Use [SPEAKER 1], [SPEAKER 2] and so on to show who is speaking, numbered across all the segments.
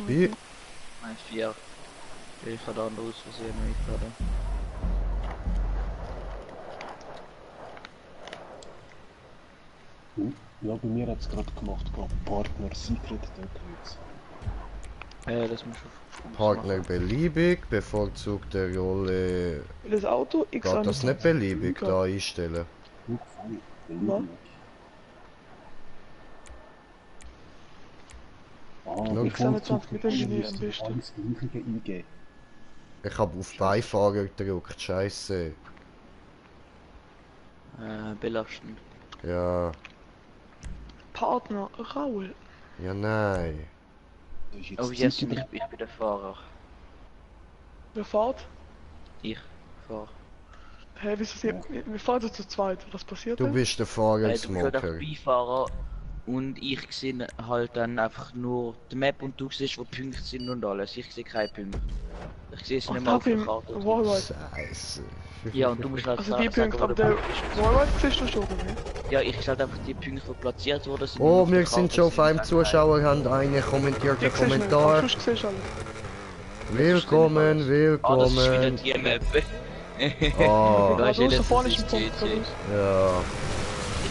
[SPEAKER 1] Wie?
[SPEAKER 2] 1-4. Ich habe da aus Versehen mitgeladen.
[SPEAKER 3] Ja, bei mir hat es gerade gemacht, Partner Secret Documents.
[SPEAKER 2] Das muss auf
[SPEAKER 1] Partner beliebig, bevorzugte Rolle.
[SPEAKER 4] Das Auto, X
[SPEAKER 1] Geht das nicht beliebig
[SPEAKER 4] Ja.
[SPEAKER 1] da einstellen?
[SPEAKER 3] Hochfall,
[SPEAKER 4] Was?
[SPEAKER 3] beliebig. Ah,
[SPEAKER 1] Schau.
[SPEAKER 4] X21 mit Ingenieur am besten.
[SPEAKER 3] alles Gleiche eingeben.
[SPEAKER 1] Ich habe auf Beifahrer gedrückt, scheiße.
[SPEAKER 2] Belastend.
[SPEAKER 1] Ja,
[SPEAKER 4] Partner, Raul.
[SPEAKER 1] ja nein.
[SPEAKER 3] Das ist
[SPEAKER 2] Oh
[SPEAKER 3] jetzt
[SPEAKER 2] yes,
[SPEAKER 3] Zeit
[SPEAKER 2] ich bin der Fahrer.
[SPEAKER 4] Wer fährt?
[SPEAKER 2] Ich fahre.
[SPEAKER 4] Hä, wieso sie... Wir fahren so zu zweit. Was passiert
[SPEAKER 1] Du
[SPEAKER 4] denn?
[SPEAKER 1] bist der
[SPEAKER 2] Du bist halt
[SPEAKER 1] Fahrer-Smoker.
[SPEAKER 2] einfach Beifahrer und ich sehe halt dann einfach nur die Map und du siehst, wo Punkte sind und alles. Ich sehe keine Punkte. Ich sehe es nicht mehr
[SPEAKER 4] da
[SPEAKER 2] auf der
[SPEAKER 4] bin
[SPEAKER 2] Karte.
[SPEAKER 4] Wallride.
[SPEAKER 1] Scheiße.
[SPEAKER 2] Ja, und du musst halt
[SPEAKER 4] Also die
[SPEAKER 2] sagen,
[SPEAKER 4] Punkte,
[SPEAKER 2] wo
[SPEAKER 4] aber
[SPEAKER 2] der
[SPEAKER 4] der
[SPEAKER 2] Punkt ist.
[SPEAKER 4] Wallride siehst du schon, oder nicht?
[SPEAKER 2] Ja, ich sehe halt einfach die Punkte, die platziert wurden sind.
[SPEAKER 1] Oh,
[SPEAKER 2] und auf der
[SPEAKER 1] wir sind
[SPEAKER 2] Karte
[SPEAKER 1] schon auf einem
[SPEAKER 2] halt
[SPEAKER 1] Zuschauer, haben einen kommentierten
[SPEAKER 4] Ich sehe nicht, aber
[SPEAKER 1] Kommentar.
[SPEAKER 4] sonst siehst du alles.
[SPEAKER 1] Willkommen,
[SPEAKER 2] Ah, das ist wieder
[SPEAKER 1] willkommen.
[SPEAKER 2] die Map.
[SPEAKER 1] Ah,
[SPEAKER 2] Da
[SPEAKER 4] Ja,
[SPEAKER 2] ist
[SPEAKER 4] du
[SPEAKER 2] jeder
[SPEAKER 4] da vorne ist
[SPEAKER 2] für
[SPEAKER 4] ein
[SPEAKER 2] sich
[SPEAKER 4] Punkt.
[SPEAKER 2] CC.
[SPEAKER 1] ja.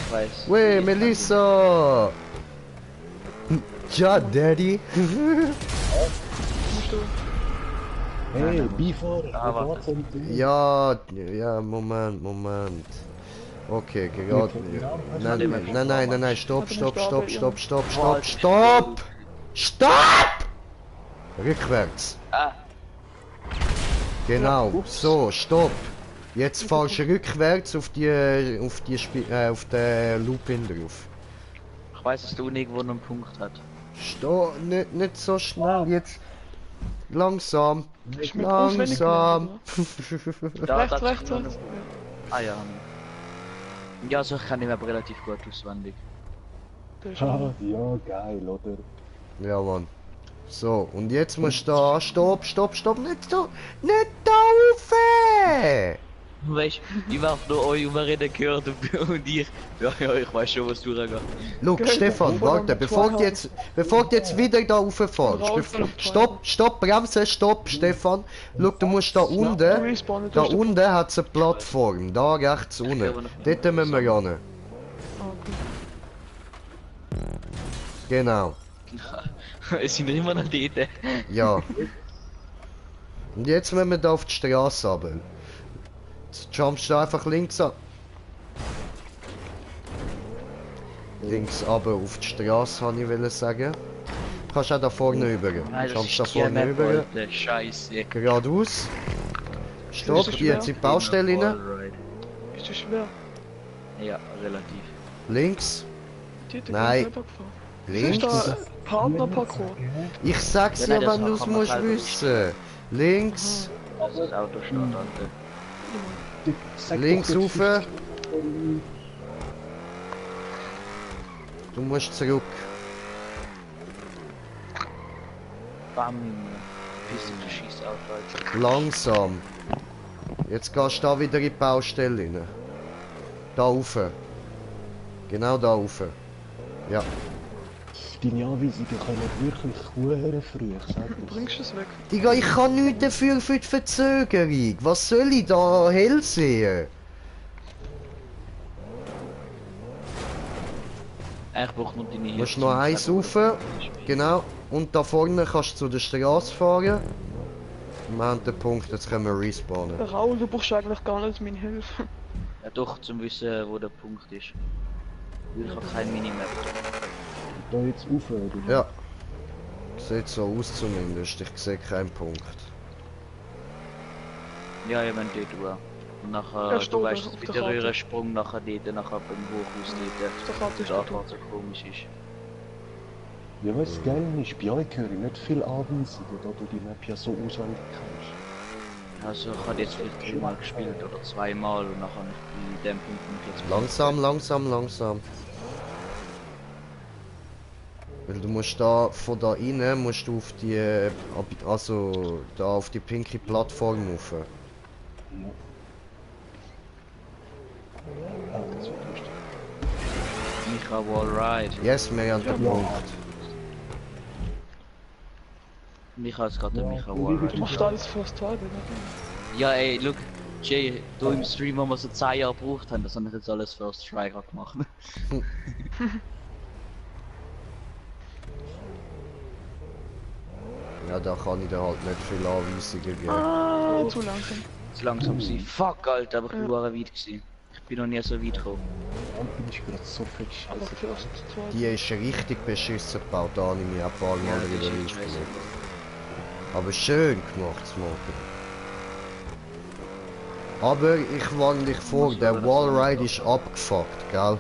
[SPEAKER 2] Ich weiß.
[SPEAKER 1] Wey, Melissa! Ja, Daddy.
[SPEAKER 4] Musst du...
[SPEAKER 3] Hey, Beifahrer,
[SPEAKER 2] Ah,
[SPEAKER 3] wo
[SPEAKER 2] warte.
[SPEAKER 3] kommt der?
[SPEAKER 1] Ja, Moment. Okay, gerade. Nein, stopp. Rückwärts.
[SPEAKER 2] Ah,
[SPEAKER 1] Genau, so, stopp. Jetzt fahrst du rückwärts auf den Loop hin drauf.
[SPEAKER 2] ich weiß, dass du irgendwo noch einen Punkt hat.
[SPEAKER 1] Stopp, nicht so schnell, jetzt. Langsam.
[SPEAKER 4] Ist mit auswendig gelernt,
[SPEAKER 1] Langsam.
[SPEAKER 2] Da,
[SPEAKER 4] Rechts,
[SPEAKER 2] da
[SPEAKER 4] rechts,
[SPEAKER 2] noch-
[SPEAKER 4] rechts.
[SPEAKER 2] Ah ja. Ja, so kann ich mir relativ gut auswendig.
[SPEAKER 4] Der ist
[SPEAKER 3] Ah, ja, geil, oder?
[SPEAKER 1] Ja, Mann. So, und jetzt musst du da. Stopp, nicht da rauf!
[SPEAKER 2] Weißt du, ich hab nur euch reden gehört und ich. Ja, ich weiß schon, was du da
[SPEAKER 1] Look,
[SPEAKER 4] Gell,
[SPEAKER 1] Stefan,
[SPEAKER 4] bevor
[SPEAKER 1] warte,
[SPEAKER 4] dann
[SPEAKER 1] bevor
[SPEAKER 4] zwei
[SPEAKER 1] du jetzt wieder da rauffährst.
[SPEAKER 4] Raus,
[SPEAKER 1] Stopp, Bremse, stopp, Stefan. Look, du musst da unten.
[SPEAKER 4] Respawnen,
[SPEAKER 1] Da
[SPEAKER 4] du hast
[SPEAKER 1] unten hat es eine Plattform, da rechts unten. Dort müssen wir ran.
[SPEAKER 4] Ah, okay.
[SPEAKER 1] Genau,
[SPEAKER 2] Es sind immer noch dort.
[SPEAKER 1] ja. Und jetzt müssen wir da auf die Straße runter. Jetzt jumpst du einfach links ab. Links runter auf die Straße, wollte ich sagen. Du kannst auch da vorne rüber.
[SPEAKER 2] Nein, das
[SPEAKER 1] Jumpst da
[SPEAKER 2] ist die
[SPEAKER 1] vorne
[SPEAKER 2] Map,
[SPEAKER 1] rüber.
[SPEAKER 2] Alter. Scheiße.
[SPEAKER 1] Geradeaus. Stopp,
[SPEAKER 4] Ist das
[SPEAKER 1] jetzt in die Baustelle rein.
[SPEAKER 2] Alright.
[SPEAKER 4] Ist das schwer?
[SPEAKER 2] Ja, relativ.
[SPEAKER 1] Links.
[SPEAKER 4] Die hat
[SPEAKER 1] Nein.
[SPEAKER 4] gefahren.
[SPEAKER 1] Links.
[SPEAKER 4] Ist da Partnerparcours?
[SPEAKER 1] Ich sag's
[SPEAKER 2] Ja,
[SPEAKER 1] ja,
[SPEAKER 2] nein, das
[SPEAKER 1] wenn du's
[SPEAKER 2] kann man
[SPEAKER 1] musst
[SPEAKER 2] selber
[SPEAKER 1] wissen. Links.
[SPEAKER 2] Also das Auto steht, Alter.
[SPEAKER 1] Links rauf. Du musst zurück.
[SPEAKER 2] Bam. Piste du schießt auf, Alter.
[SPEAKER 1] Langsam. Jetzt gehst du da wieder in die Baustelle rein. Da rauf. Genau da rauf. Ja.
[SPEAKER 3] Deine Anweisungen kommen wirklich hure früh, ich sag
[SPEAKER 4] Du
[SPEAKER 3] das.
[SPEAKER 4] bringst es weg.
[SPEAKER 1] Digga, ich kann nichts dafür für die Verzögerung. Was soll ich da hell sehen?
[SPEAKER 2] Ich brauche nur deine
[SPEAKER 1] Du musst noch eins rauf. Genau. Und da vorne kannst du zu der Straße fahren. Wir haben den Punkt, jetzt können wir respawnen.
[SPEAKER 4] Raul, du brauchst eigentlich gar nicht meine Hilfe.
[SPEAKER 2] Ja doch, zum wissen, wo der Punkt ist. Weil ich habe kein Minimap.
[SPEAKER 3] Da jetzt rauf, oder?
[SPEAKER 1] Ja. Sieht so aus zumindest. Ich sehe keinen Punkt.
[SPEAKER 2] Ja, ihr könnt dort durch. Und nachher,
[SPEAKER 4] Ja,
[SPEAKER 2] du
[SPEAKER 4] steht
[SPEAKER 2] weißt,
[SPEAKER 4] auf
[SPEAKER 2] es
[SPEAKER 4] der
[SPEAKER 2] wieder
[SPEAKER 4] Karte.
[SPEAKER 2] euren Sprung nachher dort, nachher beim Hochhaus dort.
[SPEAKER 4] Auf der Karte ist
[SPEAKER 2] Da
[SPEAKER 4] der
[SPEAKER 2] fahrt so komisch ist.
[SPEAKER 3] Ja, was geil ist, bei euch höre ich nicht viel Anweisungen, da du die Map ja so auswendig kennst.
[SPEAKER 2] Also ich habe jetzt vielleicht 3-mal gespielt oder 2-mal und nachher in dem Punkt bin ich jetzt...
[SPEAKER 1] Langsam. Weil du musst da, von da rein, musst du auf die, also da auf die pinke Plattform rauf.
[SPEAKER 3] Ja. Ah, das wird lustig.
[SPEAKER 2] Micha Wallride.
[SPEAKER 1] Yes, wir haben den
[SPEAKER 3] Ja.
[SPEAKER 1] Punkt.
[SPEAKER 2] Micha ist gerade der
[SPEAKER 3] Ja,
[SPEAKER 2] Micha
[SPEAKER 3] und wie
[SPEAKER 2] Wallride.
[SPEAKER 4] Du machst alles First Try, oder?
[SPEAKER 2] Ja, ey, look, Jay, du im Stream, wo wir so 10 Jahre gebraucht haben, das habe ich jetzt alles First Try gerade gemacht.
[SPEAKER 1] Ja, da kann ich dir halt nicht viele Anweisungen geben.
[SPEAKER 4] Ah, zu langsam.
[SPEAKER 2] Zu langsam sein. Fuck, Alter, aber ich war weit gewesen. Ich bin noch nie so weit gekommen.
[SPEAKER 3] Und bin ich gerade so fett
[SPEAKER 4] Aber
[SPEAKER 3] scheiße.
[SPEAKER 4] First Try.
[SPEAKER 1] Die ist richtig beschissen gebaut, da habe ich mich ein paar Mal
[SPEAKER 2] Ja, das
[SPEAKER 1] drüber
[SPEAKER 2] ist scheiße.
[SPEAKER 1] aufgeregt. Aber schön gemacht, Smoker. Aber ich warne dich vor, der Wallride ist abgefuckt, gell?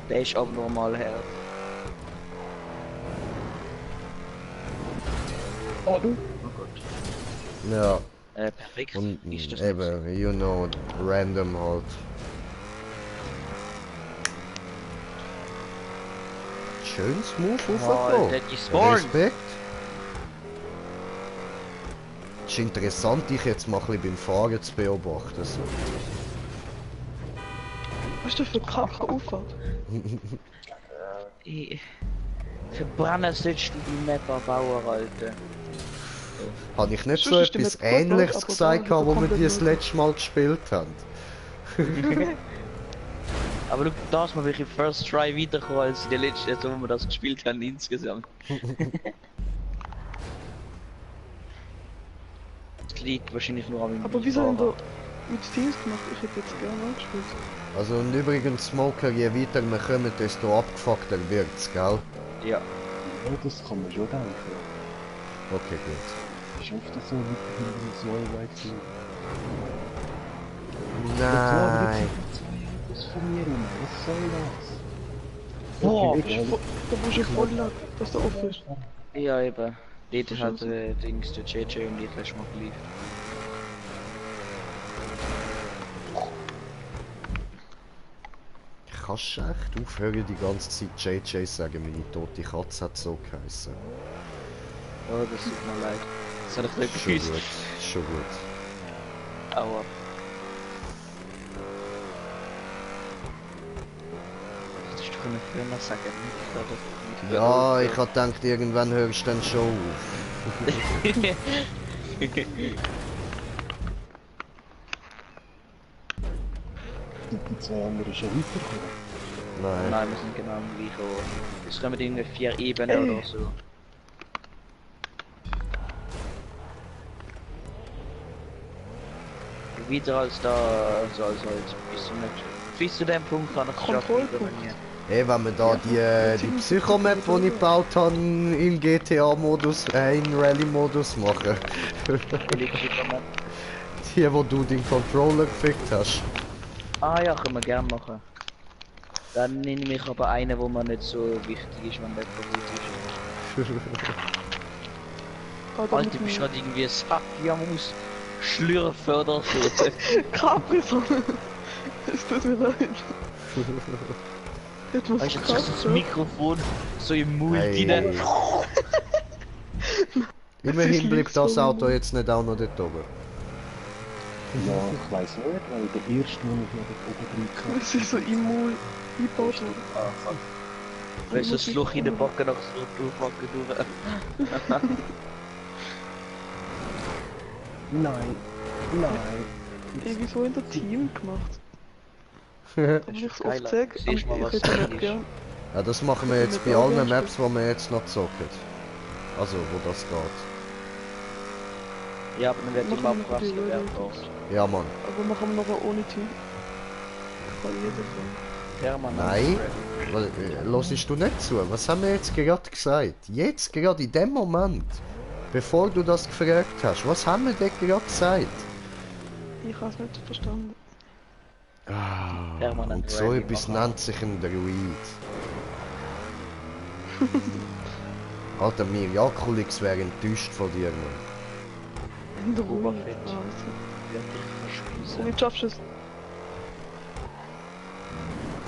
[SPEAKER 2] Der ist abnormal her.
[SPEAKER 3] Oh, du?
[SPEAKER 2] Oh Gott.
[SPEAKER 1] Ja,
[SPEAKER 2] Perfekt.
[SPEAKER 1] und
[SPEAKER 2] Ist das
[SPEAKER 1] eben, you know, random halt. Schönes Move
[SPEAKER 2] Alter,
[SPEAKER 1] aufgekommen.
[SPEAKER 2] die Spawn!
[SPEAKER 1] Respekt. Ist interessant, dich jetzt mal ein bisschen beim Fahren zu beobachten. So.
[SPEAKER 4] Was ist das für kacke Auffahrt?
[SPEAKER 2] Ich verbrennen sollst du die Map bauen, Alter.
[SPEAKER 1] Habe ich nicht so
[SPEAKER 4] Sonst ist die
[SPEAKER 1] etwas
[SPEAKER 4] Map gut,
[SPEAKER 1] Ähnliches
[SPEAKER 4] aber
[SPEAKER 1] gesagt,
[SPEAKER 4] da
[SPEAKER 1] wo wir
[SPEAKER 4] komplett
[SPEAKER 1] die das
[SPEAKER 4] neu.
[SPEAKER 1] letzte Mal gespielt haben?
[SPEAKER 2] Aber look, da ist man wirklich First Try weitergekommen als in der letzten, also wo wir das gespielt haben insgesamt. Das liegt wahrscheinlich nur an meinem
[SPEAKER 4] Aber wieso haben
[SPEAKER 2] Fahrer.
[SPEAKER 4] wir mit Teams gemacht? Ich hätte jetzt gerne angespielt.
[SPEAKER 1] Also und übrigens, Smoker, je weiter wir kommen, desto abgefuckter wird's, gell?
[SPEAKER 2] Ja.
[SPEAKER 3] Ja, das kann man schon denken.
[SPEAKER 1] Okay, gut.
[SPEAKER 3] Ich hoffe, dass wir weiterhin so weit sind.
[SPEAKER 1] Nein.
[SPEAKER 3] Das von mir rum, was soll das?
[SPEAKER 2] Boah,
[SPEAKER 3] Okay, egal.
[SPEAKER 4] Da wo ich voll lag, dass der offen ist.
[SPEAKER 2] Ja, eben. Dort hat Dings, der JJ und ich letztes Mal geliefert.
[SPEAKER 1] Kannst du echt aufhören, die ganze Zeit JJ sagen, meine tote Katze hat so geheißen?
[SPEAKER 2] Oh, das tut mir leid. Das hat ich nicht
[SPEAKER 1] Schon
[SPEAKER 2] gewusst.
[SPEAKER 1] gut, schon gut.
[SPEAKER 2] Aua. Das ist doch eine Firma sagen, nicht? Oder?
[SPEAKER 1] Ja, ich hab gedacht, irgendwann hörst du dann schon auf.
[SPEAKER 3] Die zwei anderen schon weiterkommen.
[SPEAKER 1] Nein.
[SPEAKER 2] Nein, wir sind genau am gleichen Ort. Es kommen irgendwie 4 Ebenen oder so. Weiter als da, also bis zu dem Punkt kann ich es schaffen.
[SPEAKER 4] Kontrollpunkt.
[SPEAKER 1] Ey, wenn wir da die Psychomap, die ich gebaut habe, im GTA-Modus, in Rally-Modus machen. Die, wo du den Controller gefickt hast.
[SPEAKER 2] Ah ja, können wir gerne machen. Dann nehme ich aber einen, wo man nicht so wichtig ist, wenn der gut ist. Alter, du bist gerade irgendwie ein Sack, ja, man muss schlürfen oder so.
[SPEAKER 4] Capri-Sonne! Es tut mir leid. Jetzt muss
[SPEAKER 2] Weißt
[SPEAKER 4] ich
[SPEAKER 2] du, das Mikrofon so im Mund
[SPEAKER 1] Hey.
[SPEAKER 2] rein.
[SPEAKER 1] Immerhin bleibt
[SPEAKER 4] so
[SPEAKER 1] das Auto jetzt nicht auch noch dort oben.
[SPEAKER 3] Ja, ich weiss nicht, weil der erste, den ich noch dort oben drin hatte.
[SPEAKER 4] Es ist so im Mund eingebaut worden.
[SPEAKER 2] Ah, fuck. Weißt du, das Loch in der Backe nach so durchbacken durch.
[SPEAKER 3] Nein, nein.
[SPEAKER 4] Irgendwie so in der Team gemacht. Aber ich es oft sage,
[SPEAKER 2] Siehst mal,
[SPEAKER 4] ich
[SPEAKER 2] was
[SPEAKER 4] hätte
[SPEAKER 2] drin
[SPEAKER 4] nicht
[SPEAKER 2] ist.
[SPEAKER 4] gern.
[SPEAKER 1] Ja, das machen wir jetzt bei allen Maps, wo wir jetzt noch zocken. Also, wo das geht.
[SPEAKER 2] Ja, aber dann wird die
[SPEAKER 4] Machen
[SPEAKER 2] Map
[SPEAKER 4] wir die
[SPEAKER 2] krass werden.
[SPEAKER 4] Leute.
[SPEAKER 1] Ja, Mann.
[SPEAKER 4] Aber machen wir nachher ohne Team. Ich kann jeder von.
[SPEAKER 2] Permanent.
[SPEAKER 1] Nein. Hörst du nicht zu? Was haben wir jetzt gerade gesagt? Jetzt, gerade in dem Moment. Bevor du das gefragt hast. Was haben wir denn gerade gesagt?
[SPEAKER 4] Ich habe es nicht verstanden.
[SPEAKER 1] Ah,
[SPEAKER 2] Permanent
[SPEAKER 1] und so
[SPEAKER 2] Rally
[SPEAKER 1] etwas
[SPEAKER 2] machen.
[SPEAKER 1] nennt sich ein Druid. Alter, mir Jakulix wäre enttäuscht von dir, Mann.
[SPEAKER 4] In der Ruhe.
[SPEAKER 2] Oberfett.
[SPEAKER 4] Also.
[SPEAKER 2] Wird dich verspießen.
[SPEAKER 4] Und jetzt schaffst du es.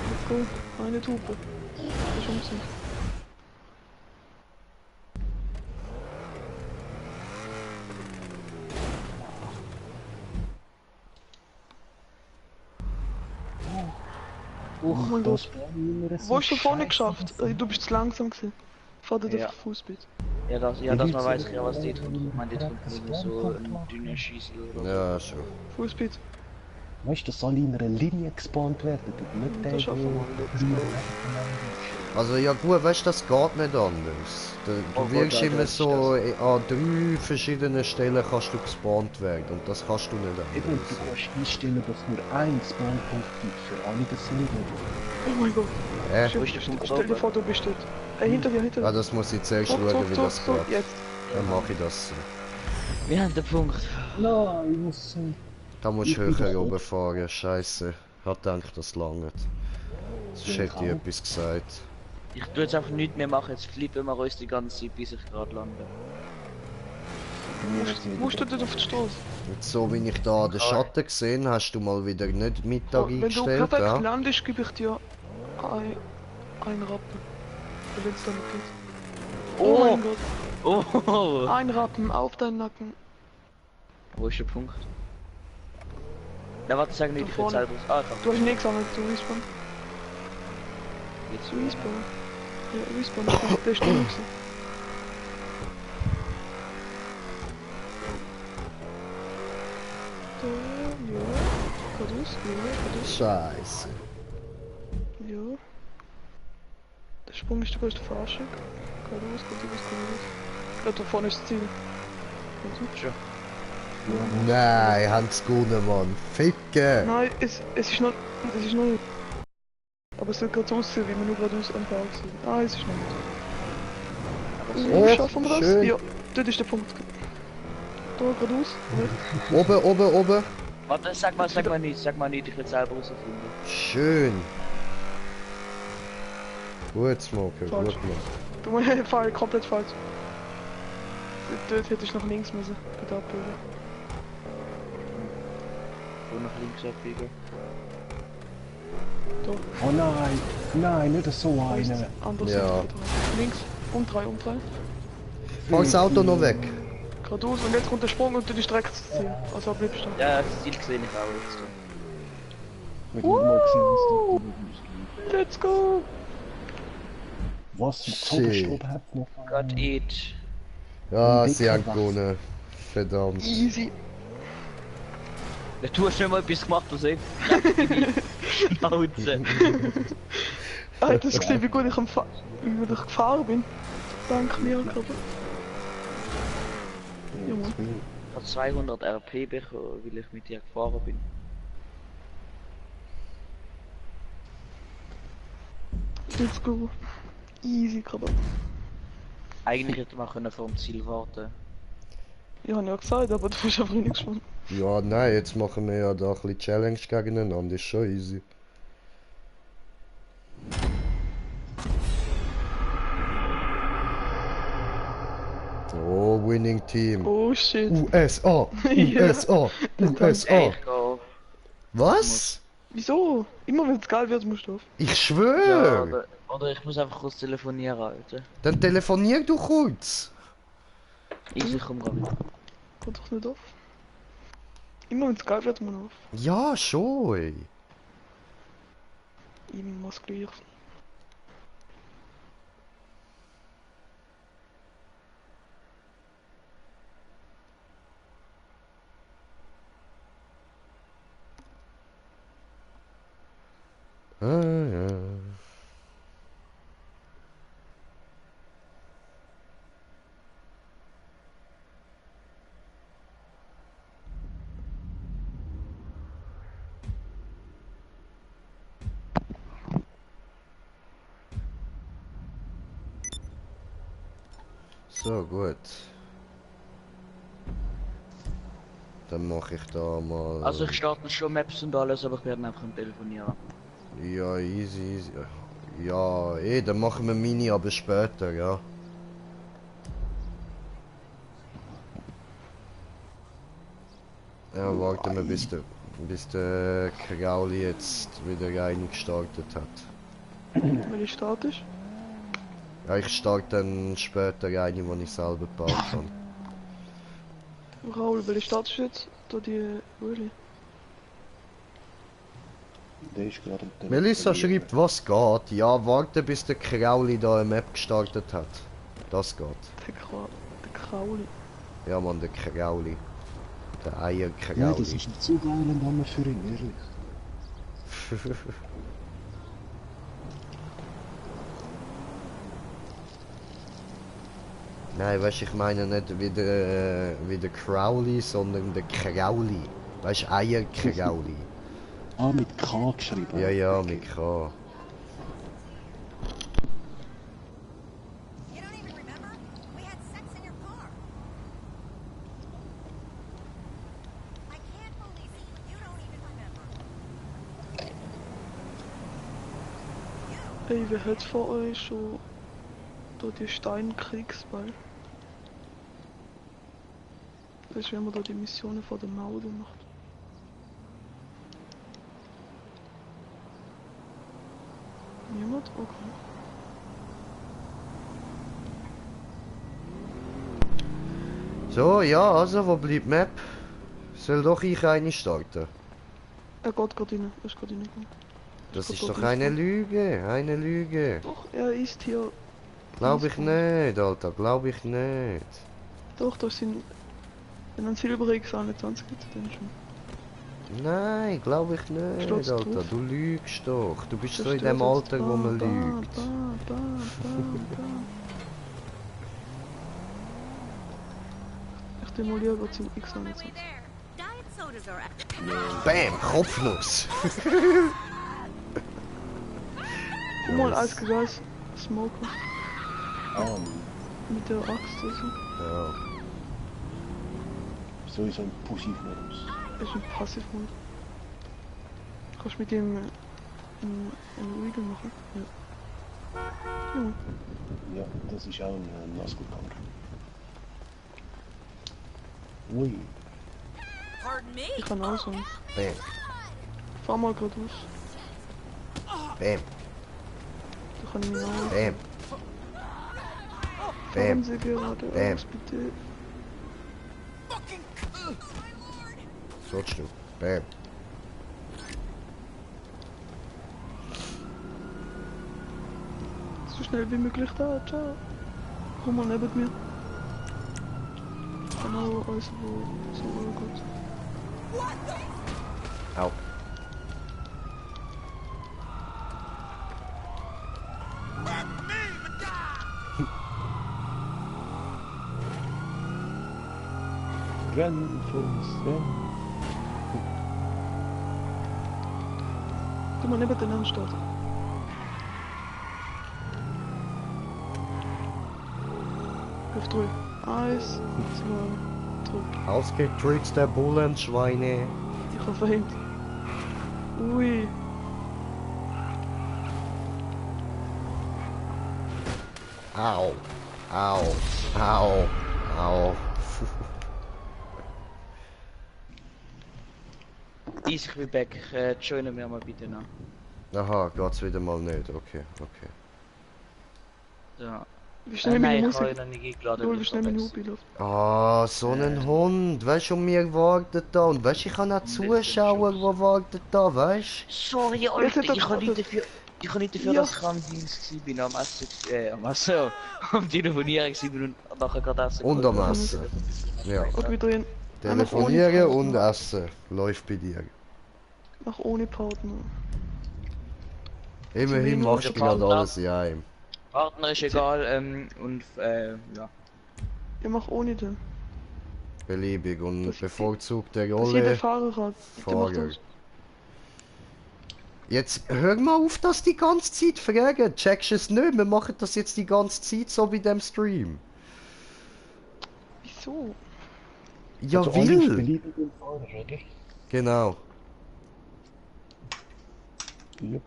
[SPEAKER 4] Let's go. Eine Tupe. Das ist umziehen. Oh mein Gott. Wo hast du vorne geschafft? Du bist zu langsam gewesen. Fahr dir
[SPEAKER 2] Ja.
[SPEAKER 4] auf Fußbett.
[SPEAKER 2] Ja, dass
[SPEAKER 3] Die
[SPEAKER 2] man
[SPEAKER 3] Leute
[SPEAKER 2] weiß,
[SPEAKER 3] sind
[SPEAKER 2] ja, was dort
[SPEAKER 3] alle-
[SPEAKER 2] kommt. Ich meine, dort kommt nur so ein dünner Schießel oder so.
[SPEAKER 1] Ja, schon.
[SPEAKER 4] Fullspeed.
[SPEAKER 3] Weißt du, das soll in einer Linie gespawnt werden, und nicht der,
[SPEAKER 4] Das schaffen wir. Let's go.
[SPEAKER 1] Also ja gut, weißt du, das geht nicht anders. Du
[SPEAKER 2] Oh
[SPEAKER 1] wirst
[SPEAKER 2] Gott, Alter,
[SPEAKER 1] immer
[SPEAKER 2] was ist
[SPEAKER 1] so an 3 verschiedenen Stellen kannst du gespawnt werden und das kannst du nicht
[SPEAKER 3] Eben,
[SPEAKER 1] anders.
[SPEAKER 3] du kannst einstellen, dass es nur einen Spawnpunkt gibt für alle Versiedlungen.
[SPEAKER 4] Oh mein Gott.
[SPEAKER 1] Hä?
[SPEAKER 2] Wo ist der Punkt
[SPEAKER 4] Stell dir
[SPEAKER 2] oben?
[SPEAKER 4] vor, du bist dort. Hinter dir, hinter
[SPEAKER 1] Ah,
[SPEAKER 4] dir.
[SPEAKER 1] das muss ich zuerst
[SPEAKER 4] Zurück,
[SPEAKER 1] schauen,
[SPEAKER 4] zurück,
[SPEAKER 1] wie
[SPEAKER 4] zurück,
[SPEAKER 1] das
[SPEAKER 4] zurück.
[SPEAKER 1] geht.
[SPEAKER 4] Jetzt.
[SPEAKER 1] Dann mache ich das so.
[SPEAKER 2] Wir haben den Punkt.
[SPEAKER 3] Nein, ich muss...
[SPEAKER 1] Da musst
[SPEAKER 3] Ich
[SPEAKER 1] du
[SPEAKER 3] bin
[SPEAKER 1] höher
[SPEAKER 3] das
[SPEAKER 1] oben
[SPEAKER 3] nicht.
[SPEAKER 1] fahren, scheiße. Ich hab gedacht, das langt. Sonst hätte ich
[SPEAKER 3] auch.
[SPEAKER 1] etwas gesagt.
[SPEAKER 2] Ich tue jetzt einfach nichts mehr machen, jetzt flippen wir uns die ganze Zeit, bis ich gerade lande.
[SPEAKER 4] Musst du dort auf die Straße?
[SPEAKER 1] Jetzt so wie ich da den Schatten gesehen, hast du mal wieder nicht Mittag
[SPEAKER 4] Wenn du
[SPEAKER 1] eingestellt,
[SPEAKER 4] perfekt
[SPEAKER 1] ja?
[SPEAKER 4] landest, gebe ich dir ein Rappen. Wenn es damit geht. Oh mein Gott.
[SPEAKER 2] Oh!
[SPEAKER 4] Ein Rappen auf deinen Nacken.
[SPEAKER 2] Wo ist der Punkt? Na warte, sag nicht,
[SPEAKER 4] Da
[SPEAKER 2] ich will
[SPEAKER 4] vorne.
[SPEAKER 2] selber... Ah, da.
[SPEAKER 4] Du hast nichts gesammelt, du Respawn.
[SPEAKER 2] Jetzt
[SPEAKER 4] Du Respawn. Ja, Respawn. Der ist drin gewesen. Da, ja. Geradeaus, ja, geradeaus.
[SPEAKER 1] Scheiße.
[SPEAKER 4] Ja. Der Sprung ist die größte Verarschung. Geradeaus, geradeaus, geradeaus. Ja, da vorne ist das Ziel. Also.
[SPEAKER 2] Schon.
[SPEAKER 1] Nein, haben's gewonnen, Mann. Ficken!
[SPEAKER 4] Nein, es ist noch. Es ist noch nicht. Aber es wird gerade so aussehen, wie wir nur geradeaus am Berg sind. Ah, es ist noch nicht.
[SPEAKER 1] Oh,
[SPEAKER 4] Schaffen wir das?
[SPEAKER 1] schön.
[SPEAKER 4] Ja, dort ist der Punkt. Da geradeaus.
[SPEAKER 1] Oben, oben.
[SPEAKER 2] Warte, sag mal nicht, ich will selber rausfinden.
[SPEAKER 1] Schön. Gut, Smoker,
[SPEAKER 4] Falsch.
[SPEAKER 1] gut gemacht.
[SPEAKER 4] Du musst fahren komplett falsch. Dort hätte ich nach links müssen. Bei der Abbiegung.
[SPEAKER 2] Wo nach links abbiegen.
[SPEAKER 3] Oh nein, nein, nicht so eine.
[SPEAKER 4] Anders
[SPEAKER 1] Ja.
[SPEAKER 4] links, umdrehen.
[SPEAKER 1] Fahr das Auto noch weg.
[SPEAKER 4] Geradeaus und jetzt kommt der Sprung und du bist direkt zu ziehen. Also bleibst du.
[SPEAKER 2] Ja, das Ziel sehe ich auch jetzt.
[SPEAKER 3] Wenn du mal gesehen hast,
[SPEAKER 4] Let's go!
[SPEAKER 3] was
[SPEAKER 1] Shit.
[SPEAKER 3] Zauberstab hat noch.
[SPEAKER 2] God eat.
[SPEAKER 1] Ja,
[SPEAKER 3] Ein
[SPEAKER 1] sie haben
[SPEAKER 3] dicker
[SPEAKER 1] gewonnen. Verdammt.
[SPEAKER 4] Easy.
[SPEAKER 2] Ja, du hast schon mal etwas gemacht, was ich. Schnauze.
[SPEAKER 4] Ah, hast du gesehen, wie gut ich wie gut ich gefahren bin? Dank mir, glaube ich. Ja, Mann.
[SPEAKER 2] Ich habe 200 RP bekommen, weil ich mit dir gefahren bin.
[SPEAKER 4] Let's go. Easy, gerade.
[SPEAKER 2] Eigentlich hätte man können vor dem Ziel warten.
[SPEAKER 4] Ja, hab ja gesagt, aber du bist einfach nicht gespannt.
[SPEAKER 1] Ja, nein, jetzt machen wir ja da ein bisschen Challenge gegeneinander. Ist schon easy. Oh, winning team.
[SPEAKER 4] Oh shit.
[SPEAKER 1] USA!
[SPEAKER 4] Ja.
[SPEAKER 1] USA! USA!
[SPEAKER 2] Ich gehe.
[SPEAKER 1] Was?
[SPEAKER 4] Wieso? Immer wenn es geil wird, musst du auf.
[SPEAKER 1] Ich
[SPEAKER 2] Ja,
[SPEAKER 1] schwöre!
[SPEAKER 2] oder ich muss einfach kurz telefonieren, Alter.
[SPEAKER 1] Dann telefonier du kurz!
[SPEAKER 2] Ich komm gerade wieder.
[SPEAKER 4] Geh doch nicht auf. Immer wenn es geil wird, muss man auf.
[SPEAKER 1] Ja, schon, ey.
[SPEAKER 4] Immer was gleich.
[SPEAKER 1] Ah, ja. So, gut. Dann mache ich da mal...
[SPEAKER 2] Also ich starte schon Maps und alles, aber ich werde einfach am Telefonieren.
[SPEAKER 1] Ja, easy, easy. Ja, dann machen wir Mini, aber später, ja. Ja, warten wir bis der Krauli jetzt wieder reingestartet hat.
[SPEAKER 4] Wenn ich statisch.
[SPEAKER 1] Ja, ich starte dann später eine, die ich selber gebaut habe.
[SPEAKER 4] Raul, weil ich statisch jetzt? Da die Uli.
[SPEAKER 3] Der ist gerade am
[SPEAKER 1] Melissa
[SPEAKER 3] Telefonieren.
[SPEAKER 1] schreibt, was geht. Ja, warte bis der Krauli da eine Map gestartet hat. Das geht.
[SPEAKER 4] Der Krauli.
[SPEAKER 1] Ja, Mann, der Krauli. Der
[SPEAKER 3] Ja,
[SPEAKER 1] Eierkrauli.
[SPEAKER 3] das ist ein zu geiler Name für ihn, ehrlich.
[SPEAKER 1] Nein, weißt ich meine nicht wie der Crowley, sondern der Krauli. Weißt du, Eierkrauli.
[SPEAKER 3] Ah, mit K geschrieben.
[SPEAKER 1] Ja, ja, mit K.
[SPEAKER 5] You don't even remember? We had sex in your car. I can't believe it. You don't even remember.
[SPEAKER 4] Ey, wer hat von euch schon da die Steinkriegsball? Weißt du, wenn man da die Missionen vor der Mauer macht? Niemand? Okay.
[SPEAKER 1] So, ja, also, wo bleibt Map? Soll doch ich eine starten?
[SPEAKER 4] Er geht gerade rein. Er ist gerade reingegangen.
[SPEAKER 1] Das
[SPEAKER 4] geht
[SPEAKER 1] ist doch
[SPEAKER 4] dort
[SPEAKER 1] eine
[SPEAKER 4] rein.
[SPEAKER 1] Lüge, eine Lüge.
[SPEAKER 4] Doch, er ist hier.
[SPEAKER 1] Glaub ich nicht, Alter, glaub ich nicht.
[SPEAKER 4] Doch, da sind. Wenn ein Silber X21 gibt, dann schon.
[SPEAKER 1] Nein, glaub ich nicht,
[SPEAKER 4] Steht's
[SPEAKER 1] Alter,
[SPEAKER 4] drauf?
[SPEAKER 1] du lügst doch. Du bist
[SPEAKER 4] Da
[SPEAKER 1] so in
[SPEAKER 4] steht
[SPEAKER 1] dem
[SPEAKER 4] jetzt
[SPEAKER 1] Alter, wo man
[SPEAKER 4] bam,
[SPEAKER 1] lügt.
[SPEAKER 4] bam, bam, bam, bam. Ich demoliere gerade seinen X21.
[SPEAKER 5] Halfway there. Diet sodas are at.
[SPEAKER 1] Bam, Kopfnuss.
[SPEAKER 4] Guck mal, als Gas Smoker
[SPEAKER 3] Ähm,
[SPEAKER 4] mit der Axt also.
[SPEAKER 1] Ja.
[SPEAKER 3] sowieso ein Passivmodus.
[SPEAKER 4] Das ist ein Passivmod. Kannst mit dem ein Regal machen? Ja. Ja.
[SPEAKER 3] Ja, das ist auch ein Nasco-Cover. Ui,
[SPEAKER 5] Pardon me?
[SPEAKER 4] Ich kann auch so.
[SPEAKER 1] Bam,
[SPEAKER 4] Fahr mal geradeaus.
[SPEAKER 1] bam,
[SPEAKER 4] Da kann ich mich auch.
[SPEAKER 1] bam.
[SPEAKER 4] Fahren
[SPEAKER 1] Bam.
[SPEAKER 4] Sie geradeaus,
[SPEAKER 1] Bam.
[SPEAKER 4] bitte.
[SPEAKER 1] So du. Bam.
[SPEAKER 4] So schnell wie möglich da, ciao. Komm mal neben mir. Genau, also wo so gut.
[SPEAKER 1] Au.
[SPEAKER 3] renn, Fuß, renn.
[SPEAKER 4] Du mal neben den anstatt. Auf 3. 1, 2, drück.
[SPEAKER 1] Ausgetrickst der Bullenschweine.
[SPEAKER 4] Ich habe verhängt. Ui.
[SPEAKER 1] Au. Au. Au. Au.
[SPEAKER 2] Ich bin back. Joinen wir mal bitte noch.
[SPEAKER 1] Aha, geht's wieder mal nicht. Okay, okay.
[SPEAKER 2] So.
[SPEAKER 4] Wie schnell meine
[SPEAKER 2] Nein, ich habe
[SPEAKER 4] Musik?
[SPEAKER 2] noch nicht eingeladen.
[SPEAKER 4] Lol,
[SPEAKER 2] weil
[SPEAKER 4] wie
[SPEAKER 2] ich
[SPEAKER 4] schnell
[SPEAKER 2] noch
[SPEAKER 4] meine
[SPEAKER 2] weg bin.
[SPEAKER 4] Hubi läuft.
[SPEAKER 1] Ah, so ein Hund. Weißt du, und wir warten da. Und weißt du, ich habe auch Zuschauer, die warten da, weißt
[SPEAKER 2] Sorry,
[SPEAKER 4] Jetzt
[SPEAKER 2] Alter,
[SPEAKER 4] hat er
[SPEAKER 2] ich kann nicht
[SPEAKER 4] gewartet.
[SPEAKER 2] dafür, ich kann nicht dafür,
[SPEAKER 4] Ja.
[SPEAKER 2] dass ich am Dienst bin, am Essen, am Telefonieren bin und nachher gerade essen.
[SPEAKER 1] Und
[SPEAKER 2] gegangen
[SPEAKER 1] am
[SPEAKER 2] bin.
[SPEAKER 1] Essen. Ja.
[SPEAKER 4] Und wieder in.
[SPEAKER 1] Telefonieren und essen. Läuft bei dir.
[SPEAKER 4] Mach ohne Partner.
[SPEAKER 1] Immerhin
[SPEAKER 4] Zumindest
[SPEAKER 1] machst du gerade
[SPEAKER 2] Partner.
[SPEAKER 1] alles in einem.
[SPEAKER 2] Partner ist egal, und ja.
[SPEAKER 4] Ja, mach ohne den.
[SPEAKER 1] Beliebig und
[SPEAKER 4] Das-
[SPEAKER 1] bevorzugt der
[SPEAKER 4] Dass jeder
[SPEAKER 1] Rolle.
[SPEAKER 4] Fahrer hat. Der macht
[SPEAKER 1] Fahrer.
[SPEAKER 4] das.
[SPEAKER 1] Jetzt hör mal auf, das die ganze Zeit fragen. Checkst du es nicht? Wir machen das jetzt die ganze Zeit so wie dem Stream.
[SPEAKER 4] Wieso?
[SPEAKER 1] Ja,
[SPEAKER 3] Also alle auf
[SPEAKER 1] will.
[SPEAKER 3] beliebigen Fahrer, oder?
[SPEAKER 1] Genau.
[SPEAKER 3] Ja.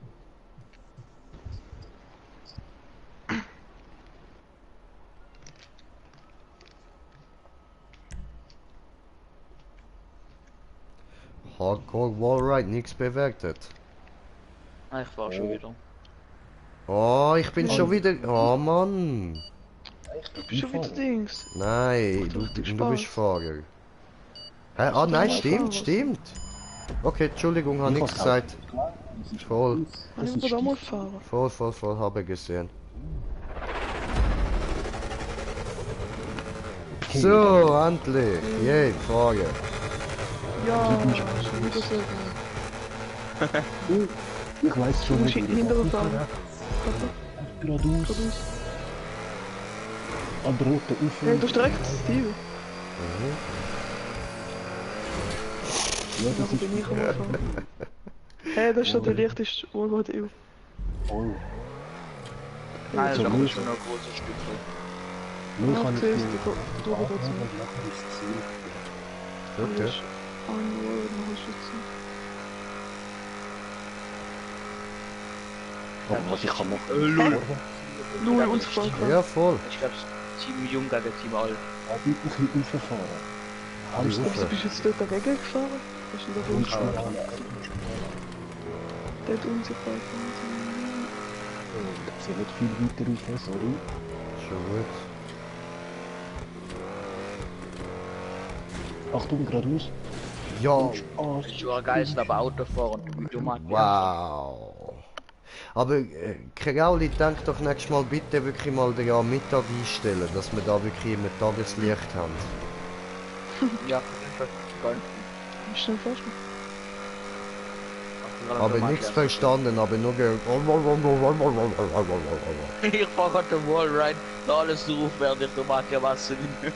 [SPEAKER 1] Hardcore Wallride, nichts bewertet.
[SPEAKER 2] Ah, ich fahr schon wieder.
[SPEAKER 1] Oh, ich bin schon wieder. Oh Mann.
[SPEAKER 4] Schon wieder Dings.
[SPEAKER 1] Nein,
[SPEAKER 4] Macht doch
[SPEAKER 1] du
[SPEAKER 4] Spaß.
[SPEAKER 1] bist Fahrer. Hä? Ah
[SPEAKER 4] doch
[SPEAKER 1] nein,
[SPEAKER 4] mal
[SPEAKER 1] stimmt,
[SPEAKER 4] fahren,
[SPEAKER 1] stimmt. Okay, Entschuldigung, habe nichts gesagt. Voll,
[SPEAKER 4] Kann ich wieder auch mal fahren?
[SPEAKER 1] voll, habe gesehen. So, endlich. Yay, Frage.
[SPEAKER 4] Ja,
[SPEAKER 3] Gib mich
[SPEAKER 4] schon wieder so.
[SPEAKER 3] Oh, ich weiß schon
[SPEAKER 4] Du hintere Fahne.
[SPEAKER 3] Geradeaus.
[SPEAKER 4] Geradeaus.
[SPEAKER 3] An der roten Ufer.
[SPEAKER 4] Hey, du hast recht, Steve.
[SPEAKER 3] Ja, das
[SPEAKER 4] Nachher
[SPEAKER 3] ist
[SPEAKER 4] bin ich am Anfang. Hey, das ist schon der leichteste Urwald EU.
[SPEAKER 3] voll.
[SPEAKER 2] Nein,
[SPEAKER 3] So
[SPEAKER 2] das
[SPEAKER 3] gut.
[SPEAKER 2] ist schon ein großes Stück.
[SPEAKER 3] Nur
[SPEAKER 4] Ja,
[SPEAKER 3] kann ich
[SPEAKER 4] siehst
[SPEAKER 3] die
[SPEAKER 4] du, du
[SPEAKER 3] Wagen
[SPEAKER 4] geht's
[SPEAKER 3] und
[SPEAKER 4] nicht.
[SPEAKER 3] nachher ist das Ziel.
[SPEAKER 1] Okay.
[SPEAKER 4] Das ist ein Urwald noch schützen.
[SPEAKER 3] Aber was ich kann machen.
[SPEAKER 4] Louis, uns gefallen kann.
[SPEAKER 1] Ja, voll.
[SPEAKER 2] Ich glaube, Team Jung gegen Team Alt.
[SPEAKER 3] Ja, ein bisschen rauffahren.
[SPEAKER 1] Die
[SPEAKER 4] Aber du
[SPEAKER 1] Ufer.
[SPEAKER 4] bist jetzt dort dagegen gefahren? Was ist denn da
[SPEAKER 3] Und
[SPEAKER 4] los?
[SPEAKER 3] Spirale.
[SPEAKER 4] Dort unsichtbar.
[SPEAKER 3] Ich sehe nicht viel weiter rauf, sorry.
[SPEAKER 1] Schon gut.
[SPEAKER 3] Achtung, geradeaus.
[SPEAKER 1] Ja,
[SPEAKER 3] Ah,
[SPEAKER 2] Das ist schon ein geiles aber Autofahren mit Tomaten.
[SPEAKER 1] wow. Aber Kregauli, denk doch nächstes Mal bitte wirklich mal den am Mittag einstellen, dass wir da wirklich immer Tageslicht haben.
[SPEAKER 2] Ja, geil.
[SPEAKER 4] Schnell vorstellen.
[SPEAKER 1] Aber nichts verstanden, aber nur gehört.
[SPEAKER 2] Ich fahre an der Wall rein, da alles drauf, während ich Tomate Wasser nehme.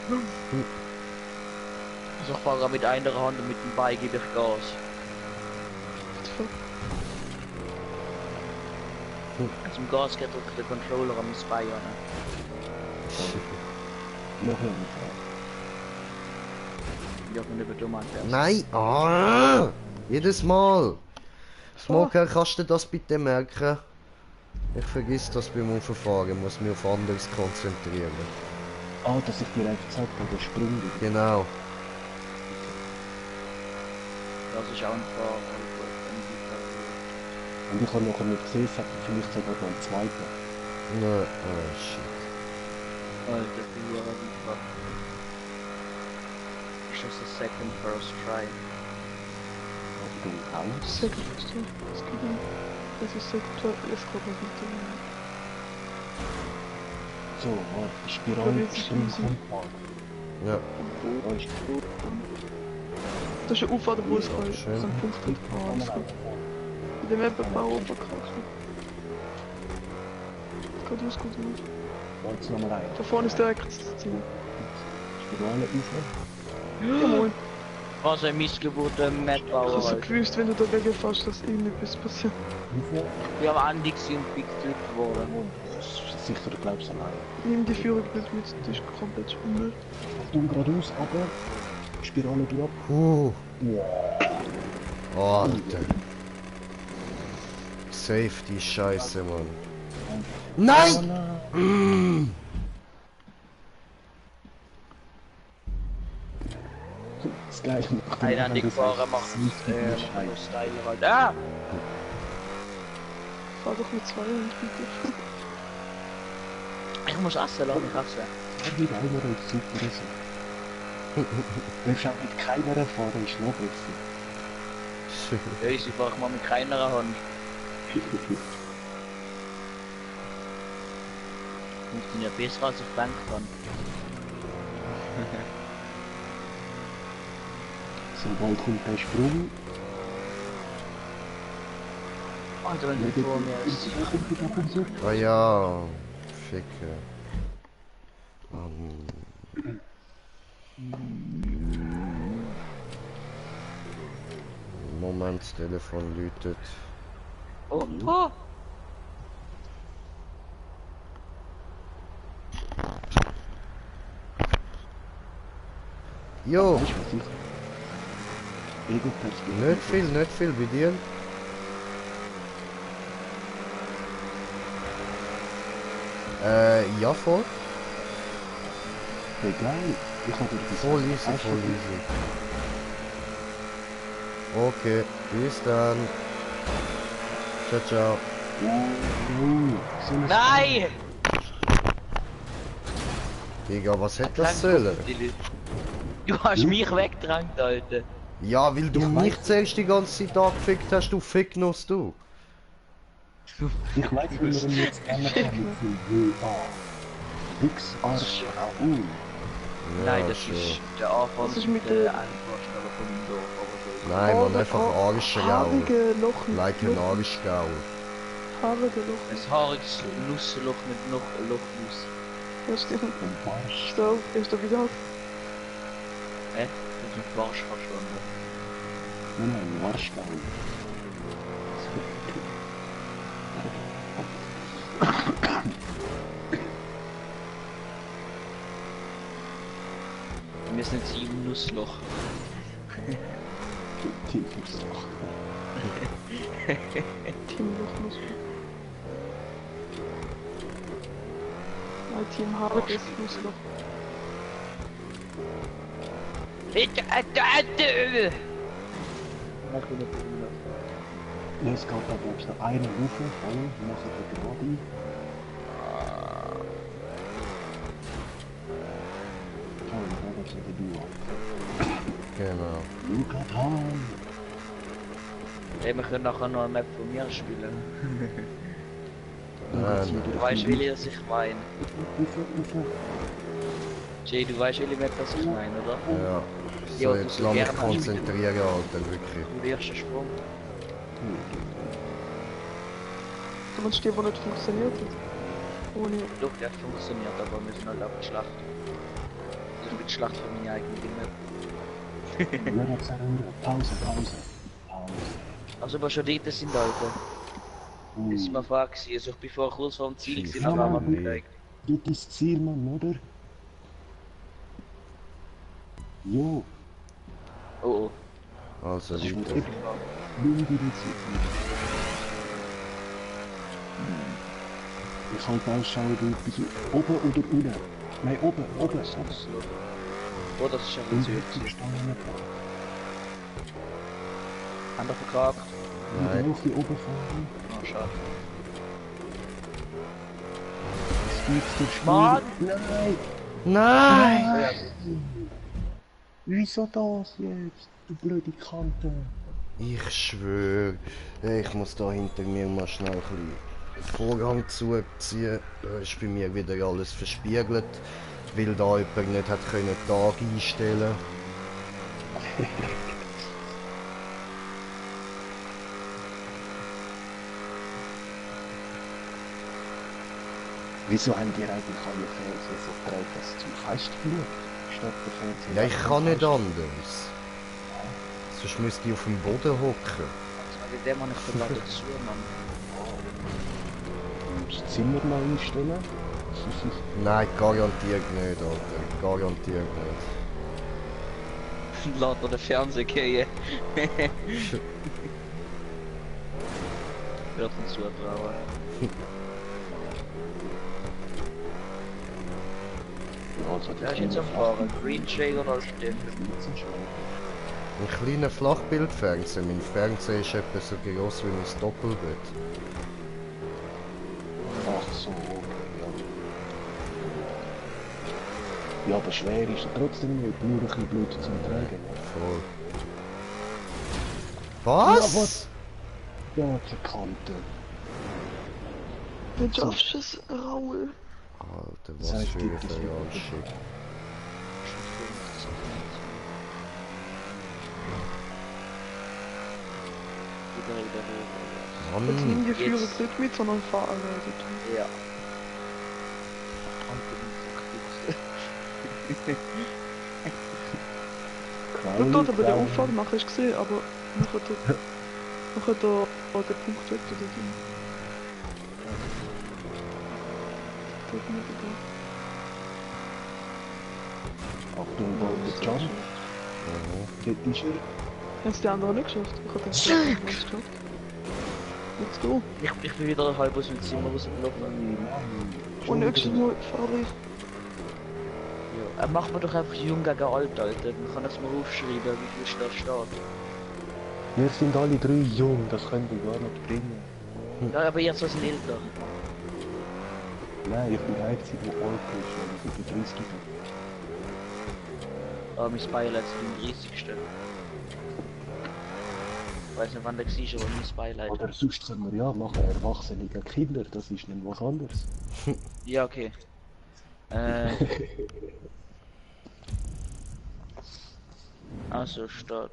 [SPEAKER 2] Also ich fahre mit einer Hand und mit dem Bein gebe ich Gas. Zum Gas geht drückt der Controller am Bein an.
[SPEAKER 3] noch höher.
[SPEAKER 2] Ich habe nicht über Tomate.
[SPEAKER 1] Nein! Ah, jedes Mal! Smoker, kannst du das bitte merken? Ich vergiss das beim Auffahren, muss mich auf anderes konzentrieren.
[SPEAKER 3] Ah, dass ich dir einfach gesagt habe, der Sprung.
[SPEAKER 1] Genau.
[SPEAKER 2] Das ist auch ein Fahrer.
[SPEAKER 3] Und ich habe nachher nicht gesehen, es hat vielleicht sogar noch einen zweiten.
[SPEAKER 1] Ne, oh shit.
[SPEAKER 2] Alter, du Fahrer. It's just a second first try.
[SPEAKER 3] Achtung, aus.
[SPEAKER 4] Second first try. Das geht nicht. Das ist second try. Das kommt noch nicht hin.
[SPEAKER 3] So, warte, Spirale, Sprung kommt mal.
[SPEAKER 1] Ja,
[SPEAKER 3] Da ist gut.
[SPEAKER 4] Das ist ein Auffahrt, wo es kann.
[SPEAKER 1] Schön.
[SPEAKER 4] So ein Punkt hat. Ah, das gut. In dem Webbenbau verkaufen. Geht aus, gut aus.
[SPEAKER 3] Jetzt nochmal rein.
[SPEAKER 4] Da vorne ist direkt das Ziel.
[SPEAKER 3] Spirale rauf.
[SPEAKER 4] Ja, moin.
[SPEAKER 2] Was ein missgeburter
[SPEAKER 4] Ich
[SPEAKER 2] Map-Bauer.
[SPEAKER 4] hab so
[SPEAKER 2] Alter.
[SPEAKER 4] gewusst, wenn du dagegen fährst, dass irgendetwas passiert.
[SPEAKER 3] Rauf.
[SPEAKER 2] Wir haben Andy gesehen und Big Flip geworden.
[SPEAKER 3] Das ist sicher, du glaubst allein.
[SPEAKER 4] Nimm die Führung nicht mit, das ist komplett Müll.
[SPEAKER 3] Achtung, geradeaus, aber Spirale durch.
[SPEAKER 1] Alter. Safety, Scheiße, Mann. Nein! Mm.
[SPEAKER 3] Das Geile.
[SPEAKER 2] Ein Andy-Fahrer macht Style halt. Ah!
[SPEAKER 4] Fahr doch mit 2 und bitte.
[SPEAKER 2] Ich muss essen, lass mich essen.
[SPEAKER 3] Ja, wieder einer und super ist er. Wenn du auch mit keiner fahren, ist noch besser.
[SPEAKER 2] Ja, ich fahre mal mit keiner Hand. Ich bin ja besser als ich denken kann.
[SPEAKER 3] So, bald kommt der Sprung.
[SPEAKER 2] Alter, wenn du vor mir ist.
[SPEAKER 1] Ah ja, Ficke. Moment, das Telefon läutet.
[SPEAKER 2] Oh, oh!
[SPEAKER 1] Jo,
[SPEAKER 3] Weißt du, was ich? Ego-Perspektive.
[SPEAKER 1] nicht viel bei dir. Ja, voll.
[SPEAKER 3] Hey, geil. Ich habe dir das
[SPEAKER 1] Voll easy, voll easy. Okay, bis dann. Ciao, ciao.
[SPEAKER 3] So eine
[SPEAKER 2] Nein!
[SPEAKER 1] Digga, was hätte das sollen?
[SPEAKER 2] Du hast mich weggedrängt, Alter.
[SPEAKER 1] Ja, weil du
[SPEAKER 3] Ich
[SPEAKER 1] mich
[SPEAKER 3] weiß.
[SPEAKER 1] zuerst die ganze Zeit angefickt hast, du Ficknuss, du.
[SPEAKER 3] Ich weiß, wie wir ihn jetzt kennen können. Ja. Wichs, Arsch,
[SPEAKER 2] Nein, das
[SPEAKER 1] schon.
[SPEAKER 2] ist der Anfang
[SPEAKER 4] Das ist mit
[SPEAKER 2] der
[SPEAKER 4] der-
[SPEAKER 2] Endvorstellung von meinem Dorf, aber so.
[SPEAKER 1] Nein, man, einfach Arschgaul.
[SPEAKER 4] Haarige Loch.
[SPEAKER 1] Like ein Arschgaul.
[SPEAKER 4] Haarige Loch.
[SPEAKER 2] Ein haariges Nussloch mit noch ein Lochnuss.
[SPEAKER 4] Ja, stimmt.
[SPEAKER 3] Und Barsch.
[SPEAKER 4] Ist da wieder?
[SPEAKER 2] Hä? Das ist ein Barsch verstanden.
[SPEAKER 3] Nein, Warschgau.
[SPEAKER 2] Wir sind jetzt im Nussloch.
[SPEAKER 3] Tiefes Loch.
[SPEAKER 4] Team Loch muss. Nein, Team Haariges Nussloch.
[SPEAKER 3] Ja, es geht da, glaubst du, einen rauf, voll, machen wir gerade. Toll, dann geht's wieder durch.
[SPEAKER 1] Genau.
[SPEAKER 3] Look at home.
[SPEAKER 2] Ey, wir können nachher noch eine Map von mir spielen.
[SPEAKER 3] Dann geht's
[SPEAKER 1] Nein.
[SPEAKER 3] wieder
[SPEAKER 2] Du weißt,
[SPEAKER 3] rauf,
[SPEAKER 2] welche ich meine.
[SPEAKER 3] rauf.
[SPEAKER 2] Jay, du weißt, welche Map das ich meine, oder?
[SPEAKER 1] Ja.
[SPEAKER 2] Ja,
[SPEAKER 1] So,
[SPEAKER 2] du
[SPEAKER 1] jetzt
[SPEAKER 2] so
[SPEAKER 1] lass mich
[SPEAKER 2] gerne
[SPEAKER 1] konzentrieren, Alter, wirklich.
[SPEAKER 2] Du wirst einen Sprung.
[SPEAKER 4] Du meinst die, wo nicht funktioniert hat? Ohne.
[SPEAKER 2] Doch, der funktioniert, aber wir sind halt einfach schlecht. Ich bin schlecht für meine eigene Map.
[SPEAKER 3] Ja, jetzt Pause.
[SPEAKER 2] Also, aber schon dort sind Leute. Das ist mir vorher gewesen. Also, ich bin vorher kurz vor dem Ziel gewesen, aber haben wir gezeigt.
[SPEAKER 3] Dort ist das Ziel, Mann, oder? Jo,
[SPEAKER 2] Oh,
[SPEAKER 1] Also,
[SPEAKER 2] das ist gut.
[SPEAKER 1] weiter.
[SPEAKER 3] nimm dir jetzt Ich halt ausschauen, du bist oben oder unten. Nein, oben.
[SPEAKER 2] Oh, das ist ein
[SPEAKER 3] Und
[SPEAKER 2] bisschen
[SPEAKER 3] jetzt
[SPEAKER 2] süß.
[SPEAKER 3] stehen
[SPEAKER 2] Haben wir verkackt?
[SPEAKER 1] Nein.
[SPEAKER 3] auf die oben fahren.
[SPEAKER 2] Oh, schade.
[SPEAKER 3] Es gibt der Spiel.
[SPEAKER 2] Mann!
[SPEAKER 3] Nein!
[SPEAKER 1] Nein!
[SPEAKER 3] Wieso das jetzt? Du blöde Kante.
[SPEAKER 1] Ich schwöre, ich muss da hinter mir mal schnell ein bisschen Vorhang zuziehen. Da ist bei mir wieder alles verspiegelt, weil da jemand nicht hat können Tag einstellen.
[SPEAKER 3] Wieso haben die eigentlich alle Fernseher so gedreht, dass es zum Fest schaut? Statt der Fernseher.
[SPEAKER 1] Ja, ich kann nicht anders. Sonst müsste ich auf dem Boden hocken.
[SPEAKER 2] Also, mit dem habe ich gerade dazu, Mann.
[SPEAKER 3] Das Zimmer noch einstellen?
[SPEAKER 1] Nein, garantiert nicht, Alter. Garantiert nicht.
[SPEAKER 2] Lass den Fernseher gehen. Wird uns zutrauen.
[SPEAKER 3] Also,
[SPEAKER 2] Wer ist jetzt am Fahren? Green Jay oder als dem?
[SPEAKER 1] Ein kleiner Flachbildfernseher. Mein Fernseher ist etwa so groß wie mein Doppelbett.
[SPEAKER 3] Ach so, okay, ja. Ja, aber schwer ist er trotzdem nicht, nur ein bisschen blöd zum Tragen.
[SPEAKER 1] Voll. Was?
[SPEAKER 3] Ja, die Kante.
[SPEAKER 4] Du schaffst es, Raul.
[SPEAKER 1] Alter,
[SPEAKER 3] Das
[SPEAKER 1] was
[SPEAKER 3] heißt,
[SPEAKER 1] für
[SPEAKER 3] die-
[SPEAKER 1] ein
[SPEAKER 3] das-
[SPEAKER 1] Verjahrshit.
[SPEAKER 4] Jetzt
[SPEAKER 1] Mann,
[SPEAKER 4] Linie führen
[SPEAKER 2] Jetzt.
[SPEAKER 4] nicht mit, sondern fahren.
[SPEAKER 2] Ja.
[SPEAKER 4] Und dort bei der Auffahrt nachher hast du gesehen, aber nachher der Punkt weg oder so. Dort nicht wieder.
[SPEAKER 3] Achtung, der Jump. Dort ist er.
[SPEAKER 4] Haben es die anderen nicht geschafft? Ich hab gedacht, die anderen haben es geschafft. Let's go.
[SPEAKER 2] Ich bin wieder halb aus dem Zimmer rausgelaufen.
[SPEAKER 4] Und nächstes Mal fahre ich.
[SPEAKER 2] Ja. Machen wir doch einfach jung gegen alt, Alter. Dann kann ich es mal aufschreiben, wie viel da steht.
[SPEAKER 3] Wir sind alle drei jung, das können wir gar nicht bringen.
[SPEAKER 2] Ja, aber ihr zwei sind älter.
[SPEAKER 3] Nein, ich bin der Einzige, der alt ist, weil ich über 30 bin.
[SPEAKER 2] Aber mein Beileid ist im 30. Ich weiß nicht wann der war, aber mein Beileid.
[SPEAKER 3] Oder sonst können wir ja machen, Erwachsene gegen Kinder, das ist nicht was anderes.
[SPEAKER 2] Ja, okay. Also statt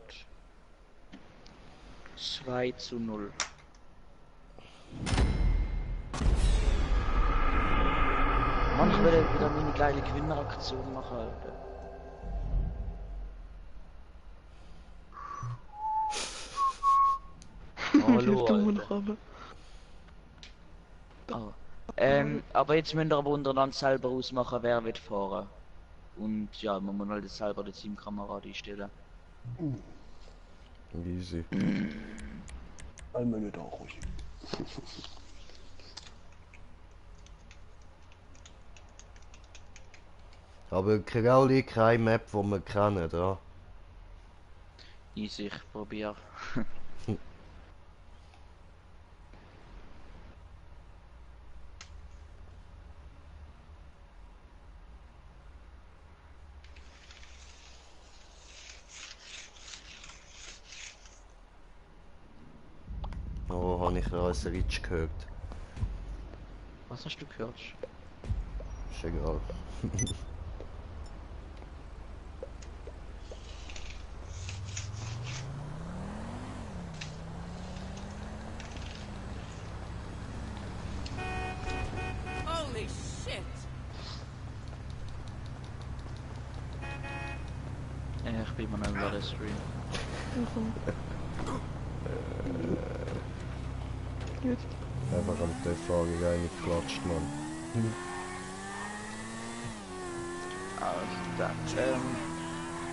[SPEAKER 2] 2:0. Mann, ich will wieder meine geile Gewinneraktion machen, Alter. Hallo, Alter. Ah. Aber jetzt müsst ihr aber untereinander selber ausmachen, wer wird fahren. Und ja, man muss halt jetzt selber die Teamkamera einstellen.
[SPEAKER 1] Easy.
[SPEAKER 3] Einmal nicht auch ruhig.
[SPEAKER 1] Aber Kralli, keine Map, die wir kennen, da.
[SPEAKER 2] Easy, ich probier.
[SPEAKER 1] Oh, habe ich als Ritsch gehört.
[SPEAKER 2] Was hast du gehört?
[SPEAKER 1] Ist egal.
[SPEAKER 5] Holy shit!
[SPEAKER 2] Ich bin mir nicht über den Stream.
[SPEAKER 4] Jetzt.
[SPEAKER 1] Einfach am TV reingeklatscht, Mann.
[SPEAKER 2] Also dann,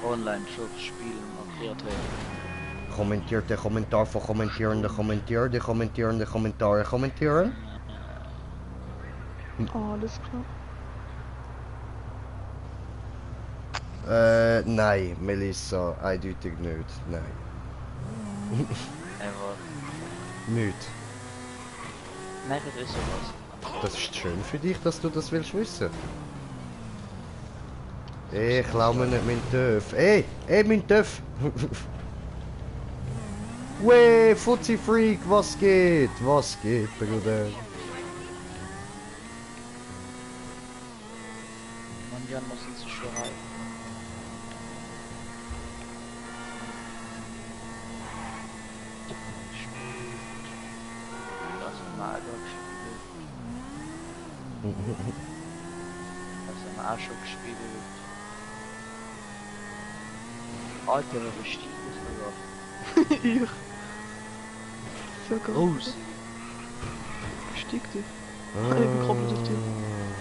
[SPEAKER 2] Online-Schutz spielen markiert haben.
[SPEAKER 1] Kommentiert der Kommentar von kommentierende Kommentier, die kommentierende Kommentare kommentieren.
[SPEAKER 4] Alles klar.
[SPEAKER 1] Nein, Melissa, eindeutig nicht, nein.
[SPEAKER 2] Einfach.
[SPEAKER 1] Nicht.
[SPEAKER 2] Nein, das ist sowas.
[SPEAKER 1] Das ist schön für dich, dass du das willst wissen. Ey, klau mir nicht mein Töff. Ey, mein Töff! Weh, Fuzzi Freak, was geht? Was geht, Bruder?
[SPEAKER 2] Man, Jan muss uns schon rein. Das ist mal gespielt. Das haben wir auch schon gespielt. Alter, wer bestieg ist da?
[SPEAKER 4] Ich. So geil.
[SPEAKER 2] Raus!
[SPEAKER 4] Stieg dich. Ich bin gekoppelt auf dich.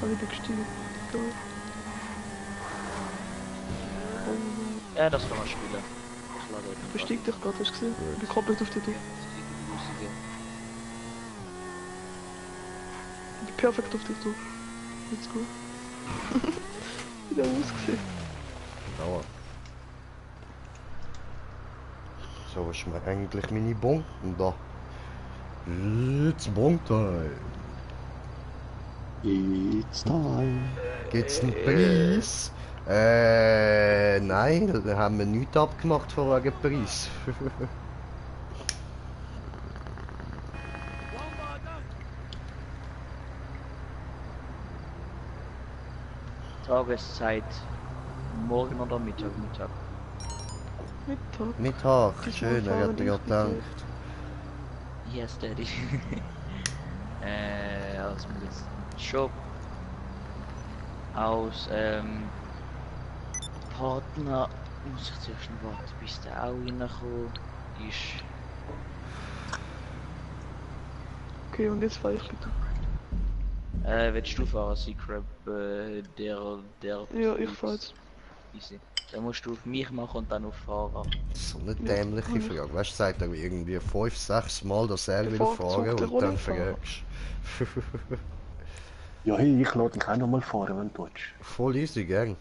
[SPEAKER 4] Aber ich bin gestiegen. Geil. Oh,
[SPEAKER 2] Ja, das kann man spielen. Ich lade euch.
[SPEAKER 4] bestieg dich gerade, hast du gesehen? Ich bin gekoppelt auf dich. Ich bin perfekt auf dich drauf. Let's go. Wie der ausgesehen.
[SPEAKER 1] Dauer. So ist mir eigentlich meine Bomben da. It's Bomb-Time.
[SPEAKER 3] It's time.
[SPEAKER 1] Gibt's einen Preis? Nein, da haben wir nichts abgemacht von wegen Preis.
[SPEAKER 2] Tageszeit. Morgen oder Mittag?
[SPEAKER 4] Mittag.
[SPEAKER 1] Mittag,
[SPEAKER 4] Die
[SPEAKER 1] schön, er
[SPEAKER 4] fahren
[SPEAKER 1] hat ja
[SPEAKER 4] nicht
[SPEAKER 1] gedacht.
[SPEAKER 2] Yes, Daddy. Also mit jetzt Shop. Aus, Partner. Muss ich zuerst noch warten, bis der auch reinkommt. Ist.
[SPEAKER 4] Okay, und jetzt fahr ich bitte.
[SPEAKER 2] Willst du fahren, Secret? Der.
[SPEAKER 4] Ja, ich fahr jetzt.
[SPEAKER 2] Easy. Dann musst du auf mich machen und dann auf Fahrer.
[SPEAKER 1] So eine dämliche Frage. Weißt du, sagt er irgendwie 5, 6 Mal, dass er
[SPEAKER 4] Der
[SPEAKER 1] will
[SPEAKER 4] fährt
[SPEAKER 1] fahren
[SPEAKER 4] zurück, der
[SPEAKER 1] und dann
[SPEAKER 4] Rollifahrer.
[SPEAKER 1] fragst.
[SPEAKER 3] Ja, hey, ich lade dich auch noch mal fahren, wenn du willst.
[SPEAKER 1] Voll easy, gell?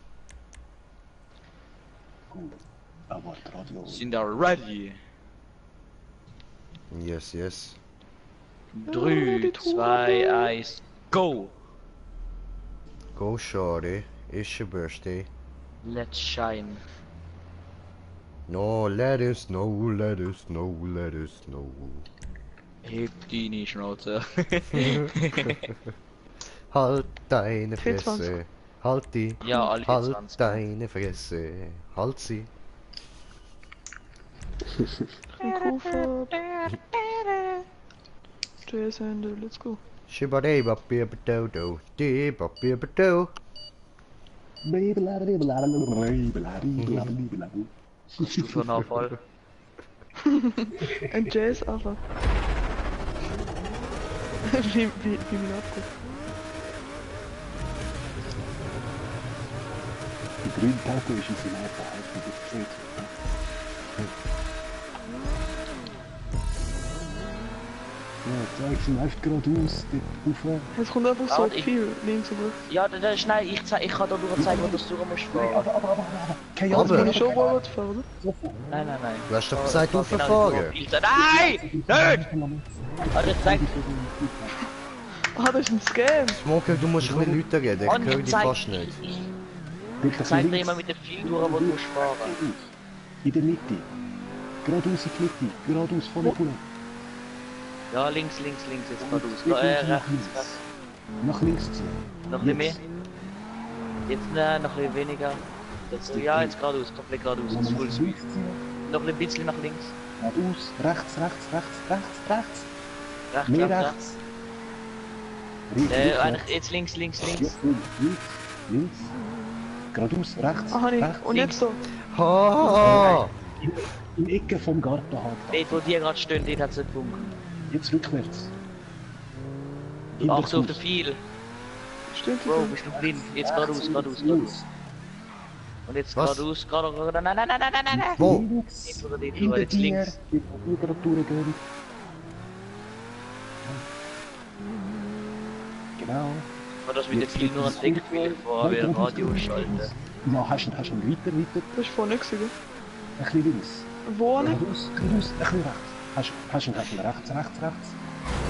[SPEAKER 3] Aber das Radio.
[SPEAKER 2] Sind wir ready?
[SPEAKER 1] Yes, yes.
[SPEAKER 2] 3,
[SPEAKER 4] die
[SPEAKER 2] 2, 1, go!
[SPEAKER 1] Go, shorty. It's your birthday.
[SPEAKER 2] Let's shine.
[SPEAKER 1] No, let us know, let us know, let us know.
[SPEAKER 2] Heb deine Schnauze.
[SPEAKER 1] Halt deine
[SPEAKER 4] 24.
[SPEAKER 1] Fresse. Halt die.
[SPEAKER 2] Ja, alle
[SPEAKER 1] Halt
[SPEAKER 2] 20.
[SPEAKER 1] deine Fresse. Halt sie.
[SPEAKER 4] Ein Kuhfahrt. JS-Hände, let's go.
[SPEAKER 1] Shibadebabibado, debabibado.
[SPEAKER 2] Stufe Nachfall.
[SPEAKER 4] Ein Jazz-Aber. wie mein Abguck.
[SPEAKER 3] Die grüne Taco ist in seiner Verhalten gefällt. Ja, zeig's ihm einfach geradeaus, dort rauf.
[SPEAKER 4] Es kommt einfach so
[SPEAKER 2] Warte, ich-
[SPEAKER 4] viel links und rechts.
[SPEAKER 2] Ja, das ist nein, ich kann da nur zeigen, wo du durch musst fahren.
[SPEAKER 3] Keine
[SPEAKER 1] Aber-
[SPEAKER 4] Kann ich schon Robot fahren, oder?
[SPEAKER 2] Nein, nein, nein.
[SPEAKER 1] Du hast doch gesagt,
[SPEAKER 2] Genau,
[SPEAKER 1] rauffahren.
[SPEAKER 2] Nein! Nein! Also ich zeig,
[SPEAKER 4] Ah, das ist ein Scam!
[SPEAKER 1] Smoker, du musst ein bisschen lauter reden, ich höre dich fast nicht.
[SPEAKER 2] Ich zeig dir immer mit dem Pfeil durch, wo du musst fahren.
[SPEAKER 3] In der Mitte. Geradeaus in die Mitte. Geradeaus vorne Bullen.
[SPEAKER 2] Ja, links, jetzt geradeaus. Rechts.
[SPEAKER 3] Nach links ziehen.
[SPEAKER 2] Noch ein bisschen mehr. Jetzt noch ein bisschen weniger. Jetzt, ja, jetzt geradeaus, komplett geradeaus. Jetzt
[SPEAKER 3] Nach
[SPEAKER 2] Full Speed.
[SPEAKER 3] links ziehen.
[SPEAKER 2] Noch ein bisschen nach links.
[SPEAKER 3] Geradeaus. Rechts.
[SPEAKER 2] Rechts,
[SPEAKER 3] Mehr
[SPEAKER 2] rechts,
[SPEAKER 3] rechts.
[SPEAKER 2] Eigentlich jetzt links.
[SPEAKER 3] Links. Geradeaus. Rechts.
[SPEAKER 4] Ah, nee.
[SPEAKER 3] Rechts.
[SPEAKER 4] Und jetzt so.
[SPEAKER 1] Ha!
[SPEAKER 3] In der Ecke vom Garten halt.
[SPEAKER 2] Dort, wo die gerade stehen, dort hat es nicht funken.
[SPEAKER 3] Jetzt rückwärts.
[SPEAKER 2] Ach so, auf den Pfeil.
[SPEAKER 4] Stimmt,
[SPEAKER 2] Bro, bist du blind? Jetzt geradeaus. Und jetzt
[SPEAKER 1] Was?
[SPEAKER 2] geradeaus. Nein.
[SPEAKER 1] Wo?
[SPEAKER 3] Links.
[SPEAKER 2] Jetzt oder dort,
[SPEAKER 3] Hinter
[SPEAKER 2] jetzt
[SPEAKER 3] dir.
[SPEAKER 2] links.
[SPEAKER 3] Dort, wo wir gerade durchgehen. Genau.
[SPEAKER 2] Aber das mit dem Pfeil nur an den Deckpfeil fahren, weil Radio schalten.
[SPEAKER 3] Ja, hast du ihn weiter.
[SPEAKER 4] das ist vorne gewesen.
[SPEAKER 3] Ein bisschen links.
[SPEAKER 4] Wo nicht?
[SPEAKER 3] Geradeaus, ein bisschen rechts. Hast du ihn rechts.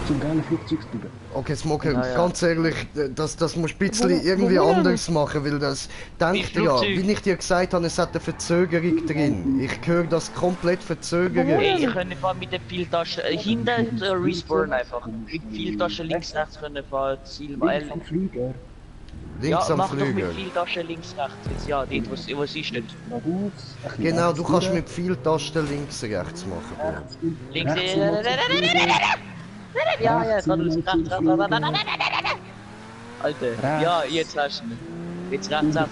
[SPEAKER 3] Zum geilen Flugzeugstüber.
[SPEAKER 1] Okay, Smoker,
[SPEAKER 2] Ja, ja.
[SPEAKER 1] ganz ehrlich, das musst du ein bisschen
[SPEAKER 4] Wo-
[SPEAKER 1] irgendwie
[SPEAKER 4] wo denn?
[SPEAKER 1] anders machen, weil das... Denk dir ja,
[SPEAKER 2] Flugzeug.
[SPEAKER 1] wie ich dir gesagt habe, es hat eine Verzögerung drin. Ich höre das komplett verzögert.
[SPEAKER 2] Hey, ich könnte fahren mit der Pfeiltasche. Hinten Respawn einfach. Mit Pfeiltasche links, rechts können fahren. Ziel, weil.
[SPEAKER 3] Am Flieger.
[SPEAKER 1] Links
[SPEAKER 2] Ja,
[SPEAKER 1] am
[SPEAKER 2] mach doch mit
[SPEAKER 1] Flügel.
[SPEAKER 2] Pfeiltasche links, rechts. Jetzt ja, dort, wo es ist nicht.
[SPEAKER 3] Geradeaus. ein bisschen
[SPEAKER 1] Genau,
[SPEAKER 3] rechts
[SPEAKER 1] du kannst
[SPEAKER 3] rüber.
[SPEAKER 1] mit viel Tasten links rechts machen. Bro.
[SPEAKER 3] Rechts,
[SPEAKER 2] Links,
[SPEAKER 3] rechts rüber zum Flieger.
[SPEAKER 2] Ja,
[SPEAKER 3] Rechts
[SPEAKER 2] geradeaus,
[SPEAKER 3] rüber zum
[SPEAKER 2] rechts.
[SPEAKER 3] Flieger.
[SPEAKER 2] Alter, ja, jetzt hast du ihn. Jetzt rechts.
[SPEAKER 1] Was?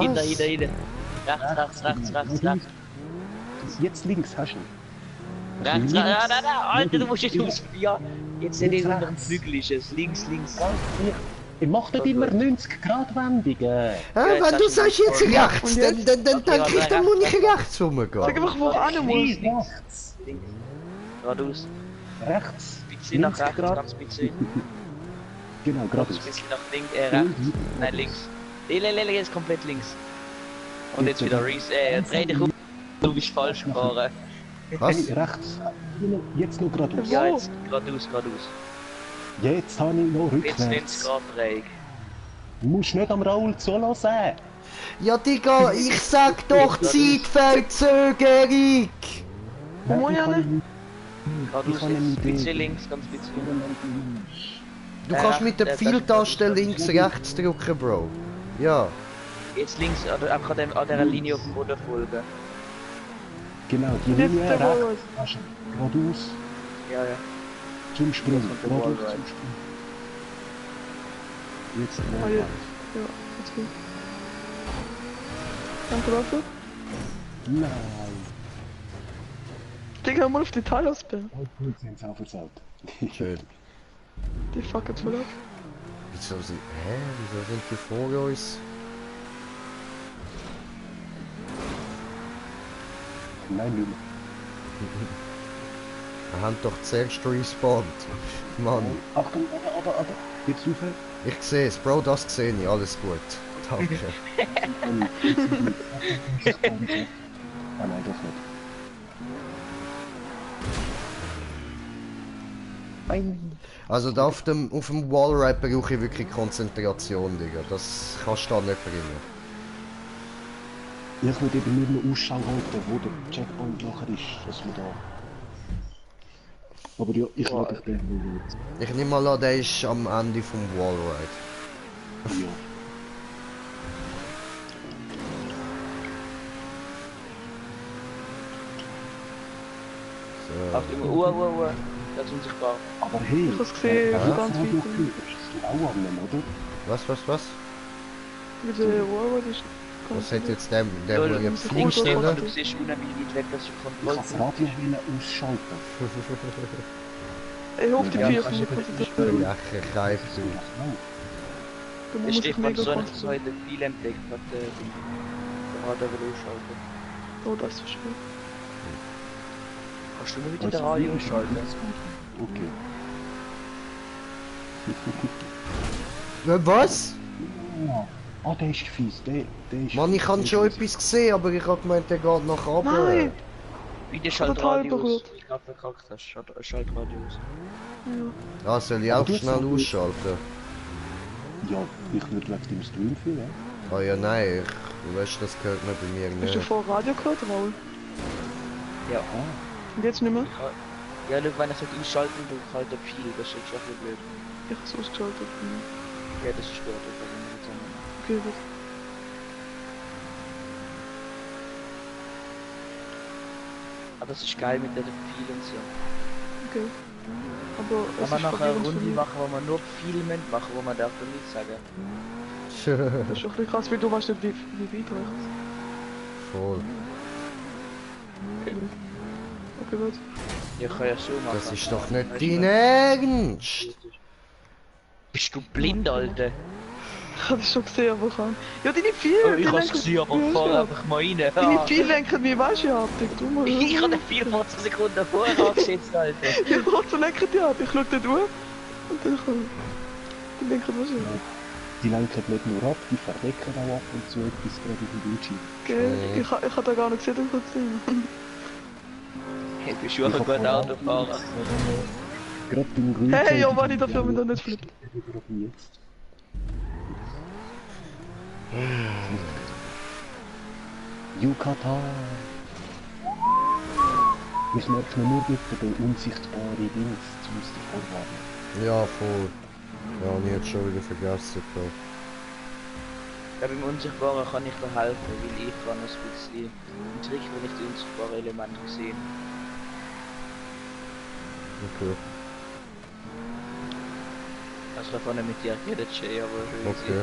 [SPEAKER 2] Hinter. Rechts.
[SPEAKER 3] Jetzt links hast du ihn.
[SPEAKER 2] Rechts, Alter, du musst jetzt aus. Ja, jetzt sind die
[SPEAKER 3] Jetzt
[SPEAKER 2] unter dem
[SPEAKER 3] rechts.
[SPEAKER 2] Flügel ist es. Links.
[SPEAKER 3] Ihr macht nicht immer 90 Grad Wendungen.
[SPEAKER 1] Wenn du sagst jetzt rechts,
[SPEAKER 4] Und jetzt?
[SPEAKER 1] dann denke ich, dann muss ich rechts
[SPEAKER 4] Sag
[SPEAKER 1] rumgehen.
[SPEAKER 4] einfach, wo er hin muss.
[SPEAKER 3] Rechts.
[SPEAKER 2] Links. Geradeaus.
[SPEAKER 3] Rechts.
[SPEAKER 2] Bisschen nach
[SPEAKER 3] 90
[SPEAKER 2] rechts,
[SPEAKER 3] Grad.
[SPEAKER 2] ganz bisschen.
[SPEAKER 3] Genau,
[SPEAKER 2] Ganz
[SPEAKER 3] geradeaus.
[SPEAKER 2] bisschen nach links, rechts. Nein, links. Lele, jetzt komplett links. Und jetzt wieder dreh dich um. Du bist falsch gefahren.
[SPEAKER 1] Was?
[SPEAKER 3] Hey, rechts. Jetzt noch geradeaus.
[SPEAKER 2] Ja,
[SPEAKER 4] Wo?
[SPEAKER 2] jetzt geradeaus.
[SPEAKER 3] Jetzt habe ich noch
[SPEAKER 2] Jetzt 90
[SPEAKER 3] rückwärts.
[SPEAKER 2] Grad Dreieck.
[SPEAKER 3] Du musst nicht am Raul zulassen.
[SPEAKER 1] Ja, Digga, ich sag doch Zeitverzögerung!
[SPEAKER 4] Wo muss ich hin?
[SPEAKER 2] Geradeaus, jetzt ein bisschen links, ganz bisschen.
[SPEAKER 1] Du kannst mit der Pfeiltaste links rechts drücken, Bro. Ja.
[SPEAKER 2] Jetzt links, oder einfach an dieser Linie auf dem Boden folgen.
[SPEAKER 3] Genau, die
[SPEAKER 4] Jetzt
[SPEAKER 3] Linie
[SPEAKER 4] der Wall
[SPEAKER 3] rechts. Hast du geradeaus
[SPEAKER 2] Ja.
[SPEAKER 3] zum Sprung.
[SPEAKER 2] Jetzt kommt der
[SPEAKER 3] Geradeaus
[SPEAKER 2] Wallride.
[SPEAKER 3] zum Sprung. Jetzt
[SPEAKER 4] Ah,
[SPEAKER 3] Wallride.
[SPEAKER 4] ja. Ja, jetzt gut. Danke dafür.
[SPEAKER 3] Nein.
[SPEAKER 4] Digga, mal auf die Teile ausbauen.
[SPEAKER 3] Oh, gut, sind sie auch versaut.
[SPEAKER 1] Schön.
[SPEAKER 4] Die fuck jetzt voll ab.
[SPEAKER 1] Wieso sind die vor uns?
[SPEAKER 3] Nein, nicht mehr.
[SPEAKER 1] Wir haben doch zuerst respawned. Mann,
[SPEAKER 3] Achtung, aber. Jetzt rauf.
[SPEAKER 1] ich sehe es, Bro, das sehe ich, alles gut. Danke.
[SPEAKER 3] Ah nein, doch nicht.
[SPEAKER 1] Also da auf dem Wallride brauche ich wirklich Konzentration, Digga. Das kannst du da nicht bringen.
[SPEAKER 3] Ich würde eben nur noch Ausschau halten, wo der Checkpoint nachher ist, dass wir da... Aber ja, ich lade dich den nicht.
[SPEAKER 1] Ich nehme mal an, der ist am Ende vom Wallride.
[SPEAKER 3] Ja.
[SPEAKER 2] Auf dem Uhr. Das ist unsichtbar.
[SPEAKER 3] Aber hey,
[SPEAKER 4] Ich hab's gesehen,
[SPEAKER 3] das
[SPEAKER 4] von ganz
[SPEAKER 3] Radio
[SPEAKER 4] weit.
[SPEAKER 3] hörst du auch an, oder?
[SPEAKER 1] Was?
[SPEAKER 4] Mit der Warwood ist
[SPEAKER 1] Was hat jetzt der
[SPEAKER 2] Lol,
[SPEAKER 1] wo ihr
[SPEAKER 4] muss ich
[SPEAKER 1] Pflicht
[SPEAKER 4] auch
[SPEAKER 1] stellen?
[SPEAKER 2] Du siehst unheimlich weit weg, dass du
[SPEAKER 3] Ich
[SPEAKER 2] Kontrolle
[SPEAKER 3] kann das Radio ausschalten.
[SPEAKER 4] Ich hoffe, die
[SPEAKER 2] Ja,
[SPEAKER 4] Viecher
[SPEAKER 2] kannst
[SPEAKER 4] sind
[SPEAKER 2] du
[SPEAKER 4] konzentriert.
[SPEAKER 1] Ja, Kreis.
[SPEAKER 4] Da
[SPEAKER 2] Der
[SPEAKER 4] muss ich
[SPEAKER 2] Stefan
[SPEAKER 4] mega
[SPEAKER 2] Sonne hat
[SPEAKER 4] konzentrieren.
[SPEAKER 2] heute viel entdeckt, hat der Radio ausschalten.
[SPEAKER 4] Oh, das ist schön.
[SPEAKER 2] Kannst du mal wieder den Radio ausschalten?
[SPEAKER 3] Okay.
[SPEAKER 1] Was?
[SPEAKER 3] Ah, der ist fies, der ist
[SPEAKER 1] Mann, ich
[SPEAKER 3] fies,
[SPEAKER 1] habe
[SPEAKER 3] der
[SPEAKER 1] schon
[SPEAKER 3] ist
[SPEAKER 1] etwas gesehen, aber ich hab gemeint, der geht nach oben.
[SPEAKER 4] Nein!
[SPEAKER 2] Wieder schalt
[SPEAKER 4] Total
[SPEAKER 2] Radio aus.
[SPEAKER 4] berührt.
[SPEAKER 2] Ich glaub, verkackt hast. Schalt Radio aus.
[SPEAKER 4] Ja.
[SPEAKER 1] Ja, soll ich
[SPEAKER 3] Aber
[SPEAKER 1] auch
[SPEAKER 3] du
[SPEAKER 1] schnell
[SPEAKER 3] sagst-
[SPEAKER 1] ausschalten?
[SPEAKER 3] Ja, ich würde wegen dem Stream fühlen.
[SPEAKER 1] Ah ja, nein, du weißt, das gehört mir bei mir
[SPEAKER 4] Hast du
[SPEAKER 1] nicht.
[SPEAKER 4] vor Radio gehört, Raul?
[SPEAKER 2] Ja.
[SPEAKER 4] Und jetzt nicht mehr?
[SPEAKER 2] Ja, Luke, wenn er sagt ausschalten, du halt viel, das ist echt ein blöd.
[SPEAKER 4] Ich hab's ausgeschaltet.
[SPEAKER 2] Ja, das ist dort, also nicht zusammen.
[SPEAKER 4] Okay, gut.
[SPEAKER 2] Aber das ist geil mit den viel und so.
[SPEAKER 4] Okay. Aber
[SPEAKER 2] Wenn
[SPEAKER 4] es
[SPEAKER 2] wir
[SPEAKER 4] ist
[SPEAKER 2] nachher eine
[SPEAKER 4] verwirrend für
[SPEAKER 2] Runde
[SPEAKER 4] mich.
[SPEAKER 2] machen, wo wir nur filmen, machen, wo man darf dann nichts sagen.
[SPEAKER 4] Das ist doch ein bisschen krass, weil du weißt nicht, wie weit rechts.
[SPEAKER 1] Voll.
[SPEAKER 4] Okay, gut.
[SPEAKER 2] Ja, ich kann ja so machen.
[SPEAKER 1] Das ist doch nicht
[SPEAKER 2] Weißt du,
[SPEAKER 1] dein Ernst!
[SPEAKER 2] Bist du blind, Alter?
[SPEAKER 4] Ich hab das schon gesehen, aber kann. Ja, deine Vier!
[SPEAKER 2] Oh, ich hab's gesehen, aber fahr einfach mal rein.
[SPEAKER 4] Deine
[SPEAKER 2] Ja.
[SPEAKER 4] Vier lenken mich, weißt du, ja, Abdeck. Du mal.
[SPEAKER 2] Ich habe den 44 Sekunden vorher angesetzt, Alter.
[SPEAKER 4] Ja, so lenken die ab. Ich schau dort durch. Und dann kann. Die lenken was ja.
[SPEAKER 3] Die lenken nicht nur ab, die verdecken auch ab und zu etwas gerade im Bildschirm.
[SPEAKER 4] Gell? Ich hab da gar nicht gesehen, dann kannst du sehen.
[SPEAKER 2] Hey, bist du einfach gut Autofahrer?
[SPEAKER 3] Gerade beim Grün.
[SPEAKER 4] Hey, ja, warte, ich darf ja mit nicht flippen.
[SPEAKER 3] Jetzt. Yucatan! Ich merke mir nur bitte den unsichtbaren Dings zu der Vorwarnung.
[SPEAKER 1] Ja, voll. Ja, und ich jetzt schon wieder vergessen. Gehabt.
[SPEAKER 2] Ja, beim Unsichtbaren kann ich dir helfen, weil ich kann ein bisschen einen Trick, wenn ich die unsichtbaren Elemente gesehen.
[SPEAKER 1] Okay.
[SPEAKER 2] Also da vorne mit dir redet Jay, aber schön
[SPEAKER 1] Okay.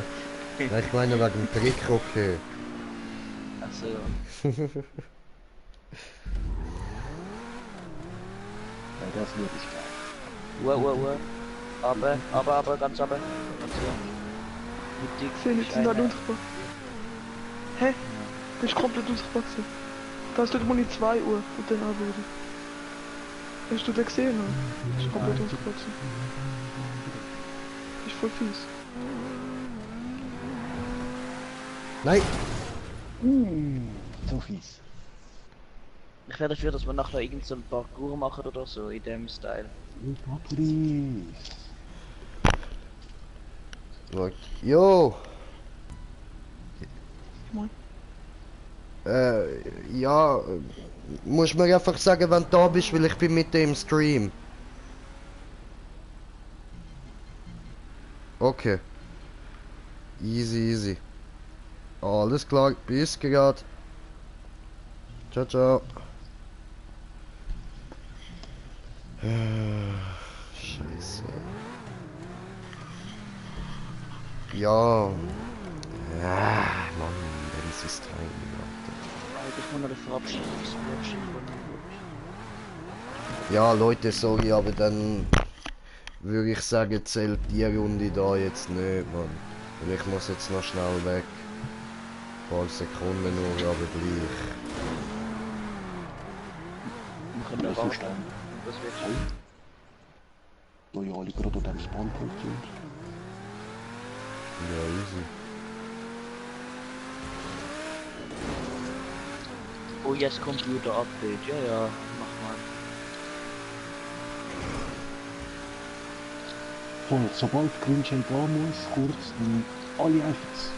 [SPEAKER 1] Nein, ich meine wegen dem Trick, okay.
[SPEAKER 2] Also,
[SPEAKER 3] Ja, das würde ich gerne.
[SPEAKER 2] aber, ganz aber. Ganz so. Mit
[SPEAKER 4] Ich sehe nicht, sind halt unsichtbar. Hä? Das ist komplett unsichtbar gewesen. Da ist dort mal in 2 Uhr und dann auch wieder. Hast du den gesehen? Oder? Das ist komplett unsichtbar gewesen. Das ist voll fies.
[SPEAKER 1] Nein!
[SPEAKER 3] So fies.
[SPEAKER 2] Ich wäre dafür, dass wir nachher irgend so ein Parkour machen oder so, in dem Style.
[SPEAKER 3] Patrice!
[SPEAKER 1] Jo!
[SPEAKER 4] Moin.
[SPEAKER 1] Ja, muss mir einfach sagen, wenn du da bist, weil ich bin mit dem Stream. Okay. Easy, easy. Alles klar, bis gerade. Ciao, ciao. Scheiße. Ja. Mann, das ist rein,
[SPEAKER 2] Ich muss noch eine Verabschiedungswunsch.
[SPEAKER 1] Ja, Leute, sorry, aber dann würde ich sagen, zählt die Runde da jetzt nicht, Mann. Weil ich muss jetzt noch schnell weg. Ein paar Sekunden nur, aber gleich.
[SPEAKER 2] Wir können
[SPEAKER 3] Ich
[SPEAKER 2] auch
[SPEAKER 3] verstehe.
[SPEAKER 2] Das wird schön.
[SPEAKER 3] Da ja alle gerade an dem Spawnpunkt sind.
[SPEAKER 1] Ja, easy.
[SPEAKER 2] Oh yes, Computer Update. Ja, mach mal.
[SPEAKER 3] So, sobald Green Jay da muss, kurz alle einfach das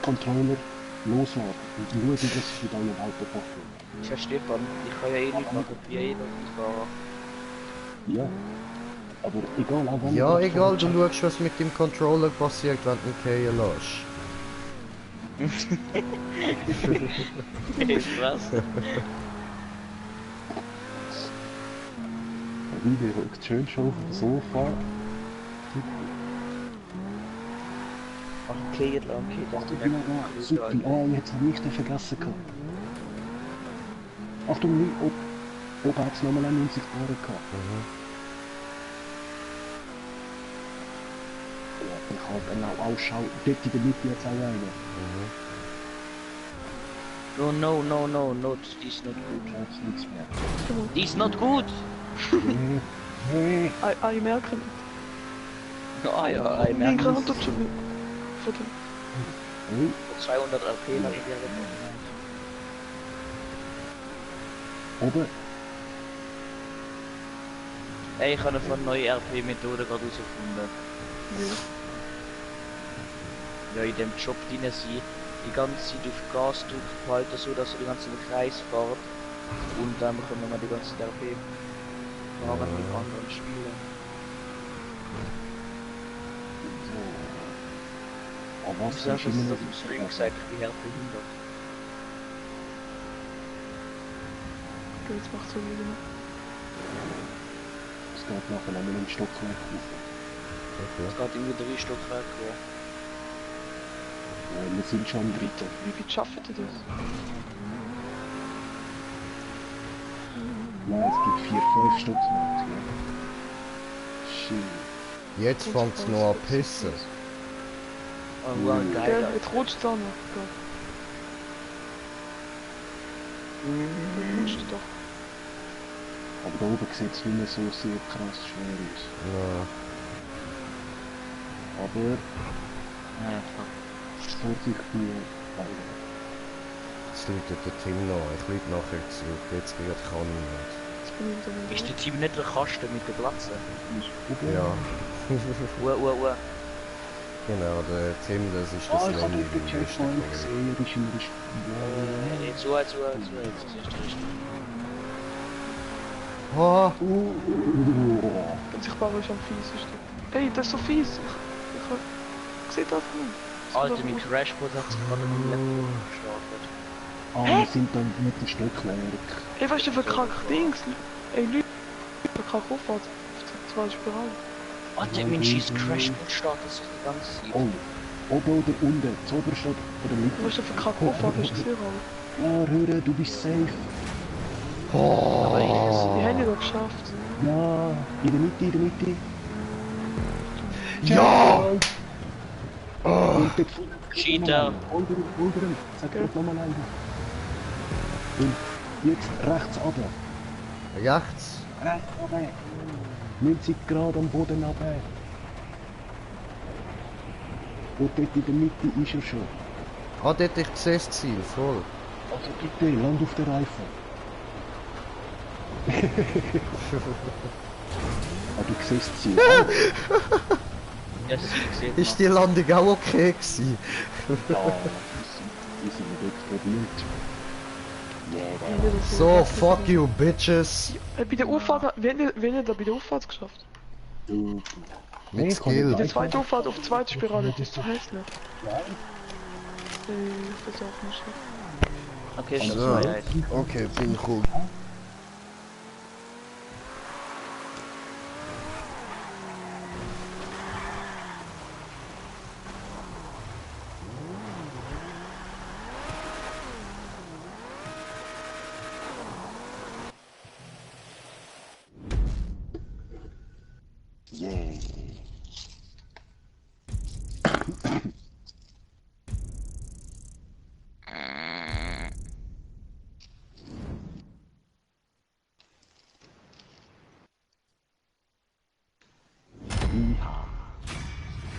[SPEAKER 3] Controller losladen und schauen, dass sie mit allen Auto passiert.
[SPEAKER 2] Tja, Stefan, ich kann ja eh nicht machen, wie eh noch nicht fahren.
[SPEAKER 3] Ja. Aber egal, auch wenn
[SPEAKER 1] Ja,
[SPEAKER 3] du
[SPEAKER 1] egal, du schaust, was mit dem Controller passiert, wenn du ihn fallen lässt.
[SPEAKER 2] Hey, was?
[SPEAKER 3] Vivi rückt schön schon auf dem Sofa.
[SPEAKER 2] Okay, okay, das
[SPEAKER 3] Achtung, wieder da. Super. Oh, jetzt habe ich den vergessen gehabt. Achtung, nicht. Oben hat es nochmal einen unsichtbaren gehabt. Ja, ich habe genau ausschauen. Dort in der Mitte jetzt auch einen.
[SPEAKER 2] No, die ist not gut.
[SPEAKER 3] Jetzt nichts mehr.
[SPEAKER 2] Die ist not gut!
[SPEAKER 3] Nee.
[SPEAKER 4] Ich merke nicht.
[SPEAKER 2] Ah ja, ich
[SPEAKER 4] Mein
[SPEAKER 2] merke
[SPEAKER 4] Grand
[SPEAKER 2] es.
[SPEAKER 4] tut schon mit. Von dem.
[SPEAKER 2] 200 RP habe ich ja
[SPEAKER 3] Oben.
[SPEAKER 2] Ey, ich habe eine neue RP-Methode gerade herausgefunden. Ja, in dem Job drin sie die ganze Zeit auf Gas drückt, behalten so, dass er die ganze Zeit im Kreis fährt. Und dann bekommen wir die ganze RP. Fahren mit anderen Spielen.
[SPEAKER 3] Oh, was
[SPEAKER 2] Ich sag,
[SPEAKER 3] ist
[SPEAKER 2] das
[SPEAKER 3] immer
[SPEAKER 2] ist
[SPEAKER 3] noch
[SPEAKER 2] auf dem Stream gesagt, ich bin RP 100.
[SPEAKER 4] Okay, jetzt macht so wieder.
[SPEAKER 3] Es geht nachher noch einen Stockwerk rauf.
[SPEAKER 2] Es geht irgendwie 3 Stockwerke hoch.
[SPEAKER 3] Wir sind schon am dritten.
[SPEAKER 4] Wie schafft ihr das?
[SPEAKER 3] Nein, es gibt 4, 5 Stockwerke. Ja. Shit.
[SPEAKER 1] Jetzt fängt es noch an zu pissen.
[SPEAKER 2] Oh, wow, geil.
[SPEAKER 4] Gell,
[SPEAKER 2] Alter.
[SPEAKER 4] jetzt rutscht es auch noch. Gell. Jetzt rutscht doch.
[SPEAKER 3] Aber da oben sieht es nicht mehr so sehr krass schwer aus.
[SPEAKER 1] Ja.
[SPEAKER 3] Aber
[SPEAKER 2] Ja, fuck.
[SPEAKER 3] Vorsicht nur beide.
[SPEAKER 1] Jetzt läutet der Tim noch. Ich lüte nachher zurück. Jetzt wird kann ich nicht.
[SPEAKER 4] Jetzt bin ich wieder mit.
[SPEAKER 2] Ist der Team nicht der Kasten mit der Glatze?
[SPEAKER 1] Ja.
[SPEAKER 2] Uah.
[SPEAKER 1] Genau, der Tim, das ist
[SPEAKER 3] Ah,
[SPEAKER 1] das
[SPEAKER 3] ich habe
[SPEAKER 1] Lenny,
[SPEAKER 3] dort den
[SPEAKER 1] der beste
[SPEAKER 3] Checkpoint
[SPEAKER 1] Kollege.
[SPEAKER 3] gesehen, das ist immer das
[SPEAKER 2] Jetzt so, jetzt ist der richtig.
[SPEAKER 1] Oh,
[SPEAKER 4] Unsichtbar ist am fiesesten. Ey, das ist so fies. Ich sehe das nicht.
[SPEAKER 2] Alter, mein Crashboard hat sich gerade mit dem Laptop gestartet.
[SPEAKER 3] Ah, wir sind dann mit dem Stockwerk.
[SPEAKER 4] Ey, weißt du, verkackt Dings? Ey, Leute, verkackt Auffahrt. Auf 2 Spiralen.
[SPEAKER 2] Alter, mein scheiß Crashboard startet sich die ganze Zeit.
[SPEAKER 3] Oh, oben oder unten, zuoberst oder mitte.
[SPEAKER 4] Weißt du, verkackt Auffahrt, hast du gesehen, Alter?
[SPEAKER 3] Ja, höre, du bist safe.
[SPEAKER 2] Aber
[SPEAKER 4] Die haben das geschafft.
[SPEAKER 3] Ja, in der Mitte, in der Mitte.
[SPEAKER 1] ja!
[SPEAKER 3] Und dort
[SPEAKER 2] Cheater.
[SPEAKER 3] unter ihm, sag
[SPEAKER 4] Okay.
[SPEAKER 3] dort nochmal einen. Und jetzt rechts runter.
[SPEAKER 1] Rechts.
[SPEAKER 3] Rechts runter. 90 Grad am Boden runter. Und dort in der Mitte ist er schon.
[SPEAKER 1] Ah, dort ich sehe das Ziel, voll.
[SPEAKER 3] Also bitte, land auf der Reifen. Ah, du siehst sie.
[SPEAKER 2] Ja, sie sieht
[SPEAKER 1] Ist die Landung auch okay gewesen?
[SPEAKER 3] Ja, die sind explodiert. Ja,
[SPEAKER 1] So, fuck you, bitches.
[SPEAKER 4] Bei der Auffahrt, wenn ihr da bei der Auffahrt geschafft?
[SPEAKER 3] du.
[SPEAKER 1] Mit
[SPEAKER 3] ich kann
[SPEAKER 1] Skill.
[SPEAKER 3] nicht
[SPEAKER 4] Die zweite Auffahrt auf 2. Spirale, das ist so hässlich.
[SPEAKER 3] Ja,
[SPEAKER 4] Das ist auch nicht schlecht.
[SPEAKER 2] Okay, schon
[SPEAKER 1] So.
[SPEAKER 2] 2-1.
[SPEAKER 1] Okay, bin gut.
[SPEAKER 3] yeah.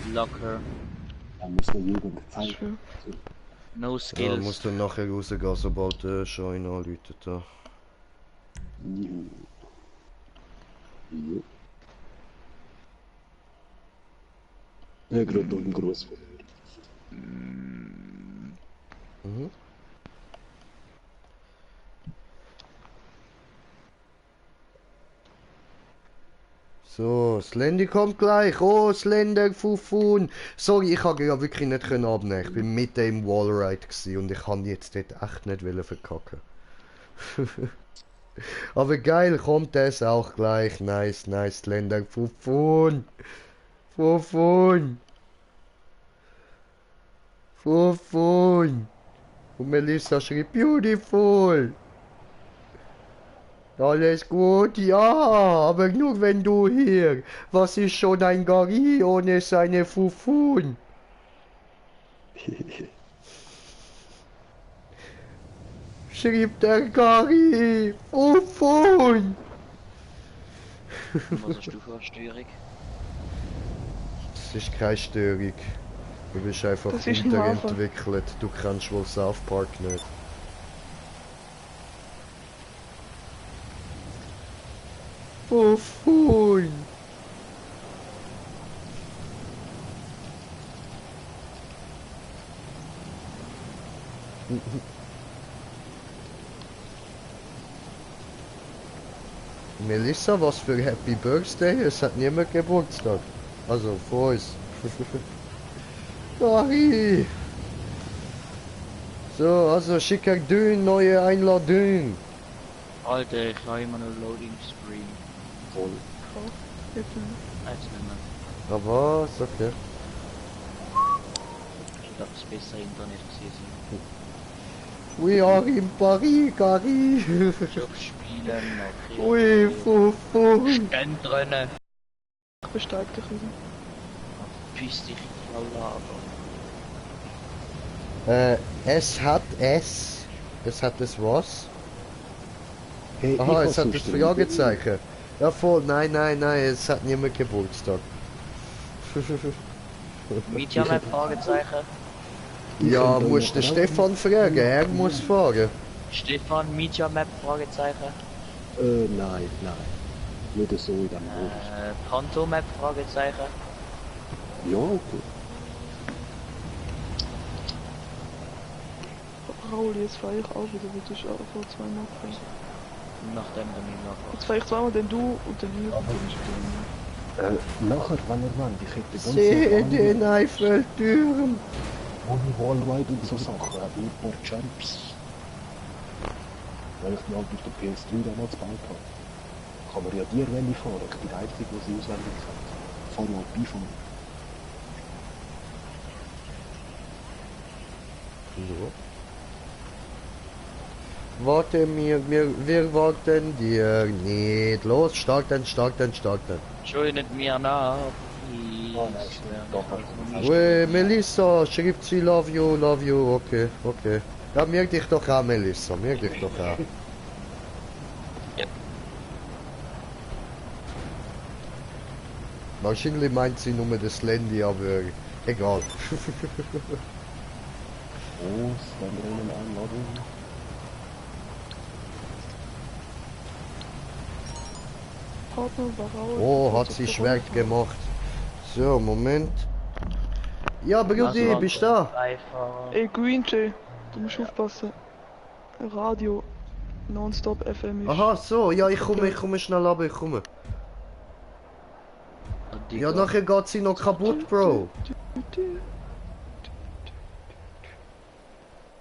[SPEAKER 3] Ja,
[SPEAKER 2] Locker.
[SPEAKER 3] da muss der Jugend
[SPEAKER 4] Das ist
[SPEAKER 3] zeigen.
[SPEAKER 4] schön.
[SPEAKER 2] No
[SPEAKER 1] Ja,
[SPEAKER 2] skills.
[SPEAKER 1] musst du nachher rausgehen, sobald der Schein anläutet. Da.
[SPEAKER 3] Juhu. Jo. Ja, gerade noch ein Gruß von mir.
[SPEAKER 1] Mhm. So, das Lendi kommt gleich. Oh, das Lendi Fufun. Sorry, ich konnte ja wirklich nicht abnehmen. Ich bin mitten im Wallride gewesen und ich kann jetzt dort echt nicht verkacken. Aber geil, kommt das auch gleich. Nice, nice, Länder. Fufun. Fufun. Fufun. Und Melissa schrieb beautiful. Alles gut, ja, aber nur wenn du hier. Was ist schon ein Gari ohne seine Fufun? Schrieb der Gari. Fufun.
[SPEAKER 2] Und was hast du für eine Störung?
[SPEAKER 1] Das ist keine Störung. Du bist einfach
[SPEAKER 4] Das ist ein Hafer.
[SPEAKER 1] unterentwickelt. Du kannst wohl South Park nicht. Fufun. Melissa, was für Happy Birthday? Es hat niemand Geburtstag. Also, vor uns. Gary! So, also schicker Dün, neue Einladung.
[SPEAKER 2] Alter, ich habe immer noch Loading Screen.
[SPEAKER 3] Voll.
[SPEAKER 4] Jetzt nicht.
[SPEAKER 2] Jetzt nicht mehr.
[SPEAKER 1] Aber was? Okay.
[SPEAKER 2] Ich glaube, das bessere Internet gesehen.
[SPEAKER 1] We are in Paris, Gary.
[SPEAKER 2] Jobspielen, noch
[SPEAKER 1] Ui, Fufun.
[SPEAKER 2] Ständrennen.
[SPEAKER 4] Ich besteig dich wieder.
[SPEAKER 2] Piss dich, Lager.
[SPEAKER 1] Es hat es. Es hat es was?
[SPEAKER 3] Hey,
[SPEAKER 1] Aha,
[SPEAKER 3] ich
[SPEAKER 1] es hat
[SPEAKER 3] hab's
[SPEAKER 1] das
[SPEAKER 3] nicht
[SPEAKER 1] Fragezeichen. Ja voll, nein, nein, nein, es hat niemand Geburtstag.
[SPEAKER 2] Media Map, Fragezeichen.
[SPEAKER 1] Ja, musst du Stefan fragen, er muss fahren.
[SPEAKER 2] Stefan, Media Map, Fragezeichen.
[SPEAKER 3] Nein, nein. Nicht so in dem Modus.
[SPEAKER 2] Panto Map, Fragezeichen.
[SPEAKER 3] Ja, okay.
[SPEAKER 4] Raul, jetzt fahre ich auch wieder, weil du schon vor 2 Mal gefahren.
[SPEAKER 2] Nachdem du mich noch
[SPEAKER 4] Jetzt fahre ich zweimal, dann du und dann ich. Und dann ist wieder
[SPEAKER 3] Nachher, wenn ihr wollt, ich hätte ganz
[SPEAKER 1] Sehe
[SPEAKER 3] viele
[SPEAKER 1] den Eiffeltürm.
[SPEAKER 3] ohne Wallride und so Sachen, auch ein paar Jumps. Weil ich mir halt auf der PS3 damals gebaut habe. Kann man ja die Rallye fahren, ich bin der Einzige, der sie auswendig kann. Fahr mal beifahren.
[SPEAKER 1] Warte wir warten dir nicht. Los, stark dann, stark dann, stark dann.
[SPEAKER 2] Joinet mir nach.
[SPEAKER 3] Oh, nein, doch,
[SPEAKER 1] Ui, Melissa, schreibt sie love you, okay, okay. Ja, merk dich doch an, Melissa, merk dich doch an.
[SPEAKER 2] Ja.
[SPEAKER 1] Wahrscheinlich meint sie nur das Landy, aber egal.
[SPEAKER 3] Oh, dann drinnen Einladung.
[SPEAKER 4] Partner war Raul.
[SPEAKER 1] Oh, hat sie Schwert gemacht. So, Moment. Ja, Brudi, bist du da?
[SPEAKER 4] Ey, Green Jay, du musst aufpassen. Radio, Nonstop FM ist.
[SPEAKER 1] Aha, so, ja, ich komme schnell ab, ich komme. Ja, nachher geht sie noch kaputt, Bro.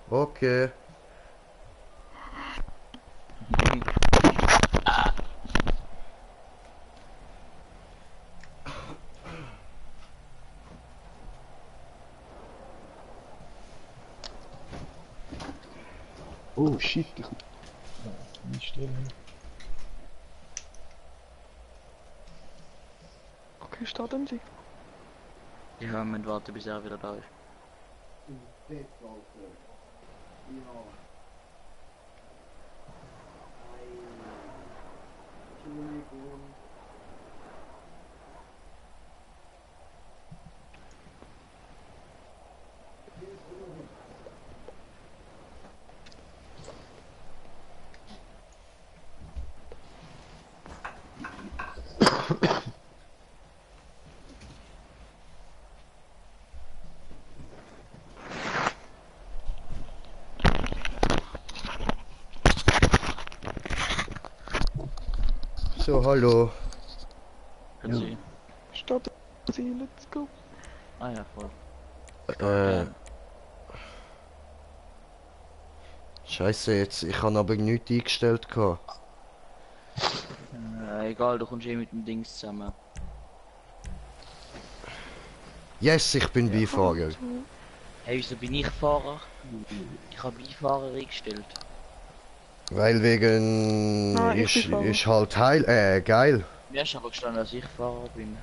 [SPEAKER 1] Okay.
[SPEAKER 3] Oh shit, ich... Einstellen.
[SPEAKER 4] Okay, starten Sie.
[SPEAKER 2] Ja, wir müssen warten, bis er wieder da ist.
[SPEAKER 1] So, hallo.
[SPEAKER 2] Können Sie?
[SPEAKER 4] Starten Sie, let's go.
[SPEAKER 2] Ah ja, voll.
[SPEAKER 1] Scheiße, jetzt, ich habe aber nichts eingestellt gehabt.
[SPEAKER 2] egal, du kommst eh mit dem Dings zusammen.
[SPEAKER 1] Yes, ich bin Beifahrer.
[SPEAKER 2] Hey, wieso bin ich Fahrer? Ich habe Beifahrer eingestellt.
[SPEAKER 1] Weil wegen...
[SPEAKER 4] Nein, ich bin Fahrer.
[SPEAKER 1] ich halt geil.
[SPEAKER 2] Mir ist aber gestanden, dass ich Fahrer bin.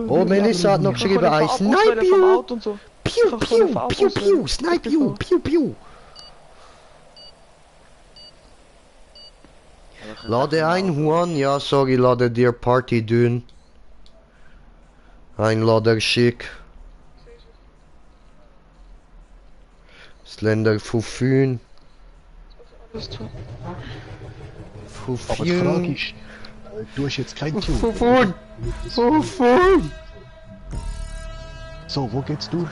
[SPEAKER 1] Oh, Melissa hat noch
[SPEAKER 4] Ich kann
[SPEAKER 1] geschrieben,
[SPEAKER 4] den
[SPEAKER 1] I
[SPEAKER 4] Farb auswählen
[SPEAKER 1] snipe
[SPEAKER 4] vom
[SPEAKER 1] you!
[SPEAKER 4] Auto und so.
[SPEAKER 1] Piu,
[SPEAKER 4] kann von der
[SPEAKER 1] piu,
[SPEAKER 4] Farbe
[SPEAKER 1] piu,
[SPEAKER 4] auswählen.
[SPEAKER 1] piu, snipe
[SPEAKER 4] Ich
[SPEAKER 1] you,
[SPEAKER 4] bin
[SPEAKER 1] piu, piu. Lade ein, Juan, ja, sorry, lade dir Party dün. Ein Lader schick. Slender Fufün.
[SPEAKER 4] Das ist toll.
[SPEAKER 3] Aber die Frage
[SPEAKER 1] Fufün.
[SPEAKER 3] ist, du hast jetzt kein Tune.
[SPEAKER 1] Fufun. Fufun.
[SPEAKER 3] So, wo geht's durch?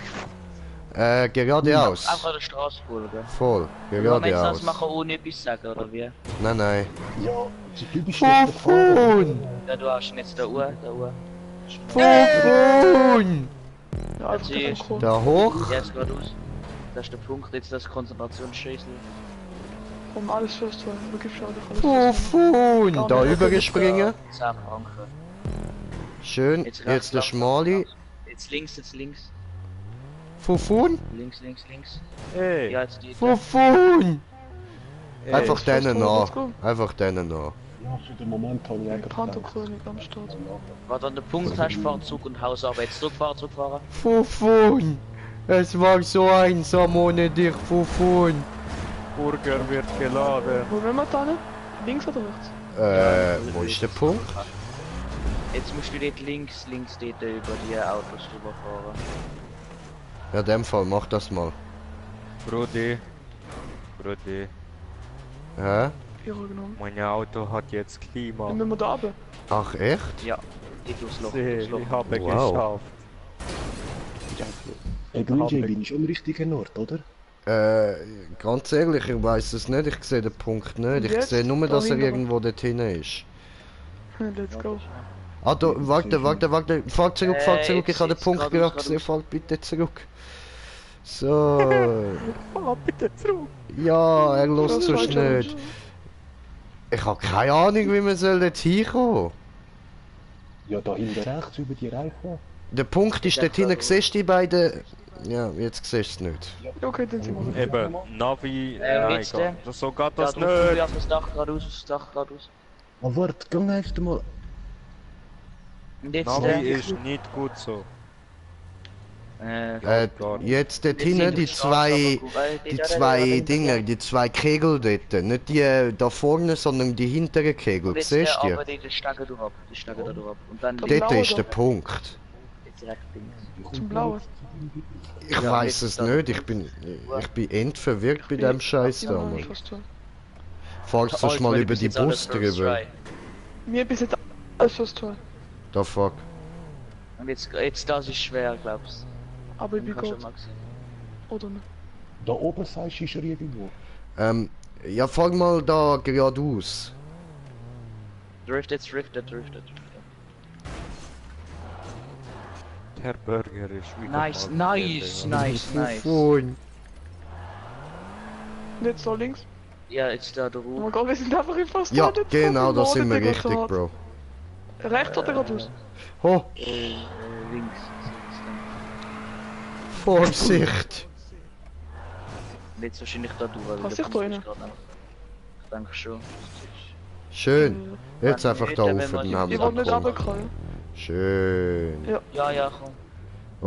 [SPEAKER 1] Geradeaus.
[SPEAKER 2] Einfach der Straße folgen.
[SPEAKER 1] Voll,
[SPEAKER 2] Wenn wir das
[SPEAKER 1] geradeaus.
[SPEAKER 2] machen ohne etwas sagen, oder wie?
[SPEAKER 1] Nein, nein.
[SPEAKER 3] Ja, so du bist jetzt der Fahrer.
[SPEAKER 1] Fufun.
[SPEAKER 2] Ja, du hast jetzt der Uhr,
[SPEAKER 1] Fufun.
[SPEAKER 4] Ja, einfach
[SPEAKER 2] Sie-
[SPEAKER 4] den Kohl.
[SPEAKER 1] Da hoch.
[SPEAKER 2] Jetzt geradeaus. Das ist der Punkt, jetzt das Konzentrationsschäsel.
[SPEAKER 4] Um alles festzuhalten. Du gibst ja doch alles
[SPEAKER 1] Fufun. Da übergespringen.
[SPEAKER 2] Zahn anker.
[SPEAKER 1] Schön.
[SPEAKER 2] rechts,
[SPEAKER 1] Jetzt der
[SPEAKER 2] rechts,
[SPEAKER 1] Schmali.
[SPEAKER 2] rechts. Jetzt links.
[SPEAKER 1] Fufun.
[SPEAKER 2] Links.
[SPEAKER 6] Hey,
[SPEAKER 2] Ja, jetzt die.
[SPEAKER 1] Fufun. Einfach
[SPEAKER 4] Let's
[SPEAKER 1] denen
[SPEAKER 4] go,
[SPEAKER 1] nach.
[SPEAKER 4] let's go.
[SPEAKER 1] Einfach denen nach.
[SPEAKER 3] Ja, für den Moment habe ich eigentlich
[SPEAKER 4] Pantherkönig am Start.
[SPEAKER 2] Warte, an der Punkt hast, fahr Zug und Haus ab. Jetzt zurückfahren.
[SPEAKER 1] Fufun. Es war so einsam ohne dich, Fufun.
[SPEAKER 6] Burger wird geladen.
[SPEAKER 4] Wo will man da hin? Links oder rechts?
[SPEAKER 1] Wo ist der Punkt?
[SPEAKER 2] Jetzt musst du dort links dort über die Autos drüber fahren.
[SPEAKER 1] Ja, in dem Fall, mach das mal.
[SPEAKER 6] Brudi,
[SPEAKER 1] Hä?
[SPEAKER 4] Ihre genommen.
[SPEAKER 6] mein Auto hat jetzt Klima.
[SPEAKER 4] Dann müssen wir da runter.
[SPEAKER 1] Ach, echt?
[SPEAKER 2] Ja, dort durchs Loch.
[SPEAKER 6] Sehe,
[SPEAKER 2] Durchs Loch.
[SPEAKER 6] ich habe
[SPEAKER 1] Wow.
[SPEAKER 6] geschafft.
[SPEAKER 3] Hey, Green Jay, bin ich am richtigen Ort, oder?
[SPEAKER 1] Ganz ehrlich, ich weiß es nicht, ich sehe den Punkt nicht. Ich
[SPEAKER 4] Jetzt?
[SPEAKER 1] sehe nur,
[SPEAKER 4] Da
[SPEAKER 1] dass er
[SPEAKER 4] hinten.
[SPEAKER 1] irgendwo dort hinten ist.
[SPEAKER 4] Let's go.
[SPEAKER 1] Ah, da, warte, fahr zurück, ich habe den
[SPEAKER 2] jetzt
[SPEAKER 1] Punkt
[SPEAKER 2] geradeaus,
[SPEAKER 1] gerade gesehen, fahr bitte zurück. So,
[SPEAKER 6] Oh, bitte zurück.
[SPEAKER 1] ja, er lässt
[SPEAKER 4] Das
[SPEAKER 1] so
[SPEAKER 4] war schon-
[SPEAKER 1] nicht. Ich habe keine Ahnung, wie man soll dort hinkommen.
[SPEAKER 3] Ja, da hinten rechts über die Reifen.
[SPEAKER 1] Der Punkt ist dort hinten, siehst du die beiden... Ja, jetzt siehst du es nicht.
[SPEAKER 4] Okay, dann sind wir.
[SPEAKER 6] Eben, Navi,
[SPEAKER 2] Nein,
[SPEAKER 6] nein,
[SPEAKER 2] jetzt,
[SPEAKER 6] so geht
[SPEAKER 2] Ja,
[SPEAKER 6] das
[SPEAKER 2] drauf, du
[SPEAKER 6] nicht.
[SPEAKER 2] auf das Dach geradeaus,
[SPEAKER 3] Aber warte, geh erst mal.
[SPEAKER 2] Und jetzt,
[SPEAKER 6] Navi ist nicht gut so.
[SPEAKER 1] Jetzt dort hinten die zwei Dinger, die zwei Kegel dort. Nicht die da vorne, sondern die hinteren Kegel.
[SPEAKER 2] Und jetzt
[SPEAKER 1] Siehst du?
[SPEAKER 2] aber die Stege durch ab. Die Stege da durch ab. Und dann
[SPEAKER 4] Dort
[SPEAKER 1] Dort
[SPEAKER 4] Blaue
[SPEAKER 1] ist der
[SPEAKER 4] da.
[SPEAKER 1] Punkt.
[SPEAKER 2] jetzt direkt links.
[SPEAKER 4] Zum Blauen.
[SPEAKER 1] Ich
[SPEAKER 2] Ja,
[SPEAKER 1] weiß
[SPEAKER 2] jetzt
[SPEAKER 1] es
[SPEAKER 2] dann-
[SPEAKER 1] nicht, ich bin endverwirrt bei dem Scheiß da,
[SPEAKER 4] Ja,
[SPEAKER 1] Mann.
[SPEAKER 4] fast so.
[SPEAKER 1] Fahrst du
[SPEAKER 2] Oh, ich
[SPEAKER 1] mal
[SPEAKER 2] meine,
[SPEAKER 1] über
[SPEAKER 2] bis
[SPEAKER 1] die
[SPEAKER 2] jetzt alles
[SPEAKER 1] Bus
[SPEAKER 2] first
[SPEAKER 1] drüber?
[SPEAKER 2] try.
[SPEAKER 4] Mir bis jetzt alles fast toll.
[SPEAKER 1] Da fuck.
[SPEAKER 2] Und jetzt das ist schwer, glaubst
[SPEAKER 4] Aber ich
[SPEAKER 2] du?
[SPEAKER 4] bin
[SPEAKER 2] Kannst du
[SPEAKER 4] gut.
[SPEAKER 2] mal sehen.
[SPEAKER 4] Oder nicht?
[SPEAKER 3] Da oben sagst du, ist er irgendwo.
[SPEAKER 1] Ja, fahr mal da geradeaus.
[SPEAKER 2] Driftet.
[SPEAKER 6] Der Burger ist wieder
[SPEAKER 2] Nice,
[SPEAKER 6] mal
[SPEAKER 2] nice.
[SPEAKER 1] Fufun.
[SPEAKER 4] Nicht so links.
[SPEAKER 2] Ja, jetzt da
[SPEAKER 4] Oh
[SPEAKER 2] drauf.
[SPEAKER 4] mein Gott, wir sind einfach im fast
[SPEAKER 1] Ja,
[SPEAKER 4] Jetzt
[SPEAKER 1] genau,
[SPEAKER 4] kommt
[SPEAKER 1] da
[SPEAKER 4] der
[SPEAKER 1] sind wir
[SPEAKER 4] Norden,
[SPEAKER 1] richtig,
[SPEAKER 4] Digga,
[SPEAKER 1] Bro.
[SPEAKER 4] Rechts oder geradeaus?
[SPEAKER 1] Oh,
[SPEAKER 2] Links.
[SPEAKER 1] Vorsicht!
[SPEAKER 2] Und jetzt wahrscheinlich da durch. weil
[SPEAKER 4] Pass
[SPEAKER 2] der
[SPEAKER 4] ich da
[SPEAKER 2] Punkt
[SPEAKER 4] rein?
[SPEAKER 2] ist gerade noch- Ich denke schon.
[SPEAKER 1] Schön. Jetzt
[SPEAKER 2] Wenn
[SPEAKER 1] einfach
[SPEAKER 2] nicht,
[SPEAKER 1] da
[SPEAKER 2] dann
[SPEAKER 1] rauf,
[SPEAKER 2] wenn
[SPEAKER 1] den
[SPEAKER 2] wir-
[SPEAKER 1] haben
[SPEAKER 4] Ich
[SPEAKER 1] wir
[SPEAKER 4] wollte nicht
[SPEAKER 1] den Punkt.
[SPEAKER 4] runterkommen.
[SPEAKER 1] Schön.
[SPEAKER 2] Ja, komm.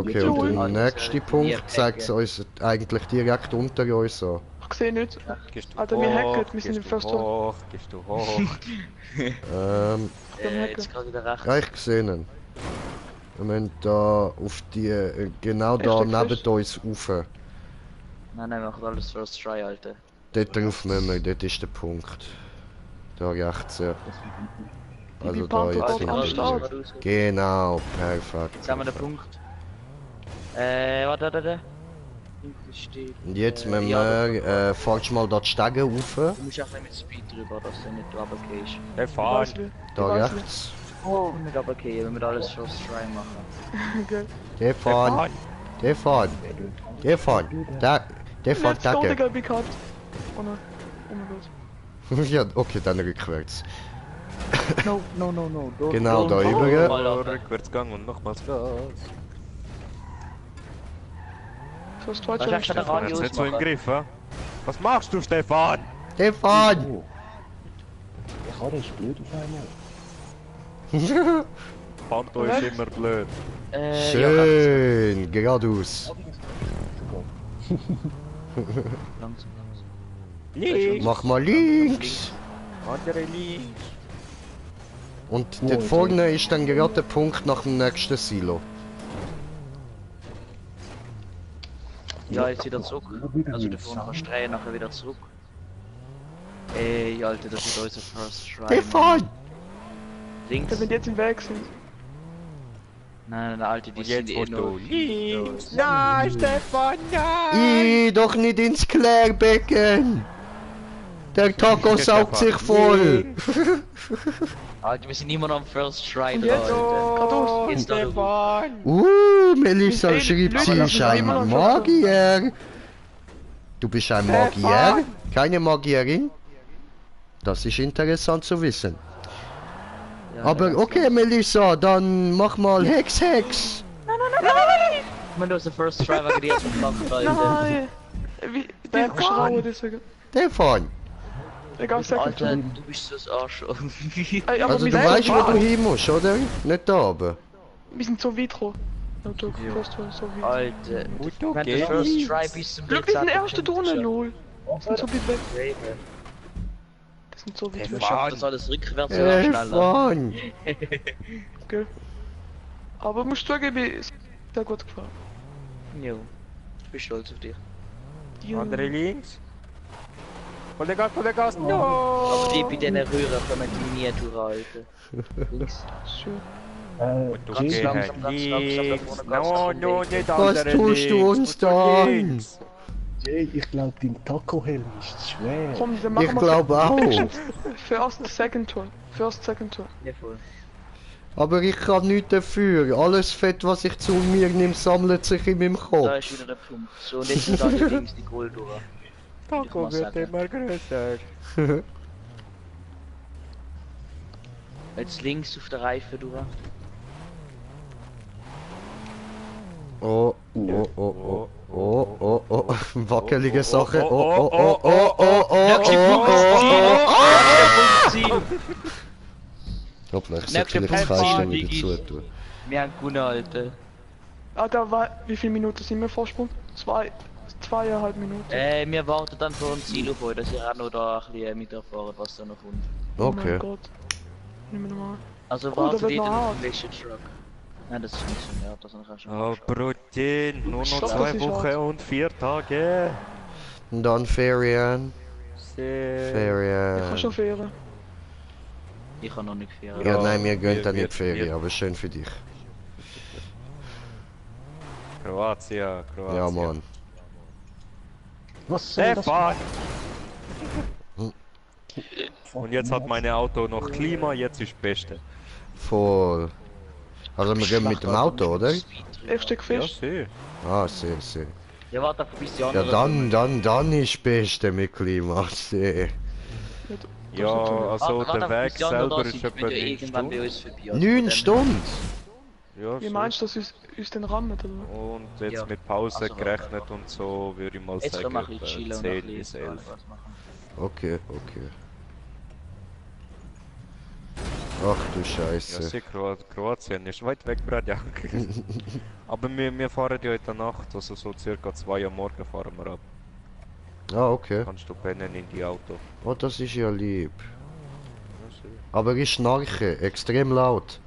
[SPEAKER 1] Okay,
[SPEAKER 3] Ja,
[SPEAKER 1] und der
[SPEAKER 2] alles,
[SPEAKER 1] nächste Punkt zeigt es uns eigentlich direkt unter uns an.
[SPEAKER 4] Ich sehe nicht.
[SPEAKER 6] Gehst du
[SPEAKER 4] Alter, wir hacken, wir sind
[SPEAKER 6] gehst
[SPEAKER 4] im
[SPEAKER 6] du
[SPEAKER 4] First One.
[SPEAKER 6] hoch, gehst du hoch.
[SPEAKER 2] Jetzt gerade wieder rechts.
[SPEAKER 1] Ja, ich sehe ihn. Wir müssen da auf die, genau da
[SPEAKER 4] Richtig
[SPEAKER 1] neben
[SPEAKER 4] fest.
[SPEAKER 1] uns rauf.
[SPEAKER 2] Nein, wir machen alles first try, Alter.
[SPEAKER 1] Dort drauf müssen wir, dort ist der Punkt. Da rechts, ja. Also da
[SPEAKER 4] Panther
[SPEAKER 1] jetzt
[SPEAKER 4] dort am
[SPEAKER 1] hinten.
[SPEAKER 4] Start.
[SPEAKER 1] Genau, perfekt.
[SPEAKER 2] Jetzt haben wir den Punkt. Warte. Hinten steht.
[SPEAKER 1] Und jetzt müssen
[SPEAKER 2] ja,
[SPEAKER 1] wir, fahrst mal da die Stege rauf,
[SPEAKER 2] Du musst auch mit Speed drüber, dass du nicht runtergehst.
[SPEAKER 6] Hey,
[SPEAKER 4] Ich
[SPEAKER 6] fahr.
[SPEAKER 4] weiß wie.
[SPEAKER 1] da
[SPEAKER 4] Ich weiß
[SPEAKER 1] rechts.
[SPEAKER 2] Oh, nicht runtergehen, wenn wir alles first try machen.
[SPEAKER 4] Gell.
[SPEAKER 1] Der fahren, der fahren, der fahren, der fährt
[SPEAKER 4] Let's go,
[SPEAKER 1] da.
[SPEAKER 4] Digga, Big Hard. Oh nein. Oh mein Gott.
[SPEAKER 1] Ja, okay, dann rückwärts.
[SPEAKER 2] No, no, no, no. Don't,
[SPEAKER 1] Genau,
[SPEAKER 2] don't
[SPEAKER 1] da
[SPEAKER 2] fall
[SPEAKER 1] übrigens.
[SPEAKER 2] off.
[SPEAKER 6] Rückwärtsgang und nochmals Gas.
[SPEAKER 4] So das zweite
[SPEAKER 2] Was
[SPEAKER 4] schon
[SPEAKER 2] hast du da
[SPEAKER 4] Stefan.
[SPEAKER 2] Radio?
[SPEAKER 6] Jetzt nicht so im
[SPEAKER 2] machen.
[SPEAKER 6] Griff, hä? Was machst du, Stefan?
[SPEAKER 1] Stefan!
[SPEAKER 3] Oh. Der Karre ist blöd auf einmal.
[SPEAKER 6] Panto ist immer blöd.
[SPEAKER 2] Ja,
[SPEAKER 1] Schön, geradeaus.
[SPEAKER 2] langsam.
[SPEAKER 6] Links!
[SPEAKER 1] Mach mal links.
[SPEAKER 6] Andere links!
[SPEAKER 1] Und dort vorne ist dann gerade der Punkt nach dem nächsten Silo.
[SPEAKER 2] Ja, jetzt wieder zurück. Also der vorne kannst du drehen, nachher wieder zurück. Ey, Alter, das ist unser First Try.
[SPEAKER 1] Stefan!
[SPEAKER 2] Links.
[SPEAKER 4] Ja, wenn die jetzt im Weg sind.
[SPEAKER 2] Nein, Alter, die
[SPEAKER 6] Und
[SPEAKER 2] sind
[SPEAKER 6] jetzt
[SPEAKER 2] eh
[SPEAKER 6] musst du
[SPEAKER 2] nur...
[SPEAKER 6] links! Nein, Stefan, nein!
[SPEAKER 1] Doch nicht ins Klärbecken! Der Taco saugt sich voll!
[SPEAKER 2] Alter, wir sind immer noch am First Try
[SPEAKER 4] Und
[SPEAKER 2] dran,
[SPEAKER 4] jetzt?
[SPEAKER 2] Alter.
[SPEAKER 4] Geradeaus.
[SPEAKER 2] Jetzt da
[SPEAKER 6] Stefan!
[SPEAKER 1] Melissa
[SPEAKER 4] Ey,
[SPEAKER 1] schreibt,
[SPEAKER 4] Leute,
[SPEAKER 1] sie
[SPEAKER 4] das
[SPEAKER 1] ist
[SPEAKER 4] ist
[SPEAKER 1] ein
[SPEAKER 4] immer noch
[SPEAKER 1] Magier! Du bist ein Magier? Keine Magierin? Das ist interessant zu wissen.
[SPEAKER 2] Ja,
[SPEAKER 1] Aber
[SPEAKER 2] ganz
[SPEAKER 1] okay,
[SPEAKER 2] klar.
[SPEAKER 1] Melissa, dann mach mal Hex.
[SPEAKER 2] Ich meine, du hast den First Try wegen dir gemacht, Alter.
[SPEAKER 4] Nein! Wie, die schrauen deswegen.
[SPEAKER 1] Stefan!
[SPEAKER 4] Egal, sag ich.
[SPEAKER 2] Alter, du bist so ein Arschloch.
[SPEAKER 4] Ey, aber
[SPEAKER 1] Also
[SPEAKER 4] wir
[SPEAKER 1] du
[SPEAKER 4] sind
[SPEAKER 1] weißt,
[SPEAKER 4] so
[SPEAKER 1] wo du
[SPEAKER 4] weit.
[SPEAKER 1] hin musst, oder? Nicht da oben.
[SPEAKER 4] Wir sind so weit gekommen. Ja, du
[SPEAKER 2] Ja.
[SPEAKER 4] fährst so weit.
[SPEAKER 2] Alter,
[SPEAKER 6] Gut,
[SPEAKER 2] wenn
[SPEAKER 6] okay.
[SPEAKER 2] der First Try bis zum
[SPEAKER 4] Glück, wir sind der erste Tunnel, lol. Wir sind so weit weg.
[SPEAKER 2] Okay,
[SPEAKER 4] Wir sind so weit
[SPEAKER 2] wir
[SPEAKER 4] weg.
[SPEAKER 2] schaffen das alles rückwärts oder schneller.
[SPEAKER 1] Stefan!
[SPEAKER 4] Gell. Aber musst du zugeben, ist sehr gut gefahren.
[SPEAKER 2] Jo, ich bin stolz auf dich.
[SPEAKER 6] Andere links! Voll Gas, no!
[SPEAKER 2] Aber die bei diesen Röhren kommen die nie durch, Alter. Links.
[SPEAKER 4] Schön.
[SPEAKER 6] Und du
[SPEAKER 2] Ganz
[SPEAKER 6] gehst
[SPEAKER 2] langsam, ganz langsam,
[SPEAKER 6] links!
[SPEAKER 2] da vorne
[SPEAKER 6] No,
[SPEAKER 2] ganz
[SPEAKER 6] no,
[SPEAKER 2] langsam.
[SPEAKER 6] nicht
[SPEAKER 1] Was
[SPEAKER 6] andere
[SPEAKER 1] tust du
[SPEAKER 6] links,
[SPEAKER 1] uns
[SPEAKER 6] musst du
[SPEAKER 1] da an?
[SPEAKER 6] links.
[SPEAKER 3] Jay, ich glaube, dein Taco-Helm ist zu schwer.
[SPEAKER 4] Komm, dann machen
[SPEAKER 1] Ich
[SPEAKER 4] wir
[SPEAKER 1] glaube auch.
[SPEAKER 4] First, second Tour. First, second Tour.
[SPEAKER 2] Ja, voll.
[SPEAKER 1] Aber ich kann nichts dafür. Alles Fett, was ich zu mir nehme, sammelt sich in meinem
[SPEAKER 2] Da
[SPEAKER 1] Kopf.
[SPEAKER 2] ist wieder der Punkt. So, und jetzt sind alle links die Goldura.
[SPEAKER 6] Taco wird immer größer.
[SPEAKER 2] Jetzt links auf der Reife durch.
[SPEAKER 1] Oh, oh, oh, oh, oh, oh, oh, wackelige Sache. Oh, oh, oh, oh, oh, oh, oh, oh. Hoppla, ich sollte
[SPEAKER 2] Nächster
[SPEAKER 1] vielleicht das
[SPEAKER 2] Punkt,
[SPEAKER 1] Fenster wieder
[SPEAKER 2] Biggie.
[SPEAKER 1] zutun.
[SPEAKER 2] Wir haben gewonnen, Alter.
[SPEAKER 4] Ah, da war, wie viele Minuten sind wir Vorsprung? 2,5 Minuten.
[SPEAKER 2] Wir warten dann vor dem Ziel auf euch, dass ihr auch noch da ein bisschen miterfahren, was da noch kommt.
[SPEAKER 4] Oh mein
[SPEAKER 1] Okay.
[SPEAKER 4] Gott. Nehmen wir nochmal.
[SPEAKER 2] Also
[SPEAKER 4] da
[SPEAKER 2] wartet
[SPEAKER 4] wird
[SPEAKER 2] ihr
[SPEAKER 4] noch
[SPEAKER 2] den
[SPEAKER 4] hart.
[SPEAKER 2] Completion Truck. Nein, das ist nicht so mehr, das kann schon.
[SPEAKER 6] Oh, Brutin, nur noch
[SPEAKER 4] Stopp, das
[SPEAKER 6] 2
[SPEAKER 4] ist
[SPEAKER 6] Wochen
[SPEAKER 4] hart.
[SPEAKER 6] und 4 Tage.
[SPEAKER 1] Und dann Ferien.
[SPEAKER 6] Sehr.
[SPEAKER 4] Ich kann schon
[SPEAKER 1] Ferien.
[SPEAKER 4] fähren.
[SPEAKER 2] Ich kann noch nicht fahren.
[SPEAKER 1] Ja,
[SPEAKER 6] Ja,
[SPEAKER 1] nein, wir gehen dann
[SPEAKER 6] wir-
[SPEAKER 1] nicht Ferien,
[SPEAKER 6] wir-
[SPEAKER 1] aber schön für dich.
[SPEAKER 6] Kroatien,
[SPEAKER 1] Ja, Mann.
[SPEAKER 3] Was soll das?
[SPEAKER 6] Stefan! Und jetzt hat mein Auto noch Klima, jetzt ist das Beste.
[SPEAKER 1] Voll. Also wir gehen mit dem Auto, oder?
[SPEAKER 4] Ich steck
[SPEAKER 6] Ja,
[SPEAKER 4] fest.
[SPEAKER 6] sehr.
[SPEAKER 1] Ah, sehr, sehr.
[SPEAKER 2] Ja, warte einfach bis die
[SPEAKER 1] Ja,
[SPEAKER 2] anderen.
[SPEAKER 1] dann ist das Beste mit Klima. Sehr.
[SPEAKER 6] Ja, also
[SPEAKER 2] Warte
[SPEAKER 6] der
[SPEAKER 2] einfach,
[SPEAKER 6] Weg
[SPEAKER 2] bis die anderen
[SPEAKER 6] selber
[SPEAKER 2] da
[SPEAKER 6] ist
[SPEAKER 2] sind,
[SPEAKER 6] etwa
[SPEAKER 2] wird ja
[SPEAKER 6] 9
[SPEAKER 2] irgendwann bei
[SPEAKER 6] Stunden.
[SPEAKER 2] uns vorbei. Also
[SPEAKER 1] 9
[SPEAKER 2] von
[SPEAKER 1] Stunden?
[SPEAKER 6] Ja,
[SPEAKER 4] Wie
[SPEAKER 6] so.
[SPEAKER 4] meinst du, dass uns den rammt, oder?
[SPEAKER 6] Und jetzt
[SPEAKER 2] Ja.
[SPEAKER 6] mit Pause
[SPEAKER 2] Also,
[SPEAKER 6] gerechnet und so, würde ich mal
[SPEAKER 2] dem. Jetzt
[SPEAKER 6] sagen,
[SPEAKER 2] können wir ein bisschen
[SPEAKER 6] etwa
[SPEAKER 2] chillen und
[SPEAKER 6] 10
[SPEAKER 2] ein
[SPEAKER 6] bis
[SPEAKER 2] bisschen
[SPEAKER 6] 11.
[SPEAKER 2] was machen.
[SPEAKER 1] Okay, okay. Ach du
[SPEAKER 6] Ja,
[SPEAKER 1] Scheiße.
[SPEAKER 6] sicher, Kroatien ist weit weg, Bradja. Aber wir fahren ja in der Nacht, also so circa 2 Uhr morgen fahren wir ab.
[SPEAKER 1] Ah, okay.
[SPEAKER 6] Kannst du pennen in die Auto.
[SPEAKER 1] Oh, das ist ja lieb.
[SPEAKER 6] Ja, sehr.
[SPEAKER 1] Aber ich schnarche, extrem laut.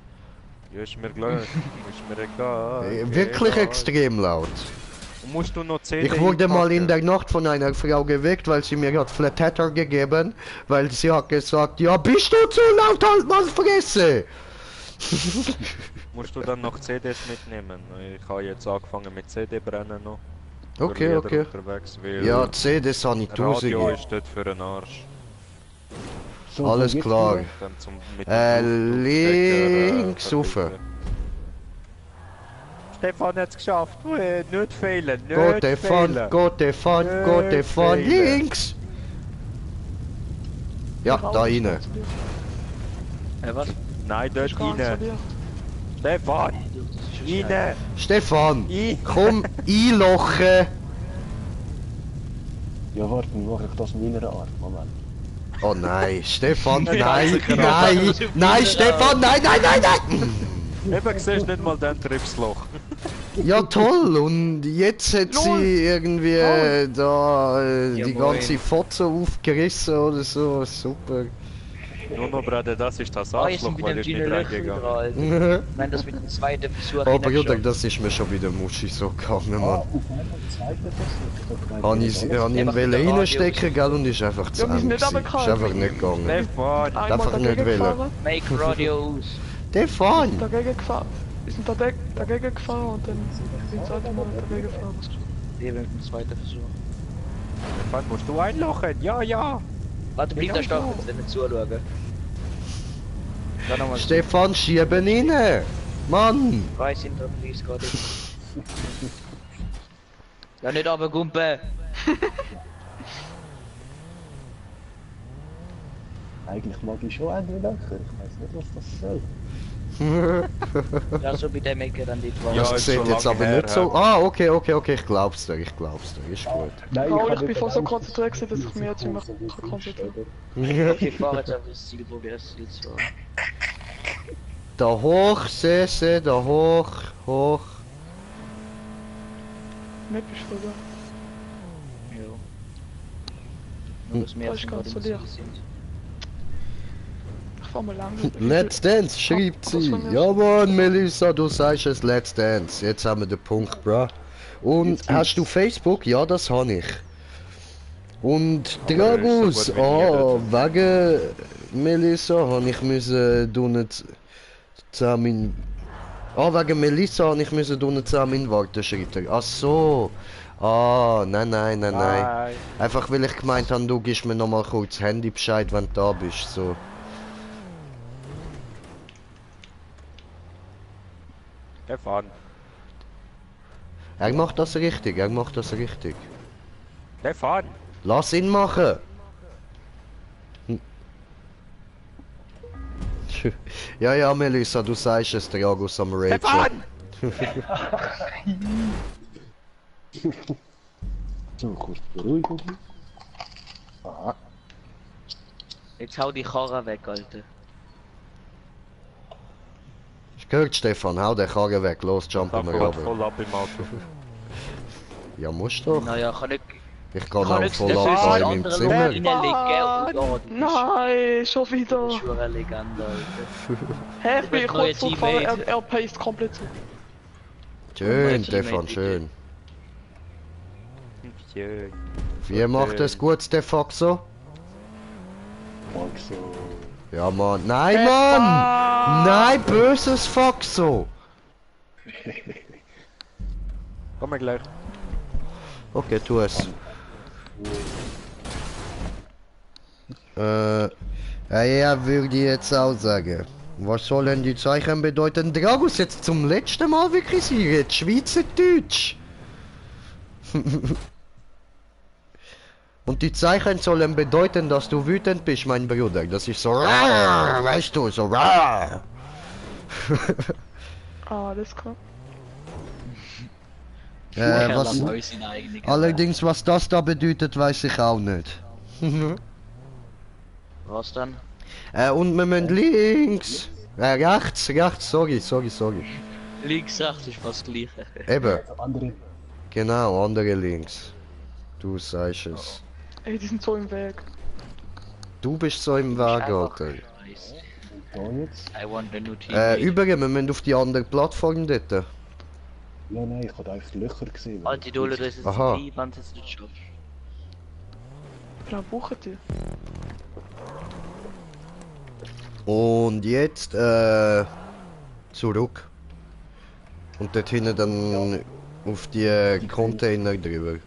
[SPEAKER 6] Ja, ist mir gleich. Ist mir egal.
[SPEAKER 1] Wirklich
[SPEAKER 6] egal.
[SPEAKER 1] extrem laut.
[SPEAKER 6] Und musst du noch CD
[SPEAKER 1] Ich wurde mal in
[SPEAKER 6] einpacken?
[SPEAKER 1] der Nacht von einer Frau geweckt, weil sie mir hat Flat Hatter gegeben, weil sie hat gesagt, ja bist du zu laut, halt mal Fresse!
[SPEAKER 6] Musst du dann noch CDs mitnehmen? Ich habe jetzt angefangen mit CD brennen noch. Für
[SPEAKER 1] Okay,
[SPEAKER 6] Lieder
[SPEAKER 1] okay.
[SPEAKER 6] Unterwegs, weil
[SPEAKER 1] Ja, CDs habe ich
[SPEAKER 6] Radio
[SPEAKER 1] tausende.
[SPEAKER 6] ist dort für den Arsch.
[SPEAKER 3] So,
[SPEAKER 1] Alles
[SPEAKER 3] jetzt
[SPEAKER 1] klar.
[SPEAKER 3] wieder.
[SPEAKER 6] Dann zum, mit dem
[SPEAKER 1] Links
[SPEAKER 6] Bluetooth-Stecker,
[SPEAKER 1] rauf.
[SPEAKER 6] verbinden. Stefan hat es geschafft. Nicht fehlen, nicht
[SPEAKER 1] Go Stefan,
[SPEAKER 6] fehlen.
[SPEAKER 1] go Stefan, go Stefan,
[SPEAKER 6] Fehler.
[SPEAKER 1] links! Ja, da rein.
[SPEAKER 2] Was?
[SPEAKER 6] Nein, dort
[SPEAKER 4] Ist gar nicht so
[SPEAKER 6] rein.
[SPEAKER 4] leicht.
[SPEAKER 6] Stefan! Rein!
[SPEAKER 1] Stefan,
[SPEAKER 6] I.
[SPEAKER 1] komm, einlochen!
[SPEAKER 3] Ja, warte, wie mache ich das mit meiner Art? Moment.
[SPEAKER 1] Oh nein, Stefan,
[SPEAKER 6] Nein,
[SPEAKER 1] nein,
[SPEAKER 6] sicher
[SPEAKER 1] nein,
[SPEAKER 2] nicht.
[SPEAKER 1] nein, Stefan, nein, nein, nein, nein!
[SPEAKER 6] Eben, siehst nicht mal den Tripsloch.
[SPEAKER 1] Ja toll, und jetzt hat
[SPEAKER 4] Lol.
[SPEAKER 1] sie irgendwie da die
[SPEAKER 2] Ja,
[SPEAKER 1] ganze
[SPEAKER 2] moin.
[SPEAKER 1] Fotze aufgerissen oder so, super.
[SPEAKER 6] Nur noch, Bruder, das ist das
[SPEAKER 2] Ah, jetzt
[SPEAKER 6] Arschloch,
[SPEAKER 2] sind
[SPEAKER 6] weil
[SPEAKER 2] wieder
[SPEAKER 6] ich nicht
[SPEAKER 2] deine Löcher
[SPEAKER 6] reingegangen.
[SPEAKER 2] dran, Alter. Wenn das mit dem zweiten Versuch
[SPEAKER 1] Aber Bruder,
[SPEAKER 2] hineingeschafft.
[SPEAKER 1] das ist mir schon wieder Muschi so gegangen,
[SPEAKER 3] Ah,
[SPEAKER 1] Mann.
[SPEAKER 3] auf einmal zweiter Versuch.
[SPEAKER 1] Habe ich ihn
[SPEAKER 2] Einfach
[SPEAKER 1] wollen
[SPEAKER 2] mit der
[SPEAKER 1] reinstecken, gell, und ist einfach zu
[SPEAKER 4] Ja, wir sind
[SPEAKER 1] Ende
[SPEAKER 4] nicht
[SPEAKER 1] gewesen. Ist
[SPEAKER 4] runtergefallen.
[SPEAKER 1] einfach nicht gegangen.
[SPEAKER 6] Stefan!
[SPEAKER 4] Einmal
[SPEAKER 1] Einfach nicht
[SPEAKER 4] dagegen
[SPEAKER 1] wollen.
[SPEAKER 4] gefahren,
[SPEAKER 2] Make Radio aus.
[SPEAKER 1] Stefan!
[SPEAKER 4] dagegen gefahren. Wir sind dagegen gefahren und dann sind wir zweite Mal dagegen gefahren.
[SPEAKER 2] Eben mit dem zweiten Versuch.
[SPEAKER 6] Stefan, musst du einlochen? Ja, ja!
[SPEAKER 2] Warte, bleib
[SPEAKER 4] Ja,
[SPEAKER 2] da stehen,
[SPEAKER 4] ja.
[SPEAKER 2] jetzt nicht zuschauen. Dann nochmal
[SPEAKER 1] Stefan, schieben rein! Mann!
[SPEAKER 2] Preis hinter dem Preis gerade. Ja, nicht aber Gumpe!
[SPEAKER 3] Eigentlich mag ich schon einen Löcher. Ich weiß nicht, was das soll.
[SPEAKER 2] Ja, so bei dem Ecke dann die zwei.
[SPEAKER 6] Ja,
[SPEAKER 1] Das
[SPEAKER 6] ist
[SPEAKER 1] sieht
[SPEAKER 6] schon
[SPEAKER 1] jetzt
[SPEAKER 6] lange
[SPEAKER 1] aber
[SPEAKER 6] her,
[SPEAKER 1] nicht so... Ah, okay, ich glaub's dir, ist gut.
[SPEAKER 3] Nein,
[SPEAKER 4] Paul,
[SPEAKER 3] hab
[SPEAKER 4] ich bin
[SPEAKER 3] nicht
[SPEAKER 4] voll so
[SPEAKER 3] gedacht,
[SPEAKER 4] konzentriert gewesen, dass ich mich jetzt nicht mehr konzentrieren.
[SPEAKER 2] Okay, fahr jetzt auf das Ziel, probier das Ziel zu fahren.
[SPEAKER 1] Da hoch, Sese, da hoch, hoch.
[SPEAKER 4] Map ist voll da.
[SPEAKER 2] Jo. Nur dass wir
[SPEAKER 4] Das ist
[SPEAKER 2] jetzt
[SPEAKER 4] ganz
[SPEAKER 2] gerade
[SPEAKER 4] so
[SPEAKER 2] im Ziel
[SPEAKER 4] leer.
[SPEAKER 2] sind.
[SPEAKER 4] Ich fahr mal lang.
[SPEAKER 1] Let's Dance, schreibt
[SPEAKER 4] Was
[SPEAKER 1] sie.
[SPEAKER 4] von mir?
[SPEAKER 1] Ja Mann, Melissa, du sagst es, Let's Dance. Jetzt haben wir den Punkt, bra. Und
[SPEAKER 3] Jetzt
[SPEAKER 1] hast du Facebook? Ja, das habe ich. Und
[SPEAKER 6] Aber
[SPEAKER 1] Dragus,
[SPEAKER 6] ist so gut wie
[SPEAKER 1] wegen Melissa habe ich müssen tun zusammen. Wegen Melissa habe ich müssen tun zusammen warten, schreibt er. Ach so. Ah, nein. Einfach weil ich gemeint habe, du gibst mir nochmal kurz Handy Bescheid, wenn du da bist, so.
[SPEAKER 6] Stefan!
[SPEAKER 1] Er macht das richtig.
[SPEAKER 6] Stefan!
[SPEAKER 1] Lass ihn machen! Ja, Melissa, du sagst es, Dragus am Rage.
[SPEAKER 6] Stefan!
[SPEAKER 3] So, kurz Beruhigung. Aha.
[SPEAKER 2] Jetzt hau die Karre weg, Alter.
[SPEAKER 1] Hast gehört, Stefan? Hau den Karren weg, los, jumpen wir
[SPEAKER 6] Voll,
[SPEAKER 1] runter.
[SPEAKER 6] voll ab im Auto.
[SPEAKER 1] Ja, musst doch.
[SPEAKER 2] Naja, kann ich.
[SPEAKER 1] Ich kann
[SPEAKER 2] Kann
[SPEAKER 1] auch
[SPEAKER 2] ich
[SPEAKER 1] voll
[SPEAKER 2] das
[SPEAKER 1] ab da in meinem
[SPEAKER 2] andere
[SPEAKER 1] Zimmer.
[SPEAKER 2] reinlegen? Ja, du bist
[SPEAKER 4] Nein, schon wieder.
[SPEAKER 2] schon eine Legende, Alter.
[SPEAKER 4] Hä, ich bin
[SPEAKER 2] Neue
[SPEAKER 4] kurz zurückgefahren,
[SPEAKER 2] Teammate.
[SPEAKER 4] er paced komplett zu.
[SPEAKER 1] Schön,
[SPEAKER 2] Teammate,
[SPEAKER 1] Stefan,
[SPEAKER 2] bitte.
[SPEAKER 1] schön.
[SPEAKER 6] Schön.
[SPEAKER 1] Wie macht es gut, Stefan so?
[SPEAKER 3] Mag so.
[SPEAKER 1] Ja, Mann. Nein, Mann! Nein, böses Foxo!
[SPEAKER 6] Komm mal gleich.
[SPEAKER 1] Okay, tu es. Ja, würde ich jetzt auch sagen. Was sollen die Zeichen bedeuten? Dragus, jetzt zum letzten Mal wirklich sein, jetzt Schweizerdeutsch. Und die Zeichen sollen bedeuten, dass du wütend bist, mein Bruder. Das ist so, weißt du, so.
[SPEAKER 4] Alles klar.
[SPEAKER 1] Was, allerdings, was das da bedeutet, weiß ich auch nicht.
[SPEAKER 2] Was dann?
[SPEAKER 1] Und wir müssen links. Rechts, sorry.
[SPEAKER 2] Links, rechts ist fast das gleiche.
[SPEAKER 1] Eben,
[SPEAKER 3] Andere.
[SPEAKER 1] genau, andere links. Du sagst es.
[SPEAKER 4] Ey, die sind so im Weg.
[SPEAKER 1] Du bist so im Weg,
[SPEAKER 2] Einfach
[SPEAKER 1] Alter.
[SPEAKER 2] nice.
[SPEAKER 3] Da jetzt?
[SPEAKER 2] I want a new team.
[SPEAKER 1] Übrigens, wir müssen auf die andere Plattform dort.
[SPEAKER 3] Ja, nein, ich habe einfach Löcher gesehen.
[SPEAKER 2] Alte Dole, das ist
[SPEAKER 1] Aha.
[SPEAKER 2] die, wann es nicht schaffst.
[SPEAKER 4] Wie lange brauchen die?
[SPEAKER 1] Und jetzt, zurück. Und dort hinten dann auf die Container drüber.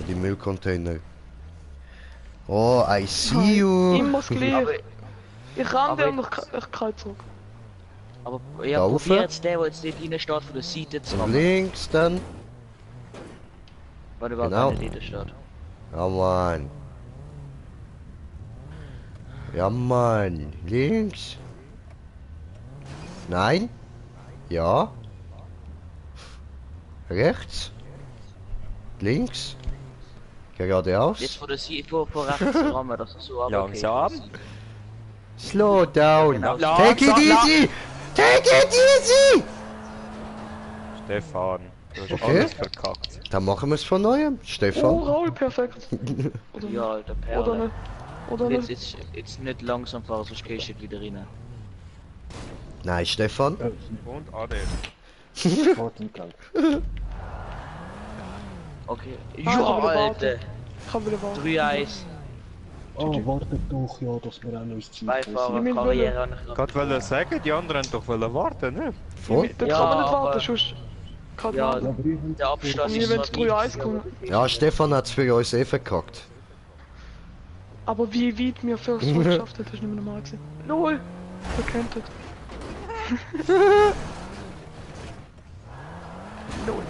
[SPEAKER 1] Die Müllcontainer. Oh, I see you.
[SPEAKER 4] Immer das Gleiche.
[SPEAKER 2] Aber,
[SPEAKER 4] Ich renne
[SPEAKER 2] aber
[SPEAKER 4] und ich kann zurück.
[SPEAKER 2] aber ja,
[SPEAKER 1] Da
[SPEAKER 2] probier
[SPEAKER 1] rauf.
[SPEAKER 2] jetzt den, der jetzt nicht rein steht, von der Seite zu
[SPEAKER 1] Und
[SPEAKER 2] haben.
[SPEAKER 1] links dann.
[SPEAKER 2] Weil überhaupt
[SPEAKER 1] Genau.
[SPEAKER 2] nicht rein steht.
[SPEAKER 1] Ja, Mann. Ja, Mann. Links. Nein. Ja. Rechts. Links. Geradeaus.
[SPEAKER 2] Jetzt wo du sie vor rechts rammen, dass er so
[SPEAKER 6] Langsam.
[SPEAKER 1] Slow down.
[SPEAKER 2] Genau.
[SPEAKER 1] Take it easy. Take it easy.
[SPEAKER 6] Stefan, du hast
[SPEAKER 1] Okay.
[SPEAKER 6] alles verkackt.
[SPEAKER 1] Dann machen wir es von neuem.
[SPEAKER 4] Oh,
[SPEAKER 1] Stefan.
[SPEAKER 4] Raul, perfekt. Oder
[SPEAKER 2] Ja, alter
[SPEAKER 4] Oder
[SPEAKER 2] Perle.
[SPEAKER 4] nicht. Oder
[SPEAKER 2] Jetzt,
[SPEAKER 4] nicht.
[SPEAKER 2] jetzt nicht langsam fahren, sonst gehst du wieder rein.
[SPEAKER 1] Nein, Stefan.
[SPEAKER 6] Und Ade.
[SPEAKER 3] Warte, Gang.
[SPEAKER 2] Okay.
[SPEAKER 4] Ah,
[SPEAKER 2] Ja,
[SPEAKER 4] ich kann wieder
[SPEAKER 2] Alter.
[SPEAKER 4] warten. Ich kann wieder warten.
[SPEAKER 2] 3 Eis.
[SPEAKER 3] Oh, wartet doch, ja, dass wir auch noch ins Ziel
[SPEAKER 2] Beifahrer,
[SPEAKER 4] Wir
[SPEAKER 2] Karriere.
[SPEAKER 6] Ich wollte sagen, die anderen doch wollen warten, ne?
[SPEAKER 1] Voll.
[SPEAKER 4] Dann
[SPEAKER 2] Ja,
[SPEAKER 4] kann man nicht
[SPEAKER 2] aber-
[SPEAKER 4] warten, sonst kann
[SPEAKER 2] Ja,
[SPEAKER 4] man.
[SPEAKER 3] Ja, aber ich
[SPEAKER 2] Der Abstand
[SPEAKER 4] Und wir
[SPEAKER 2] ist
[SPEAKER 4] wollen
[SPEAKER 2] zwar
[SPEAKER 4] 3-1 kommen.
[SPEAKER 1] Ja, Stefan hat es für uns eh verkackt.
[SPEAKER 4] Aber wie weit wir First One geschafft haben, hast du nicht mehr normal gesehen. LOL! Verkennt hat. LOL.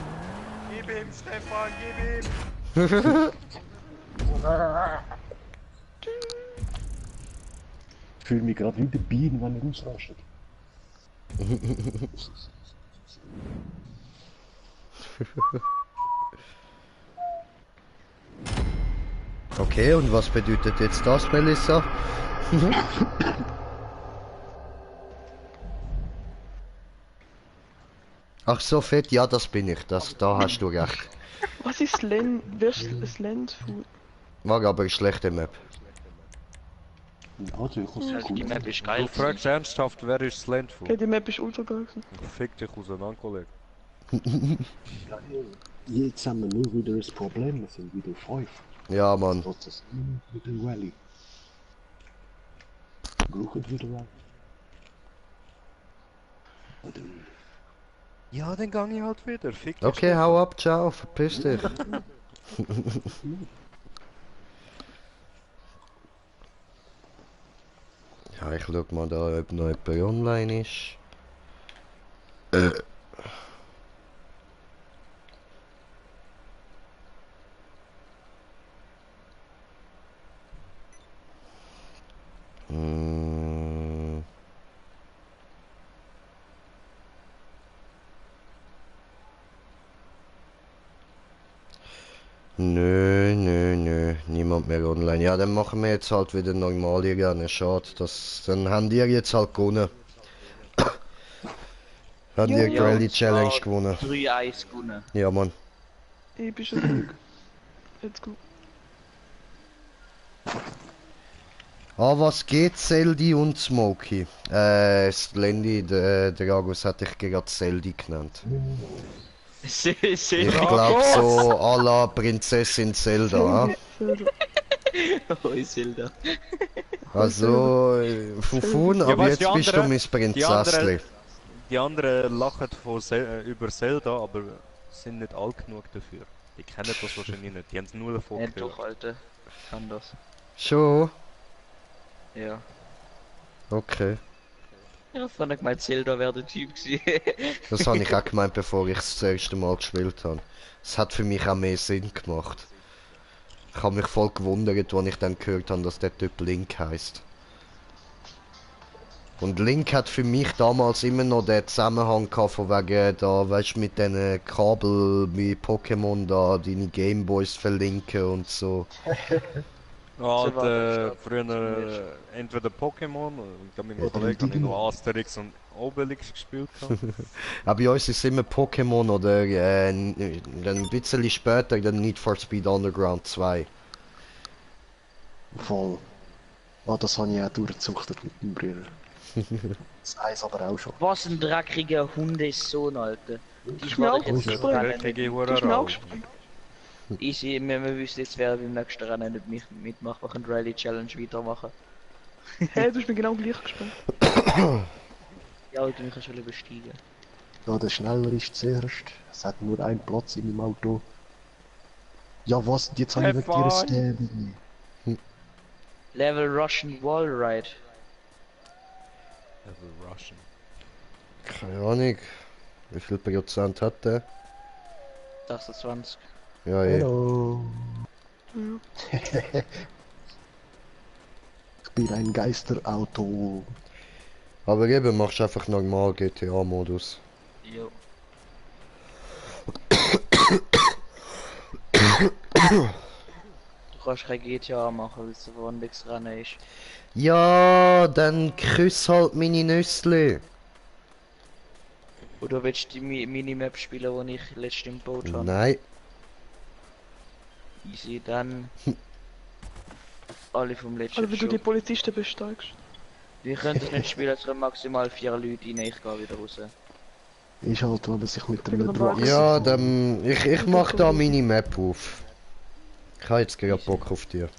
[SPEAKER 6] Gib ihm, Stefan, gib ihm!
[SPEAKER 3] Ich fühle mich gerade wie der Bienen, wenn er ausrastet.
[SPEAKER 1] Okay, und was bedeutet jetzt das, Melissa? Ach so, fett, ja, das bin ich. Da hast du recht.
[SPEAKER 4] Was ist Land? Wer ist Landfood?
[SPEAKER 1] War aber eine schlechte Map.
[SPEAKER 3] Also, ich muss
[SPEAKER 2] Also die
[SPEAKER 3] gut.
[SPEAKER 2] Map ist
[SPEAKER 6] Du
[SPEAKER 2] geil.
[SPEAKER 6] fragst ernsthaft, wer ist das Landful?
[SPEAKER 4] Okay, die Map ist ultra geil gewesen.
[SPEAKER 6] Fick dich auseinander, Kollege.
[SPEAKER 3] Jetzt haben wir nur wieder das Problem, wir sind wieder 5.
[SPEAKER 1] Ja, Mann.
[SPEAKER 3] Trotz des mit dem Rally. Brauchen wieder Rally. Und dann
[SPEAKER 6] Ja, dann gang ich halt wieder. Fick dich.
[SPEAKER 1] Okay, hau ab, ciao, verpiss dich. Ja, ich schau mal da, ob noch jemand online ist. Mm. Nö, niemand mehr online. Ja, dann machen wir jetzt halt wieder normale Rennen. Schade, dann haben die jetzt halt gewonnen. Haben die
[SPEAKER 2] Ja,
[SPEAKER 1] Rally
[SPEAKER 2] und
[SPEAKER 1] Challenge
[SPEAKER 2] zwar
[SPEAKER 1] gewonnen.
[SPEAKER 2] 3 Eis gewonnen.
[SPEAKER 1] Ja, Mann.
[SPEAKER 4] Episches Glück. Let's go.
[SPEAKER 1] Ah, was geht, Zeldi und Smokey? Slendy, der Agus hat dich gerade Zeldi genannt. Ich glaube so à la Prinzessin Zelda, ah?
[SPEAKER 2] Hoi Zelda.
[SPEAKER 1] Also, Fufun,
[SPEAKER 6] Ja,
[SPEAKER 1] aber
[SPEAKER 6] weißt,
[SPEAKER 1] jetzt
[SPEAKER 6] die
[SPEAKER 1] bist du
[SPEAKER 6] andere-
[SPEAKER 1] mein Prinzessli.
[SPEAKER 6] Die anderen lachen über Zelda, aber sind nicht alt genug dafür. Die kennen das wahrscheinlich nicht. Die haben es nur davon
[SPEAKER 2] Ja,
[SPEAKER 6] gehört.
[SPEAKER 2] doch, Alter. Ich kann das.
[SPEAKER 1] Schon?
[SPEAKER 2] Ja.
[SPEAKER 1] Okay.
[SPEAKER 2] Ja, fand ich gemeint, Zelda wäre der Typ gewesen.
[SPEAKER 1] Das habe ich auch gemeint, bevor ich es das erste Mal gespielt habe. Es hat für mich auch mehr Sinn gemacht. Ich habe mich voll gewundert, als ich dann gehört habe, dass der Typ Link heißt. Und Link hat für mich damals immer noch den Zusammenhang gehabt, von wegen da, weißt du, mit den Kabel wie Pokémon da, deine Gameboys verlinken und so.
[SPEAKER 6] Ja,
[SPEAKER 2] war das,
[SPEAKER 6] früher entweder Pokémon, ich glaube mit meinem Kollegen habe ich noch Asterix und Obelix gespielt.
[SPEAKER 1] Aber bei uns ist es immer Pokémon oder dann ein bisschen später dann Need for Speed Underground 2.
[SPEAKER 3] voll. Ah, das habe ich auch durchgezuchtet mit dem Bruder. Das Eis aber auch schon.
[SPEAKER 2] Was ein dreckiger Hundesohn, Alter. Die
[SPEAKER 4] Ist mir auch
[SPEAKER 2] jetzt
[SPEAKER 4] gut.
[SPEAKER 6] Dreckige
[SPEAKER 4] Du hast mir auch
[SPEAKER 6] Hure.
[SPEAKER 4] gespielt.
[SPEAKER 2] Easy, wir wüssten jetzt, wer beim nächsten Rennen nicht mitmacht, wir können Rally Challenge weitermachen.
[SPEAKER 4] Hey, du hast mir genau gleich gespielt.
[SPEAKER 2] Ja, Alter, mich kannst du besteigen.
[SPEAKER 3] Ja, der schneller ist zuerst. Es hat nur einen Platz in dem Auto. Ja, was? Jetzt habe ich nicht
[SPEAKER 6] Stefan.
[SPEAKER 3] ihre Stäbe.
[SPEAKER 2] Level Russian Wall Ride.
[SPEAKER 6] Russian.
[SPEAKER 1] Keine Ahnung. Wie viel Prozent hat der?
[SPEAKER 2] 26.
[SPEAKER 1] Ja, eh.
[SPEAKER 3] Hallo.
[SPEAKER 4] Ja.
[SPEAKER 3] bin ein Geisterauto.
[SPEAKER 1] Aber eben, machst du einfach normal GTA-Modus.
[SPEAKER 2] Jo. Du kannst kein GTA machen, weil es ein Wandungsrennen ist.
[SPEAKER 1] Ja, dann küss halt meine Nüssli.
[SPEAKER 2] Oder willst du die Minimap spielen, die ich letztens gebaut habe?
[SPEAKER 1] Nein.
[SPEAKER 2] Easy, dann... Alle vom letzten
[SPEAKER 4] Also wie du die
[SPEAKER 2] Job.
[SPEAKER 4] Polizisten besteigst.
[SPEAKER 2] Wir können es nicht spielen, es können maximal 4 Leute rein, ich gehe wieder raus.
[SPEAKER 3] Ist halt, wenn er sich mit dem
[SPEAKER 4] Irgendein
[SPEAKER 3] Druck...
[SPEAKER 1] Ja, dann... Ich mach da meine Map auf. Ich habe jetzt gerade Bock auf dir.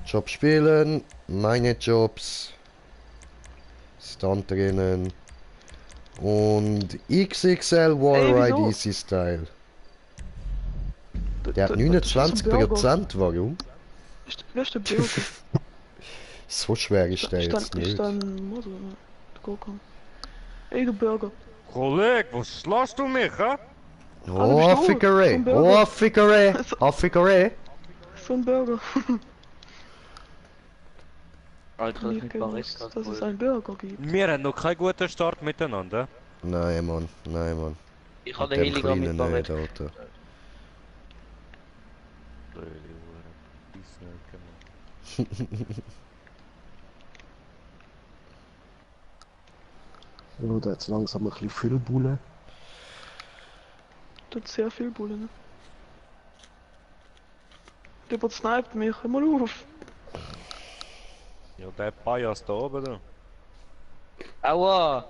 [SPEAKER 1] Job spielen, meine Jobs. Stunt drinnen. Und XXL
[SPEAKER 4] Ey,
[SPEAKER 1] War
[SPEAKER 4] wieso?
[SPEAKER 1] IDC Style. Der hat 29%, warum?
[SPEAKER 4] Wer ist der Bürger?
[SPEAKER 1] So schwer ist der jetzt
[SPEAKER 4] Ist
[SPEAKER 1] nicht.
[SPEAKER 4] dann Motor, ne? Go-Kart. Ey, du Bürger.
[SPEAKER 6] Kollege, was lässt du mich, hä?
[SPEAKER 1] Oh,
[SPEAKER 4] bist du?
[SPEAKER 1] Fickerei!
[SPEAKER 4] Zum Burger.
[SPEAKER 1] Oh, Fickerei! Oh, Fickerei!
[SPEAKER 4] So ein Bürger.
[SPEAKER 2] Alter, ich
[SPEAKER 4] Nie
[SPEAKER 2] mit
[SPEAKER 4] gewusst,
[SPEAKER 2] Barista
[SPEAKER 4] dass es
[SPEAKER 2] geholt.
[SPEAKER 4] einen Burger gibt.
[SPEAKER 6] Wir haben noch keinen guten Start miteinander.
[SPEAKER 1] Nein, Mann, nein, Mann.
[SPEAKER 2] Ich habe
[SPEAKER 1] Mit
[SPEAKER 2] den
[SPEAKER 1] dem
[SPEAKER 2] Heliger
[SPEAKER 1] Kleinen
[SPEAKER 2] mit
[SPEAKER 1] nicht,
[SPEAKER 2] Barista.
[SPEAKER 1] Alter.
[SPEAKER 3] Ja, da jetzt langsam ein bisschen Füllbulle.
[SPEAKER 4] Tut sehr viel Bulle, ne? Der sniped mich, hör mal auf.
[SPEAKER 6] Ja, der Bias da oben, da.
[SPEAKER 2] Aua!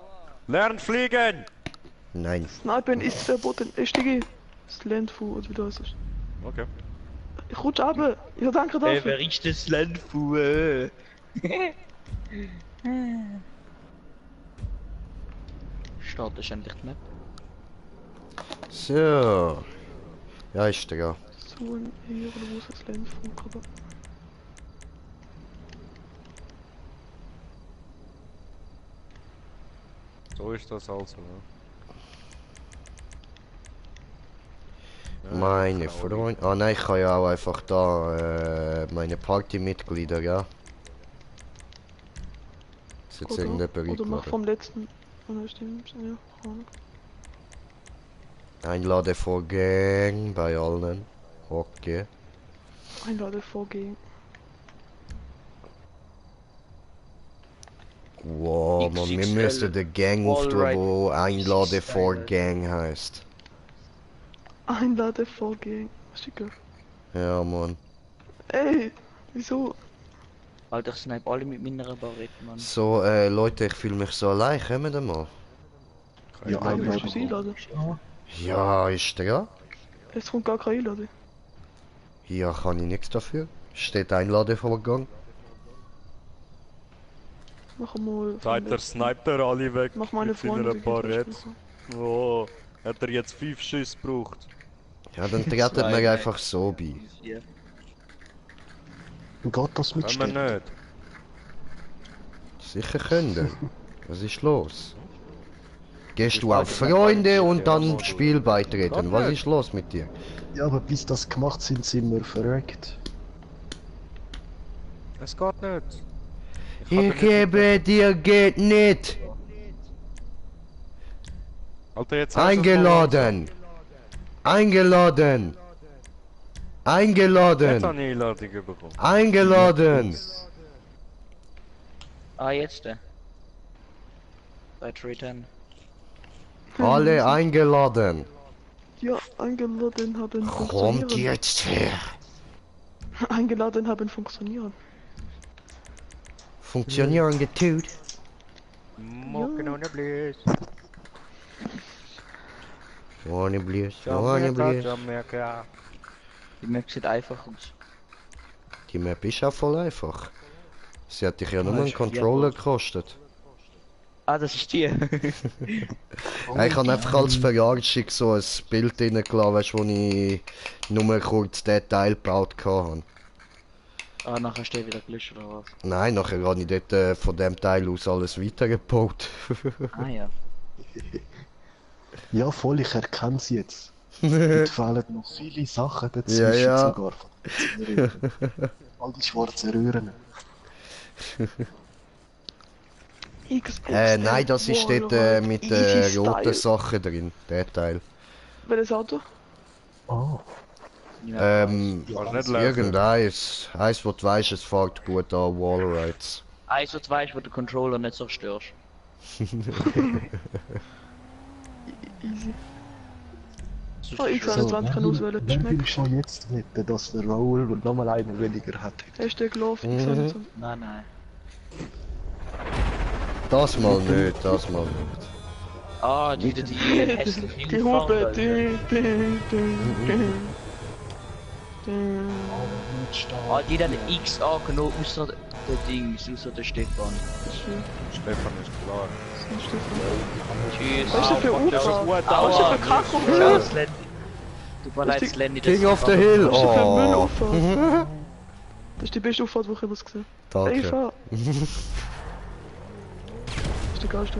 [SPEAKER 6] Lern fliegen!
[SPEAKER 1] Nein.
[SPEAKER 4] Snipen ist verboten. STG. Slendfu, oder wie das ist.
[SPEAKER 6] Okay.
[SPEAKER 4] Ich rutsch ab. Ja, danke
[SPEAKER 2] Ey,
[SPEAKER 4] dafür.
[SPEAKER 2] wer ist das Landfu? Startest endlich die Map.
[SPEAKER 1] So. Ja, ist der.
[SPEAKER 4] So ein ehrenloses Slendfu, aber.
[SPEAKER 6] So ist das also, ne? Ja,
[SPEAKER 1] Meine
[SPEAKER 6] genau.
[SPEAKER 1] Freunde. Ah nein, ich kann ja auch einfach da meine Partymitglieder, ja. Ist jetzt irgendjemand
[SPEAKER 4] Oder mach
[SPEAKER 1] eingeladen?
[SPEAKER 4] vom letzten. Oder stimmt, ja, keine Ahnung.
[SPEAKER 1] Einlade vor Gang bei allen. Okay.
[SPEAKER 4] Einlade vorgehen.
[SPEAKER 1] Wow, man, wir
[SPEAKER 2] XXL
[SPEAKER 1] müssten den Gang auftun,
[SPEAKER 2] Wallride
[SPEAKER 1] wo Einlade vor
[SPEAKER 2] Style.
[SPEAKER 1] Gang heißt.
[SPEAKER 4] Einlade vorgehen. Schicker.
[SPEAKER 1] Ja, Mann.
[SPEAKER 4] Ey, wieso?
[SPEAKER 2] Alter, ich snipe alle mit meiner Barrette, Mann.
[SPEAKER 1] So, Leute, ich fühle mich so allein. Kommen wir mal.
[SPEAKER 3] Ja,
[SPEAKER 4] Warum willst du
[SPEAKER 3] Einladung.
[SPEAKER 4] sie einladen?
[SPEAKER 1] Ja, ist der ja?
[SPEAKER 4] Es kommt gar keine Einladung.
[SPEAKER 1] Ja, kann ich nichts dafür. Steht Einladevorgang.
[SPEAKER 4] Mach mal.
[SPEAKER 6] Seid der sniped er alle weg
[SPEAKER 4] Mach meine
[SPEAKER 6] mit seiner
[SPEAKER 4] Freunde. die
[SPEAKER 6] Barrette.
[SPEAKER 4] Gitarre spielen.
[SPEAKER 6] Oh, hat er jetzt 5 Schüsse gebraucht?
[SPEAKER 1] Ja, dann tretet
[SPEAKER 2] Zwei,
[SPEAKER 1] mir einfach so bei.
[SPEAKER 2] Hier.
[SPEAKER 3] Geht das mit
[SPEAKER 6] Können wir
[SPEAKER 3] Städten?
[SPEAKER 6] nicht.
[SPEAKER 1] Sicher können. Was ist los? Gehst du auf Freunde und dann Spiel beitreten? Was ist los mit dir?
[SPEAKER 3] Ja, aber bis das gemacht sind wir verreckt.
[SPEAKER 6] Es geht nicht.
[SPEAKER 1] Ich gebe dir geht nicht.
[SPEAKER 6] Alter, jetzt hast du es mal
[SPEAKER 1] Eingeladen. Eingeladen.
[SPEAKER 6] langsam. Jetzt
[SPEAKER 1] Eingeladen.
[SPEAKER 6] habe ich Einladung bekommen.
[SPEAKER 1] Eingeladen.
[SPEAKER 2] Ah, jetzt der. Bei Return.
[SPEAKER 1] Alle eingeladen.
[SPEAKER 4] Ja, eingeladen haben
[SPEAKER 1] Kommt
[SPEAKER 4] funktionieren.
[SPEAKER 1] jetzt her.
[SPEAKER 4] Eingeladen haben funktionieren.
[SPEAKER 1] Funktionieren getut.
[SPEAKER 6] Mocken ohne Bläs.
[SPEAKER 1] Ohne Blies, ohne
[SPEAKER 6] Jamaika,
[SPEAKER 1] Blies.
[SPEAKER 6] Jamaika.
[SPEAKER 2] Die Map sieht einfach aus.
[SPEAKER 1] Die Map ist auch voll einfach. Sie hat dich ja nur
[SPEAKER 2] Ah,
[SPEAKER 1] einen
[SPEAKER 2] ist
[SPEAKER 1] Controller
[SPEAKER 2] ja gut.
[SPEAKER 1] gekostet.
[SPEAKER 2] Ah, das ist die.
[SPEAKER 1] Ich habe einfach als Verarschung so ein Bild reingelassen, weißt du, wo ich nur kurz den Teil gebaut hatte.
[SPEAKER 2] Ah, nachher steht wieder gelöscht oder was?
[SPEAKER 1] Nein, nachher habe ich dort von dem Teil aus alles weitergebaut.
[SPEAKER 2] Ah ja.
[SPEAKER 3] Ja, voll, ich erkenne sie jetzt. Dort fehlen noch viele Sachen dazwischen
[SPEAKER 1] Ja, ja.
[SPEAKER 3] sogar. Von den Röhren. All die schwarzen Röhren.
[SPEAKER 4] Xbox.
[SPEAKER 1] Nein, das ist dort mit
[SPEAKER 4] Easy
[SPEAKER 1] roten
[SPEAKER 4] Style.
[SPEAKER 1] Sachen drin, der Teil.
[SPEAKER 4] Welches Auto?
[SPEAKER 3] Ah,
[SPEAKER 6] Kannst nicht laufen.
[SPEAKER 1] Irgendeins. Eins, wo du weisst, es fährt gut an Wallrides.
[SPEAKER 2] Also du weißt, wo du den Controller nicht zerstörst.
[SPEAKER 4] Easy.
[SPEAKER 2] Sonst
[SPEAKER 4] Oh,
[SPEAKER 2] ist
[SPEAKER 4] ich
[SPEAKER 2] schon-
[SPEAKER 4] kann 20 kann auswählen.
[SPEAKER 3] wer will
[SPEAKER 4] Schmeckt.
[SPEAKER 3] schon jetzt wetten, dass der Raoul nochmal einen weniger hat?
[SPEAKER 4] Hast du gelaufen?
[SPEAKER 1] Mhm.
[SPEAKER 2] Nein, nein.
[SPEAKER 1] Das mal nicht, das mal nicht.
[SPEAKER 2] Ah, wieder die hässliche
[SPEAKER 4] Die Hupe.
[SPEAKER 2] Ah, die hat X angenommen, außer der Dings, außer der Stefan.
[SPEAKER 6] Stefan ist klar.
[SPEAKER 2] Tschüss.
[SPEAKER 4] Was ist denn für
[SPEAKER 6] fuck, das ist
[SPEAKER 4] Unfall?
[SPEAKER 6] gut,
[SPEAKER 4] Was ist denn für
[SPEAKER 6] Dauer.
[SPEAKER 4] Kacke?
[SPEAKER 2] Tut mir leid,
[SPEAKER 4] Ist die-
[SPEAKER 2] Lenny,
[SPEAKER 1] King of the Hill!
[SPEAKER 4] Was ist denn für
[SPEAKER 1] Oh!
[SPEAKER 4] Müllauffahrt? Das ist die beste Auffahrt, die ich jemals gesehen habe. Ey,
[SPEAKER 1] Danke.
[SPEAKER 4] fahr! Das ist die geilste.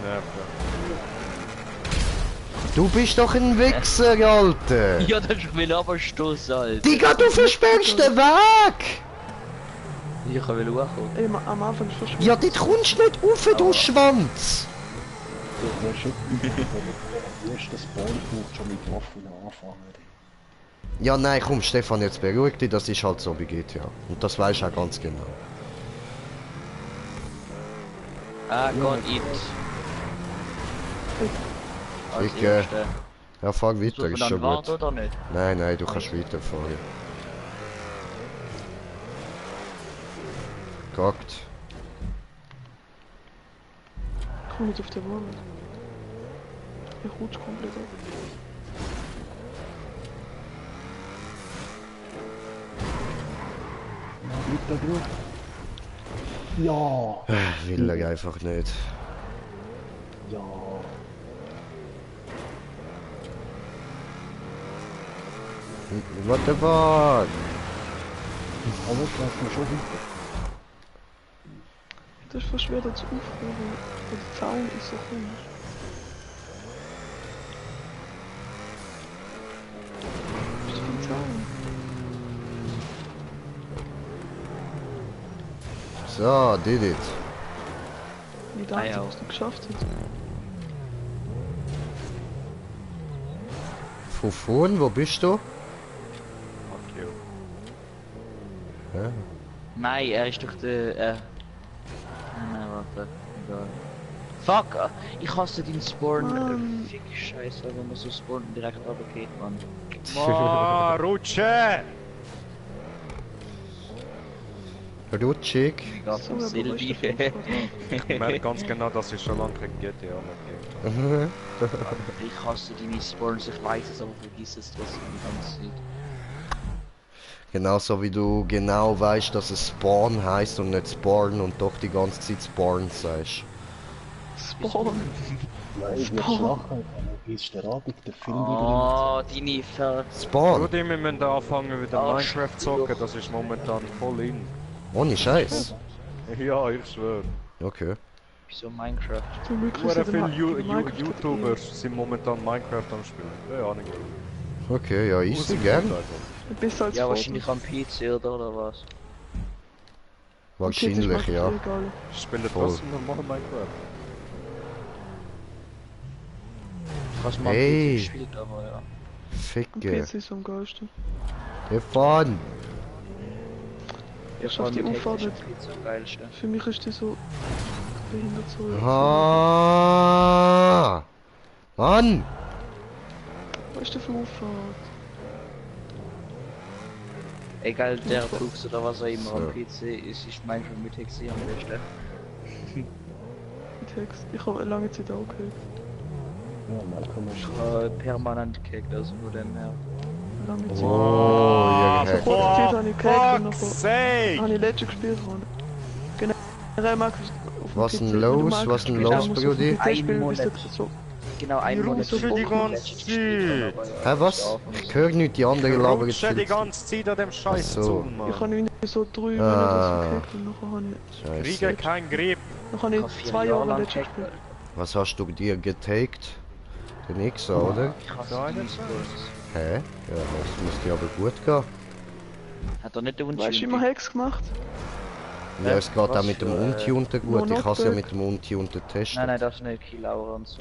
[SPEAKER 6] Meine Nerven.
[SPEAKER 1] Du bist doch ein Wichser, Alter!
[SPEAKER 2] Ja, das will aber Stoß, Alter.
[SPEAKER 1] Digga, du versperrst den Weg!
[SPEAKER 2] Ich will hochkommen.
[SPEAKER 4] Ey, am Anfang ist es
[SPEAKER 1] Ja, dort kommst du nicht rauf, du Schwanz!
[SPEAKER 3] Der ist schon der erste Spawnpunkt schon mit Waffen anfangen.
[SPEAKER 1] Ja, nein, komm, Stefan, jetzt beruhig dich, das ist halt so wie GTA. Und das weisst du auch ganz genau.
[SPEAKER 2] Ah, Gott, it. Als
[SPEAKER 1] Ich,
[SPEAKER 2] Erste.
[SPEAKER 1] Ja, fahr weiter,
[SPEAKER 2] Muss man
[SPEAKER 1] ist
[SPEAKER 2] dann
[SPEAKER 1] schon
[SPEAKER 2] warten
[SPEAKER 1] gut.
[SPEAKER 2] oder nicht?
[SPEAKER 1] Nein, nein, du kannst weiterfahren. Gackt.
[SPEAKER 4] Ich komme nicht auf den Wagen. Ich rutsche komplett ab.
[SPEAKER 3] Liegt da drauf? Ja,
[SPEAKER 1] Will er einfach nicht.
[SPEAKER 3] ja.
[SPEAKER 1] What the fuck?
[SPEAKER 3] Aber ich weiß mir schon weiter.
[SPEAKER 4] Das ist fast schwer da zu aufhören, weil der Zaun ist so komisch. Was ist das für ein Zaun?
[SPEAKER 1] So, did it.
[SPEAKER 4] Wie
[SPEAKER 2] Ah,
[SPEAKER 4] da
[SPEAKER 2] ja.
[SPEAKER 4] was du geschafft hast.
[SPEAKER 1] Fufun, wo bist du?
[SPEAKER 6] Fuck you.
[SPEAKER 1] Ja.
[SPEAKER 2] Nein, er ist doch der, Nein, warte. Egal. Fuck! Ich hasse den Spawn.
[SPEAKER 4] Mann.
[SPEAKER 2] Fick Scheiße, wenn man so spawnen direkt runtergeht, Mann.
[SPEAKER 6] Ah, Rutsche!
[SPEAKER 1] Rutschig.
[SPEAKER 2] Egal,
[SPEAKER 4] So,
[SPEAKER 2] von
[SPEAKER 4] aber
[SPEAKER 2] Silvi.
[SPEAKER 4] weißt du,
[SPEAKER 6] Ich merke ganz genau, dass ich schon lange kein GTA mehr
[SPEAKER 2] Ich hasse deine Spawns, ich weiß es, aber vergiss es trotzdem die ganze Zeit.
[SPEAKER 1] Genauso wie du genau weißt, dass es Spawn heißt und nicht Spawn und doch die ganze Zeit Spawn sagst.
[SPEAKER 4] Spawn.
[SPEAKER 3] Nein, ich werde lachen. Ist der Abend der Film
[SPEAKER 2] Oh, deine Ver...
[SPEAKER 1] Spawn?
[SPEAKER 6] Gut, wir müssen anfangen wieder
[SPEAKER 2] Ah,
[SPEAKER 6] Minecraft zocken, das ist momentan voll in.
[SPEAKER 1] Ohne Scheiß.
[SPEAKER 6] Ja, ich schwöre.
[SPEAKER 1] Okay.
[SPEAKER 2] Wieso Minecraft?
[SPEAKER 4] Zum Glück
[SPEAKER 6] Sehr
[SPEAKER 4] ist
[SPEAKER 6] viele
[SPEAKER 4] Minecraft
[SPEAKER 6] YouTubers sind momentan Minecraft am Spielen. Ja, nicht.
[SPEAKER 1] Okay, ja, easy, gern.
[SPEAKER 4] Besser als
[SPEAKER 2] Ja,
[SPEAKER 4] Fortnite.
[SPEAKER 2] wahrscheinlich am PC oder was?
[SPEAKER 4] Okay, das ist
[SPEAKER 1] Wahrscheinlich, ja.
[SPEAKER 4] Minecraft egal.
[SPEAKER 6] Ich spiele
[SPEAKER 1] Voll.
[SPEAKER 6] trotzdem normal Minecraft.
[SPEAKER 2] Was man
[SPEAKER 1] Hey.
[SPEAKER 2] am PC spielt, aber ja.
[SPEAKER 4] Am
[SPEAKER 1] Ficke.
[SPEAKER 4] PC ist am geilsten.
[SPEAKER 1] Stefan!
[SPEAKER 2] Ich
[SPEAKER 4] schaff die
[SPEAKER 2] mit
[SPEAKER 4] Auffahrt
[SPEAKER 2] technischen PC am geilsten.
[SPEAKER 4] Für mich ist die so behindert so.
[SPEAKER 1] Ah! Mann!
[SPEAKER 4] Was ist denn für Auffahrt?
[SPEAKER 2] Egal, der Flux oder was auch immer am
[SPEAKER 1] So.
[SPEAKER 2] PC ist, ist Minecraft mit Hexe am besten.
[SPEAKER 4] Mit Text. Ich habe eine lange Zeit auch gehört.
[SPEAKER 3] Ja, Malcolm
[SPEAKER 2] Ich
[SPEAKER 3] ist
[SPEAKER 2] habe permanent gekickt, also nur dem her.
[SPEAKER 4] Lange Zeit.
[SPEAKER 1] Oh, ihr
[SPEAKER 4] Vor kurzer Zeit habe ich gekriegt und
[SPEAKER 6] fuck's
[SPEAKER 4] nachher
[SPEAKER 6] sake!
[SPEAKER 4] habe ich Legend gespielt. Generell mag ich auf dem
[SPEAKER 1] Was
[SPEAKER 4] PC,
[SPEAKER 1] denn
[SPEAKER 4] wenn du
[SPEAKER 1] los?
[SPEAKER 4] magst,
[SPEAKER 1] Was denn
[SPEAKER 4] spielst,
[SPEAKER 1] los,
[SPEAKER 4] dann musst du auf dem
[SPEAKER 1] Brudi?
[SPEAKER 4] PC spielen,
[SPEAKER 2] Ein
[SPEAKER 4] bis
[SPEAKER 2] Monat.
[SPEAKER 4] du so.
[SPEAKER 2] Genau, ein
[SPEAKER 4] Die
[SPEAKER 2] Monat
[SPEAKER 4] Ruhe
[SPEAKER 6] Rutsche die
[SPEAKER 2] Pokémon
[SPEAKER 6] ganze
[SPEAKER 2] Legends gespielt,
[SPEAKER 6] Zeit!
[SPEAKER 2] aber ja,
[SPEAKER 1] Hä, was? Ich höre nicht, die anderen labern jetzt
[SPEAKER 6] Rutsche die
[SPEAKER 1] viel.
[SPEAKER 6] ganze Zeit an dem Scheiß
[SPEAKER 1] Ach so.
[SPEAKER 6] zu,
[SPEAKER 4] Ich
[SPEAKER 6] Mann.
[SPEAKER 4] habe irgendwie so 3 Monate
[SPEAKER 1] Ah.
[SPEAKER 4] so gekriegt und nachher habe ich,
[SPEAKER 6] Kriege keinen Grip.
[SPEAKER 4] nachher habe
[SPEAKER 2] Ich habe
[SPEAKER 4] ich
[SPEAKER 2] 4
[SPEAKER 4] 2
[SPEAKER 2] Jahre
[SPEAKER 4] Jahre
[SPEAKER 2] lang
[SPEAKER 4] Legend
[SPEAKER 2] gekickt.
[SPEAKER 4] gespielt.
[SPEAKER 1] Was hast du dir getaked? Den X, oder?
[SPEAKER 2] Ich hasse
[SPEAKER 6] So
[SPEAKER 2] die
[SPEAKER 6] einer
[SPEAKER 2] Esports.
[SPEAKER 1] Hä? Ja, das müsste aber gut gehen.
[SPEAKER 2] Hat er nicht den Wunsch?
[SPEAKER 4] Weißt du, wie man Hex gemacht?
[SPEAKER 1] Ja, es geht auch
[SPEAKER 2] Was
[SPEAKER 1] mit dem
[SPEAKER 2] für,
[SPEAKER 1] Untunten gut. Ich hasse ja
[SPEAKER 4] Knockback.
[SPEAKER 1] mit dem Untunten testen.
[SPEAKER 2] Nein, nein, das ist nicht Kill Aura und so.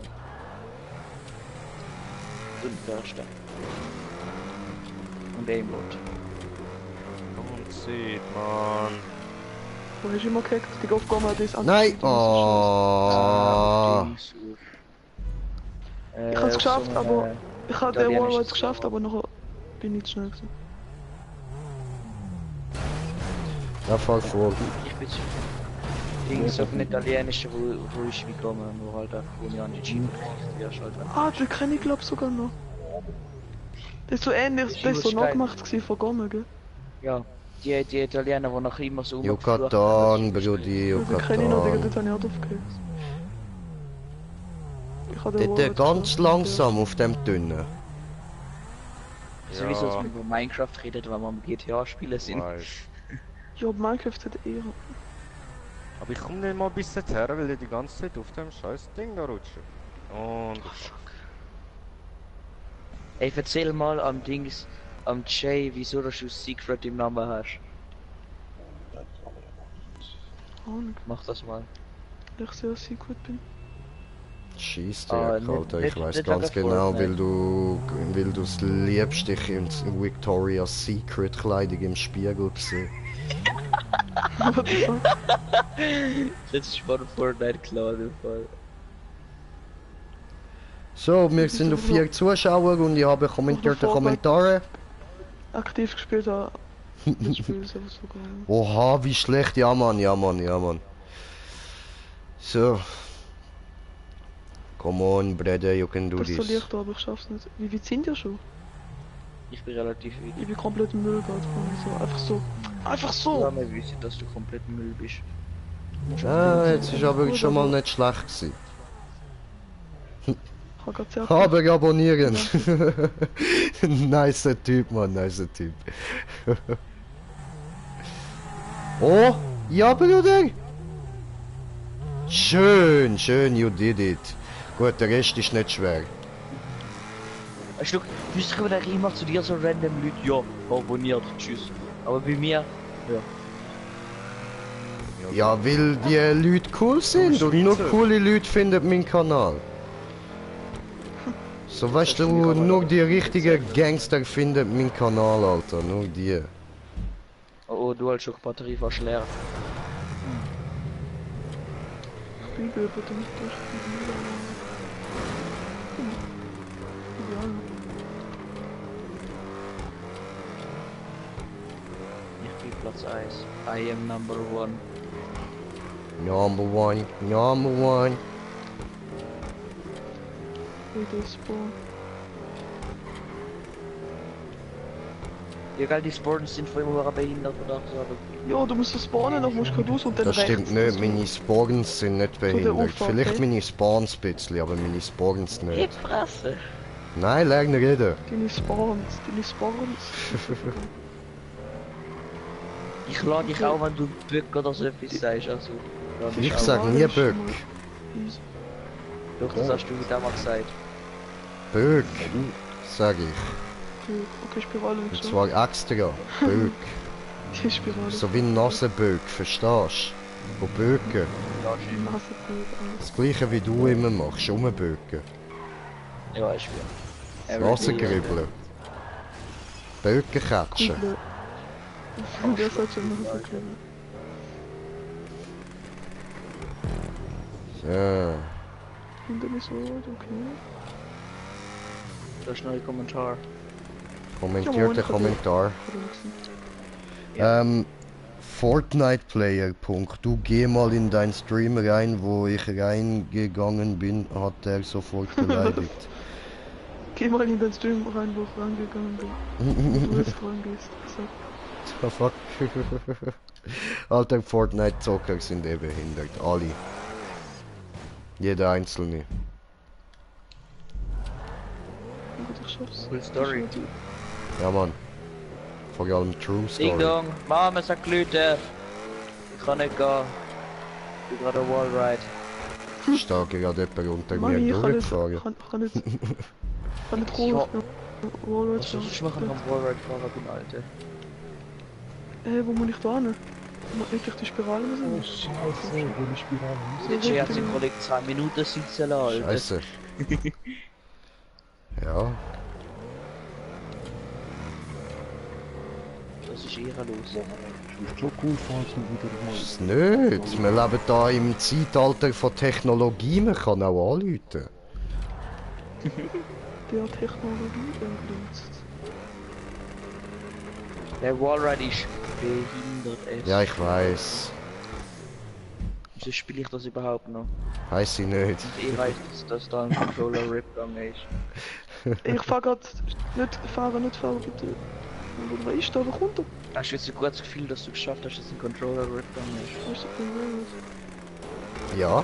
[SPEAKER 2] Und Förster. Und Aimbot.
[SPEAKER 6] Und sieht man.
[SPEAKER 4] Wo hast du immer gehackt? Die Aufgabe hat das
[SPEAKER 1] Nein!
[SPEAKER 4] Oh.
[SPEAKER 1] Oh.
[SPEAKER 4] Ich hab's geschafft, aber... Ich habe den
[SPEAKER 2] Italienisch
[SPEAKER 4] Wall
[SPEAKER 2] ist
[SPEAKER 4] geschafft,
[SPEAKER 2] so.
[SPEAKER 4] aber nachher bin ich zu schnell gewesen.
[SPEAKER 1] Ja, fall vor.
[SPEAKER 2] Ich bin Dings auf den Italienischen, wo ich wie komme, wo halt einfach ohne an die Schiene wirst halt.
[SPEAKER 4] Ah, die kenne ich glaub sogar noch. Das ist so ähnlich, das ist so nachgemacht gewesen von Gomme, gell?
[SPEAKER 2] Ja, die Italiener, die nachher immer so
[SPEAKER 1] Yucatan, Brudi,
[SPEAKER 4] Also kenne ich noch, Digga,
[SPEAKER 1] Yucatan.
[SPEAKER 4] dort habe ich auch drauf gekriegt. Ich habe den
[SPEAKER 1] Der
[SPEAKER 4] Wall
[SPEAKER 1] ganz
[SPEAKER 4] geschafft.
[SPEAKER 1] langsam auf dem dünnen.
[SPEAKER 2] Sowieso, dass
[SPEAKER 6] Ja.
[SPEAKER 2] wir über Minecraft redet, weil wir am GTA-Spielen sind.
[SPEAKER 6] Weiß.
[SPEAKER 4] Ja, Minecraft hat eher.
[SPEAKER 6] Aber ich komme nicht mal bis her, weil ich die ganze Zeit auf dem scheiß Ding da rutsche. Und
[SPEAKER 2] Ey, erzähl mal am Dings, am Jay, wieso du Secret im Namen hast.
[SPEAKER 4] Ahnung,
[SPEAKER 2] Mach das mal.
[SPEAKER 4] weil ich sehr secret bin.
[SPEAKER 1] Scheiß
[SPEAKER 2] Ah,
[SPEAKER 1] dir, Alter, ich
[SPEAKER 2] nicht-
[SPEAKER 1] weiß
[SPEAKER 2] nicht
[SPEAKER 1] ganz
[SPEAKER 2] wegen
[SPEAKER 1] genau,
[SPEAKER 2] Fortnite.
[SPEAKER 1] weil du's liebst, dich in Victoria's Secret Kleidung im Spiegel sehen.
[SPEAKER 4] What the fuck?
[SPEAKER 2] Das ist von Fortnite klar, im Fall.
[SPEAKER 1] So, wir sind auf 4 Zuschauer und ich habe kommentierte Kommentare.
[SPEAKER 4] Aktiv gespielt habe. Das Spiel ist aber sogar.
[SPEAKER 1] Oha, wie schlecht, ja Mann, ja Mann, ja Mann. So. Come on, Brother, you can do
[SPEAKER 4] Das ist so
[SPEAKER 1] this.
[SPEAKER 4] leicht, aber ich schaff's nicht. Wie weit sind ihr schon?
[SPEAKER 2] Ich bin relativ weit.
[SPEAKER 4] Ich bin komplett im Müll gerade so. Einfach so. Einfach so!
[SPEAKER 2] Ja, wir wissen, dass du komplett Müll bist.
[SPEAKER 1] Ah, jetzt ist aber schon mal nicht schlecht gewesen.
[SPEAKER 4] Ich habe gerade sehr
[SPEAKER 1] Aber abonnieren. Nicer Typ, Mann, nicer Typ. Oh, ja, Bruder. Schön, schön, you did it. Gut, der Rest ist nicht schwer.
[SPEAKER 2] Weißt du, wüsste ich wieder immer zu dir so random Leute, ja, abonniert, tschüss. Aber bei mir, ja.
[SPEAKER 1] Ja, weil die Leute cool sind und nur coole Leute finden meinen Kanal. So weißt du, nur die richtigen Gangster finden meinen Kanal, Alter, nur die.
[SPEAKER 2] Oh, du hast schon Batterie fast leer.
[SPEAKER 4] Bibel bitte nicht durch. Ja.
[SPEAKER 2] Ich bin Platz 1. I am number 1.
[SPEAKER 1] Number one, number one.
[SPEAKER 4] Wieder Spawn.
[SPEAKER 2] Ja, geil, die Sports sind von immer behindert oder so, aber
[SPEAKER 4] Ja, du musst so spawnen, dann musst du raus und dann
[SPEAKER 1] Das stimmt
[SPEAKER 4] rechts,
[SPEAKER 1] nicht,
[SPEAKER 4] dass du-
[SPEAKER 1] meine Spawns sind nicht behindert.
[SPEAKER 4] Auffahrt,
[SPEAKER 1] Vielleicht
[SPEAKER 4] okay.
[SPEAKER 1] meine Spawns ein bisschen, aber meine Spawns
[SPEAKER 2] die
[SPEAKER 1] nicht.
[SPEAKER 2] Fresse!
[SPEAKER 1] Nein, leg nicht reden.
[SPEAKER 4] Deine Spawns, deine Spawns.
[SPEAKER 2] Ich lade dich auch, wenn du Böck oder so etwas sagst, also. lade
[SPEAKER 1] Ich
[SPEAKER 2] auch.
[SPEAKER 1] sag nie Böck.
[SPEAKER 4] Easy.
[SPEAKER 2] Doch, das hast du wieder mal gesagt.
[SPEAKER 1] Böck, sag ich.
[SPEAKER 4] Okay, Spirale
[SPEAKER 1] Und
[SPEAKER 4] nicht so.
[SPEAKER 1] zwar extra. Böck.
[SPEAKER 4] Die Spirale.
[SPEAKER 1] So wie ein Nasenböck, verstehst du? Von Böcken.
[SPEAKER 4] Nasenbild, alles.
[SPEAKER 1] Das gleiche wie du immer machst, rumböcken.
[SPEAKER 2] Ja, ist wieder.
[SPEAKER 1] Nasengribbeln. Böcken catchen.
[SPEAKER 4] Kugle. Der sagt schon Nasenbild.
[SPEAKER 1] So.
[SPEAKER 4] Hinter mir so weit, okay.
[SPEAKER 2] Das ist ein neuer Kommentar.
[SPEAKER 1] Kommentierte Kommentar. Fortnite-Player. Du geh mal in dein Stream rein, wo ich reingegangen bin, hat er sofort beleidigt.
[SPEAKER 4] Geh mal in den Stream rein, wo ich rangegangen bin. Du wirst reingehst. So.
[SPEAKER 1] The fuck? Alter, Fortnite-Zocker sind eh behindert. Alle. Jeder einzelne.
[SPEAKER 4] Gut, ich schaff's.
[SPEAKER 2] Cool Story.
[SPEAKER 1] Ja, Mann. Vor allem True
[SPEAKER 2] Ding
[SPEAKER 1] Story.
[SPEAKER 2] Dong, Mama sagt Leute. Ich kann nicht gehen. Ich bin gerade Wallride.
[SPEAKER 1] Ist da gerade jemand unter
[SPEAKER 4] Mann,
[SPEAKER 1] mir
[SPEAKER 4] ich kann nicht,
[SPEAKER 1] durchgefahren?
[SPEAKER 4] kann nicht, kann nicht
[SPEAKER 2] Ja.
[SPEAKER 4] ruhig. Wallride
[SPEAKER 2] Was soll ich machen am Wallride fahren bin, Alter?
[SPEAKER 4] Wo muss ich da hin? Hätte ich die Spirale
[SPEAKER 3] Oh
[SPEAKER 4] müssen?
[SPEAKER 3] Scheiße, wo die Spirale ist.
[SPEAKER 2] Jetzt hat sich Kollege 2 Minuten sitzen lassen, Alter.
[SPEAKER 1] Scheiße. Ja,
[SPEAKER 2] Was ist eher los?
[SPEAKER 3] Es ist schon cool, falls wir wieder mal...
[SPEAKER 1] ist nicht. Wir leben da im Zeitalter von Technologie, man kann auch anrufen.
[SPEAKER 4] Der Technologie benutzt.
[SPEAKER 2] Der Wallride ist behindert, ey.
[SPEAKER 1] Ja, ich weiß.
[SPEAKER 2] Wieso spiele ich das überhaupt noch?
[SPEAKER 1] Heiss ich nicht.
[SPEAKER 2] Ich weiß, dass da ein Controller RIP gegangen ist.
[SPEAKER 4] Ich fahr grad nicht fahren, bitte. Wo ist da? Wo kommt er?
[SPEAKER 2] Hast du jetzt ein gutes Gefühl, dass du geschafft hast, dass ein Controller RIP gegangen ist?
[SPEAKER 4] Wo ist der?
[SPEAKER 1] Ja,